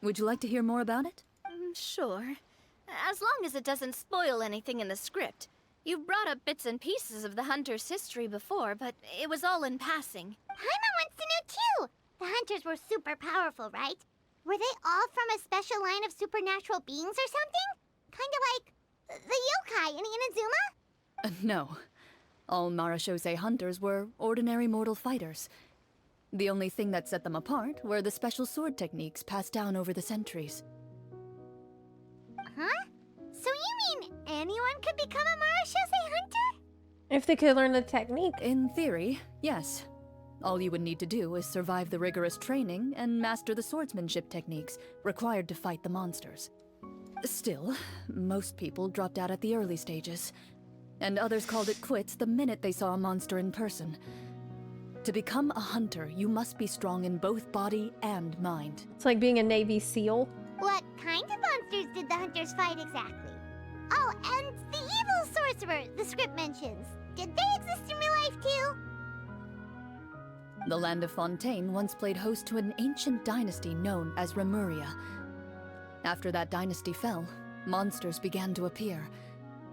Would you like to hear more about it? Sure. As long as it doesn't spoil anything in the script. You've brought up bits and pieces of the hunter's history before, but it was all in passing. Paimon wants to know too! The hunters were super powerful, right? Were they all from a special line of supernatural beings or something? Kind of like the yokai in Inazuma? No. All Marachose hunters were ordinary mortal fighters. The only thing that set them apart were the special sword techniques passed down over the centuries. Huh? So you mean anyone could become a Marachose hunter? If they could learn the technique. In theory, yes. All you would need to do is survive the rigorous training and master the swordsmanship techniques required to fight the monsters. Still, most people dropped out at the early stages, and others called it quits the minute they saw a monster in person. To become a hunter, you must be strong in both body and mind. It's like being a Navy SEAL. What kind of monsters did the hunters fight exactly? Oh, and the evil sorcerer the script mentions. Did they exist in real life too? The land of Fontaine once played host to an ancient dynasty known as Remuria. After that dynasty fell, monsters began to appear,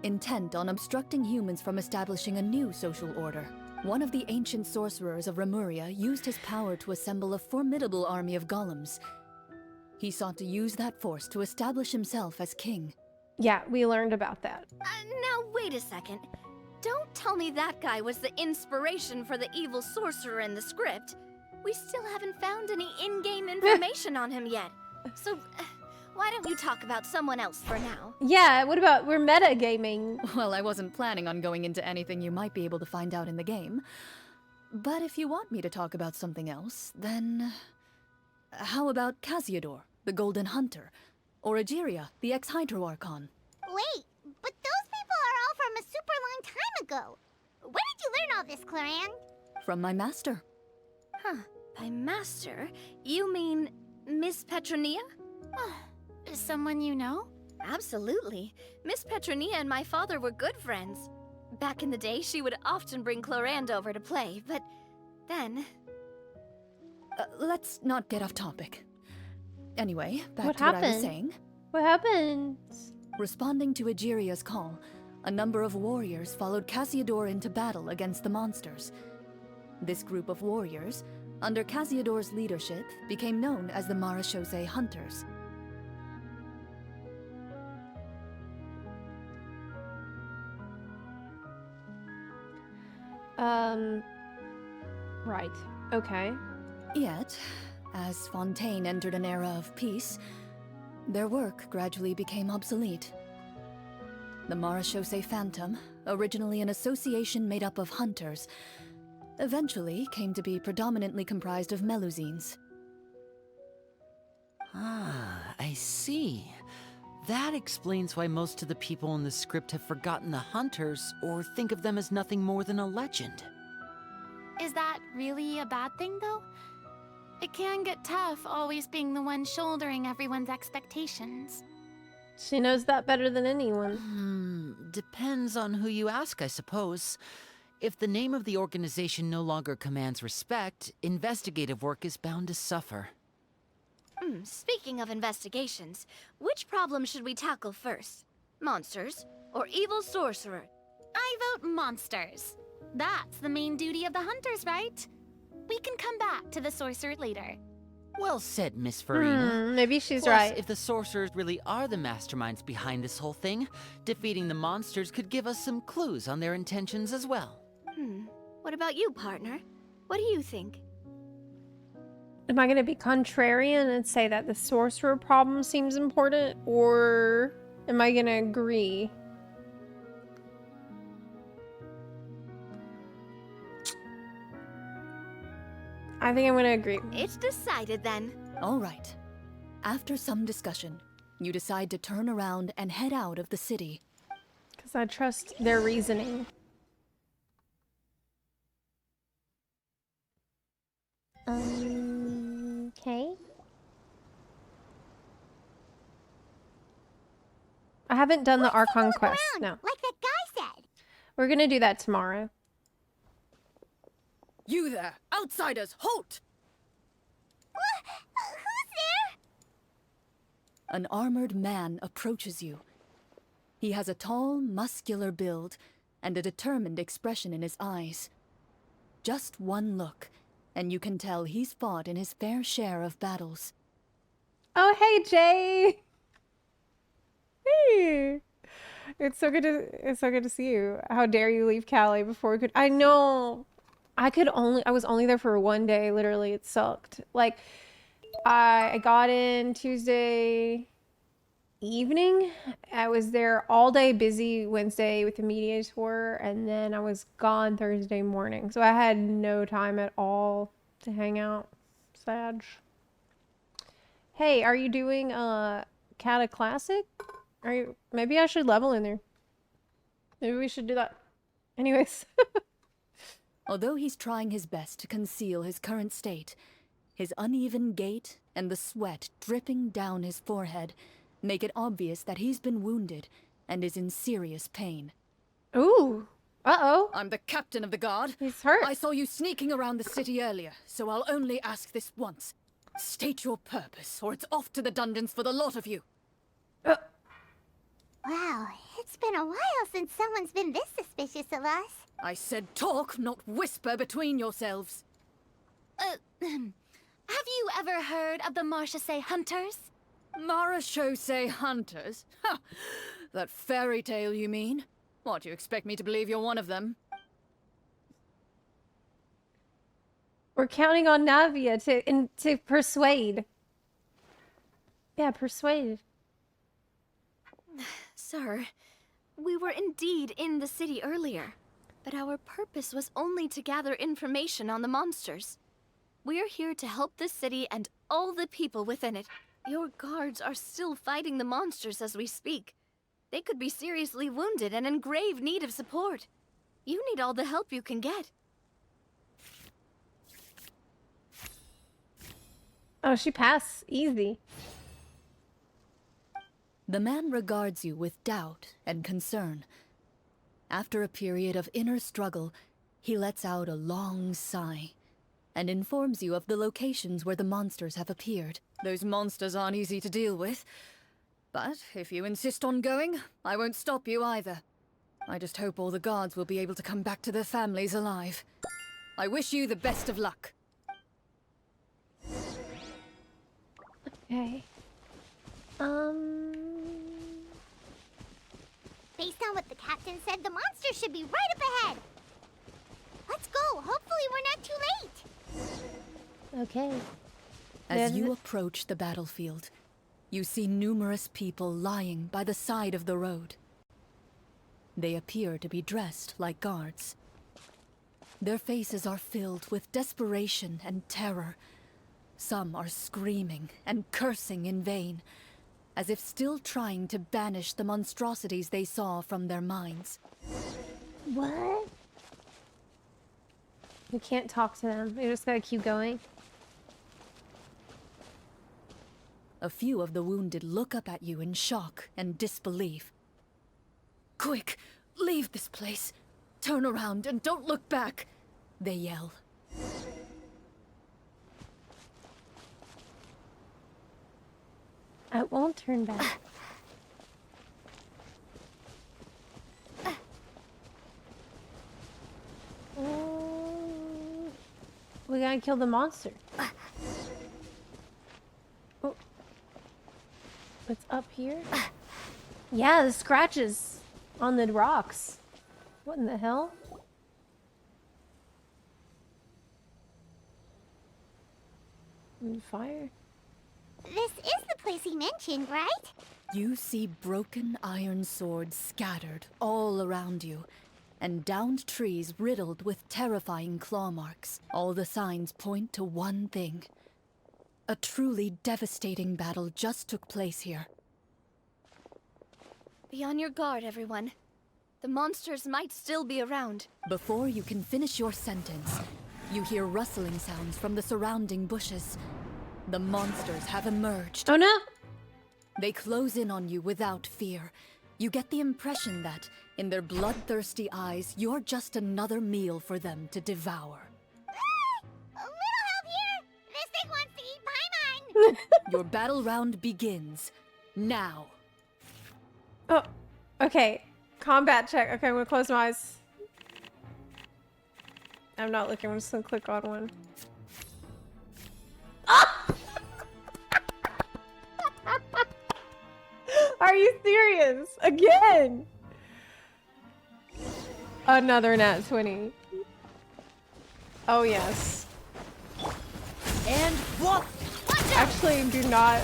intent on obstructing humans from establishing a new social order. One of the ancient sorcerers of Remuria used his power to assemble a formidable army of golems. He sought to use that force to establish himself as king. Yeah, we learned about that. Now, wait a second. Don't tell me that guy was the inspiration for the evil sorcerer in the script. We still haven't found any in-game information on him yet. So, why don't you talk about someone else for now? Yeah, what about, we're metagaming. Well, I wasn't planning on going into anything you might be able to find out in the game. But if you want me to talk about something else, then... how about Casiodor, the Golden Hunter? Or Egeria, the ex-Hydro Archon? Wait, but those people are all from a super long time ago. Where did you learn all this, Clorinde? From my master. Huh. By master, you mean Miss Petronia? Someone you know? Absolutely. Miss Petronia and my father were good friends. Back in the day, she would often bring Clorinde over to play, but then... Let's not get off topic. Anyway, back What to what I was happened? saying. What happened? Responding to Egeria's call, a number of warriors followed Casiodor into battle against the monsters. This group of warriors, under Casiodor's leadership, became known as the Marachose Hunters. Right. Okay. Yet, as Fontaine entered an era of peace, their work gradually became obsolete. The Marachose Phantom, originally an association made up of hunters, eventually came to be predominantly comprised of Melusines. Ah, I see. That explains why most of the people in the script have forgotten the hunters or think of them as nothing more than a legend. Is that really a bad thing, though? It can get tough always being the one shouldering everyone's expectations. She knows that better than anyone. Depends on who you ask, I suppose. If the name of the organization no longer commands respect, investigative work is bound to suffer. Speaking of investigations, which problem should we tackle first? Monsters or evil sorcerer? I vote monsters. That's the main duty of the hunters, right? We can come back to the sorcerer later. Well said, Miss Farina. Maybe she's Plus, right. if the sorcerers really are the masterminds behind this whole thing, defeating the monsters could give us some clues on their intentions as well. What about you, partner? What do you think? Am I going to be contrarian and say that the sorcerer problem seems important, or am I going to agree? I think I'm going to agree. It's decided then. All right. After some discussion, you decide to turn around and head out of the city. Because I trust their reasoning. Okay. I haven't done the Archon quest. No. Like that guy said. We're going to do that tomorrow. You there! Outsiders, halt! Who's there? An armored man approaches you. He has a tall, muscular build and a determined expression in his eyes. Just one look, and you can tell he's fought in his fair share of battles. Oh, hey, Jay! Hey! It's so good to see you. How dare you leave Cali before we could... I know! I was only there for one day, literally. It sucked. Like, I got in Tuesday evening. I was there all day, busy Wednesday with the media tour, and then I was gone Thursday morning. So I had no time at all to hang out. Sad. Hey, are you doing Cata Classic? Maybe I should level in there. Maybe we should do that. Anyways. Although he's trying his best to conceal his current state, his uneven gait and the sweat dripping down his forehead make it obvious that he's been wounded and is in serious pain. Ooh. Uh-oh. I'm the captain of the guard. He's hurt. I saw you sneaking around the city earlier, so I'll only ask this once. State your purpose, or it's off to the dungeons for the lot of you. Wow, it's been a while since someone's been this suspicious of us. I said talk, not whisper between yourselves. Have you ever heard of the Marchese Hunters? Marachose hunters? Ha! That fairy tale, you mean? What, you expect me to believe you're one of them? We're counting on Navia to persuade. Yeah, persuade. Sir, we were indeed in the city earlier, but our purpose was only to gather information on the monsters. We're here to help the city and all the people within it. Your guards are still fighting the monsters as we speak. They could be seriously wounded and in grave need of support. You need all the help you can get. Oh, she passed. Easy. The man regards you with doubt and concern. After a period of inner struggle, he lets out a long sigh and informs you of the locations where the monsters have appeared. Those monsters aren't easy to deal with, but if you insist on going, I won't stop you either. I just hope all the guards will be able to come back to their families alive. I wish you the best of luck. Okay. Based on what the captain said, the monster should be right up ahead. Let's go. Hopefully we're not too late. Okay. As you approach the battlefield, you see numerous people lying by the side of the road. They appear to be dressed like guards. Their faces are filled with desperation and terror. Some are screaming and cursing in vain, as if still trying to banish the monstrosities they saw from their minds. What? We can't talk to them. We just gotta keep going. A few of the wounded look up at you in shock and disbelief. Quick, leave this place. Turn around and don't look back, they yell. I won't turn back. I kill the monster? Oh. It's up here? Yeah, the scratches on the rocks. What in the hell? Fire. This is the place he mentioned, right? You see broken iron swords scattered all around you, and downed trees riddled with terrifying claw marks. All the signs point to one thing. A truly devastating battle just took place here. Be on your guard, everyone. The monsters might still be around. Before you can finish your sentence, you hear rustling sounds from the surrounding bushes. The monsters have emerged. Oh no! They close in on you without fear. You get the impression that, in their bloodthirsty eyes, you're just another meal for them to devour. A little help here! This thing wants to eat Paimon! Your battle round begins now. Oh, okay. Combat check. Okay, I'm gonna close my eyes. I'm not looking, I'm just gonna click on one. Ah! Are you serious? Again? Another nat 20. Oh yes. And what? Actually, do not.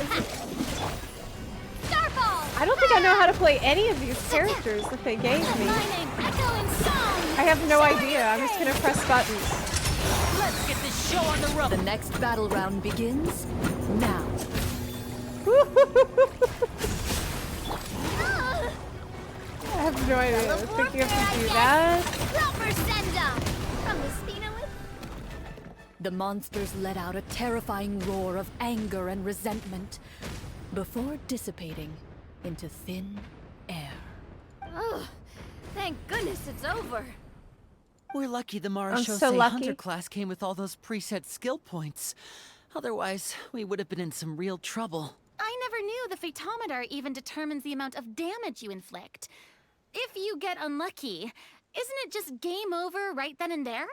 I don't think I know how to play any of these characters that they gave me. I have no idea. I'm just gonna press buttons. Let's get this show on the road. The next battle round begins now. I have no idea. I think you have to do that. Proper send-up! From the Spinowith? The monsters let out a terrifying roar of anger and resentment before dissipating into thin air. Oh, thank goodness it's over. We're lucky the I'm Marashose so lucky. Hunter class came with all those preset skill points. Otherwise, we would have been in some real trouble. I never knew the Fatometer even determines the amount of damage you inflict. If you get unlucky, isn't it just game over right then and there?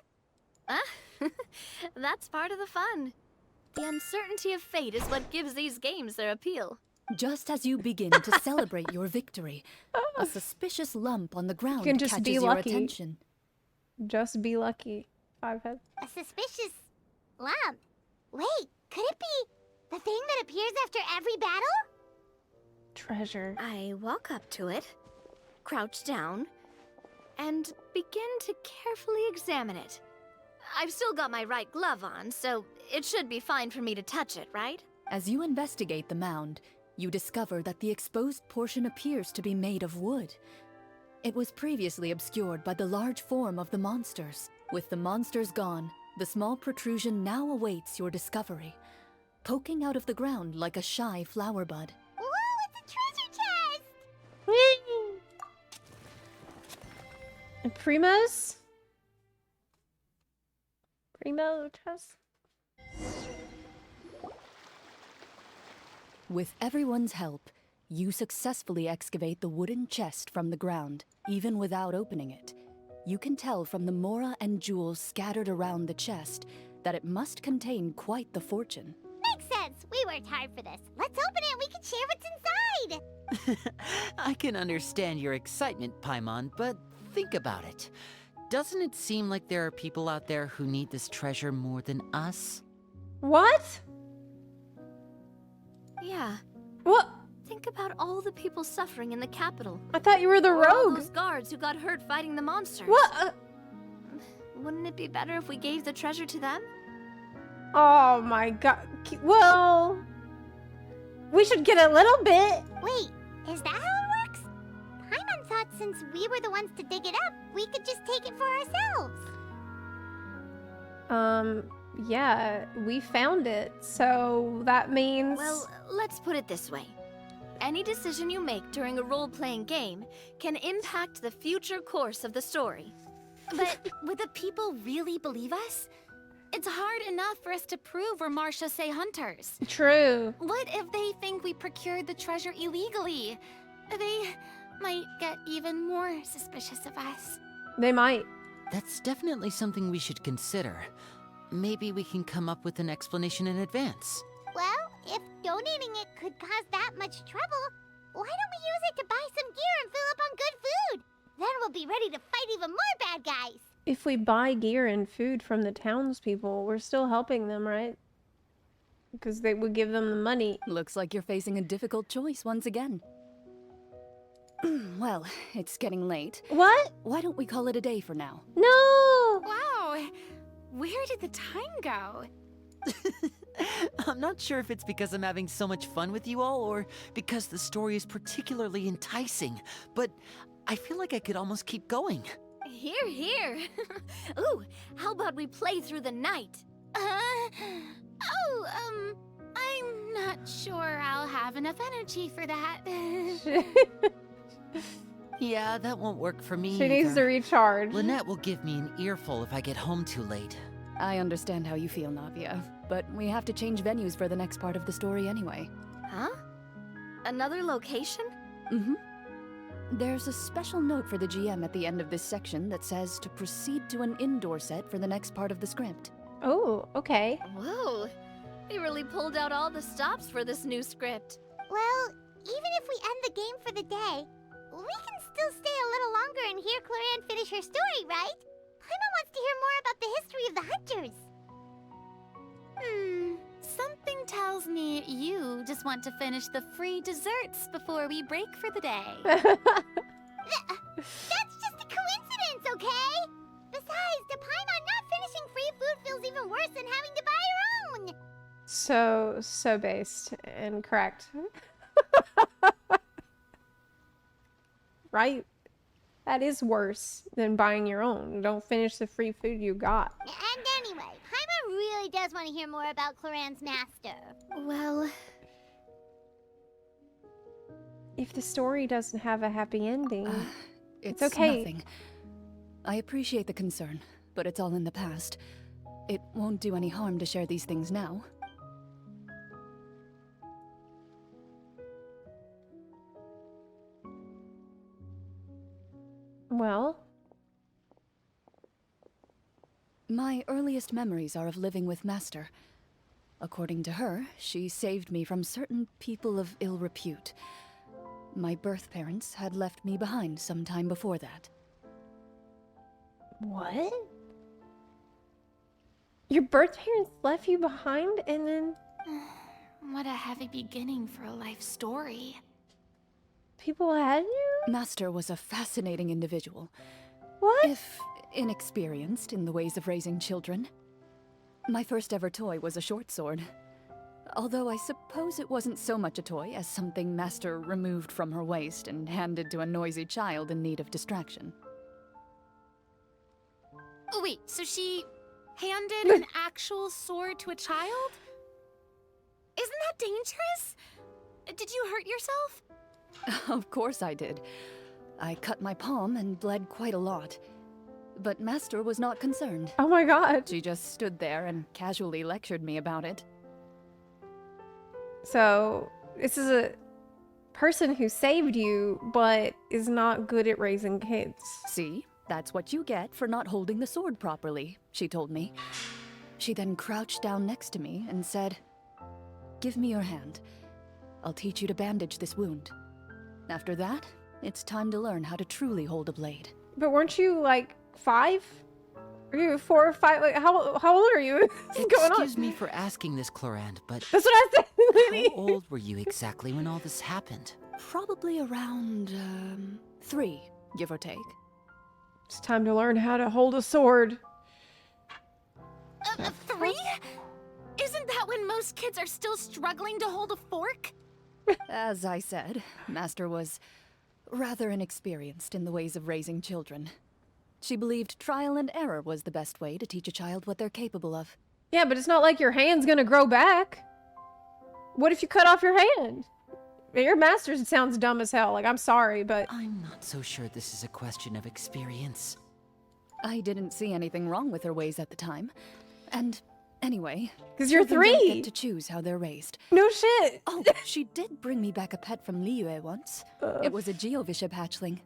That's part of the fun. The uncertainty of fate is what gives these games their appeal. Just as you begin to celebrate your victory, a suspicious lump on the ground can just catches be your lucky. attention. Just be lucky. 5 heads. A suspicious lump. Wait, could it be the thing that appears after every battle? Treasure. I walk up to it, crouch down, and begin to carefully examine it. I've still got my right glove on, so it should be fine for me to touch it, right? As you investigate the mound, you discover that the exposed portion appears to be made of wood. It was previously obscured by the large form of the monsters. With the monsters gone, the small protrusion now awaits your discovery, poking out of the ground like a shy flower bud. Whoa, it's a treasure chest! And Primo's? Primo chest? With everyone's help, you successfully excavate the wooden chest from the ground, even without opening it. You can tell from the mora and jewels scattered around the chest that it must contain quite the fortune. Makes sense. We worked hard for this. Let's open it and we can share what's inside. I can understand your excitement, Paimon, but think about it. Doesn't it seem like there are people out there who need this treasure more than us? What? Yeah. What? Think about all the people suffering in the capital. I thought you were the Or all rogue. those guards who got hurt fighting the monsters. What? Wouldn't it be better if we gave the treasure to them? Oh my god. Well, we should get a little bit. Wait, is that how it works? Paimon thought since we were the ones to dig it up, we could just take it for ourselves. Yeah, we found it, so that means... Well, let's put it this way. Any decision you make during a role-playing game can impact the future course of the story. But would the people really believe us? It's hard enough for us to prove we're Marashose hunters. True. What if they think we procured the treasure illegally? They might get even more suspicious of us. They might. That's definitely something we should consider. maybe we can come up with an explanation in advance. Well, if donating it could cause that much trouble, why don't we use it to buy some gear and fill up on good food? Then we'll be ready to fight even more bad guys. If we buy gear and food from the townspeople, we're still helping them, right? Because they would give them the money. Looks like you're facing a difficult choice once again. Well, it's getting late. What? Why don't we call it a day for now? No! Wow, where did the time go? I'm not sure if it's because I'm having so much fun with you all or because the story is particularly enticing, but I feel like I could almost keep going. Here, here. Ooh, how about we play through the night? I'm not sure I'll have enough energy for that. Yeah, that won't work for me She needs to either. recharge. Lynette will give me an earful if I get home too late. I understand how you feel, Navia, but we have to change venues for the next part of the story anyway. Huh? Another location? Mm-hmm. There's a special note for the GM at the end of this section that says to proceed to an indoor set for the next part of the script. Oh, okay. Whoa, they really pulled out all the stops for this new script. Well, even if we end the game for the day, we can still stay a little longer and hear Clorinde finish her story, right? Paimon wants to hear more about the history of the hunters. Something tells me you just want to finish the free desserts before we break for the day. That's just a coincidence, okay? Besides, to Paimon, not finishing free food feels even worse than having to buy her own. So based and correct. Right? That is worse than buying your own. Don't finish the free food you got. And anyway, Paimon really does want to hear more about Clorinde's master. Well, If the story doesn't have a happy ending, It's okay. nothing. I appreciate the concern, but it's all in the past. It won't do any harm to share these things now. Well, My earliest memories are of living with Master. According to her, she saved me from certain people of ill repute. My birth parents had left me behind some time before that. what? Your birth parents left you behind and then What a heavy beginning for a life story. people had you? Master was a fascinating individual. What? If inexperienced in the ways of raising children. My first ever toy was a short sword. Although I suppose it wasn't so much a toy as something Master removed from her waist and handed to a noisy child in need of distraction. Oh, wait, so she handed an actual sword to a child? Isn't that dangerous? Did you hurt yourself? Of course I did. I cut my palm and bled quite a lot. But Master was not concerned. Oh my god. She just stood there and casually lectured me about it. So, this is a person who saved you, but is not good at raising kids. See? That's what you get for not holding the sword properly, she told me. She then crouched down next to me and said, "Give me your hand. I'll teach you to bandage this wound. After that, it's time to learn how to truly hold a blade." But weren't you like 5? Are you 4 or 5? Like, how old are you? What's going on? Excuse me for asking this, Clorinde, but That's what I said. how old were you exactly when all this happened? Probably around, 3, give or take. It's time to learn how to hold a sword. 3? Isn't that when most kids are still struggling to hold a fork? As I said, Master was rather inexperienced in the ways of raising children. She believed trial and error was the best way to teach a child what they're capable of. Yeah, but it's not like your hand's gonna grow back. What if you cut off your hand? Your master's sounds dumb as hell. Like, I'm sorry, but I'm not so sure this is a question of experience. I didn't see anything wrong with her ways at the time. And anyway, 'cause you're children don't 3. get to choose how they're raised. No shit. Oh, she did bring me back a pet from Liyue once. It was a Geovishap hatchling.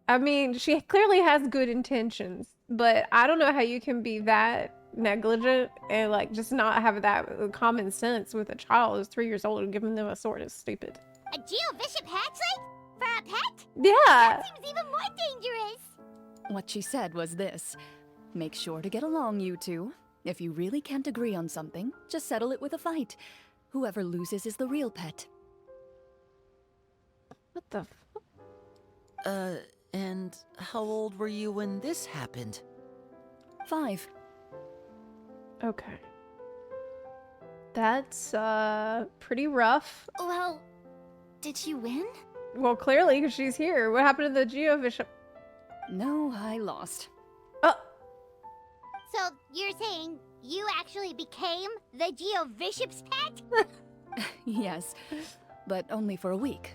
I mean, she clearly has good intentions, but I don't know how you can be that negligent and like just not have that common sense with a child who's 3 years old and giving them a sword is stupid. A Geovishap hatchling? For a pet? Yeah. That seems even more dangerous. What she said was this: make sure to get along, you two. If you really can't agree on something, just settle it with a fight. Whoever loses is the real pet. What the And how old were you when this happened? 5. Okay. That's pretty rough. Well, did you win? Well, clearly, because she's here. What happened to the Geovishap? No, I lost. So you're saying you actually became the Geovishap's pet? Yes, but only for a week.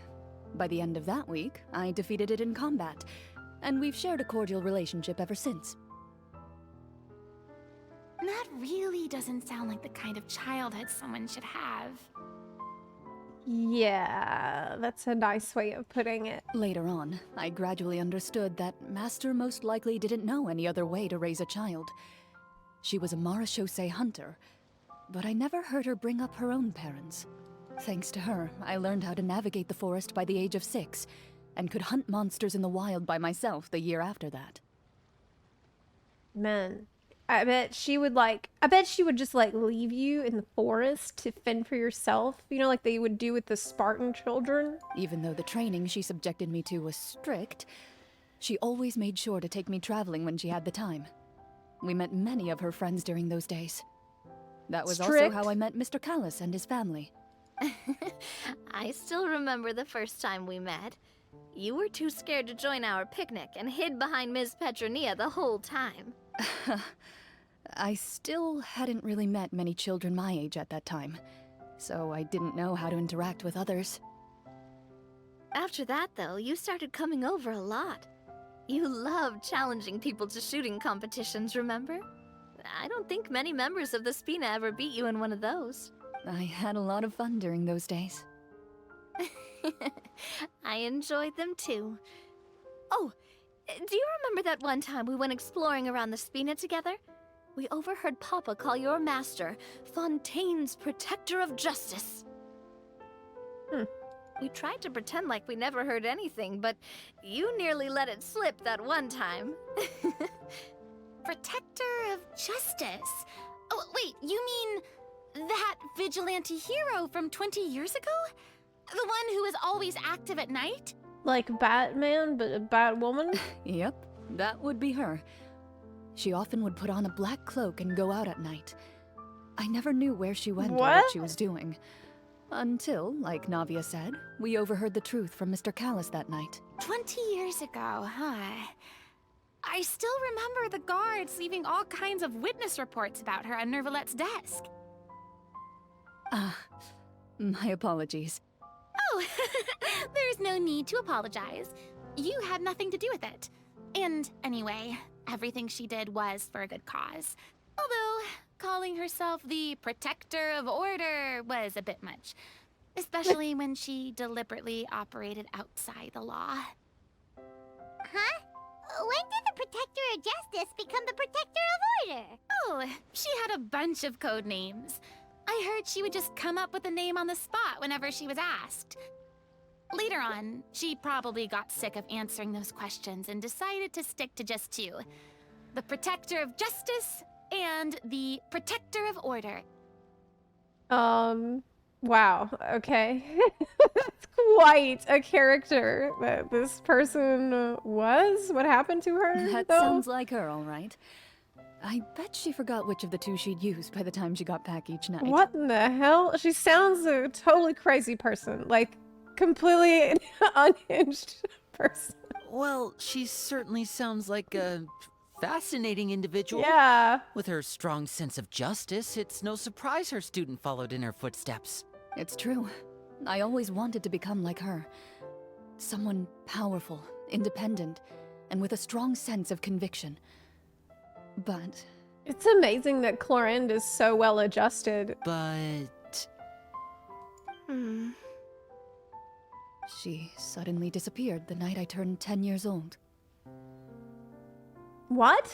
By the end of that week, I defeated it in combat, and we've shared a cordial relationship ever since. That really doesn't sound like the kind of childhood someone should have. Yeah, that's a nice way of putting it. Later on, I gradually understood that Master most likely didn't know any other way to raise a child. She was a Marachose hunter, but I never heard her bring up her own parents. Thanks to her, I learned how to navigate the forest by the age of 6, and could hunt monsters in the wild by myself the year after that. Man, I bet she would just like leave you in the forest to fend for yourself, you know, like they would do with the Spartan children. Even though the training she subjected me to was strict, she always made sure to take me traveling when she had the time. We met many of her friends during those days. That was also how I met Mr. Callis and his family. I still remember the first time we met. You were too scared to join our picnic and hid behind Ms. Petronia the whole time. I still hadn't really met many children my age at that time, so I didn't know how to interact with others. After that, though, you started coming over a lot. You loved challenging people to shooting competitions, remember? I don't think many members of the Spina ever beat you in one of those. I had a lot of fun during those days. I enjoyed them too. Oh, do you remember that one time we went exploring around the Spina together? We overheard Papa call your master Fontaine's Protector of Justice. We tried to pretend like we never heard anything, but you nearly let it slip that one time. Protector of Justice? Oh, wait, you mean that vigilante hero from 20 years ago? The one who is always active at night? Like Batman, but a Batwoman? Yep, that would be her. She often would put on a black cloak and go out at night. I never knew where she went or what she was doing. Until, like Navia said, we overheard the truth from Mr. Callis that night. 20 years ago, huh? I still remember the guards leaving all kinds of witness reports about her on Nervalette's desk. My apologies. Oh, there's no need to apologize. You had nothing to do with it. And anyway, everything she did was for a good cause. Although, calling herself the Protector of Order was a bit much. Especially when she deliberately operated outside the law. Huh? When did the Protector of Justice become the Protector of Order? Oh, she had a bunch of code names. I heard she would just come up with a name on the spot whenever she was asked. Later on, she probably got sick of answering those questions and decided to stick to just 2. The Protector of Justice and the Protector of Order. Wow, okay. That's quite a character that this person was. What happened to her, That though? sounds like her, all right. I bet she forgot which of the 2 she'd used by the time she got back each night. What in the hell? She sounds a totally crazy person. Like, completely unhinged person. Well, she certainly sounds like a fascinating individual. Yeah. With her strong sense of justice, it's no surprise her student followed in her footsteps. It's true. I always wanted to become like her. Someone powerful, independent, and with a strong sense of conviction. But it's amazing that Clorinde is so well adjusted. But she suddenly disappeared the night I turned 10 years old. What?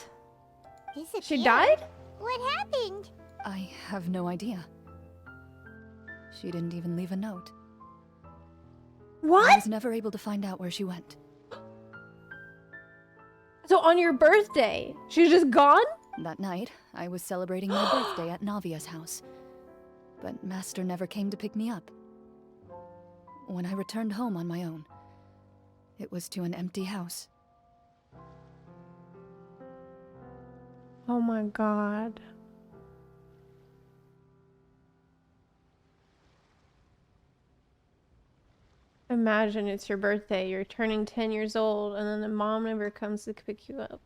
Disappeared? She died? What happened? I have no idea. She didn't even leave a note. What? I was never able to find out where she went. So on your birthday, she's just gone? That night, I was celebrating my birthday at Navia's house. But Master never came to pick me up. When I returned home on my own, it was to an empty house. Oh my god. Imagine it's your birthday, you're turning 10 years old, and then the mom never comes to pick you up.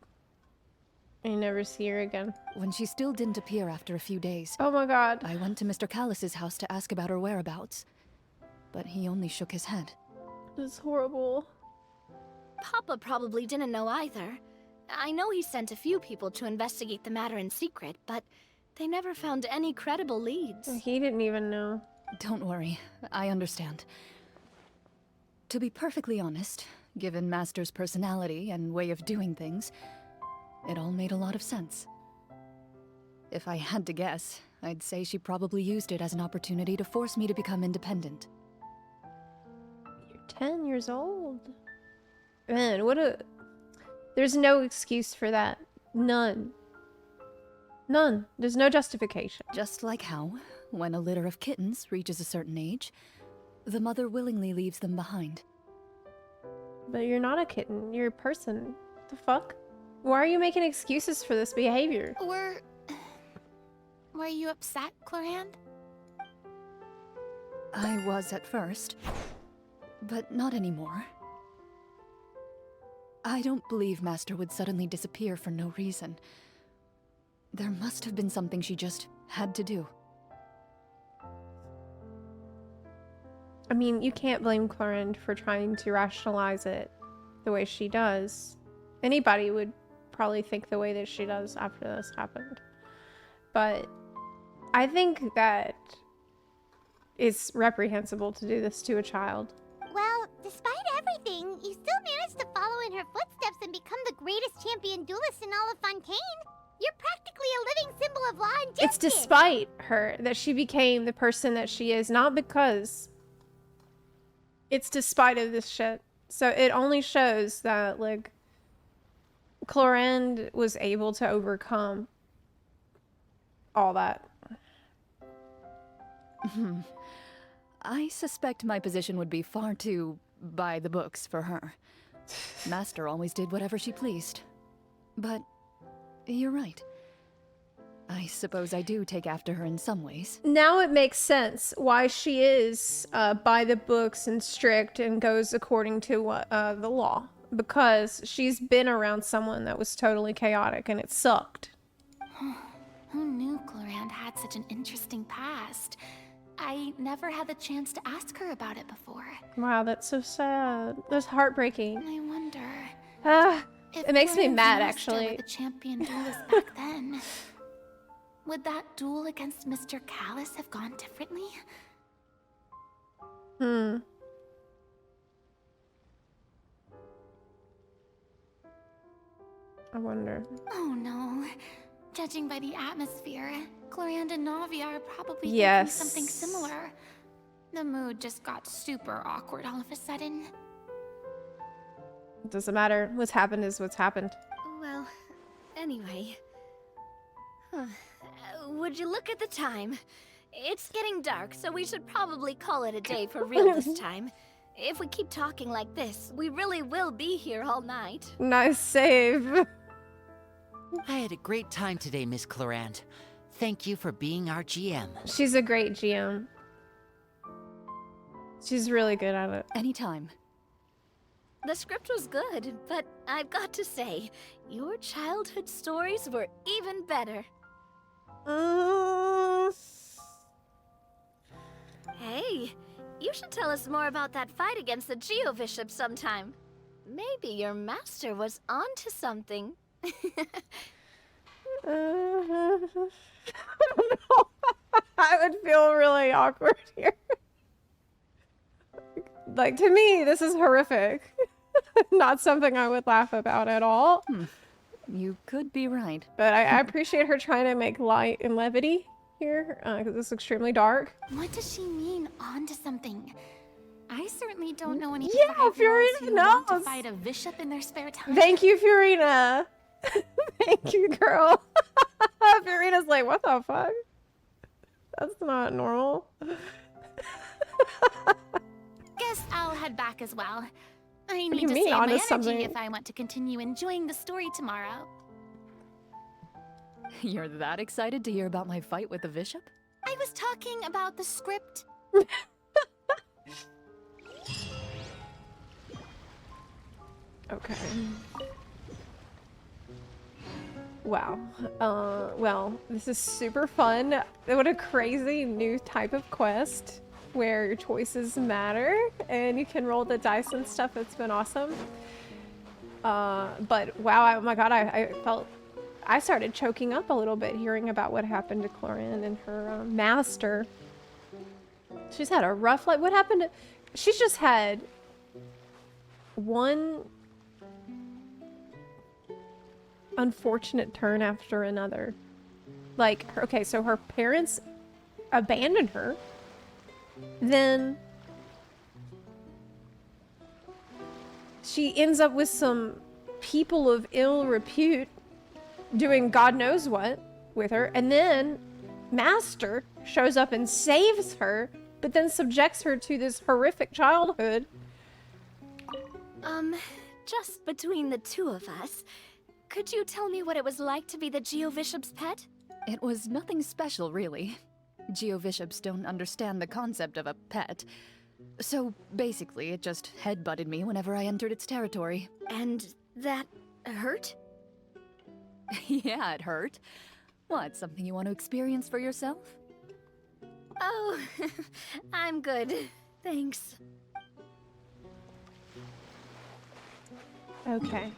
And you never see her again. When she still didn't appear after a few days. Oh my god. I went to Mr. Callis's house to ask about her whereabouts, but he only shook his head. That's horrible. Papa probably didn't know either. I know he sent a few people to investigate the matter in secret, but they never found any credible leads. He didn't even know. Don't worry, I understand. To be perfectly honest, given Master's personality and way of doing things, it all made a lot of sense. If I had to guess, I'd say she probably used it as an opportunity to force me to become independent. You're 10 years old. Man, what a... There's no excuse for that. None. None. There's no justification. Just like how, when a litter of kittens reaches a certain age, the mother willingly leaves them behind. But you're not a kitten. You're a person. The fuck? Why are you making excuses for this behavior? Were you upset, Clorinde? I was at first, but not anymore. I don't believe Master would suddenly disappear for no reason. There must have been something she just had to do. I mean, you can't blame Clorinde for trying to rationalize it the way she does. Anybody would probably think the way that she does after this happened. But I think that it's reprehensible to do this to a child. Well, despite everything, you still managed to follow in her footsteps and become the greatest champion duelist in all of Fontaine. You're practically a living symbol of law and justice. It's despite her that she became the person that she is, not because. It's despite of this shit. So it only shows that, like, Clorinde was able to overcome all that. I suspect my position would be far too by the books for her. Master always did whatever she pleased. But you're right. I suppose I do take after her in some ways. Now it makes sense why she is by the books and strict and goes according to what the law. Because she's been around someone that was totally chaotic and it sucked. Who knew Clorinde had such an interesting past? I never had the chance to ask her about it before. Wow, that's so sad. That's heartbreaking. I wonder. It makes me Clorinde's mad, master actually. were the champion duelist back then, would that duel against Mr. Callis have gone differently? I wonder. Oh no. Judging by the atmosphere, Clorinde and Navia are probably Yes. thinking something similar. The mood just got super awkward all of a sudden. It doesn't matter. What's happened is what's happened. Well, anyway. Would you look at the time? It's getting dark, so we should probably call it a day for real this time. If we keep talking like this, we really will be here all night. Nice save. I had a great time today, Miss Clorinde. Thank you for being our GM. She's a great GM. She's really good at it. Anytime. The script was good, but I've got to say, your childhood stories were even better. Hey, you should tell us more about that fight against the Geo-Bishop sometime. Maybe your master was onto something. I would feel really awkward here. Like, to me, this is horrific. Not something I would laugh about at all. You could be right. But I appreciate her trying to make light and levity here, because it's extremely dark. What does she mean, on to something? I certainly don't know any Yeah, five-year-olds Fiorina who want to knows. fight a bishop in their spare time. Thank you, Fiorina. Thank you, girl. Fiorina's like, what the fuck? That's not normal. Guess I'll head back as well. I do need you to mean, save my onto energy something? if I want to continue enjoying the story tomorrow. You're that excited to hear about my fight with the bishop? I was talking about the script. Okay. Wow. Well, this is super fun. What a crazy new type of quest where your choices matter and you can roll the dice and stuff. It's been awesome. But wow, oh my god, I started choking up a little bit hearing about what happened to Clorinde and her master. She's had a rough life. What happened to... She's just had one unfortunate turn after another. Like, okay, so her parents abandoned her. Then she ends up with some people of ill repute doing God knows what with her. And then Master shows up and saves her, but then subjects her to this horrific childhood. Just between the two of us, could you tell me what it was like to be the Geo-Bishop's pet? It was nothing special, really. Geo-Bishops don't understand the concept of a pet. So basically, it just headbutted me whenever I entered its territory. And that hurt? Yeah, it hurt. What, something you want to experience for yourself? Oh, I'm good. Thanks. Okay.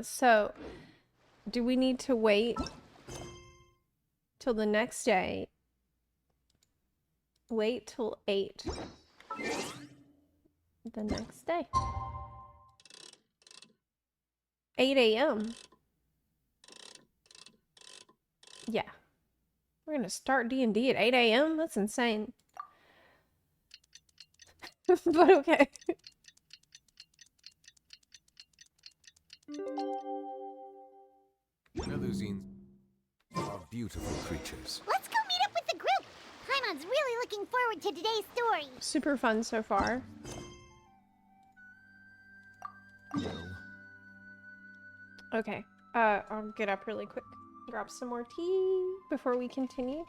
So, do we need to wait till the next day? Wait till 8. The next day. 8 a.m. Yeah. We're gonna start D&D at 8 a.m.? That's insane. But okay. Melusines are beautiful creatures. Let's go meet up with the group. Paimon's really looking forward to today's story. Super fun so far. No. Okay. I'll get up really quick. Grab some more tea before we continue.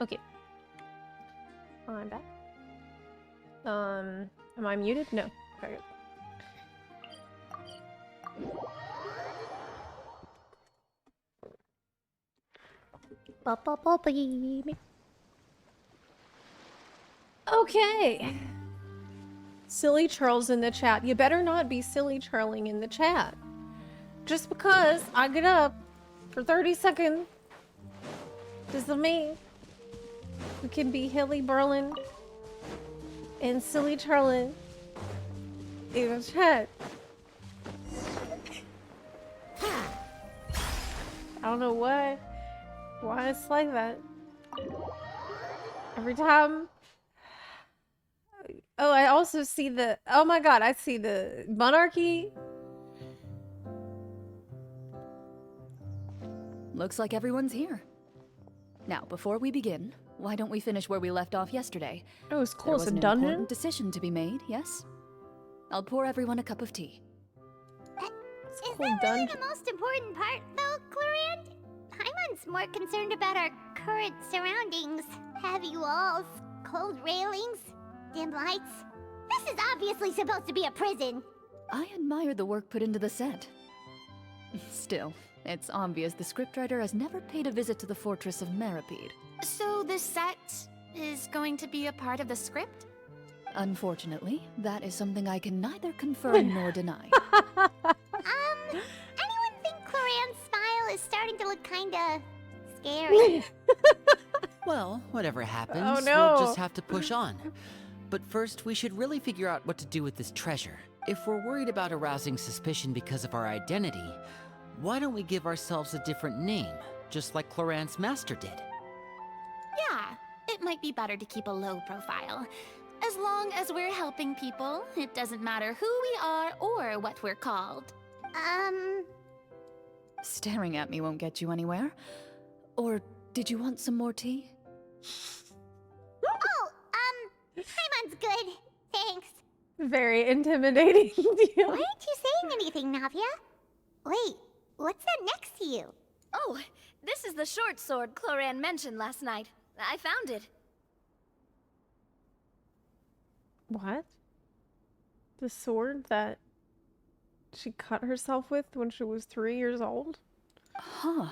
Okay. I'm back. Am I muted? No. Okay, good. Okay. Silly Charles in the chat. You better not be silly Charling in the chat. Just because I get up for 30 seconds doesn't mean we can be Hilly Berlin and silly Charlin in the chat. I don't know why it's like that. Every time. Oh, I also see the, oh my god, I see the monarchy. Looks like everyone's here. Now, before we begin, why don't we finish where we left off yesterday? Oh, it was cool. There was It's a an dungeon? important decision to be made, yes? I'll pour everyone a cup of tea. Is that really the most important part, though, Clorinde? Paimon's more concerned about our current surroundings. Heavy walls, cold railings, dim lights. This is obviously supposed to be a prison. I admire the work put into the set. Still, it's obvious the scriptwriter has never paid a visit to the fortress of Meripede. So the set is going to be a part of the script? Unfortunately, that is something I can neither confirm nor deny. Anyone think Clorinde's smile is starting to look kinda scary? Well, whatever happens, Oh, no. we'll just have to push on. But first, we should really figure out what to do with this treasure. If we're worried about arousing suspicion because of our identity, why don't we give ourselves a different name, just like Clorinde's master did? Yeah, it might be better to keep a low profile. As long as we're helping people, it doesn't matter who we are or what we're called. Staring at me won't get you anywhere. Or did you want some more tea? Paimon's good. Thanks. Very intimidating. Why aren't you saying anything, Navia? Wait, what's that next to you? Oh, this is the short sword Clorinde mentioned last night. I found it. What? The sword that she cut herself with when she was 3 years old? Huh.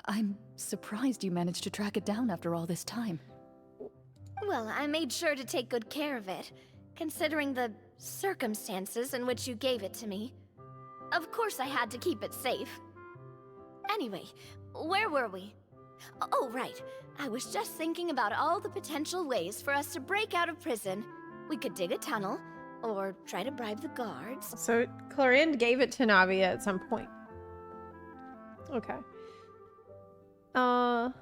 I'm surprised you managed to track it down after all this time. Well, I made sure to take good care of it, considering the circumstances in which you gave it to me. Of course I had to keep it safe. Anyway, where were we? Oh, right. I was just thinking about all the potential ways for us to break out of prison. We could dig a tunnel, or try to bribe the guards. So Clorinde gave it to Navia at some point. Okay. To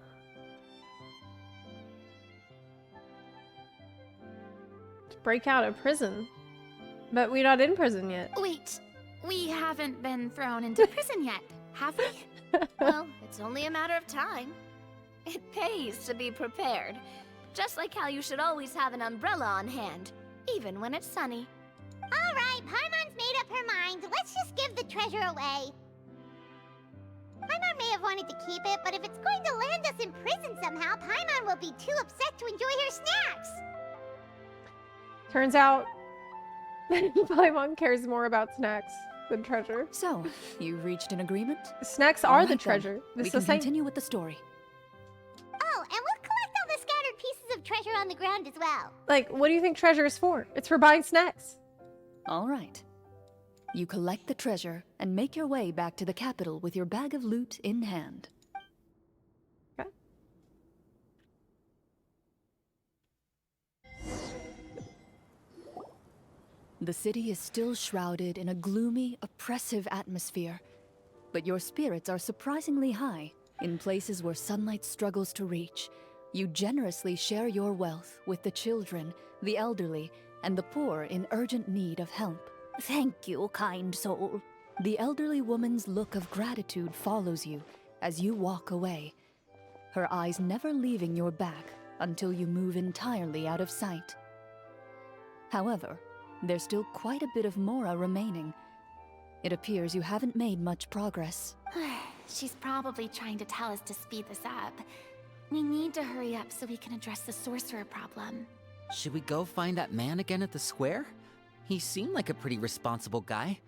break out of prison. But we're not in prison yet. Wait, we haven't been thrown into prison yet, have we? Well, it's only a matter of time. It pays to be prepared. Just like how you should always have an umbrella on hand, even when it's sunny. Alright, Paimon's made up her mind. Let's just give the treasure away. Paimon may have wanted to keep it, but if it's going to land us in prison somehow, Paimon will be too upset to enjoy her snacks. Turns out Paimon cares more about snacks than treasure. So, you reached an agreement? Snacks All are right, the then. treasure. We This can is the same. continue with the story. Oh, and we'll collect all the scattered pieces of treasure on the ground as well. Like, what do you think treasure is for? It's for buying snacks. All right. You collect the treasure and make your way back to the capital with your bag of loot in hand. Okay. The city is still shrouded in a gloomy, oppressive atmosphere, but your spirits are surprisingly high. In places where sunlight struggles to reach, you generously share your wealth with the children, the elderly, and the poor in urgent need of help. Thank you, kind soul. The elderly woman's look of gratitude follows you as you walk away, her eyes never leaving your back until you move entirely out of sight. However, there's still quite a bit of Mora remaining. It appears you haven't made much progress. She's probably trying to tell us to speed this up. We need to hurry up so we can address the sorcerer problem. Should we go find that man again at the square? He seemed like a pretty responsible guy.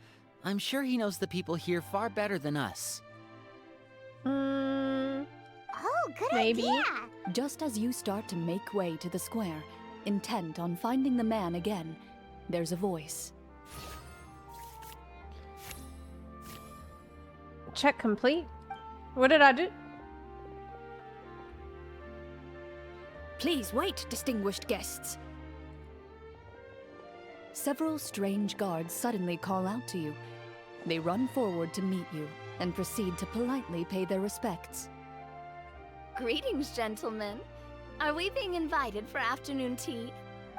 I'm sure he knows the people here far better than us. Oh, good Maybe. idea! Just as you start to make way to the square, intent on finding the man again, there's a voice. Check complete. What did I do? Please wait, distinguished guests. Several strange guards suddenly call out to you. They run forward to meet you and proceed to politely pay their respects. Greetings, gentlemen. Are we being invited for afternoon tea?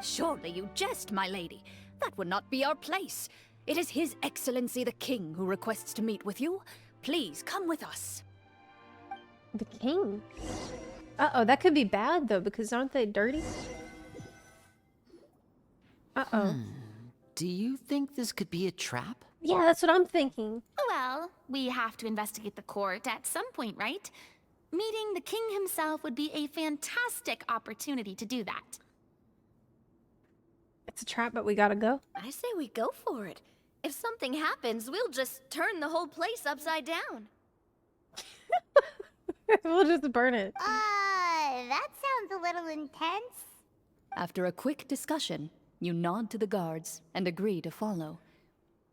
Surely you jest, my lady. That would not be our place. It is His Excellency the King who requests to meet with you. Please come with us. The king? Uh-oh, that could be bad, though, because aren't they dirty? Uh-oh. Do you think this could be a trap? Yeah, that's what I'm thinking. Well, we have to investigate the court at some point, right? Meeting the king himself would be a fantastic opportunity to do that. It's a trap, but we gotta go. I say we go for it. If something happens, we'll just turn the whole place upside down. We'll just burn it. That sounds a little intense. After a quick discussion, you nod to the guards and agree to follow.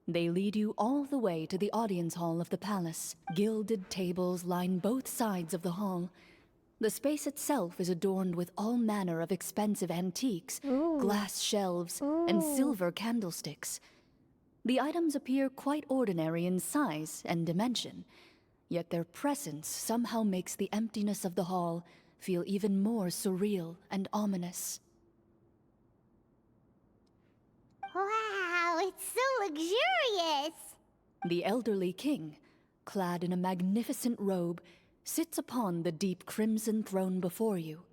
They lead you all the way to the audience hall of the palace. Gilded tables line both sides of the hall. The space itself is adorned with all manner of expensive antiques, glass shelves, and silver candlesticks. The items appear quite ordinary in size and dimension, yet their presence somehow makes the emptiness of the hall feel even more surreal and ominous. Wow, it's so luxurious! The elderly king, clad in a magnificent robe, sits upon the deep crimson throne before you.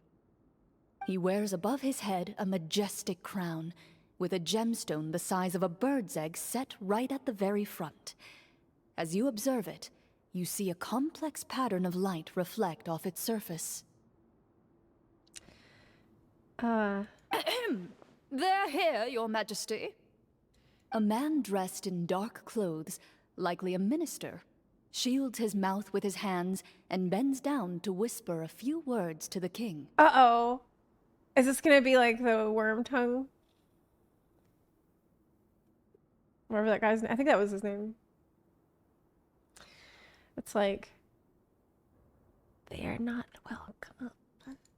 He wears above his head a majestic crown, with a gemstone the size of a bird's egg set right at the very front. As you observe it, you see a complex pattern of light reflect off its surface. They're here, Your Majesty. A man dressed in dark clothes, likely a minister, shields his mouth with his hands and bends down to whisper a few words to the king. Uh-oh. Is this gonna be like the worm tongue? Whatever that guy's name. I think that was his name. It's like, they are not welcome.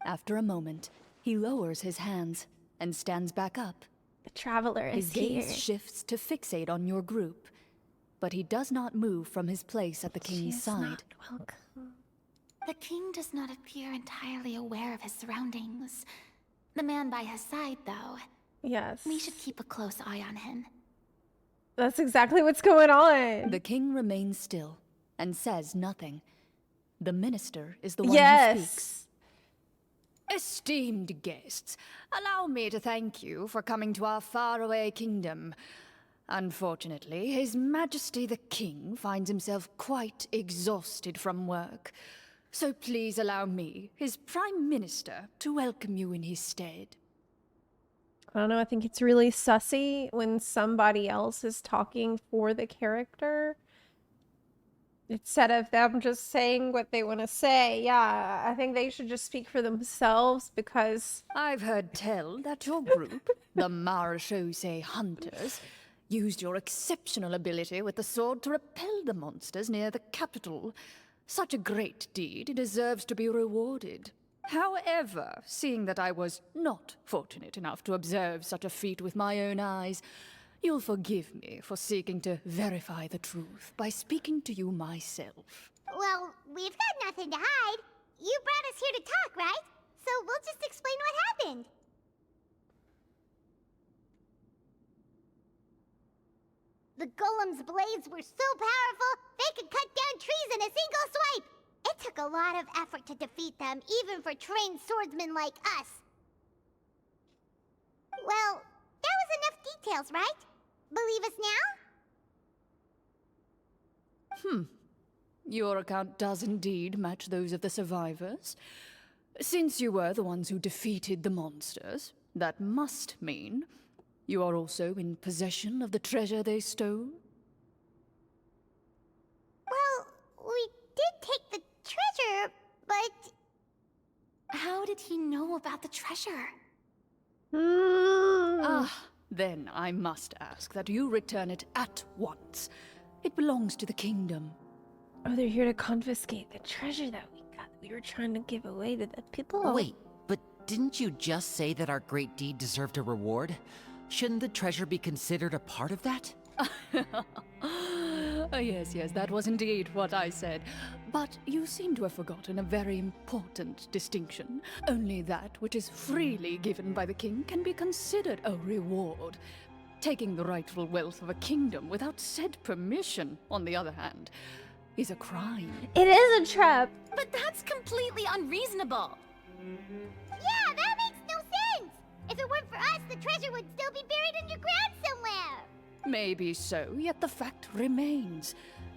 After a moment, he lowers his hands and stands back up. The traveler His is gaze here. shifts to fixate on your group, but he does not move from his place at the king's side. Not welcome. The king does not appear entirely aware of his surroundings. The man by his side, though. Yes. We should keep a close eye on him. That's exactly what's going on. The king remains still and says nothing. The minister is the one who speaks. Esteemed guests, allow me to thank you for coming to our faraway kingdom. Unfortunately, His Majesty the King finds himself quite exhausted from work. So please allow me, his Prime Minister, to welcome you in his stead. I don't know, I think it's really sussy when somebody else is talking for the character instead of them just saying what they want to say. Yeah, I think they should just speak for themselves because... I've heard tell that your group, the Marechaussee Hunters, used your exceptional ability with the sword to repel the monsters near the capital. Such a great deed deserves to be rewarded. However, seeing that I was not fortunate enough to observe such a feat with my own eyes, you'll forgive me for seeking to verify the truth by speaking to you myself. Well, we've got nothing to hide. You brought us here to talk, right? So we'll just explain what happened. The golem's blades were so powerful, they could cut down trees in a single swipe. It took a lot of effort to defeat them, even for trained swordsmen like us. Well, that was enough details, right? Believe us now? Your account does indeed match those of the survivors. Since you were the ones who defeated the monsters, that must mean you are also in possession of the treasure they stole? Well, we did take the treasure, but... How did he know about the treasure? Then I must ask that you return it at once. It belongs to the kingdom. Oh, they're here to confiscate the treasure that we got. We were trying to give away to the people. Wait, but didn't you just say that our great deed deserved a reward? Shouldn't the treasure be considered a part of that? Yes, that was indeed what I said. But you seem to have forgotten a very important distinction. Only that which is freely given by the king can be considered a reward. Taking the rightful wealth of a kingdom without said permission, on the other hand, is a crime. It is a trap. But that's completely unreasonable. Yeah, that makes no sense. If it weren't for us, the treasure would still be buried underground somewhere. Maybe so, yet the fact remains.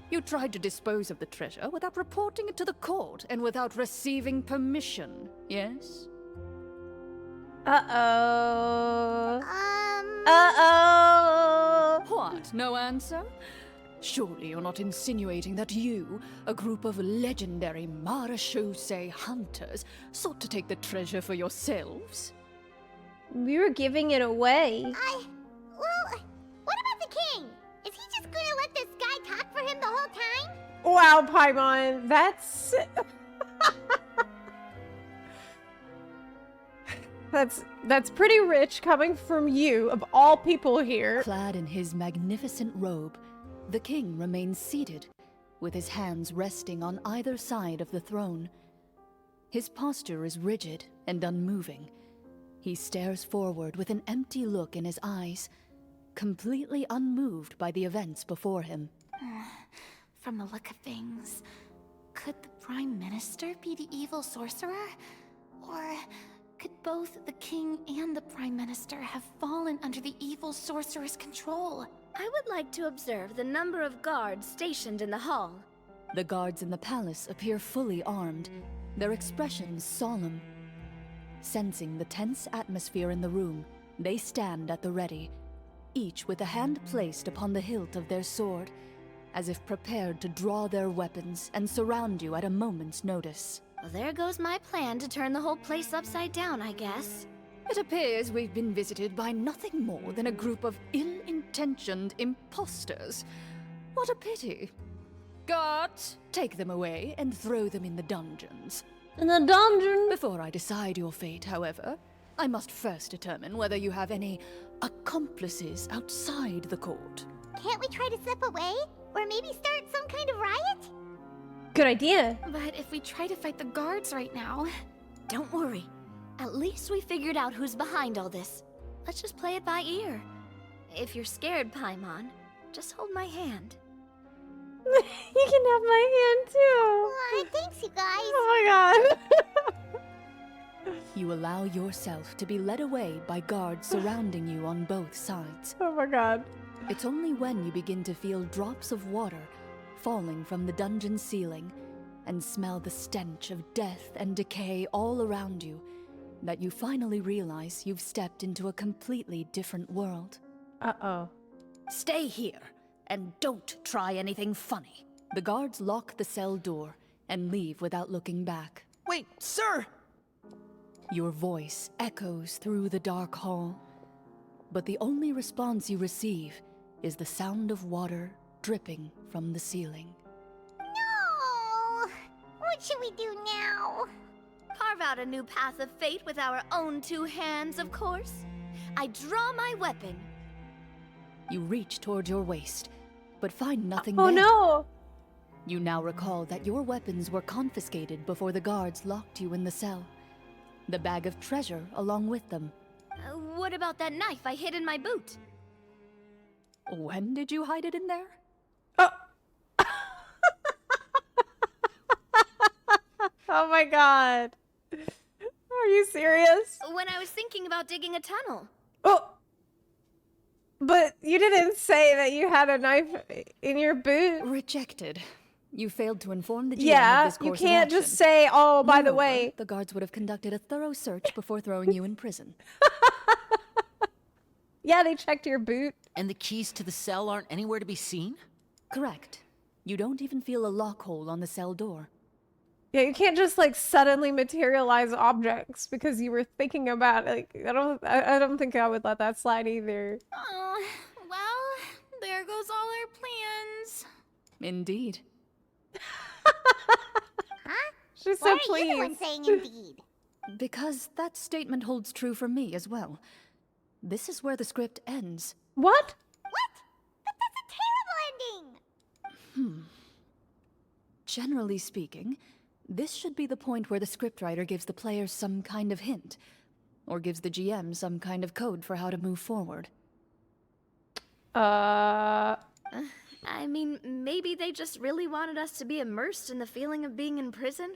You tried to dispose of the treasure without reporting it to the court and without receiving permission, yes? Uh-oh. Uh-oh. What, no answer? Surely you're not insinuating that you, a group of legendary marechaussee hunters, sought to take the treasure for yourselves? We were giving it away. Well, what about the king? Is he just gonna let this guy talk for him the whole time? Wow, Paimon, that's... That's pretty rich coming from you, of all people here. Clad in his magnificent robe, the king remains seated, with his hands resting on either side of the throne. His posture is rigid and unmoving. He stares forward with an empty look in his eyes, completely unmoved by the events before him. From the look of things, could the Prime Minister be the evil sorcerer? Or could both the king and the Prime Minister have fallen under the evil sorcerer's control? I would like to observe the number of guards stationed in the hall. The guards in the palace appear fully armed, their expressions solemn. Sensing the tense atmosphere in the room, they stand at the ready, each with a hand placed upon the hilt of their sword, as if prepared to draw their weapons and surround you at a moment's notice. Well, there goes my plan to turn the whole place upside down, I guess. It appears we've been visited by nothing more than a group of ill-intentioned imposters. What a pity. Guards, take them away and throw them in the dungeons. In the dungeon? Before I decide your fate, however, I must first determine whether you have any accomplices outside the court. Can't we try to slip away? Or maybe start some kind of riot? Good idea. But if we try to fight the guards right now... Don't worry. At least we figured out who's behind all this. Let's just play it by ear. If you're scared, Paimon, just hold my hand. You can have my hand too. Why, thanks, you guys. Oh my god. You allow yourself to be led away by guards surrounding you on both sides. Oh my god. It's only when you begin to feel drops of water falling from the dungeon ceiling and smell the stench of death and decay all around you that you finally realize you've stepped into a completely different world. Uh-oh. Stay here, and don't try anything funny. The guards lock the cell door and leave without looking back. Wait, sir! Your voice echoes through the dark hall, but the only response you receive is the sound of water dripping from the ceiling. No! What should we do now? Carve out a new path of fate with our own two hands, of course. I draw my weapon. You reach toward your waist, but find nothing Oh there. no! You now recall that your weapons were confiscated before the guards locked you in the cell. The bag of treasure along with them. What about that knife I hid in my boot? When did you hide it in there? Oh my god. Are you serious? When I was thinking about digging a tunnel. Oh! But you didn't say that you had a knife in your boot. Rejected. You failed to inform the GM of Yeah, this you course can't of just action. say, oh, by the Moreover, way. the guards would have conducted a thorough search before throwing you in prison. Yeah, they checked your boot. And the keys to the cell aren't anywhere to be seen? Correct. You don't even feel a lock hole on the cell door. Yeah, you can't just like suddenly materialize objects because you were thinking about it. Like, I don't think I would let that slide either. Oh, well, there goes all our plans. Indeed. Huh? She's Why so are you the one pleased. saying indeed? Because that statement holds true for me as well. This is where the script ends. What? What? But that's a terrible ending! Generally speaking, this should be the point where the scriptwriter gives the players some kind of hint, or gives the GM some kind of code for how to move forward. I mean, maybe they just really wanted us to be immersed in the feeling of being in prison?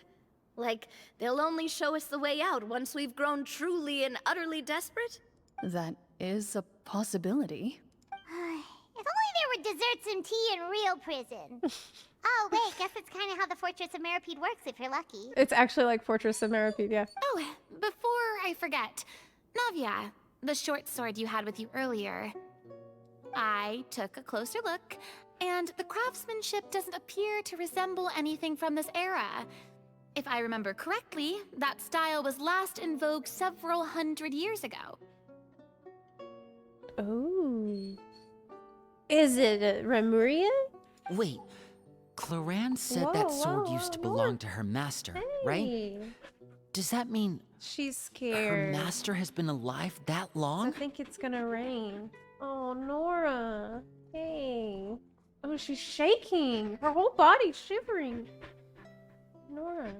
Like, they'll only show us the way out once we've grown truly and utterly desperate? That is a possibility. If only there were desserts and tea in real prison. Oh, wait, guess it's kind of how the Fortress of Meripede works if you're lucky. It's actually like Fortress of Meripede, yeah. Oh, before I forget, Navia, the short sword you had with you earlier. I took a closer look, and the craftsmanship doesn't appear to resemble anything from this era. If I remember correctly, that style was last in vogue several hundred years ago. Oh. Is it a Remuria? Wait, Clorinde said that sword used to belong to her master, right? Does that mean she's her scared? master has been alive that long? I think it's gonna rain. Oh, Nora. Hey. Oh, she's shaking. Her whole body's shivering. Nora.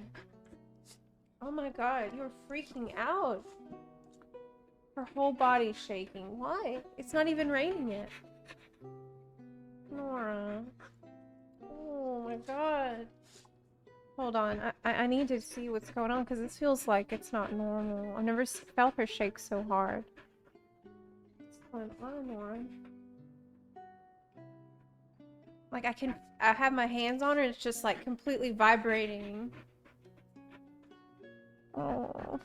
Oh my god, you're freaking out. Her whole body's shaking. Why? It's not even raining yet. Nora. Oh my god. Hold on. I need to see what's going on because this feels like it's not normal. I've never felt her shake so hard. What's going on, Nora? Like I have my hands on her, it's just like completely vibrating. Oh.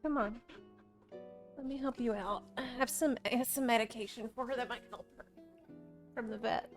Come on. Let me help you out. I have some medication for her that might help her from the vet.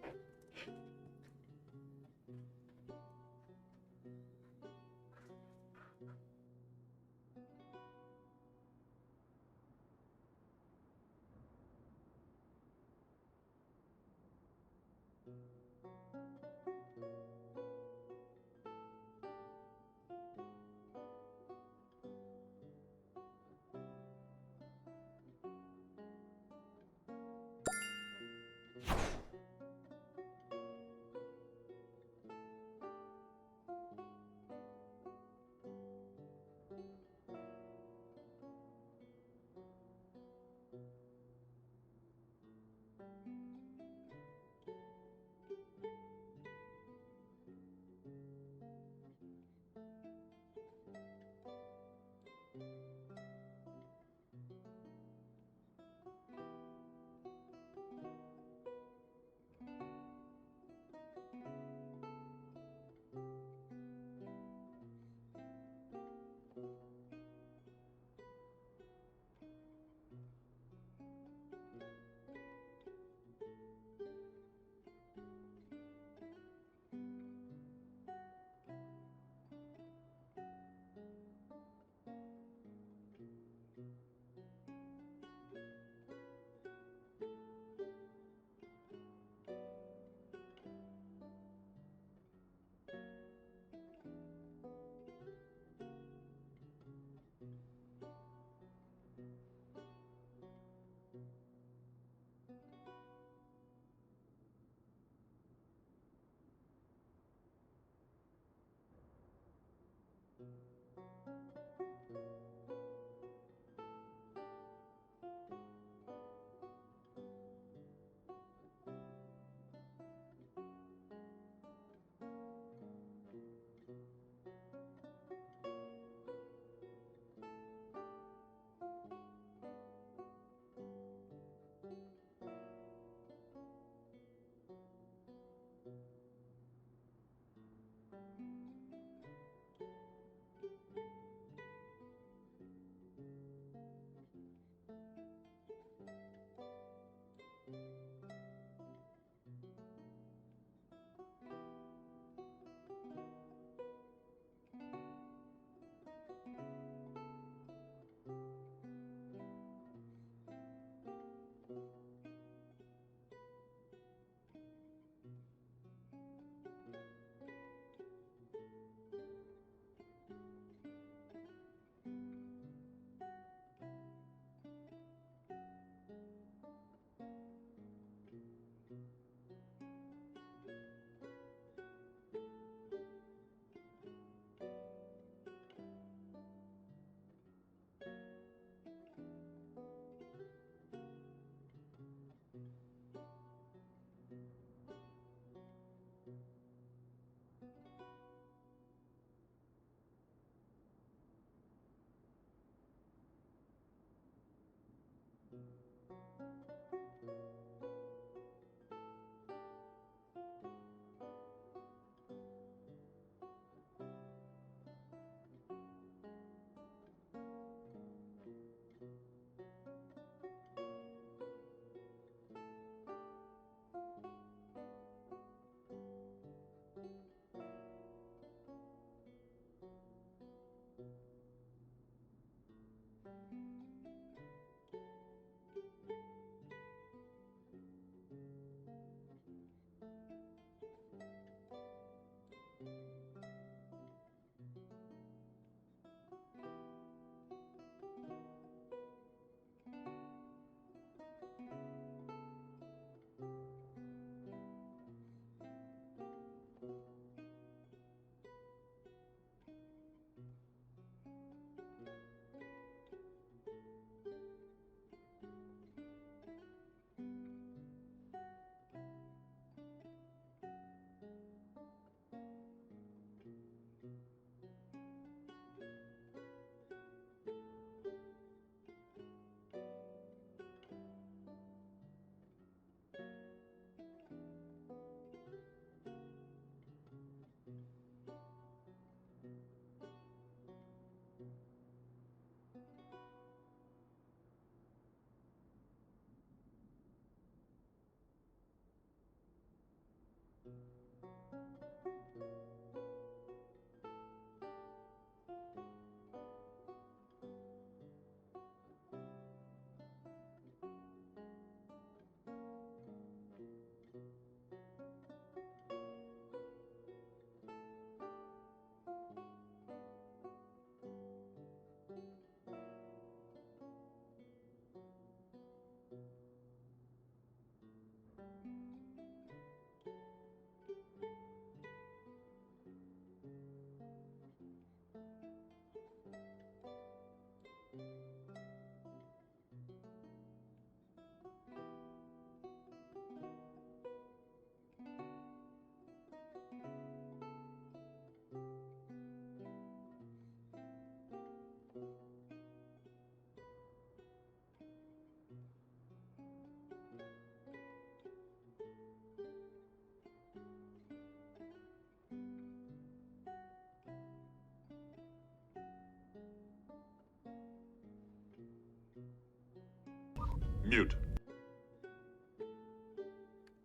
Mute.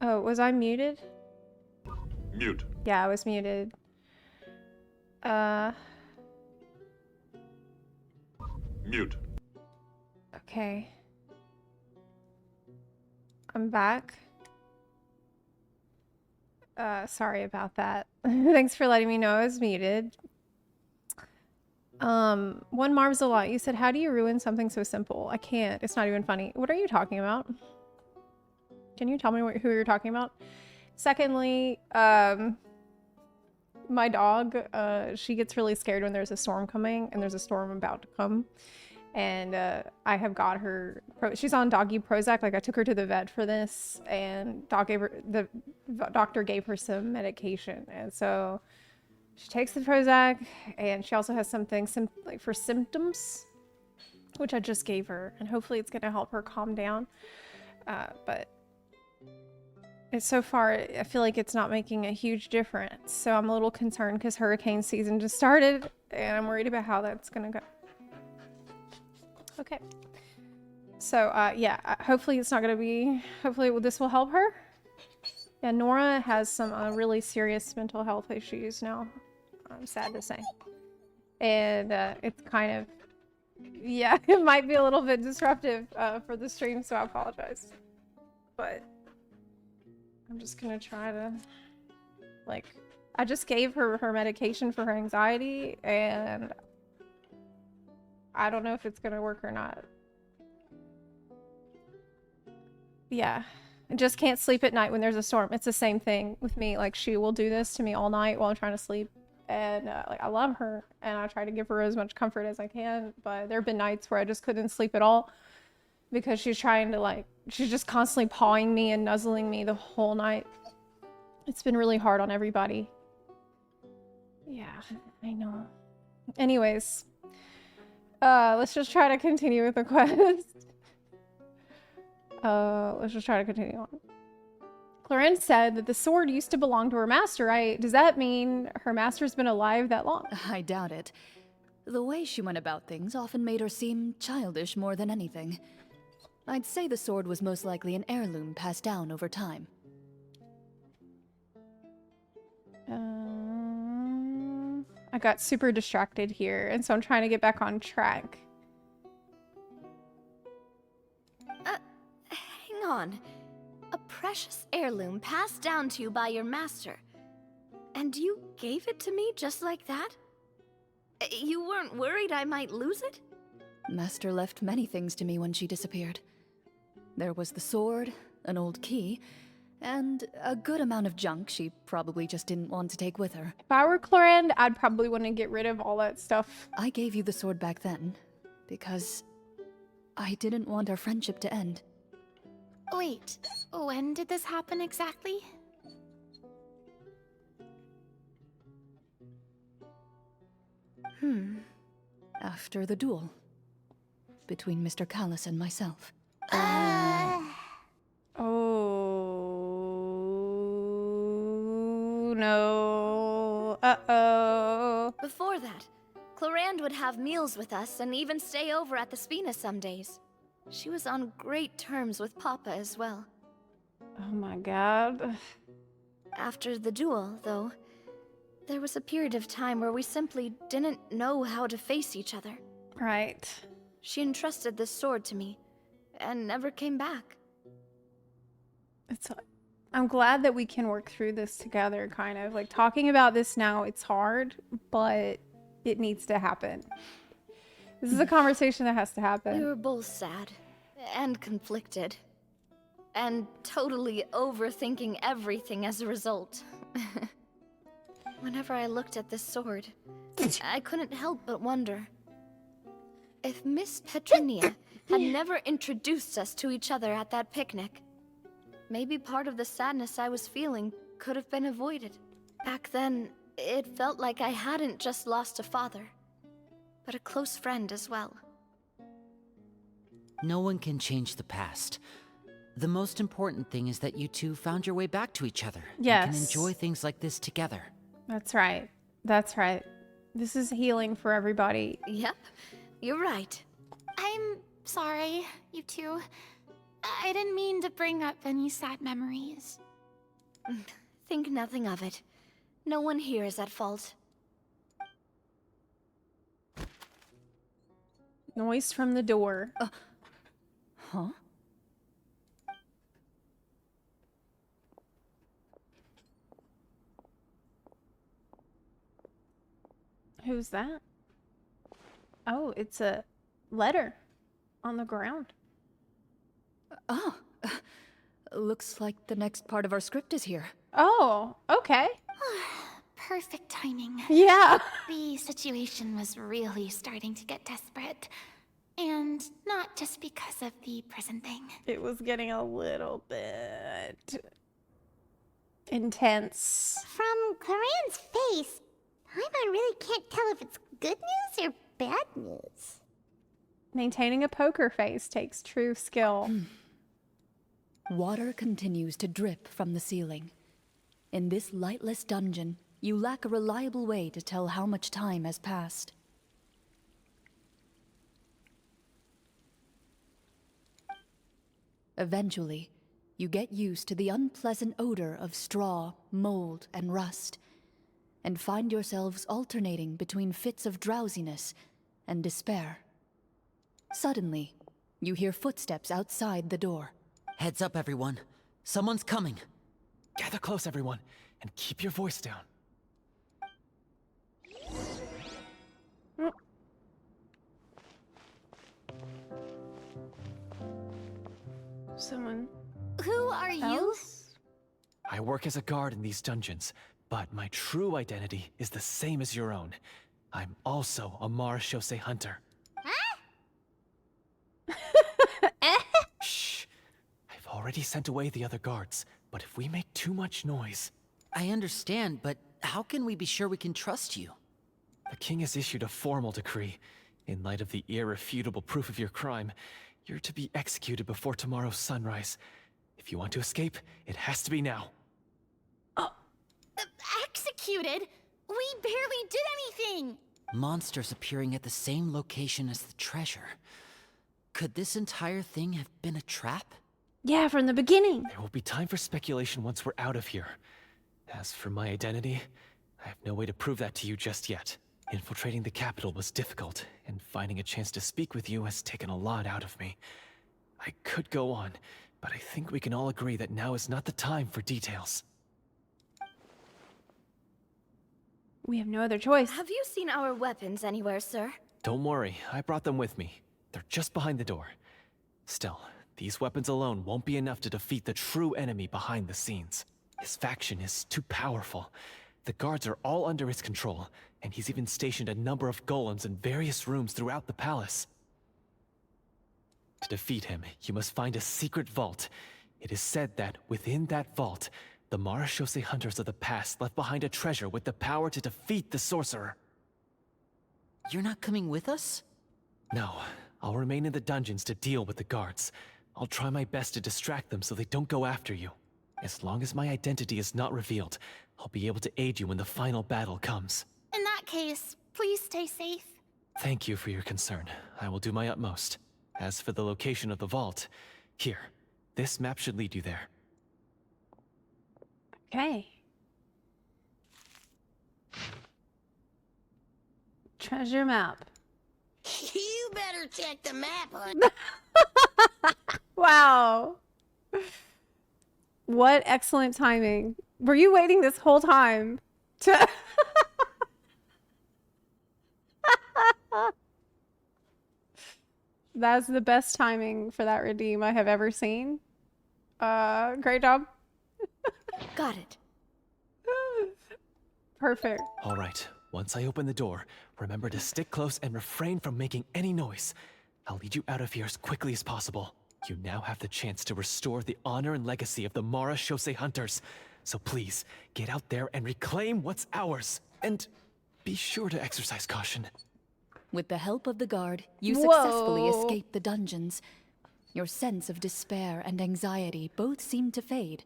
Oh, was I muted? Mute. Yeah, I was muted. Mute. Okay. I'm back. Sorry about that. Thanks for letting me know I was muted. One Marv's a lot. You said, how do you ruin something so simple? I can't. It's not even funny. What are you talking about? Can you tell me who you're talking about? Secondly, my dog, she gets really scared when there's a storm coming, and there's a storm about to come. And I have got her, she's on doggy Prozac. Like, I took her to the vet for this, and the doctor gave her some medication. And so she takes the Prozac, and she also has something like for symptoms, which I just gave her, and hopefully it's gonna help her calm down. But so far, I feel like it's not making a huge difference. So I'm a little concerned because hurricane season just started, and I'm worried about how that's gonna go. Okay. So yeah, hopefully it's not gonna be, hopefully this will help her. Yeah, Nora has some really serious mental health issues now, I'm sad to say. And it's kind of, yeah, it might be a little bit disruptive for the stream, so I apologize. But I'm just gonna try to, like, I just gave her her medication for her anxiety, and I don't know if it's gonna work or not. Yeah, I just can't sleep at night when there's a storm. It's the same thing with me. Like, she will do this to me all night while I'm trying to sleep. And like, I love her, and I try to give her as much comfort as I can, but there have been nights where I just couldn't sleep at all because she's trying to, like, she's just constantly pawing me and nuzzling me the whole night. It's been really hard on everybody. Yeah, I know. Anyways, let's just try to continue with the quest. Let's just try to continue on. Clorinde said that the sword used to belong to her master, right? Does that mean her master's been alive that long? I doubt it. The way she went about things often made her seem childish more than anything. I'd say the sword was most likely an heirloom passed down over time. I got super distracted here, and so I'm trying to get back on track. Hang on. A precious heirloom passed down to you by your master. And you gave it to me just like that? You weren't worried I might lose it? Master left many things to me when she disappeared. There was the sword, an old key, and a good amount of junk she probably just didn't want to take with her. If I were Clorinde, I'd probably want to get rid of all that stuff. I gave you the sword back then, because I didn't want our friendship to end. Wait, when did this happen exactly? After the duel. Between Mr. Callis and myself. Oh no. Uh-oh. Before that, Clorinde would have meals with us and even stay over at the Spina some days. She was on great terms with Papa as well. Oh my god. After the duel, though, there was a period of time where we simply didn't know how to face each other. Right. She entrusted this sword to me, and never came back. I'm glad that we can work through this together, kind of. Like, talking about this now, it's hard, but it needs to happen. This is a conversation that has to happen. We were both sad, and conflicted, and totally overthinking everything as a result. Whenever I looked at this sword, I couldn't help but wonder. If Miss Petronia had never introduced us to each other at that picnic, maybe part of the sadness I was feeling could have been avoided. Back then, it felt like I hadn't just lost a father, but a close friend as well. No one can change the past. The most important thing is that you two found your way back to each other. Yes. And can enjoy things like this together. That's right. That's right. This is healing for everybody. Yep, you're right. I'm sorry, you two. I didn't mean to bring up any sad memories. Think nothing of it. No one here is at fault. Noise from the door. Huh? Who's that? Oh, it's a letter on the ground. Oh, looks like the next part of our script is here. Oh, okay. Perfect timing. Yeah. The situation was really starting to get desperate. And not just because of the prison thing. It was getting a little bit intense. From Clorinde's face, I really can't tell if it's good news or bad news. Maintaining a poker face takes true skill. Water continues to drip from the ceiling. In this lightless dungeon, you lack a reliable way to tell how much time has passed. Eventually, you get used to the unpleasant odor of straw, mold, and rust, and find yourselves alternating between fits of drowsiness and despair. Suddenly, you hear footsteps outside the door. Heads up, everyone. Someone's coming. Gather close, everyone, and keep your voice down. Someone. Who are you? I work as a guard in these dungeons, but my true identity is the same as your own. I'm also a Marechaussee hunter. Shh! I've already sent away the other guards, but if we make too much noise... I understand, but how can we be sure we can trust you? The king has issued a formal decree. In light of the irrefutable proof of your crime, You're to be executed before tomorrow's sunrise. If you want to escape, it has to be now. Executed? We barely did anything! Monsters appearing at the same location as the treasure. Could this entire thing have been a trap? Yeah, from the beginning. There will be time for speculation once we're out of here. As for my identity, I have no way to prove that to you just yet. Infiltrating the capital was difficult, and finding a chance to speak with you has taken a lot out of me. I could go on, but I think we can all agree that now is not the time for details. We have no other choice. Have you seen our weapons anywhere, sir? Don't worry, I brought them with me. They're just behind the door. Still, these weapons alone won't be enough to defeat the true enemy behind the scenes. His faction is too powerful. The guards are all under his control, and he's even stationed a number of golems in various rooms throughout the palace. To defeat him, you must find a secret vault. It is said that within that vault, the Marashose hunters of the past left behind a treasure with the power to defeat the sorcerer. You're not coming with us? No, I'll remain in the dungeons to deal with the guards. I'll try my best to distract them so they don't go after you. As long as my identity is not revealed, I'll be able to aid you when the final battle comes. In that case, please stay safe. Thank you for your concern. I will do my utmost. As for the location of the vault, here, this map should lead you there. Okay. Treasure map. You better check the map, hun. Wow. What excellent timing. Were you waiting this whole time to... That's the best timing for that redeem I have ever seen. Great job. Got it. Perfect. All right, once I open the door, remember to stick close and refrain from making any noise. I'll lead you out of here as quickly as possible. You now have the chance to restore the honor and legacy of the Marashose hunters. So please, get out there and reclaim what's ours. And be sure to exercise caution. With the help of the guard, you Whoa. successfully escaped the dungeons. Your sense of despair and anxiety both seem to fade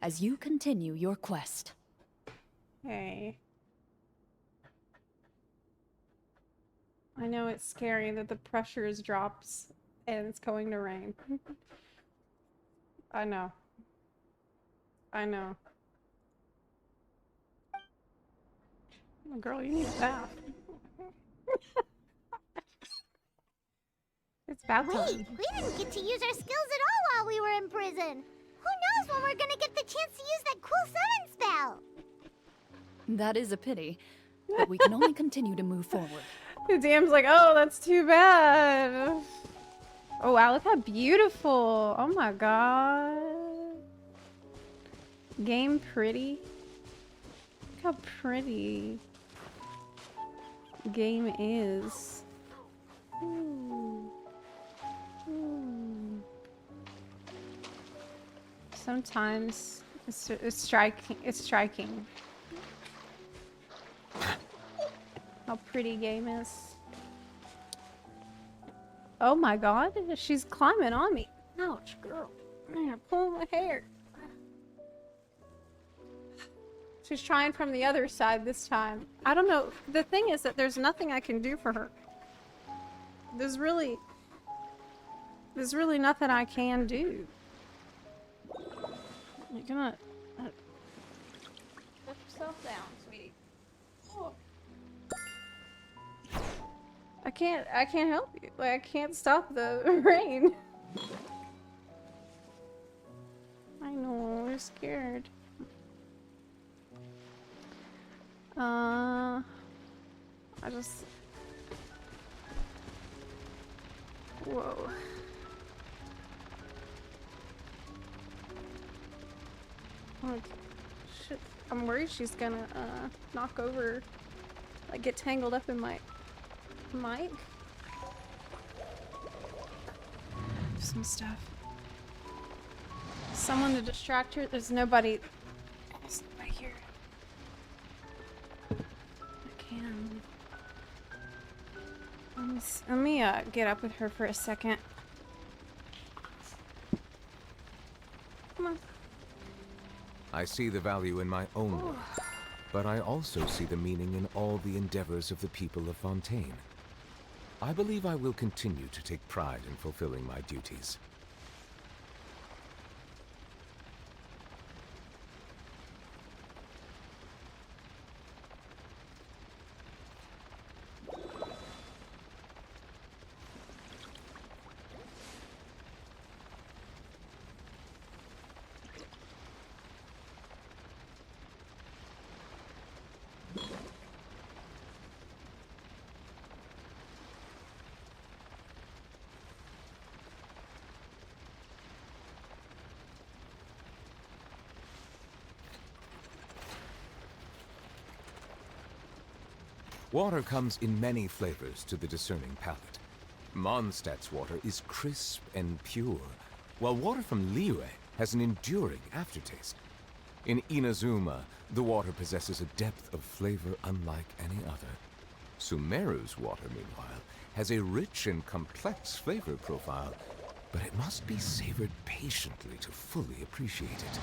as you continue your quest. Hey. I know it's scary that the pressure drops and it's going to rain. I know. I know. Oh, girl, you need a bath. It's bath time. Wait, we didn't get to use our skills at all while we were in prison. Who knows when we're gonna get the chance to use that cool summon spell? That is a pity, but we can only continue to move forward. The DM's like, oh, that's too bad. Oh, wow, look how beautiful. Oh my god. Game pretty. Look how pretty game is. Ooh. Ooh. Sometimes it's striking. It's striking. How pretty game is. Oh my god, she's climbing on me. Ouch, girl. Man, pulling my hair. She's trying from the other side this time. I don't know. The thing is that there's nothing I can do for her. There's really nothing I can do. You're gonna put yourself down, sweetie. Oh. I can't help you. Like, I can't stop the rain. I know, we're scared. I just... Whoa. Oh, shit. I'm worried she's gonna, knock over, like, get tangled up in my mic. Some stuff. Someone to distract her. There's nobody here. I can. Let me get up with her for a second. Come on. I see the value in my own work, but I also see the meaning in all the endeavors of the people of Fontaine. I believe I will continue to take pride in fulfilling my duties. Water comes in many flavors to the discerning palate. Mondstadt's water is crisp and pure, while water from Liyue has an enduring aftertaste. In Inazuma, the water possesses a depth of flavor unlike any other. Sumeru's water, meanwhile, has a rich and complex flavor profile, but it must be savored patiently to fully appreciate it.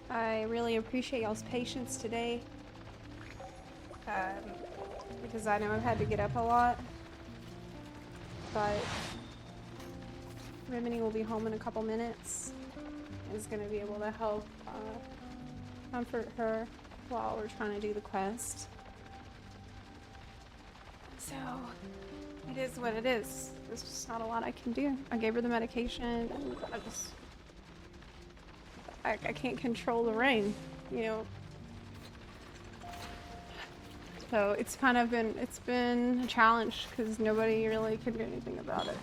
I really appreciate y'all's patience today. Because I know I've had to get up a lot. But Rimini will be home in a couple minutes. Is going to be able to help comfort her while we're trying to do the quest. So, it is what it is. There's just not a lot I can do. I gave her the medication and I can't control the rain, you know. So it's kind of been a challenge because nobody really could do anything about it.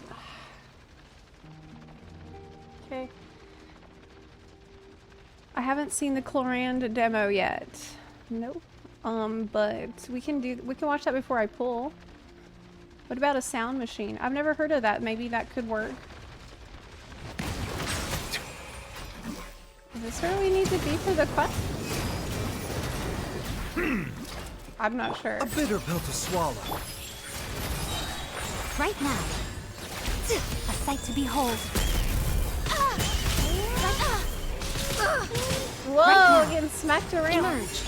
Okay. I haven't seen the Clorinde demo yet. Nope. But we can watch that before I pull. What about a sound machine? I've never heard of that. Maybe that could work. Is this where we need to be for the quest? I'm not sure. A bitter pill to swallow. Right now. A sight to behold. Whoa, right getting smacked around. Emerge.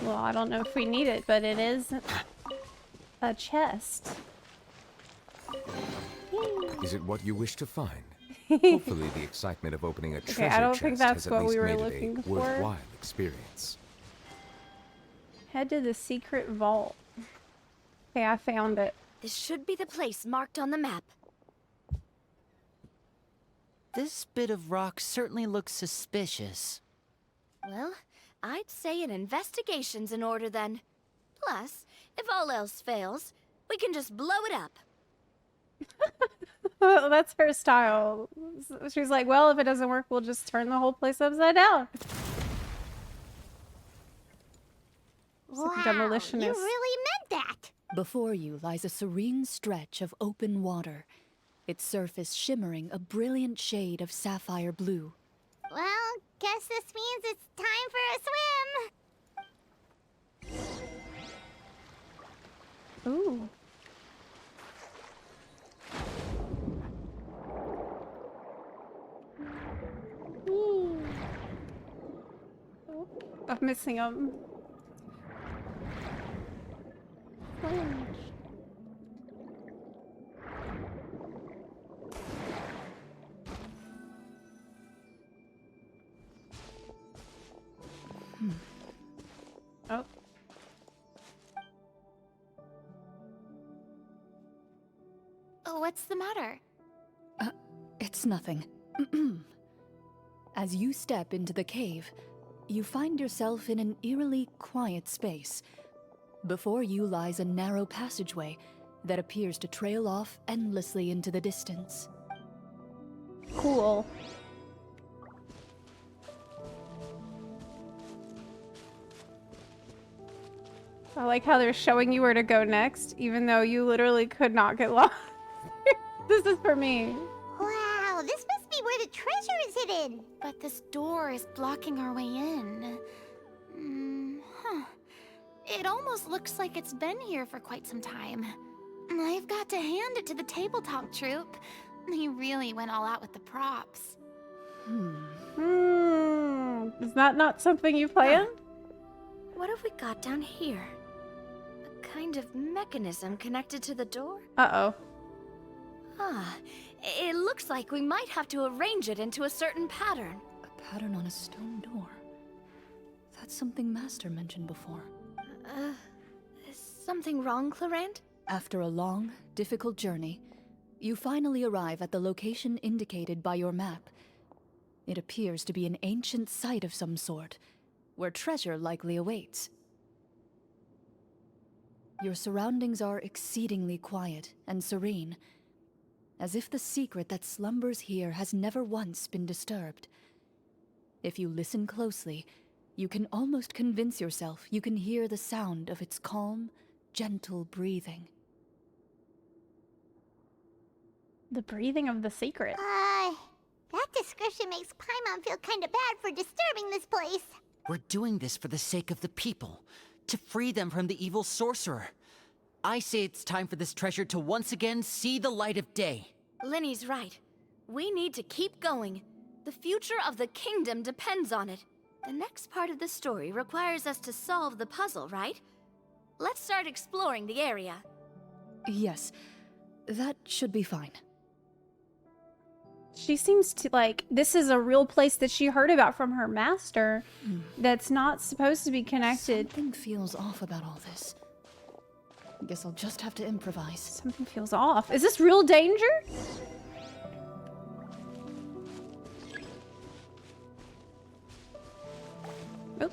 Well, I don't know if we need it, but it is a chest. Is it what you wish to find? Hopefully the excitement of opening a treasure I don't chest think that's has at what least we were made looking it a for. worthwhile experience. Head to the secret vault. Okay, I found it. This should be the place marked on the map. This bit of rock certainly looks suspicious. Well, I'd say an investigation's in order then. Plus, if all else fails, we can just blow it up. That's her style. She's like, well, if it doesn't work, we'll just turn the whole place upside down. Wow, Demolitionist. you really meant that. Before you lies a serene stretch of open water, its surface shimmering a brilliant shade of sapphire blue. Well, guess this means it's time for a swim. Ooh. Ooh. Oh, I'm missing them. Oh. What's the matter? It's nothing. As you step into the cave, you find yourself in an eerily quiet space. Before you lies a narrow passageway that appears to trail off endlessly into the distance. Cool. I like how they're showing you where to go next, even though you literally could not get lost. This is for me. Wow, this must be where the treasure is hidden. But this door is blocking our way in. It almost looks like it's been here for quite some time. I've got to hand it to the tabletop troupe. They really went all out with the props. Is that not something you planned? What have we got down here? A kind of mechanism connected to the door? Uh-oh. It looks like we might have to arrange it into a certain pattern. A pattern on a stone door. That's something Master mentioned before. Is something wrong, Clorinde? After a long, difficult journey, you finally arrive at the location indicated by your map. It appears to be an ancient site of some sort, where treasure likely awaits. Your surroundings are exceedingly quiet and serene, as if the secret that slumbers here has never once been disturbed. If you listen closely, you can almost convince yourself you can hear the sound of its calm, gentle breathing. The breathing of the secret. That description makes Paimon feel kinda bad for disturbing this place. We're doing this for the sake of the people, to free them from the evil sorcerer. I say it's time for this treasure to once again see the light of day. Linny's right. We need to keep going. The future of the kingdom depends on it. The next part of the story requires us to solve the puzzle, right? Let's start exploring the area. Yes, that should be fine. She seems to like, this is a real place that she heard about from her master that's not supposed to be connected. Something feels off about all this. Guess I'll just have to improvise. Something feels off. Is this real danger? Oh.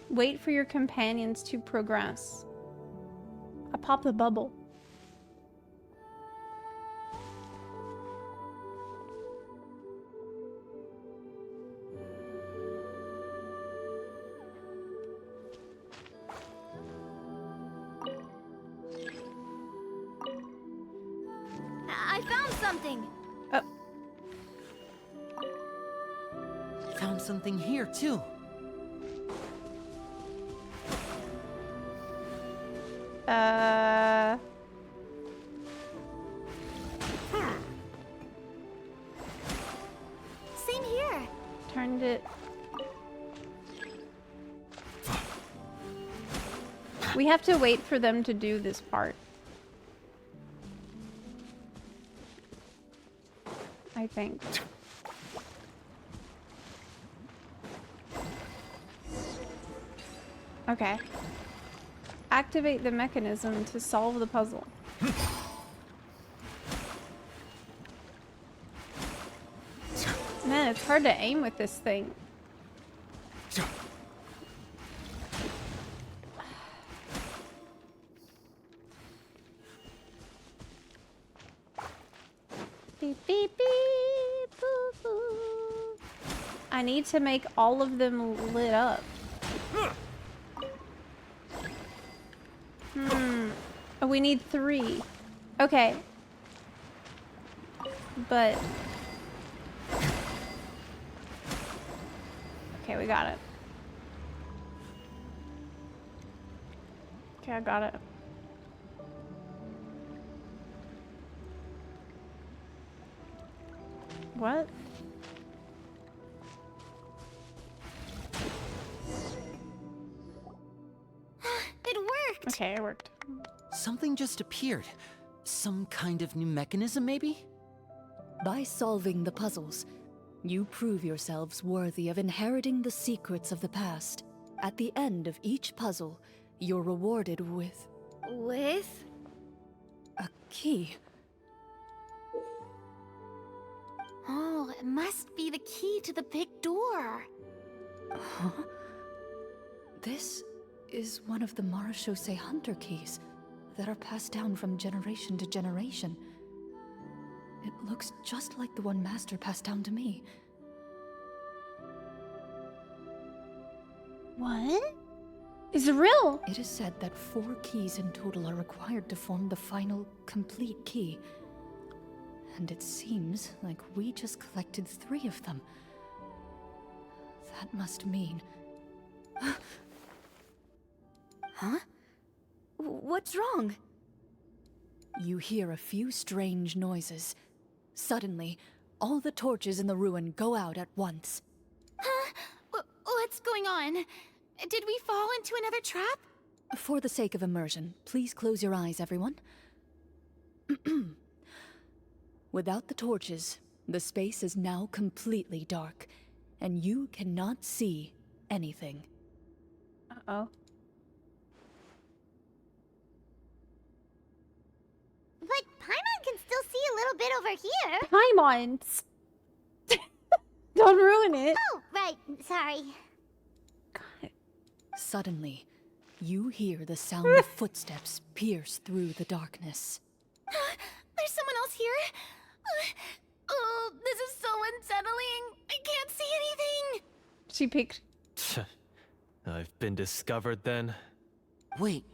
Wait for your companions to progress. I pop the bubble. I found something! Found something here, too. Same here. Turned it. We have to wait for them to do this part. I think. Okay. Activate the mechanism to solve the puzzle. Man, it's hard to aim with this thing. Beep, beep, beep, boo, boo. I need to make all of them lit up. Oh, we need 3. Okay. But... okay, we got it. Okay, I got it. What? It worked! Okay, it worked. Something just appeared. Some kind of new mechanism, maybe? By solving the puzzles, you prove yourselves worthy of inheriting the secrets of the past. At the end of each puzzle, you're rewarded with... With? a key. Oh, it must be the key to the big door. Huh? This is one of the Marashose Hunter keys that are passed down from generation to generation. It looks just like the one Master passed down to me. What? Is it real? It is said that 4 keys in total are required to form the final, complete key. And it seems like we just collected 3 of them. That must mean... Huh? What's wrong? You hear a few strange noises. Suddenly, all the torches in the ruin go out at once. Huh? What's going on? Did we fall into another trap? For the sake of immersion, please close your eyes, everyone. Without the torches, the space is now completely dark, and you cannot see anything. Uh-oh. But Paimon can still see a little bit over here. Paimon! Don't ruin it. Oh, right. Sorry. Suddenly, you hear the sound of footsteps pierce through the darkness. There's someone else here? Oh, this is so unsettling. I can't see anything. She peeked. I've been discovered then. Wait,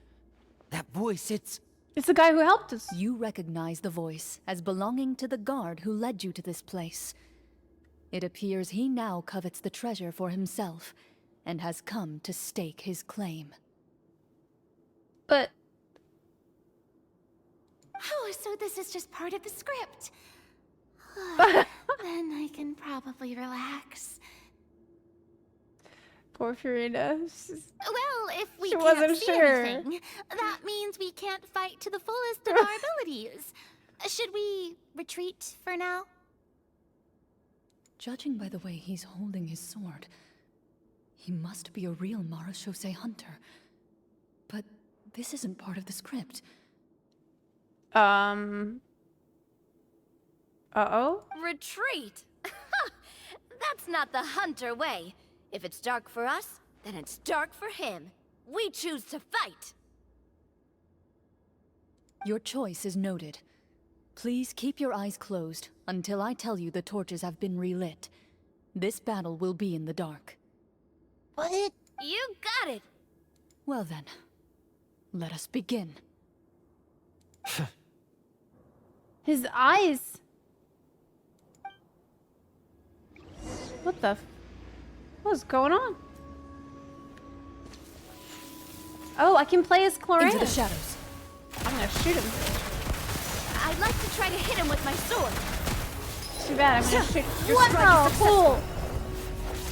that voice, It's the guy who helped us. You recognize the voice as belonging to the guard who led you to this place. It appears he now covets the treasure for himself, and has come to stake his claim. But... Oh, so this is just part of the script. Then I can probably relax. Poor Farida. Well, if we She can't wasn't see sure. anything, that means we can't fight to the fullest of our abilities. Should we retreat for now? Judging by the way he's holding his sword, he must be a real Marashose hunter. But this isn't part of the script. Uh-oh? Retreat? That's not the hunter way. If it's dark for us, then it's dark for him. We choose to fight. Your choice is noted. Please keep your eyes closed until I tell you the torches have been relit. This battle will be in the dark. What? You got it! Well then, let us begin. His eyes. What the what's going on? Oh, I can play as Clorinde. Into the shadows. I'm gonna shoot him. I'd like to try to hit him with my sword. Too bad, I'm gonna shoot. Your What strike is the cool?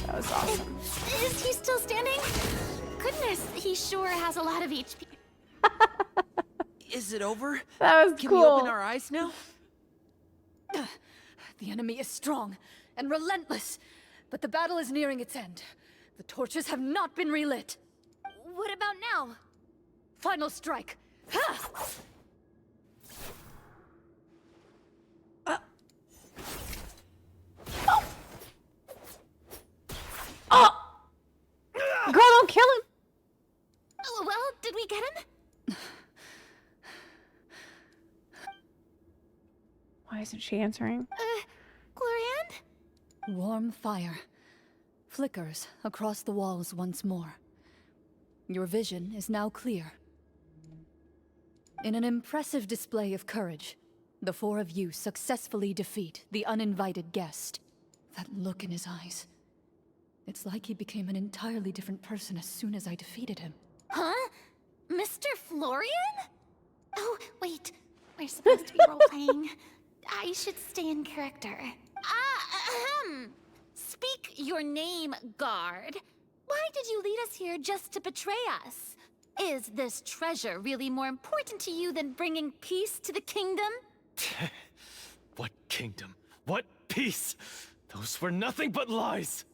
That was awesome. Is he still standing? Goodness, he sure has a lot of HP. Is it over? That was Can cool. we open our eyes now? The enemy is strong and relentless, but the battle is nearing its end. The torches have not been relit. What about now? Final strike. Ha! Oh! Girl, don't kill him! Oh, well, did we get him? Why isn't she answering? Clorinde? Warm fire flickers across the walls once more. Your vision is now clear. In an impressive display of courage, the 4 of you successfully defeat the uninvited guest. That look in his eyes. It's like he became an entirely different person as soon as I defeated him. Huh? Mr. Florian? Oh, wait. We're supposed to be role-playing. I should stay in character. Speak your name, guard. Why did you lead us here just to betray us? Is this treasure really more important to you than bringing peace to the kingdom? What kingdom? What peace? Those were nothing but lies!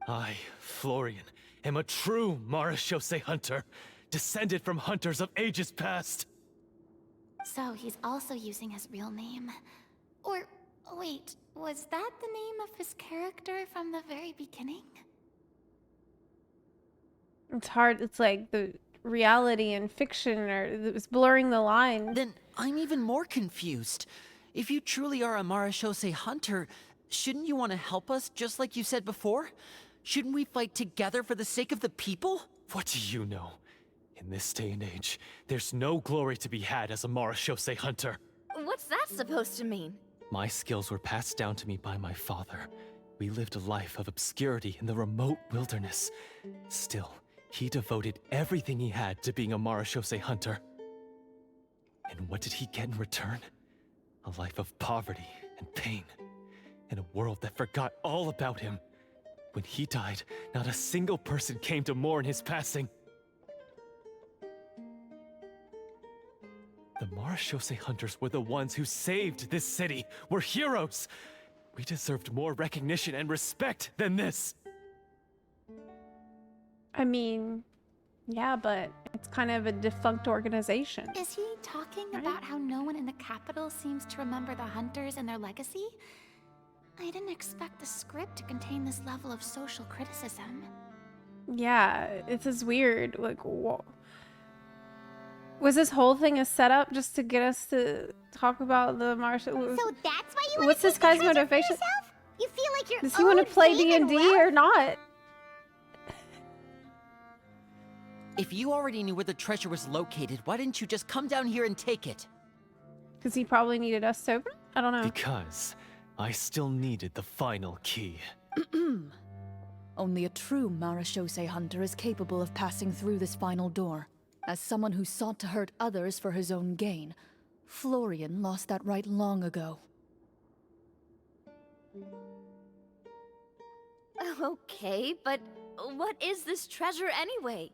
I, Florian, am a true Marashose hunter, descended from hunters of ages past. So he's also using his real name. Or Wait, was that the name of his character from the very beginning? It's hard. It's like the reality and fiction it's blurring the line. Then I'm even more confused. If you truly are a Marashose hunter, shouldn't you want to help us just like you said before? Shouldn't we fight together for the sake of the people? What do you know? In this day and age, there's no glory to be had as a Marashose hunter. What's that supposed to mean? My skills were passed down to me by my father. We lived a life of obscurity in the remote wilderness. Still, he devoted everything he had to being a Marashose hunter. And what did he get in return? A life of poverty and pain. In a world that forgot all about him. When he died, not a single person came to mourn his passing. The Marashose hunters were the ones who saved this city. We're heroes. We deserved more recognition and respect than this. I mean, yeah, but it's kind of a defunct organization. Is he talking about how no one in the capital seems to remember the hunters and their legacy? I didn't expect the script to contain this level of social criticism. Yeah, it's just weird. Like, whoa. Was this whole thing a setup just to get us to talk about the Marshall? So that's why you What's this guy's motivation? You feel like you're Does he want to play D&D or not? If you already knew where the treasure was located, why didn't you just come down here and take it? Because he probably needed us sober? I don't know. Because I still needed the final key. Only a true Marashose hunter is capable of passing through this final door. As someone who sought to hurt others for his own gain, Florian lost that right long ago. Okay, but what is this treasure anyway?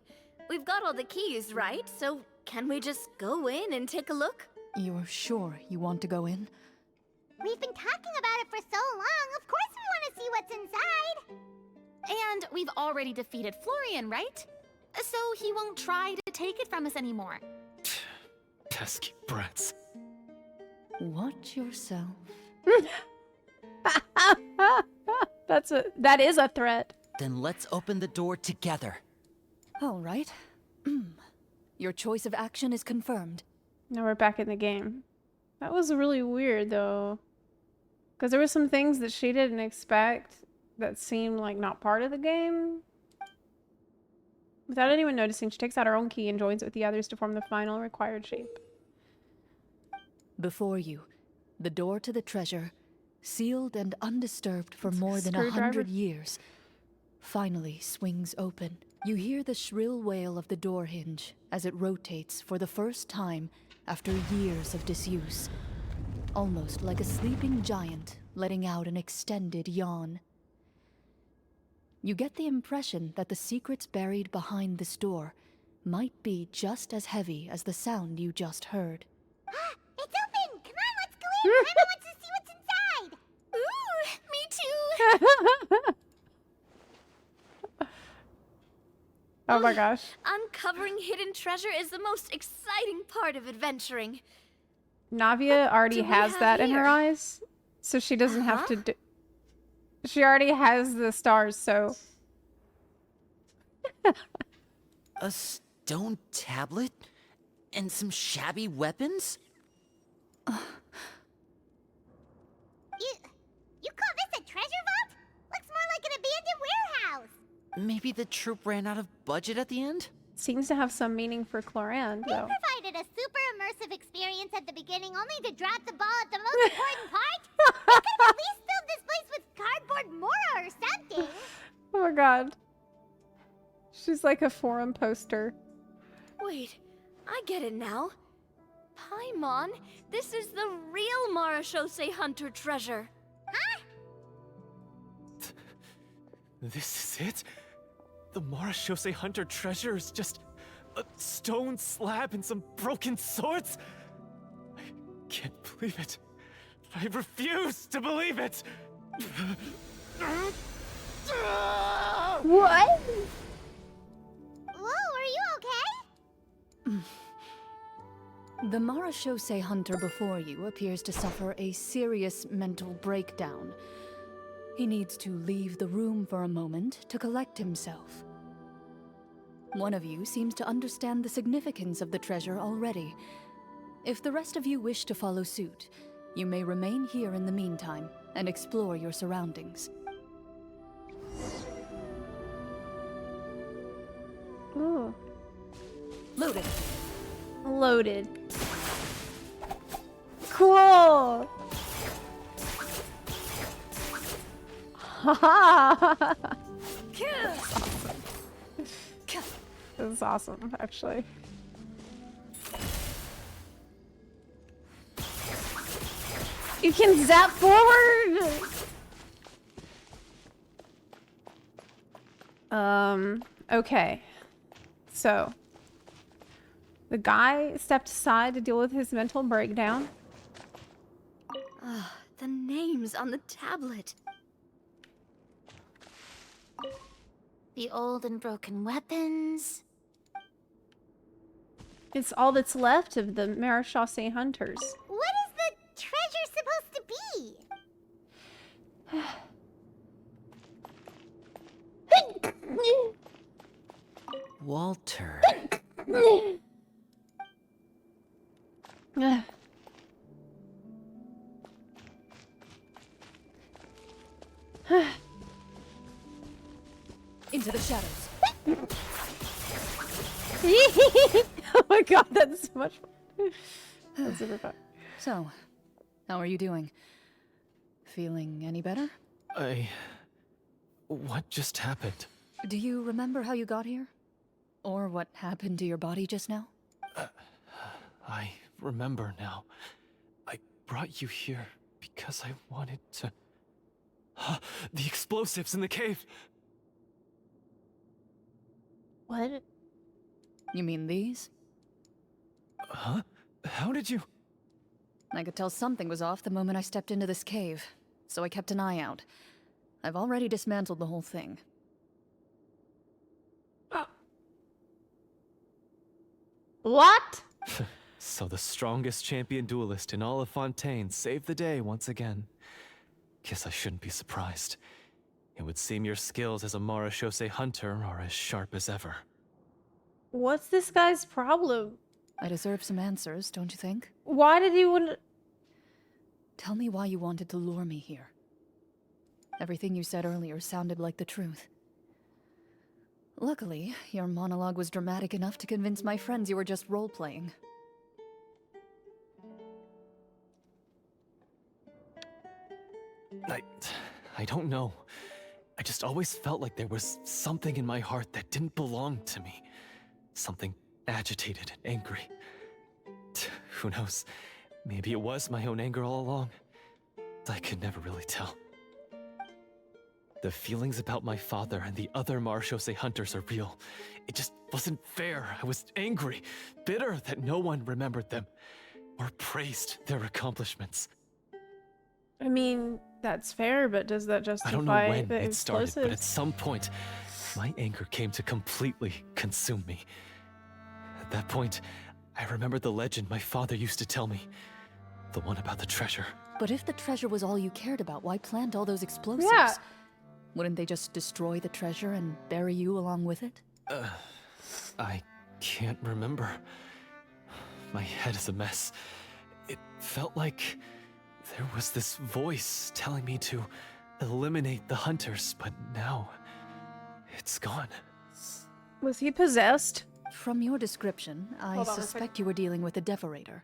We've got all the keys, right? So can we just go in and take a look? You're sure you want to go in? We've been talking about it for so long. Of course we want to see what's inside. And we've already defeated Florian, right? So he won't try to take it from us anymore. Pesky brats. Watch yourself. That is a threat. Then let's open the door together. All right. Your choice of action is confirmed. Now we're back in the game. That was really weird though. Because there were some things that she didn't expect that seemed like not part of the game. Without anyone noticing, she takes out her own key and joins it with the others to form the final required shape. Before you, the door to the treasure, sealed and undisturbed for more than Screwdriver? 100 years, finally swings open. You hear the shrill wail of the door hinge as it rotates for the first time after years of disuse. Almost like a sleeping giant letting out an extended yawn. You get the impression that the secrets buried behind this door might be just as heavy as the sound you just heard. It's open! Come on, let's go in! Paimon wants to see what's inside! Ooh, me too! Oh my gosh. Uncovering hidden treasure is the most exciting part of adventuring. Navia already do we has have that in her here? eyes, so she doesn't have to do... She already has the stars, so... A stone tablet? And some shabby weapons? You call this a treasure vault? Looks more like an abandoned warehouse. Maybe the troop ran out of budget at the end? Seems to have some meaning for Clorinde, They though. provided a super immersive experience at the beginning only to drop the ball at the most important part. They could have at least filled this place with cardboard Mora or something. Oh my god. She's like a forum poster. Wait, I get it now. Paimon, this is the real Marashose hunter treasure. Huh? This is it? The Marashose hunter treasure is just a stone slab and some broken swords? I can't believe it. I refuse to believe it! What? Whoa, are you okay? The Marashose hunter before you appears to suffer a serious mental breakdown. He needs to leave the room for a moment to collect himself. One of you seems to understand the significance of the treasure already. If the rest of you wish to follow suit, you may remain here in the meantime and explore your surroundings. Ooh. Loaded. Loaded. Cool! Haha! This is awesome, actually. You can zap forward! Okay. So, the guy stepped aside to deal with his mental breakdown. The names on the tablet. The old and broken weapons. It's all that's left of the Marachaussee hunters. What is the treasure supposed to be? Walter. Into the shadows. Oh my god, that's so much fun. That's super fun. So, how are you doing? Feeling any better? What just happened? Do you remember how you got here? Or what happened to your body just now? I remember now. I brought you here because I wanted to... The explosives in the cave! What? You mean these? Huh? How did you... I could tell something was off the moment I stepped into this cave, so I kept an eye out. I've already dismantled the whole thing. What? So the strongest champion duelist in all of Fontaine saved the day once again. Guess I shouldn't be surprised. It would seem your skills as a Marachaussee hunter are as sharp as ever. What's this guy's problem? I deserve some answers, don't you think? Why did he want? Tell me why you wanted to lure me here. Everything you said earlier sounded like the truth. Luckily, your monologue was dramatic enough to convince my friends you were just role-playing. I don't know. I just always felt like there was something in my heart that didn't belong to me. Something agitated and angry. Who knows? Maybe it was my own anger all along. I could never really tell. The feelings about my father and the other Marachaussee hunters are real. It just wasn't fair. I was angry, bitter that no one remembered them or praised their accomplishments. I mean, that's fair, but does that justify I don't know when the it started, but at explosives? some point, my anger came to completely consume me. At that point, I remembered the legend my father used to tell me. The one about the treasure. But if the treasure was all you cared about, why plant all those explosives? Yeah. Wouldn't they just destroy the treasure and bury you along with it? I can't remember. My head is a mess. It felt like there was this voice telling me to eliminate the hunters, but now it's gone. Was he possessed? From your description, I Hold on a suspect you were dealing with a Devorator.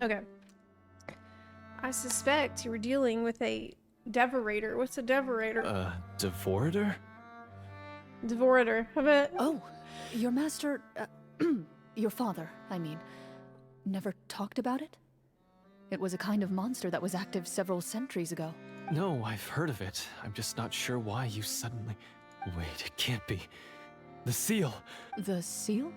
Okay. I suspect you were dealing with a devorator. What's a devorator? Devorator? Devorator. How about... Oh, your master, your father, I mean, never talked about it? It was a kind of monster that was active several centuries ago. No, I've heard of it. I'm just not sure why you suddenly... Wait, it can't be. The seal! The seal?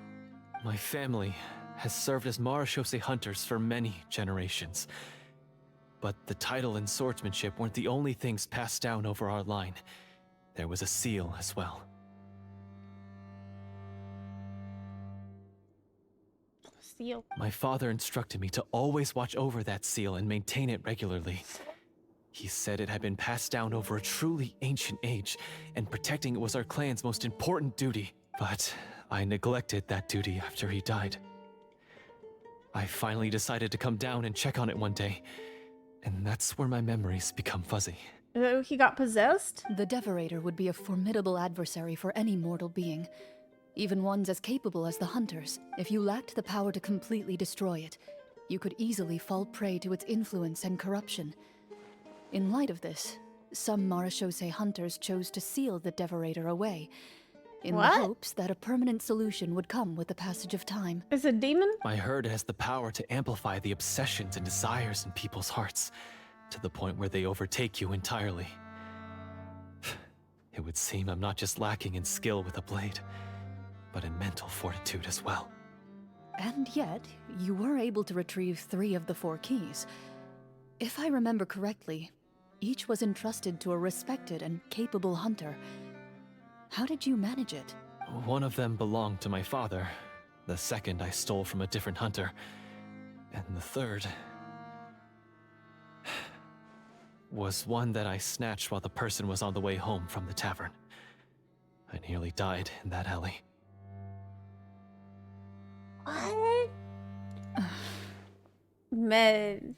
My family has served as Marashose hunters for many generations. But the title and swordsmanship weren't the only things passed down over our line. There was a seal as well. Seal. My father instructed me to always watch over that seal and maintain it regularly. He said it had been passed down over a truly ancient age, and protecting it was our clan's most important duty. But I neglected that duty after he died. I finally decided to come down and check on it one day, and that's where my memories become fuzzy. He got possessed? The Devorator would be a formidable adversary for any mortal being, even ones as capable as the Hunters. If you lacked the power to completely destroy it, you could easily fall prey to its influence and corruption. In light of this, some Marashose hunters chose to seal the Devorator away, in the hopes that a permanent solution would come with the passage of time. Is it a demon? I heard it has the power to amplify the obsessions and desires in people's hearts, to the point where they overtake you entirely. It would seem I'm not just lacking in skill with a blade, but in mental fortitude as well. And yet, you were able to retrieve 3 of the 4 keys. If I remember correctly, each was entrusted to a respected and capable hunter. How did you manage it? One of them belonged to my father. The second I stole from a different hunter. And the third... was one that I snatched while the person was on the way home from the tavern. I nearly died in that alley. What? Man.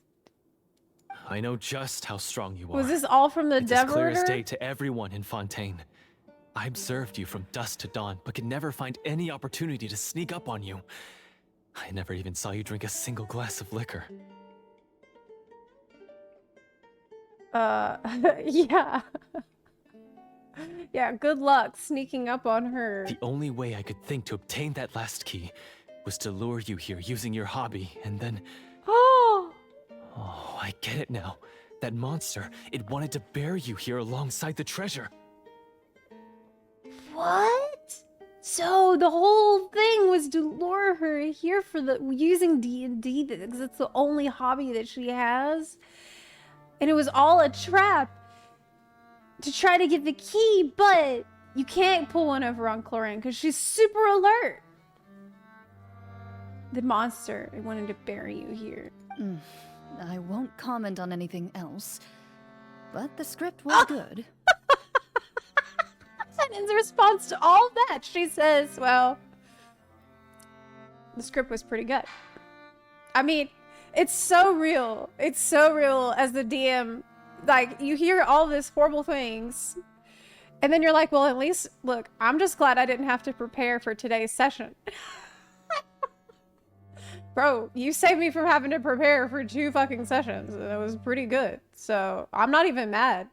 I know just how strong you are. Was this all from the It's as clear as Devorator? day to everyone in Fontaine. I observed you from dusk to dawn, but could never find any opportunity to sneak up on you. I never even saw you drink a single glass of liquor. Yeah. Yeah, good luck sneaking up on her. The only way I could think to obtain that last key was to lure you here using your hobby, and then... Oh! Oh, I get it now. That monster, it wanted to bury you here alongside the treasure. What? So the whole thing was to lure her here for the using D&D because it's the only hobby that she has. And it was all a trap to try to get the key, but you can't pull one over on Clorinde because she's super alert. The monster, it wanted to bury you here. I won't comment on anything else, but the script was good. And in response to all that, she says, well, the script was pretty good. I mean, it's so real. It's so real as the DM. Like, you hear all this horrible things, and then you're like, well, at least, look, I'm just glad I didn't have to prepare for today's session. Bro, you saved me from having to prepare for 2 fucking sessions. And it was pretty good. So, I'm not even mad.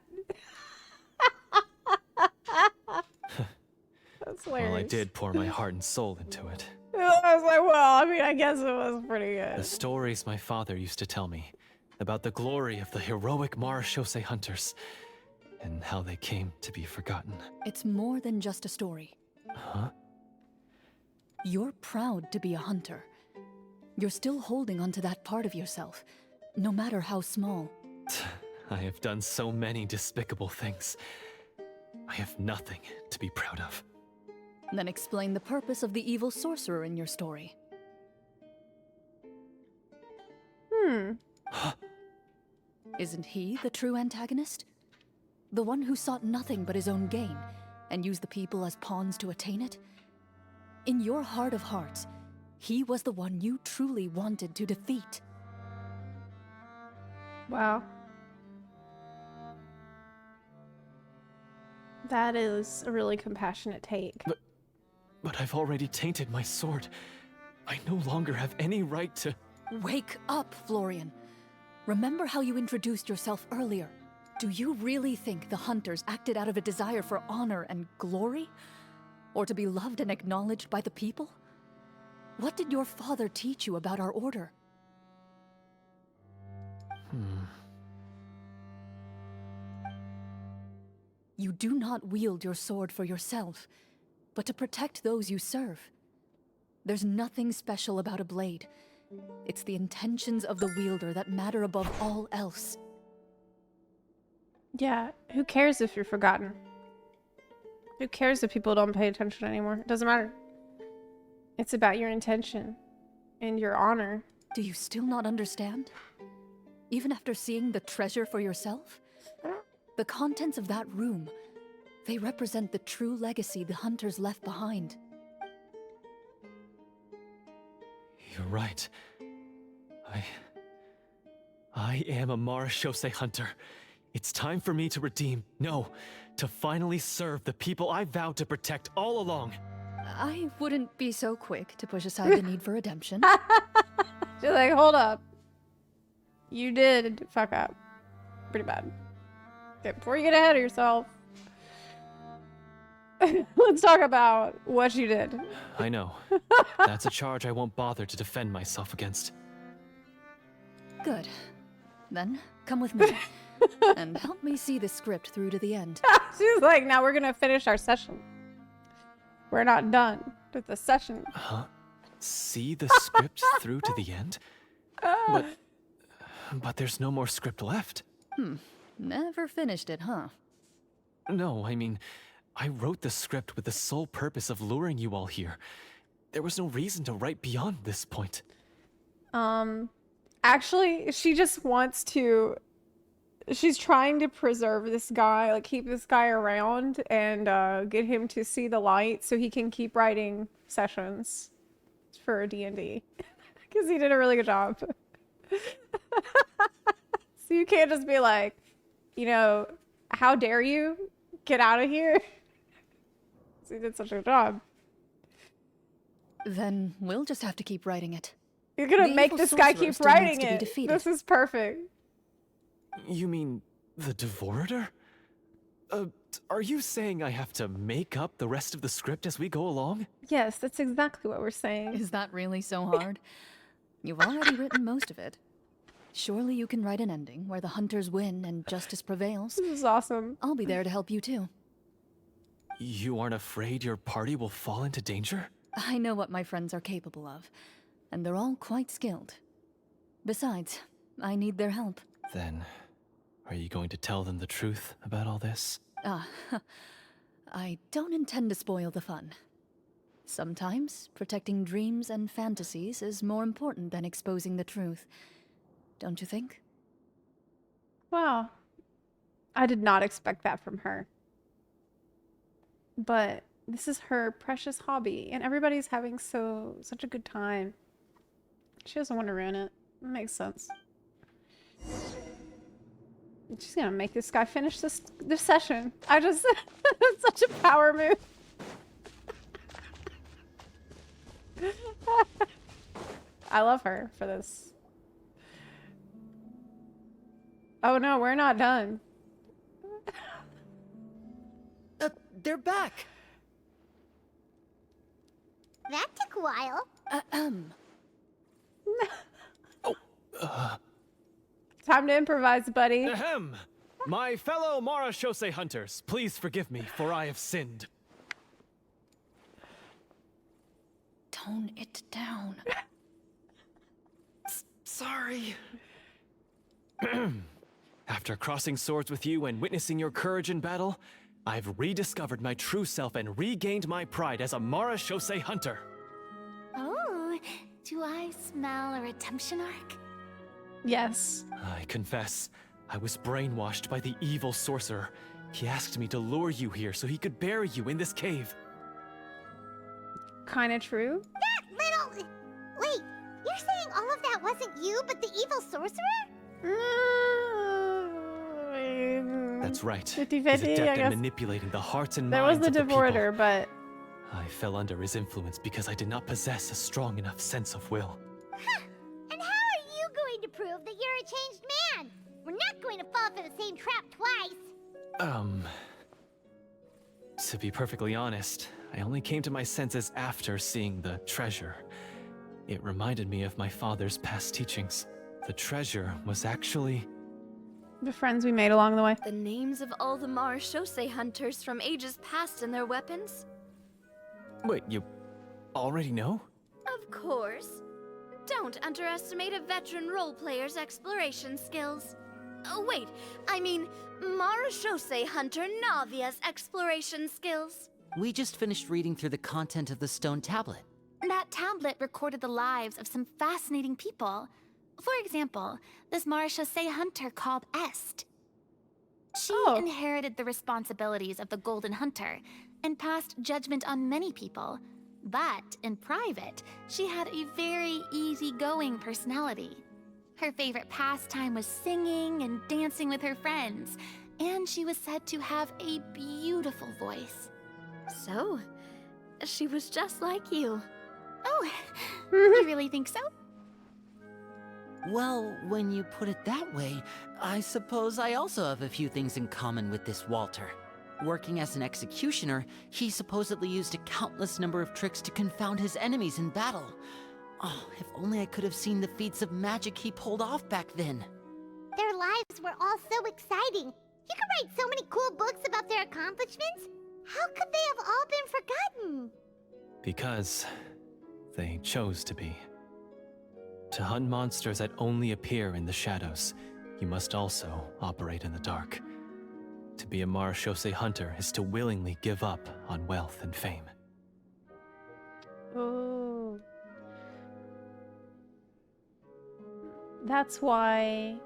That's hilarious. Well, I did pour my heart and soul into it. I was like, well, I mean, I guess it was pretty good. The stories my father used to tell me about the glory of the heroic Marashose hunters and how they came to be forgotten. It's more than just a story. Huh? You're proud to be a hunter. You're still holding onto that part of yourself. no matter how small. I have done so many despicable things. I have nothing to be proud of. Then explain the purpose of the evil sorcerer in your story. Isn't he the true antagonist? The one who sought nothing but his own gain, and used the people as pawns to attain it? In your heart of hearts, he was the one you truly wanted to defeat. Wow. That is a really compassionate take. But I've already tainted my sword. I no longer have any right to... Wake up, Florian. Remember how you introduced yourself earlier. Do you really think the hunters acted out of a desire for honor and glory? Or to be loved and acknowledged by the people? What did your father teach you about our order? You do not wield your sword for yourself, but to protect those you serve. There's nothing special about a blade. It's the intentions of the wielder that matter above all else. Yeah, who cares if you're forgotten? Who cares if people don't pay attention anymore? It doesn't matter. It's about your intention and your honor. Do you still not understand? Even after seeing the treasure for yourself? The contents of that room, they represent the true legacy the hunters left behind. You're right. I am a Marashose hunter. It's time for me to redeem, no, to finally serve the people I vowed to protect all along. I wouldn't be so quick to push aside the need for redemption. She's like, hold up. You did fuck up. Pretty bad. Okay, before you get ahead of yourself, let's talk about what you did. I know. That's a charge I won't bother to defend myself against. Good. Then, come with me. And help me see the script through to the end. She's like, now we're gonna finish our session. We're not done with the session. Huh? See the script through to the end? But there's no more script left. Never finished it, huh? No, I mean, I wrote the script with the sole purpose of luring you all here. There was no reason to write beyond this point. Actually, she just wants to... She's trying to preserve this guy, like keep this guy around and get him to see the light so he can keep writing sessions for D&D. Because he did a really good job. So you can't just be like, you know, how dare you? Get out of here. So he did such a good job. Then we'll just have to keep writing it. You're gonna make this guy keep writing it. This is perfect. You mean the Devorator? Are you saying I have to make up the rest of the script as we go along? Yes, that's exactly what we're saying. Is that really so hard? You've already written most of it. Surely you can write an ending where the hunters win and justice prevails. This is awesome. I'll be there to help you too. You aren't afraid your party will fall into danger? I know what my friends are capable of, and they're all quite skilled. Besides, I need their help. Then, are you going to tell them the truth about all this? I don't intend to spoil the fun. Sometimes, protecting dreams and fantasies is more important than exposing the truth. Don't you think? Wow. I did not expect that from her. But this is her precious hobby, and everybody's having such a good time. She doesn't want to ruin it. It makes sense. She's gonna make this guy finish this session. It's such a power move. I love her for this. Oh no, we're not done. They're back. That took a while. Time to improvise, buddy. Ahem! My fellow Marashose hunters, please forgive me, for I have sinned. Tone it down. Sorry. After crossing swords with you and witnessing your courage in battle, I've rediscovered my true self and regained my pride as a Mara Shosei hunter. Oh, do I smell a redemption arc? Yes. I confess, I was brainwashed by the evil sorcerer. He asked me to lure you here so he could bury you in this cave. Kinda true. That little... Wait, you're saying all of that wasn't you, but the evil sorcerer? That's right. 50-50, He's I adept at guess. manipulating the hearts and There was minds the of the people. Devorder, but... I fell under his influence because I did not possess a strong enough sense of will. Huh. And how are you going to prove that you're a changed man? We're not going to fall for the same trap twice. To be perfectly honest, I only came to my senses after seeing the treasure. It reminded me of my father's past teachings. The treasure was actually... the friends we made along the way. The names of all the Mara Shosei hunters from ages past and their weapons? Wait, you already know? Of course. Don't underestimate a veteran role player's exploration skills. Oh, wait, I mean, Mara Shosei hunter Navia's exploration skills. We just finished reading through the content of the stone tablet. That tablet recorded the lives of some fascinating people. For example, this Mara Shosei hunter called Est. She inherited the responsibilities of the Golden Hunter and passed judgment on many people. But in private, she had a very easygoing personality. Her favorite pastime was singing and dancing with her friends, and she was said to have a beautiful voice. So, she was just like you. Oh, you really think so? Well, when you put it that way, I suppose I also have a few things in common with this Walter. Working as an executioner, he supposedly used a countless number of tricks to confound his enemies in battle. Oh, if only I could have seen the feats of magic he pulled off back then. Their lives were all so exciting. You could write so many cool books about their accomplishments. How could they have all been forgotten? Because they chose to be. To hunt monsters that only appear in the shadows, you must also operate in the dark. To be a Mara Shosei hunter is to willingly give up on wealth and fame. Oh. That's why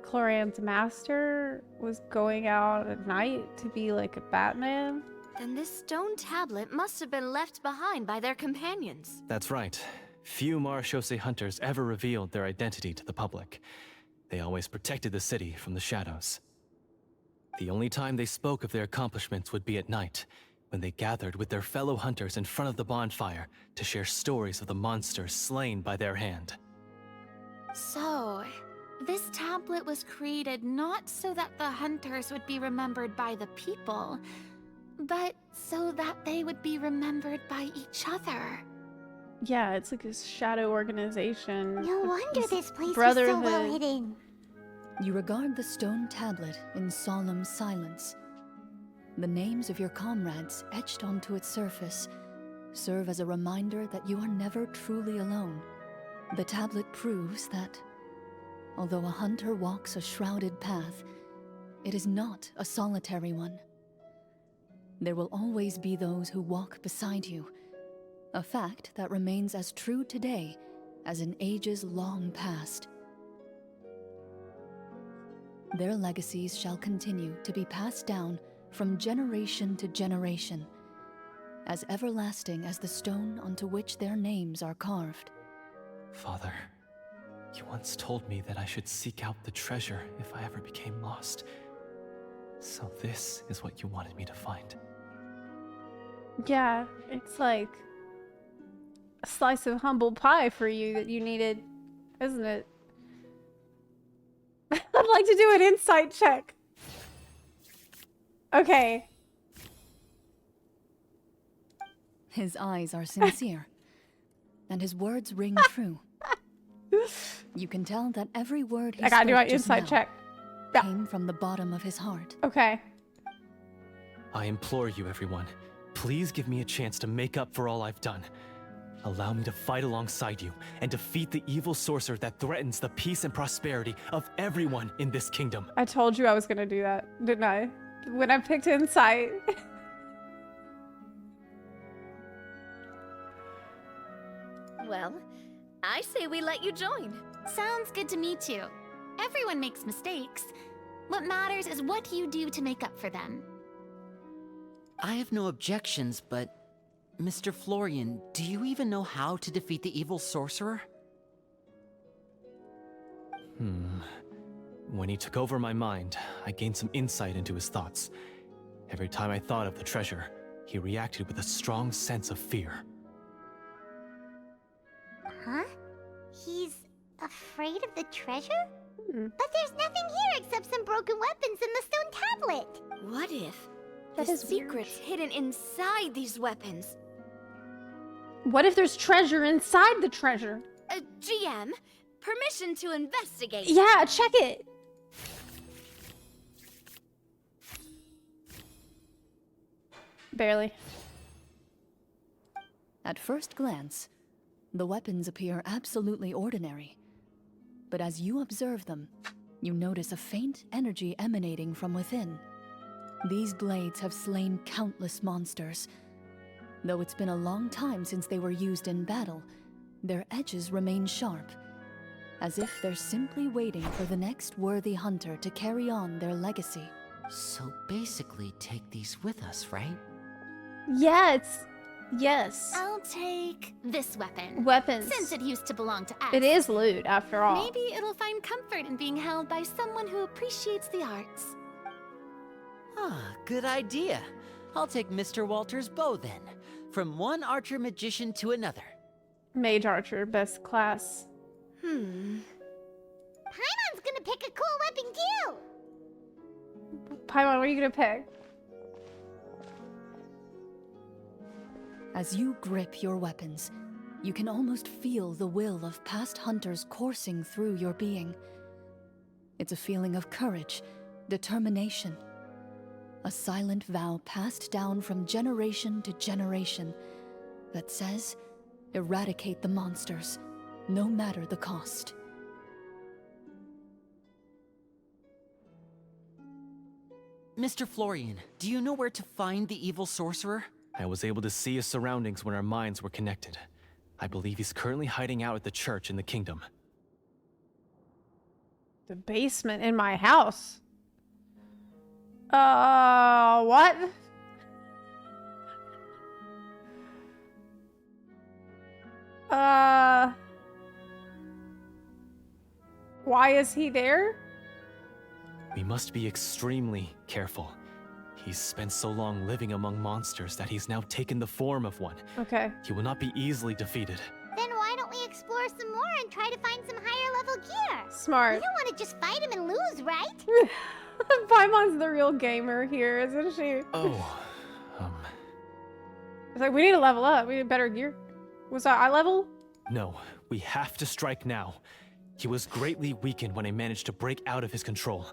Clorinde's master was going out at night to be like a Batman. Then this stone tablet must have been left behind by their companions. That's right. Few Mara Shosei hunters ever revealed their identity to the public. They always protected the city from the shadows. The only time they spoke of their accomplishments would be at night, when they gathered with their fellow hunters in front of the bonfire to share stories of the monsters slain by their hand. So, this tablet was created not so that the hunters would be remembered by the people, but so that they would be remembered by each other. Yeah, it's like a shadow organization. No wonder this place was brotherhood. so well hidden. You regard the stone tablet in solemn silence. The names of your comrades etched onto its surface serve as a reminder that you are never truly alone. The tablet proves that, although a hunter walks a shrouded path, it is not a solitary one. There will always be those who walk beside you, a fact that remains as true today as in ages long past. Their legacies shall continue to be passed down from generation to generation, as everlasting as the stone onto which their names are carved. Father, you once told me that I should seek out the treasure if I ever became lost. So this is what you wanted me to find. Yeah, it's like a slice of humble pie for you that you needed, isn't it? I'd like to do an insight check. Okay. His eyes are sincere, and his words ring true. You can tell that every word he I gotta do spoke an just insight now check. came from the bottom of his heart. Okay. I implore you, everyone, please give me a chance to make up for all I've done. Allow me to fight alongside you and defeat the evil sorcerer that threatens the peace and prosperity of everyone in this kingdom. I told you I was gonna do that, didn't I? When I picked Insight. Well, I say we let you join. Sounds good to me too. Everyone makes mistakes. What matters is what you do to make up for them. I have no objections, but Mr. Florian, do you even know how to defeat the evil sorcerer? When he took over my mind, I gained some insight into his thoughts. Every time I thought of the treasure, he reacted with a strong sense of fear. Huh? He's afraid of the treasure? But there's nothing here except some broken weapons and the stone tablet. What if That the is weird. secret's hidden inside these weapons? What if there's treasure inside the treasure? GM, permission to investigate. Yeah, check it. Barely. At first glance, the weapons appear absolutely ordinary. But as you observe them, you notice a faint energy emanating from within. These blades have slain countless monsters. Though it's been a long time since they were used in battle, their edges remain sharp, as if they're simply waiting for the next worthy hunter to carry on their legacy. So basically, take these with us, right? Yeah, it's... Yes. I'll take this weapon. Weapons. Since it used to belong to us. It is loot, after all. Maybe it'll find comfort in being held by someone who appreciates the arts. Ah, good idea. I'll take Mr. Walter's bow then. From one archer magician to another. Mage archer, best class. Paimon's gonna pick a cool weapon too. Paimon, what are you gonna pick? As you grip your weapons, you can almost feel the will of past hunters coursing through your being. It's a feeling of courage, determination. A silent vow passed down from generation to generation that says, eradicate the monsters, no matter the cost. Mr. Florian, do you know where to find the evil sorcerer? I was able to see his surroundings when our minds were connected. I believe he's currently hiding out at the church in the kingdom. The basement in my house. What? Why is he there? We must be extremely careful. He's spent so long living among monsters that he's now taken the form of one. Okay. He will not be easily defeated. Then why don't we explore some more and try to find some higher level gear? Smart. You don't want to just fight him and lose, right? Paimon's the real gamer here, isn't she? Oh, It's like, we need to level up. We need better gear. Was our eye level? No, we have to strike now. He was greatly weakened when I managed to break out of his control.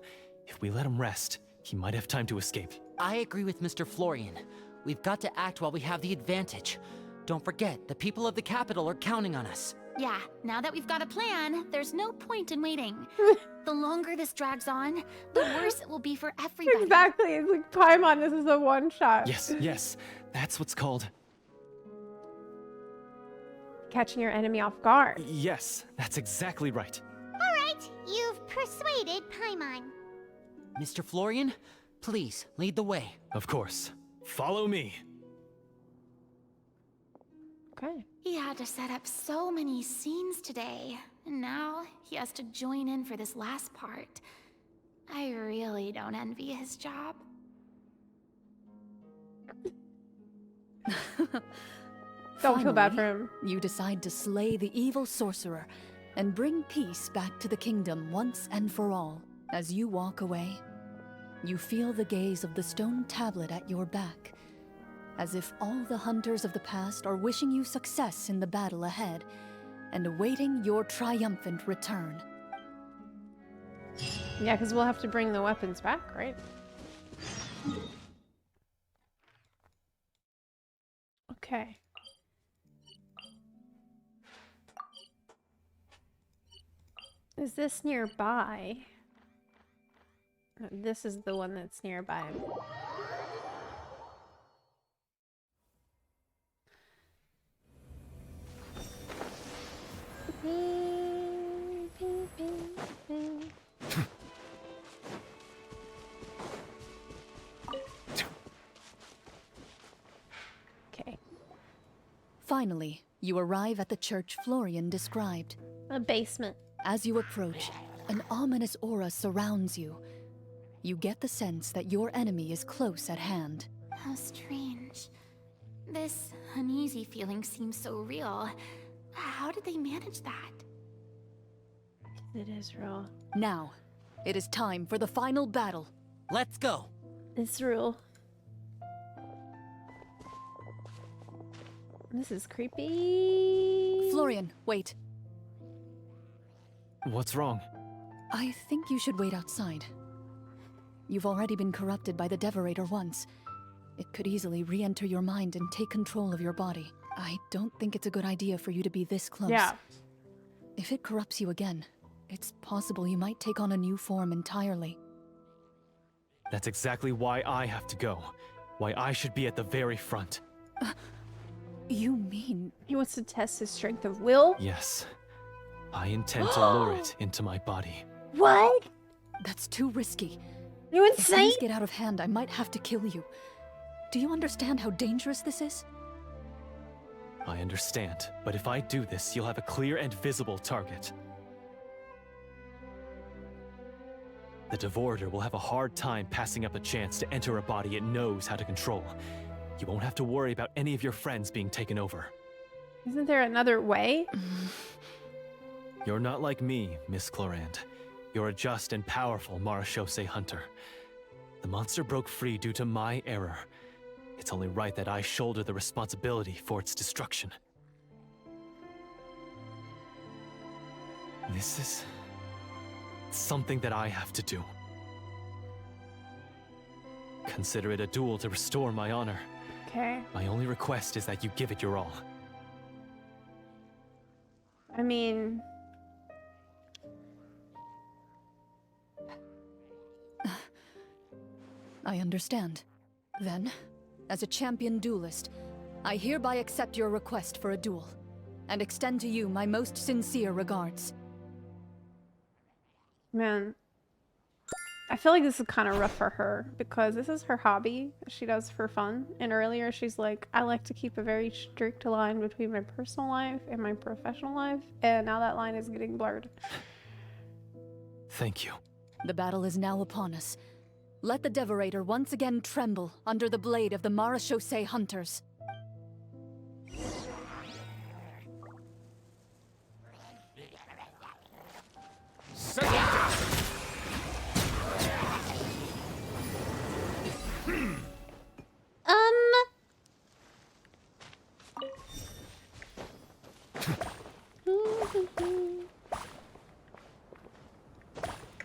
If we let him rest, he might have time to escape. I agree with Mr. Florian. We've got to act while we have the advantage. Don't forget, the people of the capital are counting on us. Yeah, now that we've got a plan, there's no point in waiting. The longer this drags on, the worse it will be for everybody. Exactly. It's like, Paimon, this is a one-shot. Yes, that's what's called... Catching your enemy off guard. Yes, that's exactly right. Alright, you've persuaded Paimon. Mr. Florian, please, lead the way. Of course. Follow me. Okay. He had to set up so many scenes today, and now he has to join in for this last part. I really don't envy his job. Don't feel bad for Finally, him. You decide to slay the evil sorcerer and bring peace back to the kingdom once and for all. As you walk away, you feel the gaze of the stone tablet at your back, as if all the hunters of the past are wishing you success in the battle ahead and awaiting your triumphant return. Yeah, because we'll have to bring the weapons back, right? Okay. Is this nearby? This is the one that's nearby. Okay. Finally, you arrive at the church Florian described. A basement. As you approach, an ominous aura surrounds you. You get the sense that your enemy is close at hand. How strange. This uneasy feeling seems so real. How did they manage that? It is real. Now, it is time for the final battle. Let's go. It's real. This is creepy. Florian, wait. What's wrong? I think you should wait outside. You've already been corrupted by the Devorator once. It could easily re-enter your mind and take control of your body. I don't think it's a good idea for you to be this close. Yeah. If it corrupts you again, it's possible you might take on a new form entirely. That's exactly why I have to go. Why I should be at the very front. You mean... He wants to test his strength of will? Yes. I intend to lure it into my body. What? That's too risky. You If insane? things get out of hand, I might have to kill you. Do you understand how dangerous this is? I understand, but if I do this, you'll have a clear and visible target. The Devorator will have a hard time passing up a chance to enter a body it knows how to control. You won't have to worry about any of your friends being taken over. Isn't there another way? You're not like me, Miss Clorinde. You're a just and powerful Marachose hunter. The monster broke free due to my error. It's only right that I shoulder the responsibility for its destruction. This is something that I have to do. Consider it a duel to restore my honor. Okay. My only request is that you give it your all. I mean... I understand. Then, as a champion duelist, I hereby accept your request for a duel, and extend to you my most sincere regards. Man, I feel like this is kind of rough for her, because this is her hobby she does for fun. And earlier she's like, I like to keep a very strict line between my personal life and my professional life, and now that line is getting blurred. Thank you. The battle is now upon us. Let the Devorator once again tremble under the blade of the Marachose hunters.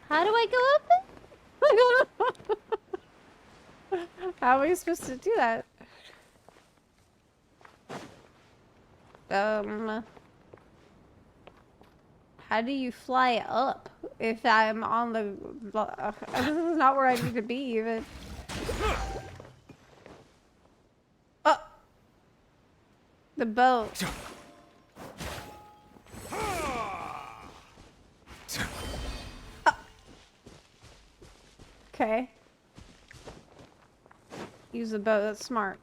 How do I go up? How are we supposed to do that? How do you fly up if I'm on the... this is not where I need to be, even. Oh! The boat. Okay. Use the boat, that's smart.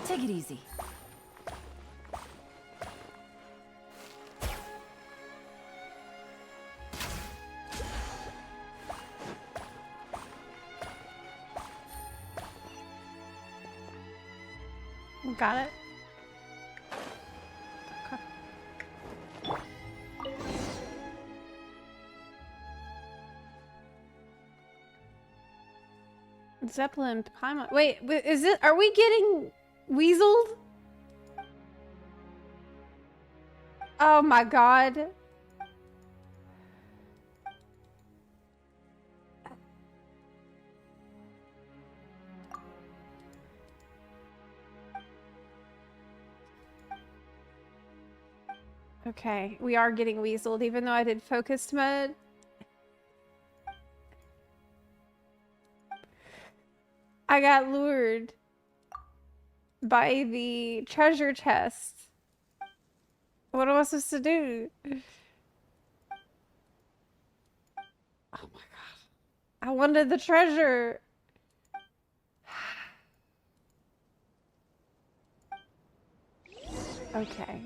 Take it easy. Got it. Okay. Zepla and Paimon. Wait, is it? Are we getting weaseled? Oh my god. Okay, we are getting weaseled, even though I did focused mode. I got lured by the treasure chest. What am I supposed to do? Oh my god. I wanted the treasure. Okay.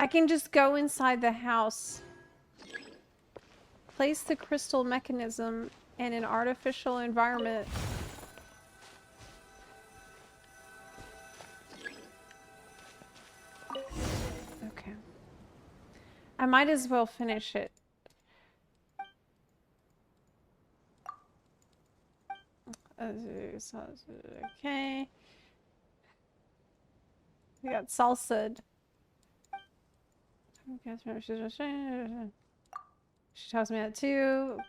I can just go inside the house. Place the crystal mechanism in an artificial environment. Okay. I might as well finish it. Okay. We got salsa. She tells me that too.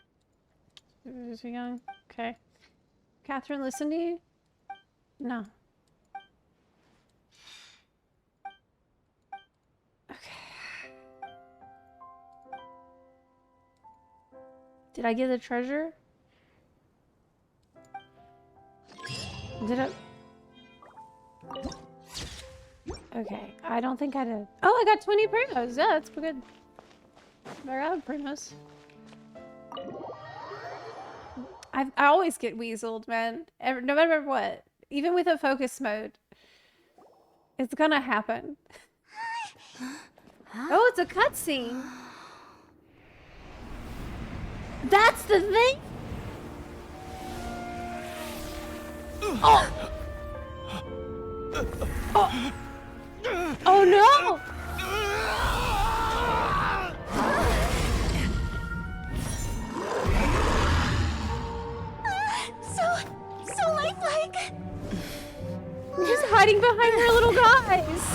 Is he young? Okay. Catherine, listen to you? No. Okay. Did I get the treasure? Did it? Okay, I don't think I did. Oh, I got 20 primos. Yeah, that's good. Better have primos. I always get weaseled, man. No matter what. Even with a focus mode. It's gonna happen. Oh, it's a cutscene. That's the thing? Oh! Oh! Oh no! So lifelike. Just hiding behind her little guys.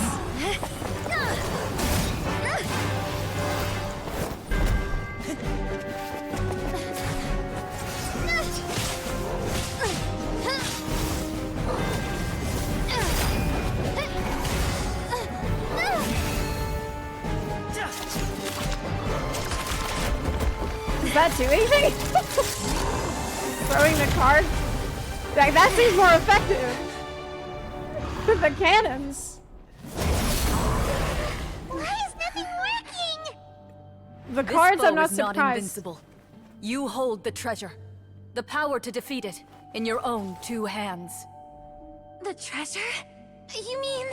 Does that do anything? Throwing the card? Like, that seems more effective. With the cannons. Why is nothing working? The cards, I'm not This foe is surprised. not invincible. You hold the treasure. The power to defeat it in your own 2 hands. The treasure? You mean...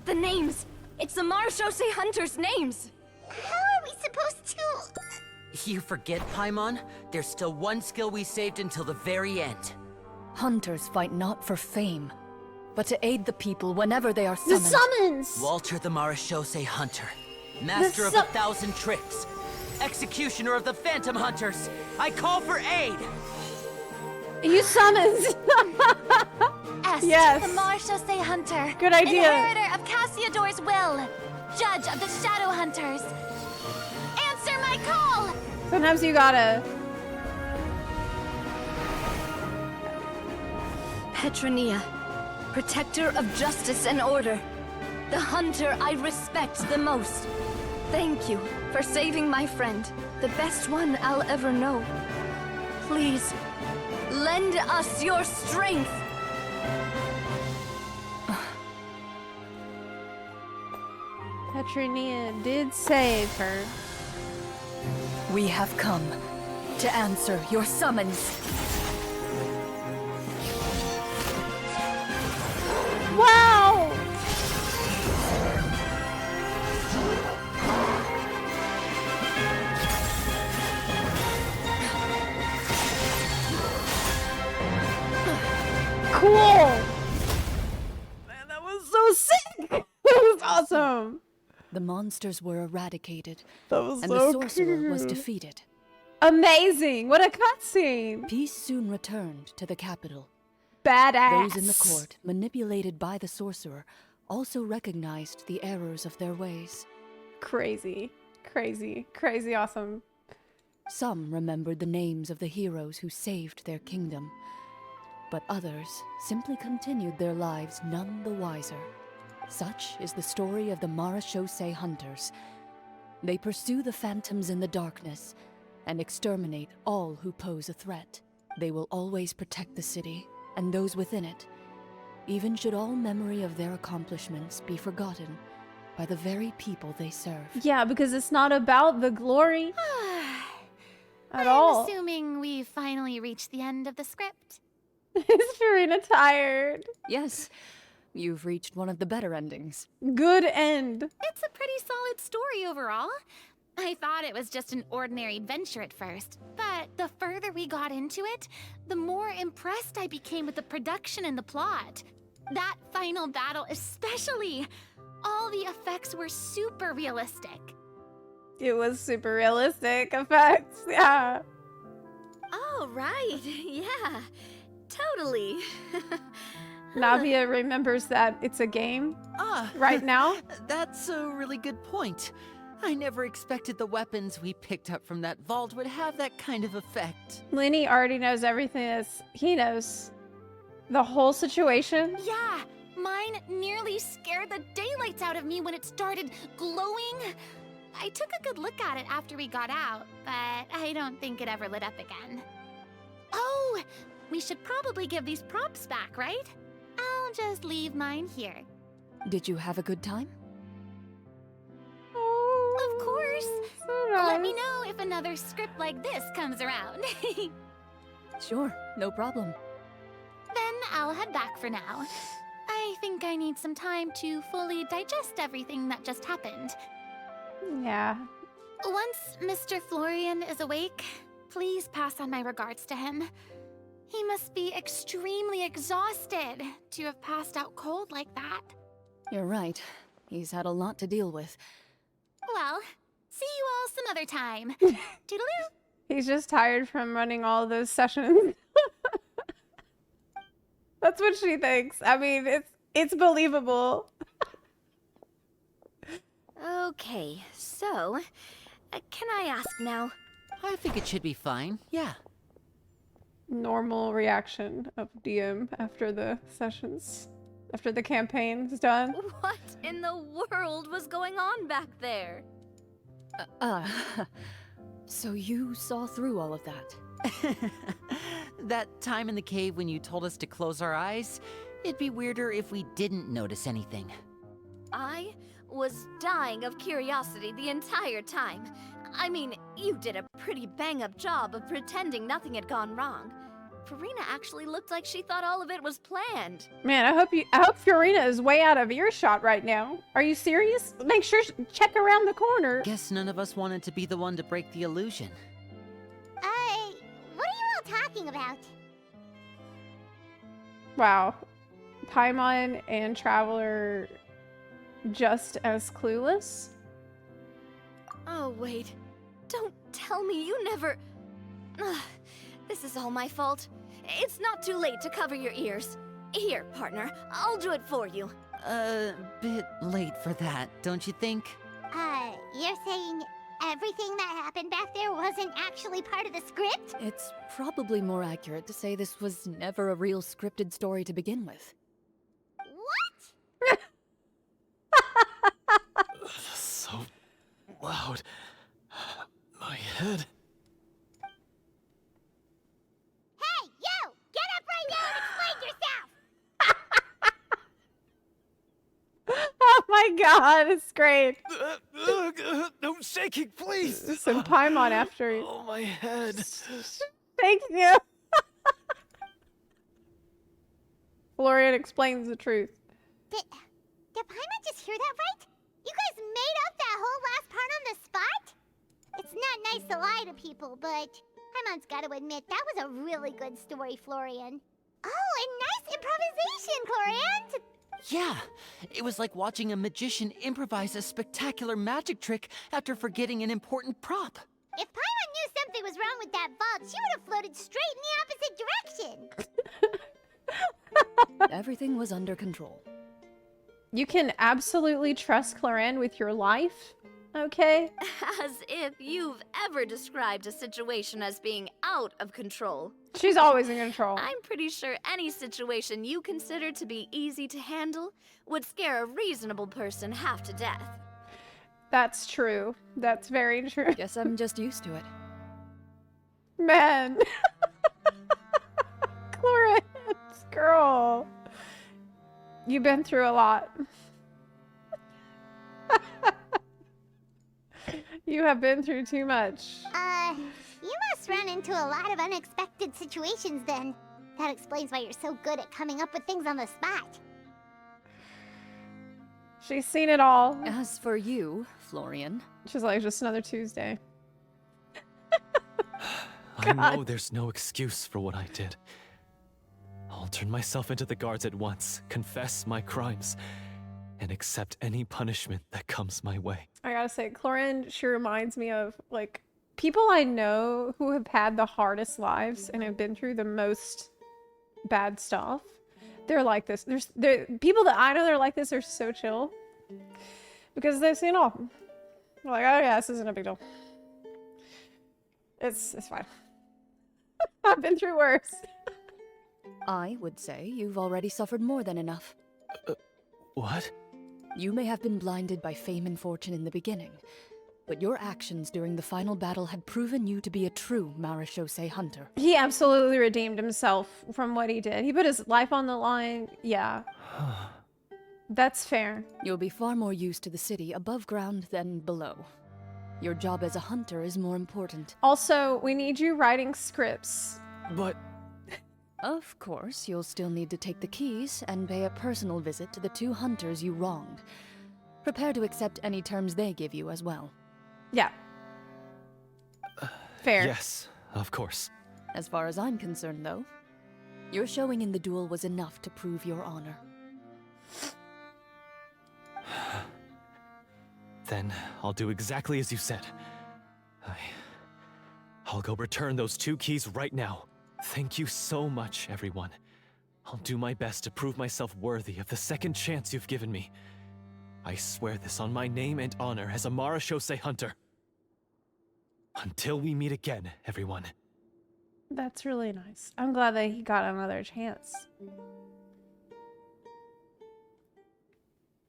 The names! It's the Marshose Hunters' names! How are we supposed to... You forget, Paimon? There's still one skill we saved until the very end. Hunters fight not for fame, but to aid the people whenever they are The summoned. summons! Walter the Marashose Hunter. Master of 1,000 tricks. Executioner of the Phantom Hunters. I call for aid! You summons! Est, Yes. the Marshose Hunter. Good idea. Inheritor of Cassiodor's will. Judge of the Shadow Hunters. Answer my call! Sometimes you gotta... Petronia, protector of justice and order. The hunter I respect the most. Thank you for saving my friend, the best one I'll ever know. Please, lend us your strength. Petronia did save her. We have come to answer your summons. Wow! Cool! Man, that was so sick! That was awesome! The monsters were eradicated, That was and so the sorcerer was cute. defeated. Amazing! What a cutscene! Peace soon returned to the capital. Badass! Those in the court, manipulated by the sorcerer, also recognized the errors of their ways. Crazy. Crazy. Crazy awesome. Some remembered the names of the heroes who saved their kingdom. But others simply continued their lives none the wiser. Such is the story of the Marechaussee Hunters. They pursue the phantoms in the darkness and exterminate all who pose a threat. They will always protect the city and those within it, even should all memory of their accomplishments be forgotten by the very people they serve. Yeah, because it's not about the glory at all. I'm assuming we finally reached the end of the script. Is Farina tired? Yes, you've reached one of the better endings. Good end. It's a pretty solid story overall. I thought it was just an ordinary adventure at first, but the further we got into it, the more impressed I became with the production and the plot. That final battle especially. All the effects were super realistic. It was super realistic effects, yeah. Oh, right. Yeah, totally. Navia remembers that it's a game right now. That's a really good point. I never expected the weapons we picked up from that vault would have that kind of effect. Lenny already knows everything he knows. The whole situation. Yeah, mine nearly scared the daylights out of me when it started glowing. I took a good look at it after we got out, but I don't think it ever lit up again. Oh, we should probably give these props back, right? I'll just leave mine here. Did you have a good time? Of course. So Let me nice. know if another script like this comes around. Sure, no problem. Then I'll head back for now. I think I need some time to fully digest everything that just happened. Yeah. Once Mr. Florian is awake, please pass on my regards to him. He must be extremely exhausted to have passed out cold like that. You're right. He's had a lot to deal with. Well, see you all some other time. Toodaloo! He's just tired from running all those sessions. That's what she thinks. I mean, it's believable. Okay, so, can I ask now? I think it should be fine, yeah. Normal reaction of DM after the sessions, after the campaign's done. What in the world was going on back there? So you saw through all of that? That time in the cave when you told us to close our eyes, it'd be weirder if we didn't notice anything. I was dying of curiosity the entire time. I mean, you did a pretty bang-up job of pretending nothing had gone wrong. Farina actually looked like she thought all of it was planned. Man, I hope Fiorina is way out of earshot right now. Are you serious? Make sure check around the corner. Guess none of us wanted to be the one to break the illusion. What are you all talking about? Wow. Paimon and Traveler just as clueless? Oh, wait. Don't tell me you never... Ugh, this is all my fault. It's not too late to cover your ears. Here, partner, I'll do it for you. Bit late for that, don't you think? You're saying everything that happened back there wasn't actually part of the script? It's probably more accurate to say this was never a real scripted story to begin with. What? So loud. My head. Hey, you! Get up right now and explain yourself! Oh my god, it's great. No shaking, please. Some Paimon after you. Oh, my head. Thank you. Florian explains the truth. Did Paimon just hear that right? You guys made up that whole last part on the spot? It's not nice to lie to people, but Paimon's got to admit, that was a really good story, Florian. Oh, and nice improvisation, Clorinde! Yeah, it was like watching a magician improvise a spectacular magic trick after forgetting an important prop. If Paimon knew something was wrong with that vault, she would have floated straight in the opposite direction. Everything was under control. You can absolutely trust Clorinde with your life, okay? As if you've ever described a situation as being out of control. She's always in control. I'm pretty sure any situation you consider to be easy to handle would scare a reasonable person half to death. That's true. That's very true. Guess I'm just used to it. Man. Clorinde, girl. You've been through a lot. You have been through too much. You must run into a lot of unexpected situations then. That explains why you're so good at coming up with things on the spot. She's seen it all. As for you, Florian. She's like, just another Tuesday. I know there's no excuse for what I did. I'll turn myself into the guards at once, confess my crimes, and accept any punishment that comes my way. I gotta say, Clorinde, she reminds me of, like, people I know who have had the hardest lives and have been through the most bad stuff. They're like this. There's people that I know that are like this are so chill. Because they've seen all. They're like, oh yeah, this isn't a big deal. It's fine. I've been through worse. I would say you've already suffered more than enough. What? You may have been blinded by fame and fortune in the beginning, but your actions during the final battle had proven you to be a true Marechaussee hunter. He absolutely redeemed himself from what he did. He put his life on the line. Yeah. That's fair. You'll be far more used to the city above ground than below. Your job as a hunter is more important. Also, we need you writing scripts. But... Of course, you'll still need to take the keys and pay a personal visit to the 2 hunters you wronged. Prepare to accept any terms they give you as well. Yeah. Fair. Yes, of course. As far as I'm concerned, though, your showing in the duel was enough to prove your honor. Then I'll do exactly as you said. I'll go return those 2 keys right now. Thank you so much, everyone. I'll do my best to prove myself worthy of the second chance you've given me. I swear this on my name and honor as a Marechaussee hunter. Until we meet again, everyone. That's really nice. I'm glad that he got another chance.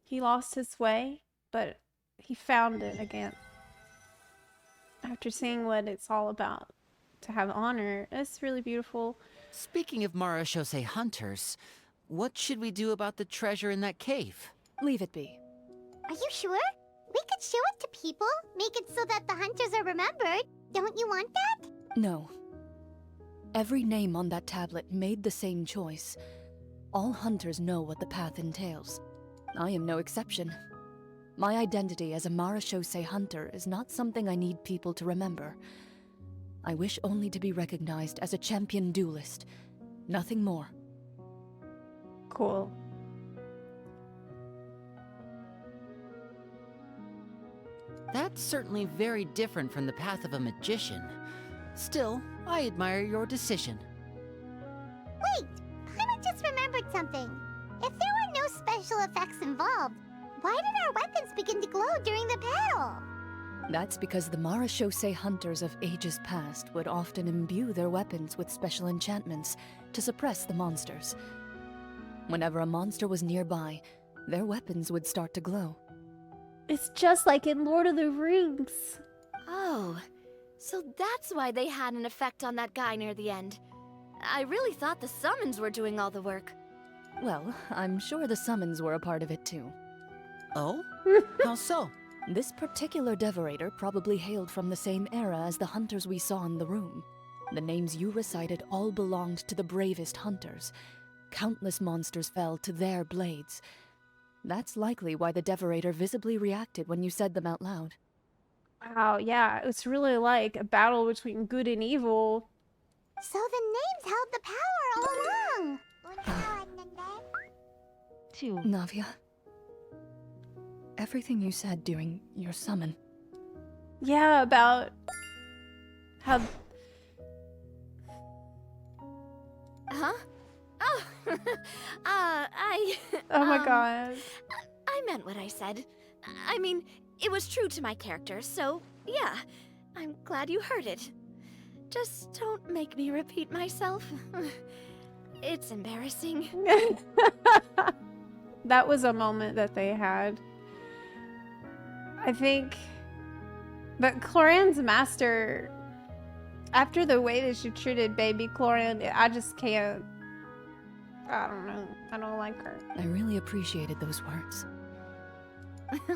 He lost his way, but he found it again. After seeing what it's all about, to have honor, it's really beautiful. Speaking of Marechaussee hunters, what should we do about the treasure in that cave? Leave it be. Are you sure? We could show it to people, make it so that the hunters are remembered. Don't you want that? No. Every name on that tablet made the same choice. All hunters know what the path entails. I am no exception. My identity as a Marechaussee hunter is not something I need people to remember. I wish only to be recognized as a champion duelist. Nothing more. Cool. That's certainly very different from the path of a magician. Still, I admire your decision. Wait! I just remembered something. If there were no special effects involved, why did our weapons begin to glow during the battle? That's because the Marechaussee hunters of ages past would often imbue their weapons with special enchantments to suppress the monsters. Whenever a monster was nearby, their weapons would start to glow. It's just like in Lord of the Rings. Oh, so that's why they had an effect on that guy near the end. I really thought the summons were doing all the work. Well, I'm sure the summons were a part of it too. Oh? How so? This particular devorator probably hailed from the same era as the hunters we saw in the room. The names you recited all belonged to the bravest hunters. Countless monsters fell to their blades. That's likely why the devorator visibly reacted when you said them out loud. Wow, yeah, it's really like a battle between good and evil. So the names held the power all along! Navia, everything you said during your summon. Yeah, about how... Huh? Oh, Oh my god. I meant what I said. I mean, it was true to my character, so yeah, I'm glad you heard it. Just don't make me repeat myself. It's embarrassing. That was a moment that they had. I think but Clorinde's master, after the way that she treated baby Clorinde, I just can't. I don't know. I don't like her. I really appreciated those words.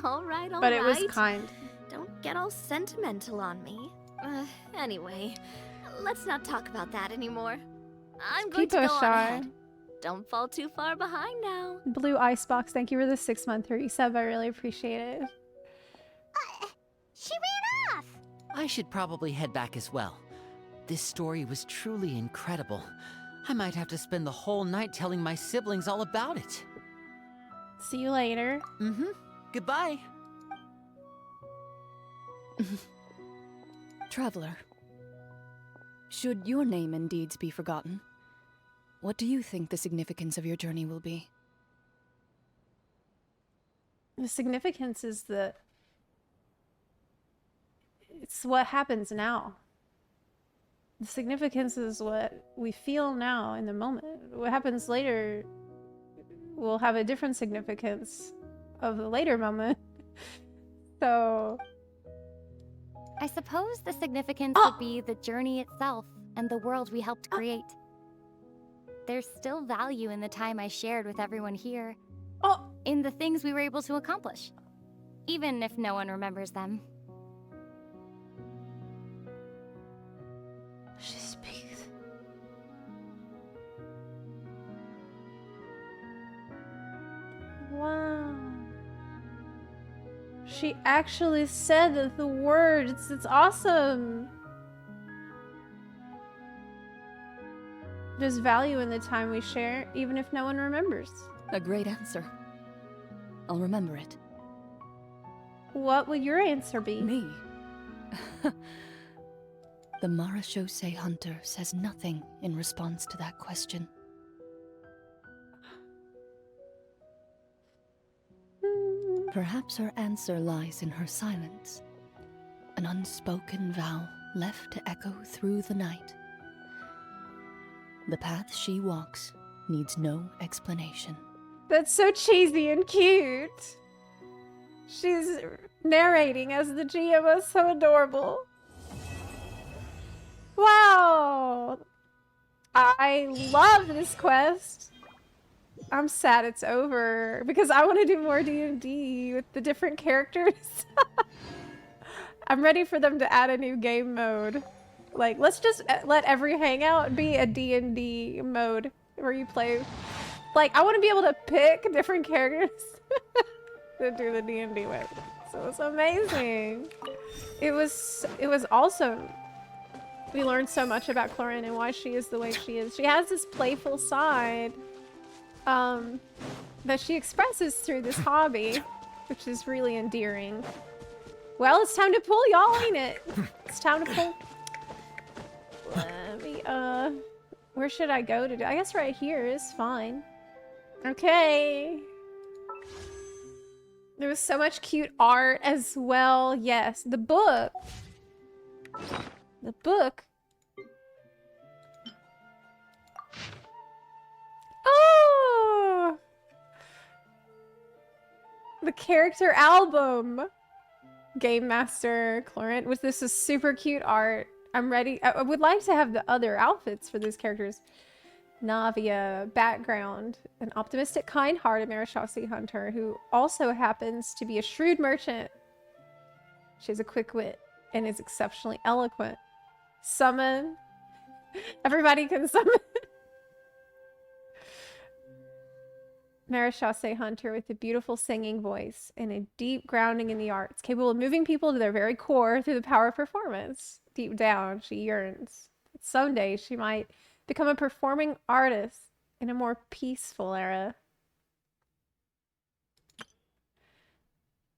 All right. But it was kind. Don't get all sentimental on me. Anyway, let's not talk about that anymore. I'm going to go on ahead. Don't fall too far behind now. Blue Icebox, thank you for the 6-month resub. I really appreciate it. She ran off! I should probably head back as well. This story was truly incredible. I might have to spend the whole night telling my siblings all about it. See you later. Goodbye. Traveler, should your name and deeds be forgotten, what do you think the significance of your journey will be? The significance is that it's what happens now. The significance is what we feel now in the moment. What happens later will have a different significance of the later moment. So I suppose the significance would be the journey itself and the world we helped create. There's still value in the time I shared with everyone here. In the things we were able to accomplish. Even if no one remembers them. She speaks. Wow. She actually said the words. It's awesome. There's value in the time we share, even if no one remembers. A great answer. I'll remember it. What will your answer be? Me? The Marachose Hunter says nothing in response to that question. Perhaps her answer lies in her silence. An unspoken vow left to echo through the night. The path she walks needs no explanation. That's so cheesy and cute. She's narrating as the GM. Was so adorable. Wow. I love this quest. I'm sad it's over because I want to do more D&D with the different characters. I'm ready for them to add a new game mode. Like, let's just let every hangout be a D&D mode where you play. Like, I want to be able to pick different characters to do the D&D with. So it's amazing. It was awesome. We learned so much about Clorinde and why she is the way she is. She has this playful side that she expresses through this hobby, which is really endearing. Well, it's time to pull, y'all, ain't it? It's time to pull. Let me, where should I go to do? I guess right here is fine. Okay. There was so much cute art as well. Yes, the book. The book. Oh! The character album. Game Master Clorinde. This is super cute art. I'm ready. I would like to have the other outfits for these characters. Navia, background, an optimistic, kind-hearted Marachose hunter who also happens to be a shrewd merchant. She has a quick wit and is exceptionally eloquent. Summon. Everybody can summon. Marachose hunter with a beautiful singing voice and a deep grounding in the arts, capable of moving people to their very core through the power of performance. Deep down, she yearns. Someday, she might become a performing artist in a more peaceful era.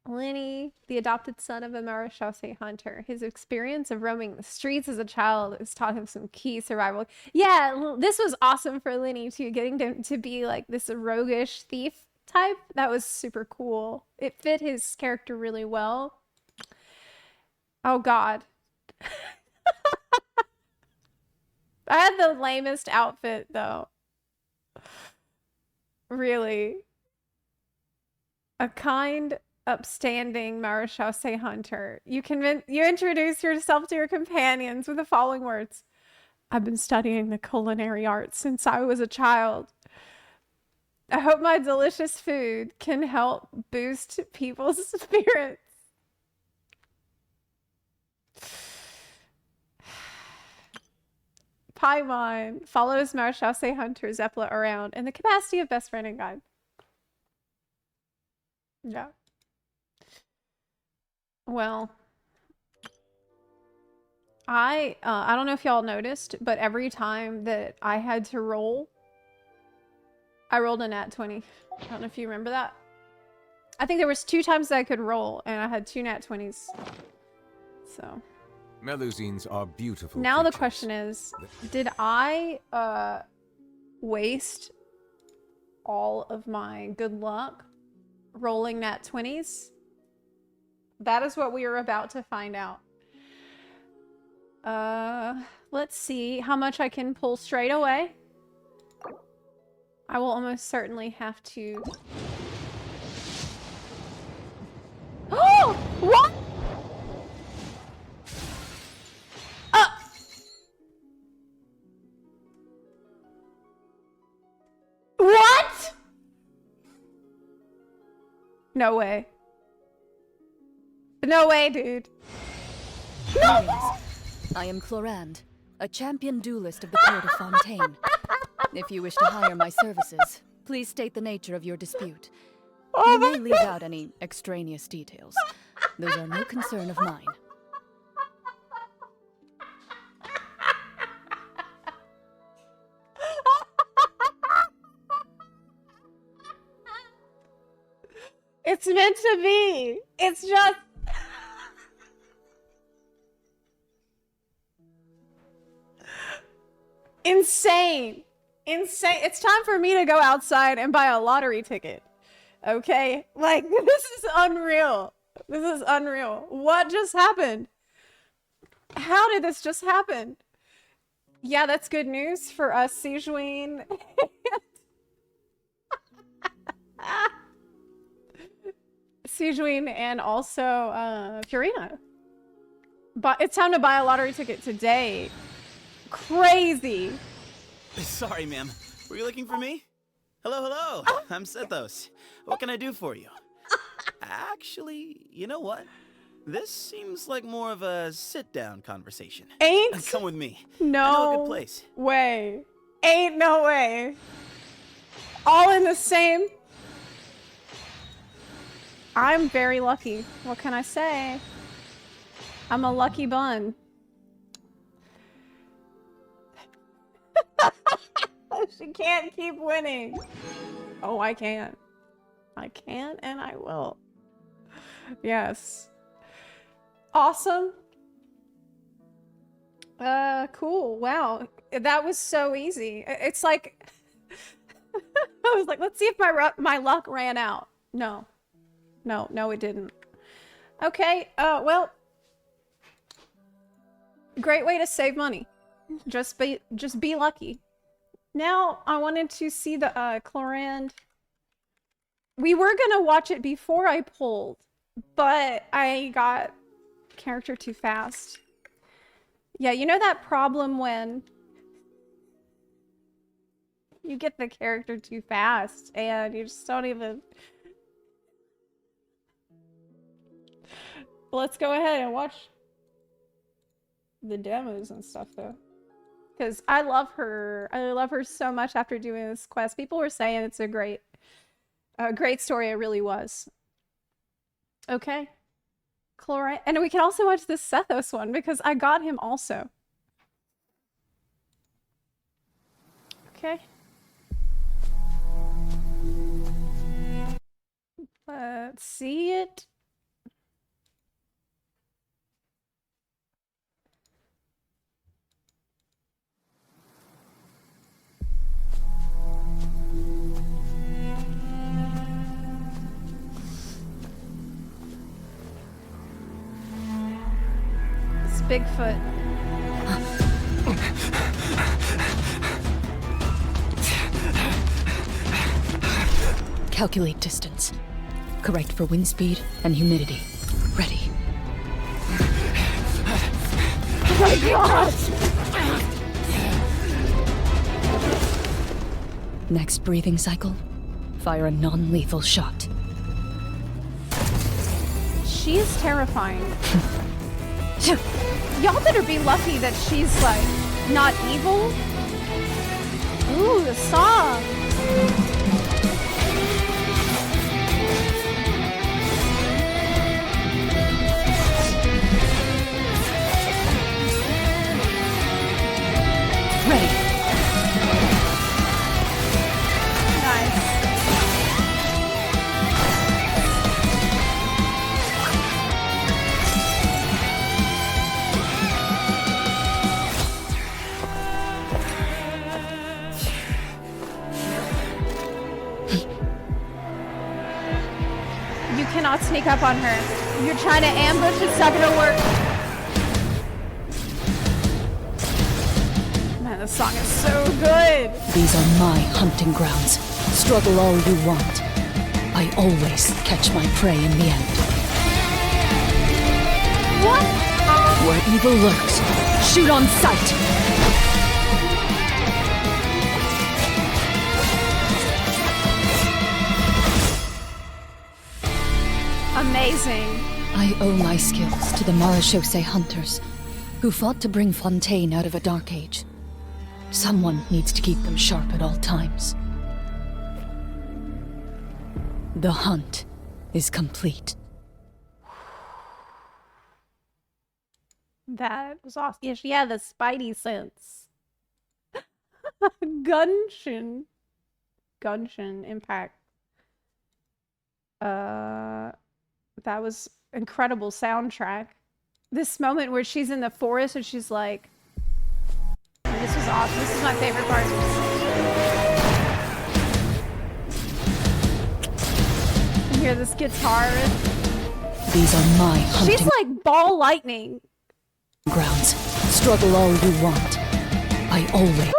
Lenny, the adopted son of a Marachose hunter. His experience of roaming the streets as a child has taught him some key survival. Yeah, this was awesome for Lenny too, getting to be like this roguish thief type. That was super cool. It fit his character really well. Oh God. I had the lamest outfit though. Really. A kind, upstanding Marechaussee hunter. You introduce yourself to your companions with the following words. I've been studying the culinary arts since I was a child. I hope my delicious food can help boost people's spirits. Paimon follows Marechaussee hunter Zepla around in the capacity of best friend and guide. Yeah. Well, I don't know if y'all noticed, but every time that I had to roll, I rolled a nat 20. I don't know if you remember that. I think there was 2 times that I could roll, and I had 2 nat 20s. So. Melusines are beautiful. Now the question is, did I waste all of my good luck rolling nat 20s? That is what we are about to find out. Let's see how much I can pull straight away. I will almost certainly have to... Oh! What? What? No way. No way, dude. Greetings. I am Clorinde, a champion duelist of the court of Fontaine. If you wish to hire my services, please state the nature of your dispute. You may leave out any extraneous details. Those are no concern of mine. It's meant to be. It's just... insane. Insane. It's time for me to go outside and buy a lottery ticket. Okay? Like, this is unreal. This is unreal. What just happened? How did this just happen? Yeah, that's good news for us, Sijuin. Sijuin and also Furina. But it's time to buy a lottery ticket today. Crazy. Sorry, ma'am. Were you looking for me? Hello, hello. I'm Sethos. What can I do for you? Actually, you know what? This seems like more of a sit-down conversation. Come with me. No I know a good place. way. Ain't no way. All in the same. I'm very lucky. What can I say? I'm a lucky bun. She can't keep winning. Oh, I can. I can and I will. Yes. Awesome. Cool. Wow. That was so easy. It's like... I was like, let's see if my luck ran out. No. No, it didn't. Okay, well... Great way to save money. Just be lucky. Now, I wanted to see the Clorinde. We were gonna watch it before I pulled, but I got character too fast. Yeah, you know that problem when you get the character too fast and you just don't even... Let's go ahead and watch the demos and stuff though. Because I love her. I love her so much after doing this quest. People were saying it's a great story. It really was. Okay. Chloride. And we can also watch this Sethos one because I got him also. Okay. Let's see it. Bigfoot. Calculate distance. Correct for wind speed and humidity. Ready. Oh my god! Next breathing cycle, fire a non-lethal shot. She is terrifying. Y'all better be lucky that she's like not evil. Ooh, the song. Ready. Nice. You cannot sneak up on her. You're trying to ambush, it's not gonna work. Man, this song is so good. These are my hunting grounds. Struggle all you want. I always catch my prey in the end. What? Where evil lurks, shoot on sight. Amazing. I owe my skills to the Marechaussee hunters, who fought to bring Fontaine out of a dark age. Someone needs to keep them sharp at all times. The hunt is complete. That was awesome. Yeah, the Spidey sense. Genshin. Genshin Impact. That was incredible soundtrack. This moment where she's in the forest and she's like, this was awesome. This is my favorite part. You hear this guitar. These are my hunting She's like ball lightning. grounds. Struggle all you want. I always...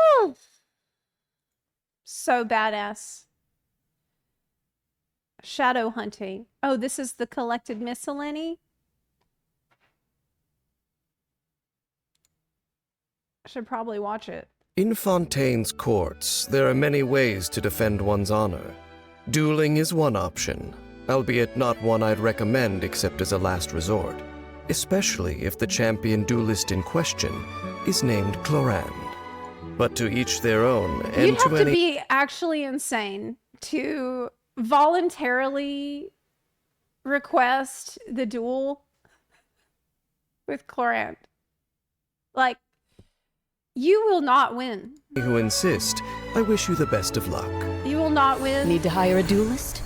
So badass. Shadow hunting. Oh, this is the collected miscellany? I should probably watch it. In Fontaine's courts, there are many ways to defend one's honor. Dueling is one option, albeit not one I'd recommend except as a last resort, especially if the champion duelist in question is named Clorinde. But to each their own, and You'd have to to any... be actually insane to voluntarily request the duel with Clorinde. Like, you will not win. who insist, I wish you the best of luck. You will not win. Need to hire a duelist?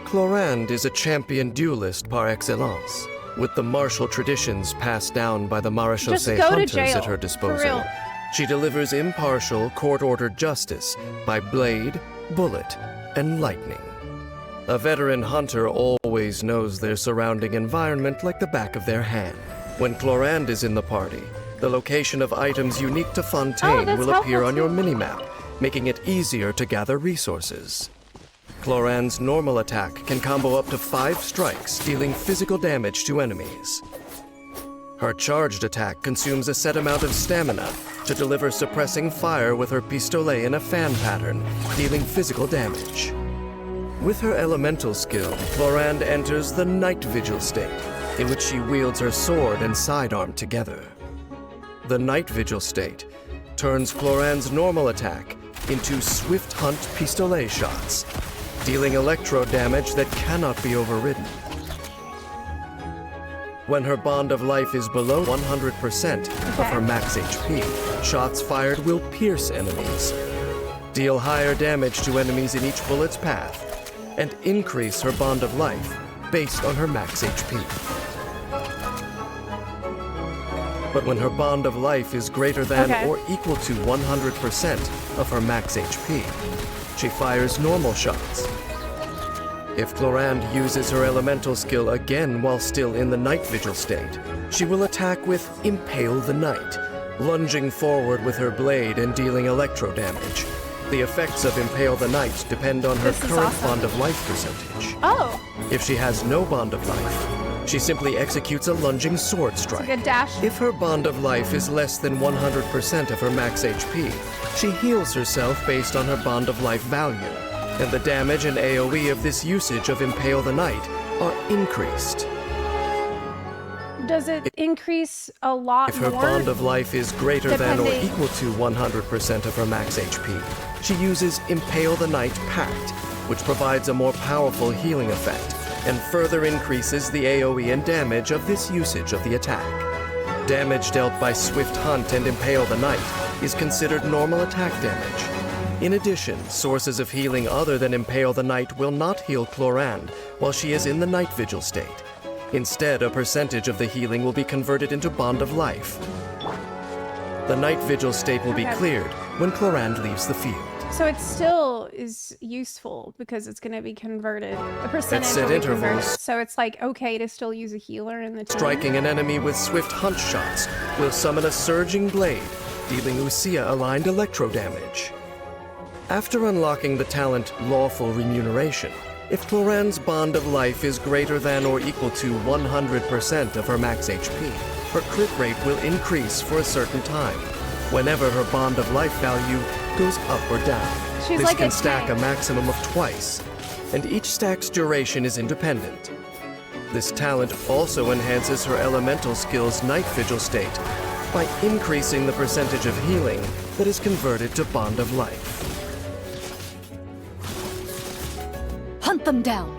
Clorinde is a champion duelist par excellence, with the martial traditions passed down by the Marechaussee go to hunters jail, at her for disposal. real. She delivers impartial, court-ordered justice by blade, bullet, and lightning. A veteran hunter always knows their surrounding environment like the back of their hand. When Clorinde is in the party, the location of items unique to Fontaine that's will appear helpful on your too. minimap, making it easier to gather resources. Clorinde's normal attack can combo up to 5 strikes, dealing physical damage to enemies. Her charged attack consumes a set amount of stamina to deliver suppressing fire with her pistolet in a fan pattern, dealing physical damage. With her elemental skill, Clorinde enters the Night Vigil state, in which she wields her sword and sidearm together. The Night Vigil state turns Clorinde's normal attack into Swift Hunt pistolet shots, dealing electro damage that cannot be overridden. When her bond of life is below 100% of her max HP, shots fired will pierce enemies, deal higher damage to enemies in each bullet's path, and increase her bond of life based on her max HP. But when her bond of life is greater than or equal to 100% of her max HP, she fires normal shots. If Clorinde uses her elemental skill again while still in the Night Vigil state, she will attack with Impale the Night, lunging forward with her blade and dealing electro damage. The effects of Impale the Knight depend on her This is current awesome. Bond of Life percentage. Oh, If she has no Bond of Life, she simply executes a lunging sword it's a strike. good dash. If her Bond of Life is less than 100% of her max HP, she heals herself based on her Bond of Life value, and the damage and AoE of this usage of Impale the Knight are increased. Does it increase a lot If her more? Bond of Life is greater than or Depending- equal to 100% of her max HP, she uses Impale the Knight Pact, which provides a more powerful healing effect and further increases the AoE and damage of this usage of the attack. Damage dealt by Swift Hunt and Impale the Knight is considered normal attack damage. In addition, sources of healing other than Impale the Knight will not heal Clorinde while she is in the Night Vigil state. Instead, a percentage of the healing will be converted into Bond of Life. The Night Vigil state will be Okay. cleared when Clorinde leaves the field. So it still is useful because it's going to be converted. The percentage set will be intervals. converted. So it's like okay to still use a healer in the team. Striking an enemy with Swift Hunt shots will summon a Surging Blade, dealing Usia-aligned electro damage. After unlocking the talent Lawful Remuneration, if Clorinde's Bond of Life is greater than or equal to 100% of her max HP, her crit rate will increase for a certain time, whenever her Bond of Life value goes up or down. She's This like can a stack a tank. maximum of twice, and each stack's duration is independent. This talent also enhances her elemental skill's Night Vigil state by increasing the percentage of healing that is converted to Bond of Life. Hunt them down.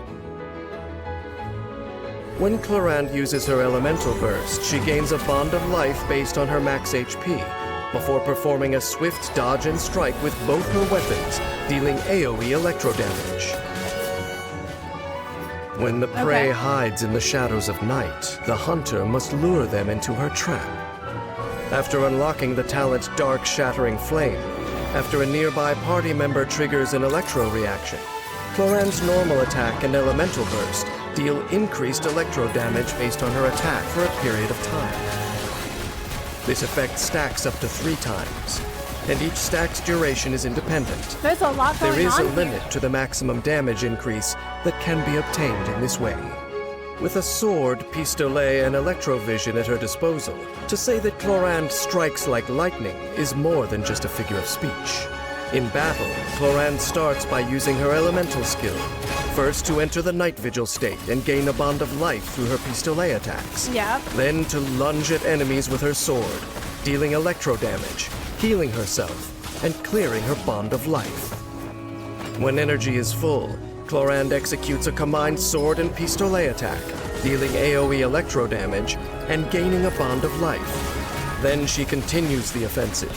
When Clorinde uses her elemental burst, she gains a Bond of Life based on her max HP, before performing a swift dodge and strike with both her weapons, dealing AoE electro damage. When the prey hides in the shadows of night, the hunter must lure them into her trap. After unlocking the talent Dark Shattering Flame, after a nearby party member triggers an electro reaction, Clorinde's normal attack and elemental burst deal increased electro damage based on her attack for a period of time. This effect stacks up to 3 times, and each stack's duration is independent. There's a lot going on There is a here. limit to the maximum damage increase that can be obtained in this way. With a sword, pistolet, and electrovision at her disposal, to say that Clorinde strikes like lightning is more than just a figure of speech. In battle, Clorinde starts by using her elemental skill, first to enter the Night Vigil state and gain a Bond of Life through her pistolet attacks. Yeah. Then to lunge at enemies with her sword, dealing electro damage, healing herself, and clearing her Bond of Life. When energy is full, Clorinde executes a combined sword and pistolet attack, dealing AoE electro damage and gaining a Bond of Life. Then she continues the offensive,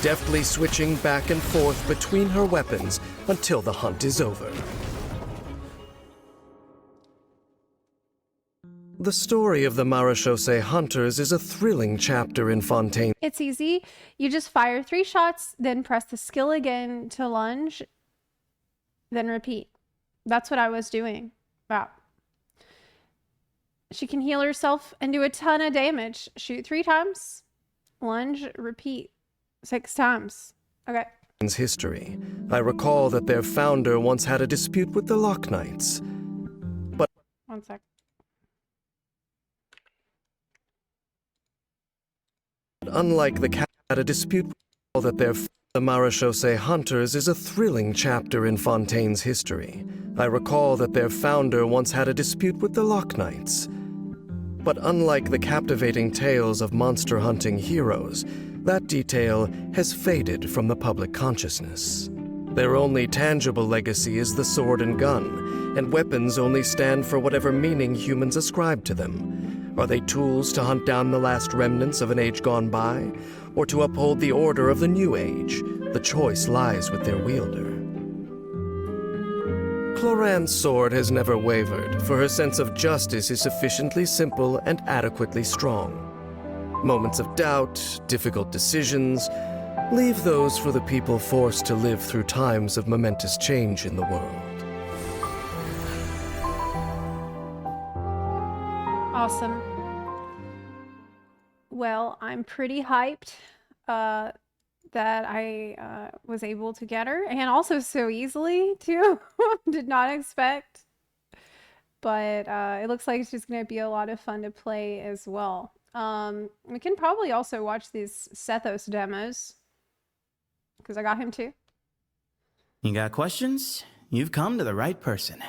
deftly switching back and forth between her weapons until the hunt is over. The story of the Marechaussee Hunters is a thrilling chapter in Fontaine. It's easy. You just fire 3 shots, then press the skill again to lunge, then repeat. That's what I was doing. Wow. She can heal herself and do a ton of damage. Shoot 3 times, lunge, repeat 6 times. Okay. History. I recall that their founder once had a dispute with the Lock Knights. But 1 sec. unlike the cat, had a dispute that the Marechaussee Hunters is a thrilling chapter in Fontaine's history. I recall that their founder once had a dispute with the Lock Knights. But unlike the captivating tales of monster hunting heroes, that detail has faded from the public consciousness. Their only tangible legacy is the sword and gun, and weapons only stand for whatever meaning humans ascribe to them. Are they tools to hunt down the last remnants of an age gone by, or to uphold the order of the new age? The choice lies with their wielder. Clorinde's sword has never wavered, for her sense of justice is sufficiently simple and adequately strong. Moments of doubt, difficult decisions, leave those for the people forced to live through times of momentous change in the world. Awesome. Well, I'm pretty hyped. that I was able to get her, and also so easily too. Did not expect. But it looks like it's just going to be a lot of fun to play as well. We can probably also watch these Sethos demos, because I got him too. You got questions? You've come to the right person.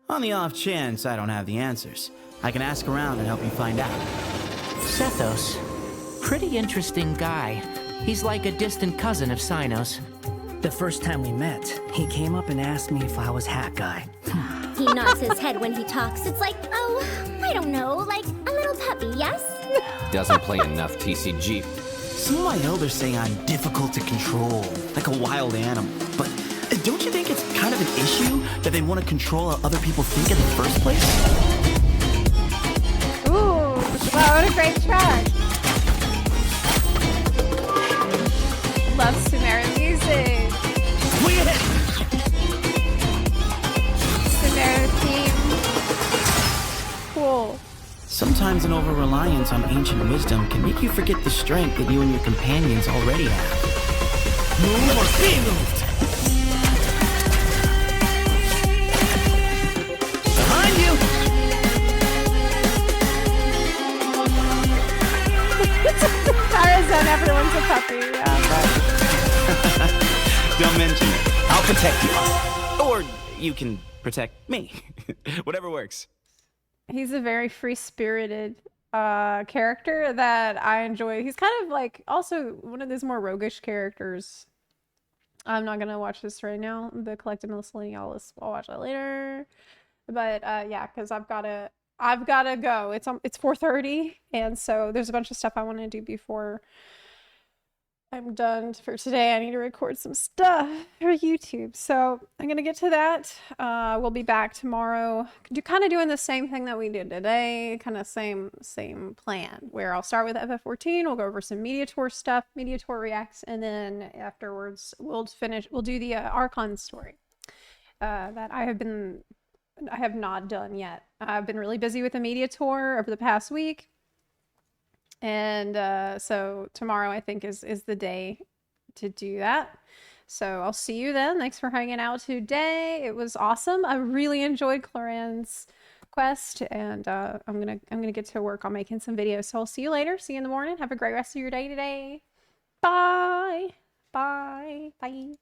On the off chance I don't have the answers, I can ask around and help you find out. Sethos. Pretty interesting guy. He's like a distant cousin of Sinos. The first time we met, he came up and asked me if I was Hat Guy. He nods his head when he talks. It's like, oh, I don't know, like a little puppy, yes? Doesn't play enough TCG. Some of my elders say I'm difficult to control, like a wild animal. But don't you think it's kind of an issue that they want to control how other people think in the first place? Ooh, wow, what a great track. Love Sumeru music. Sumeru theme. Cool. Sometimes an over-reliance on ancient wisdom can make you forget the strength that you and your companions already have. Move or be moved! Behind you! Tarazan, everyone's a puppy. Yeah, Don't mention it. I'll protect you. Or you can protect me. Whatever works. he's a very free-spirited character that I enjoy. He's kind of like also one of those more roguish characters. I'm not gonna watch this right now. The Collective Miscellany, I'll watch that later. But yeah, because I've gotta go. It's 4:30, and so there's a bunch of stuff I want to do before I'm done for today. I need to record some stuff for YouTube, so I'm gonna get to that. We'll be back tomorrow, kind of doing the same thing that we did today, kind of same plan, where I'll start with FF14. We'll go over some Media Tour stuff, Media Tour reacts, and then afterwards we'll do the Archon story that I have not done yet. I've been really busy with the Media Tour over the past week. And so tomorrow I think is the day to do that. So I'll see you then. Thanks for hanging out today. It was awesome. I really enjoyed Clorinde's quest, and I'm gonna get to work on making some videos. So I'll see you later. See you in the morning. Have a great rest of your day today. Bye. Bye. Bye.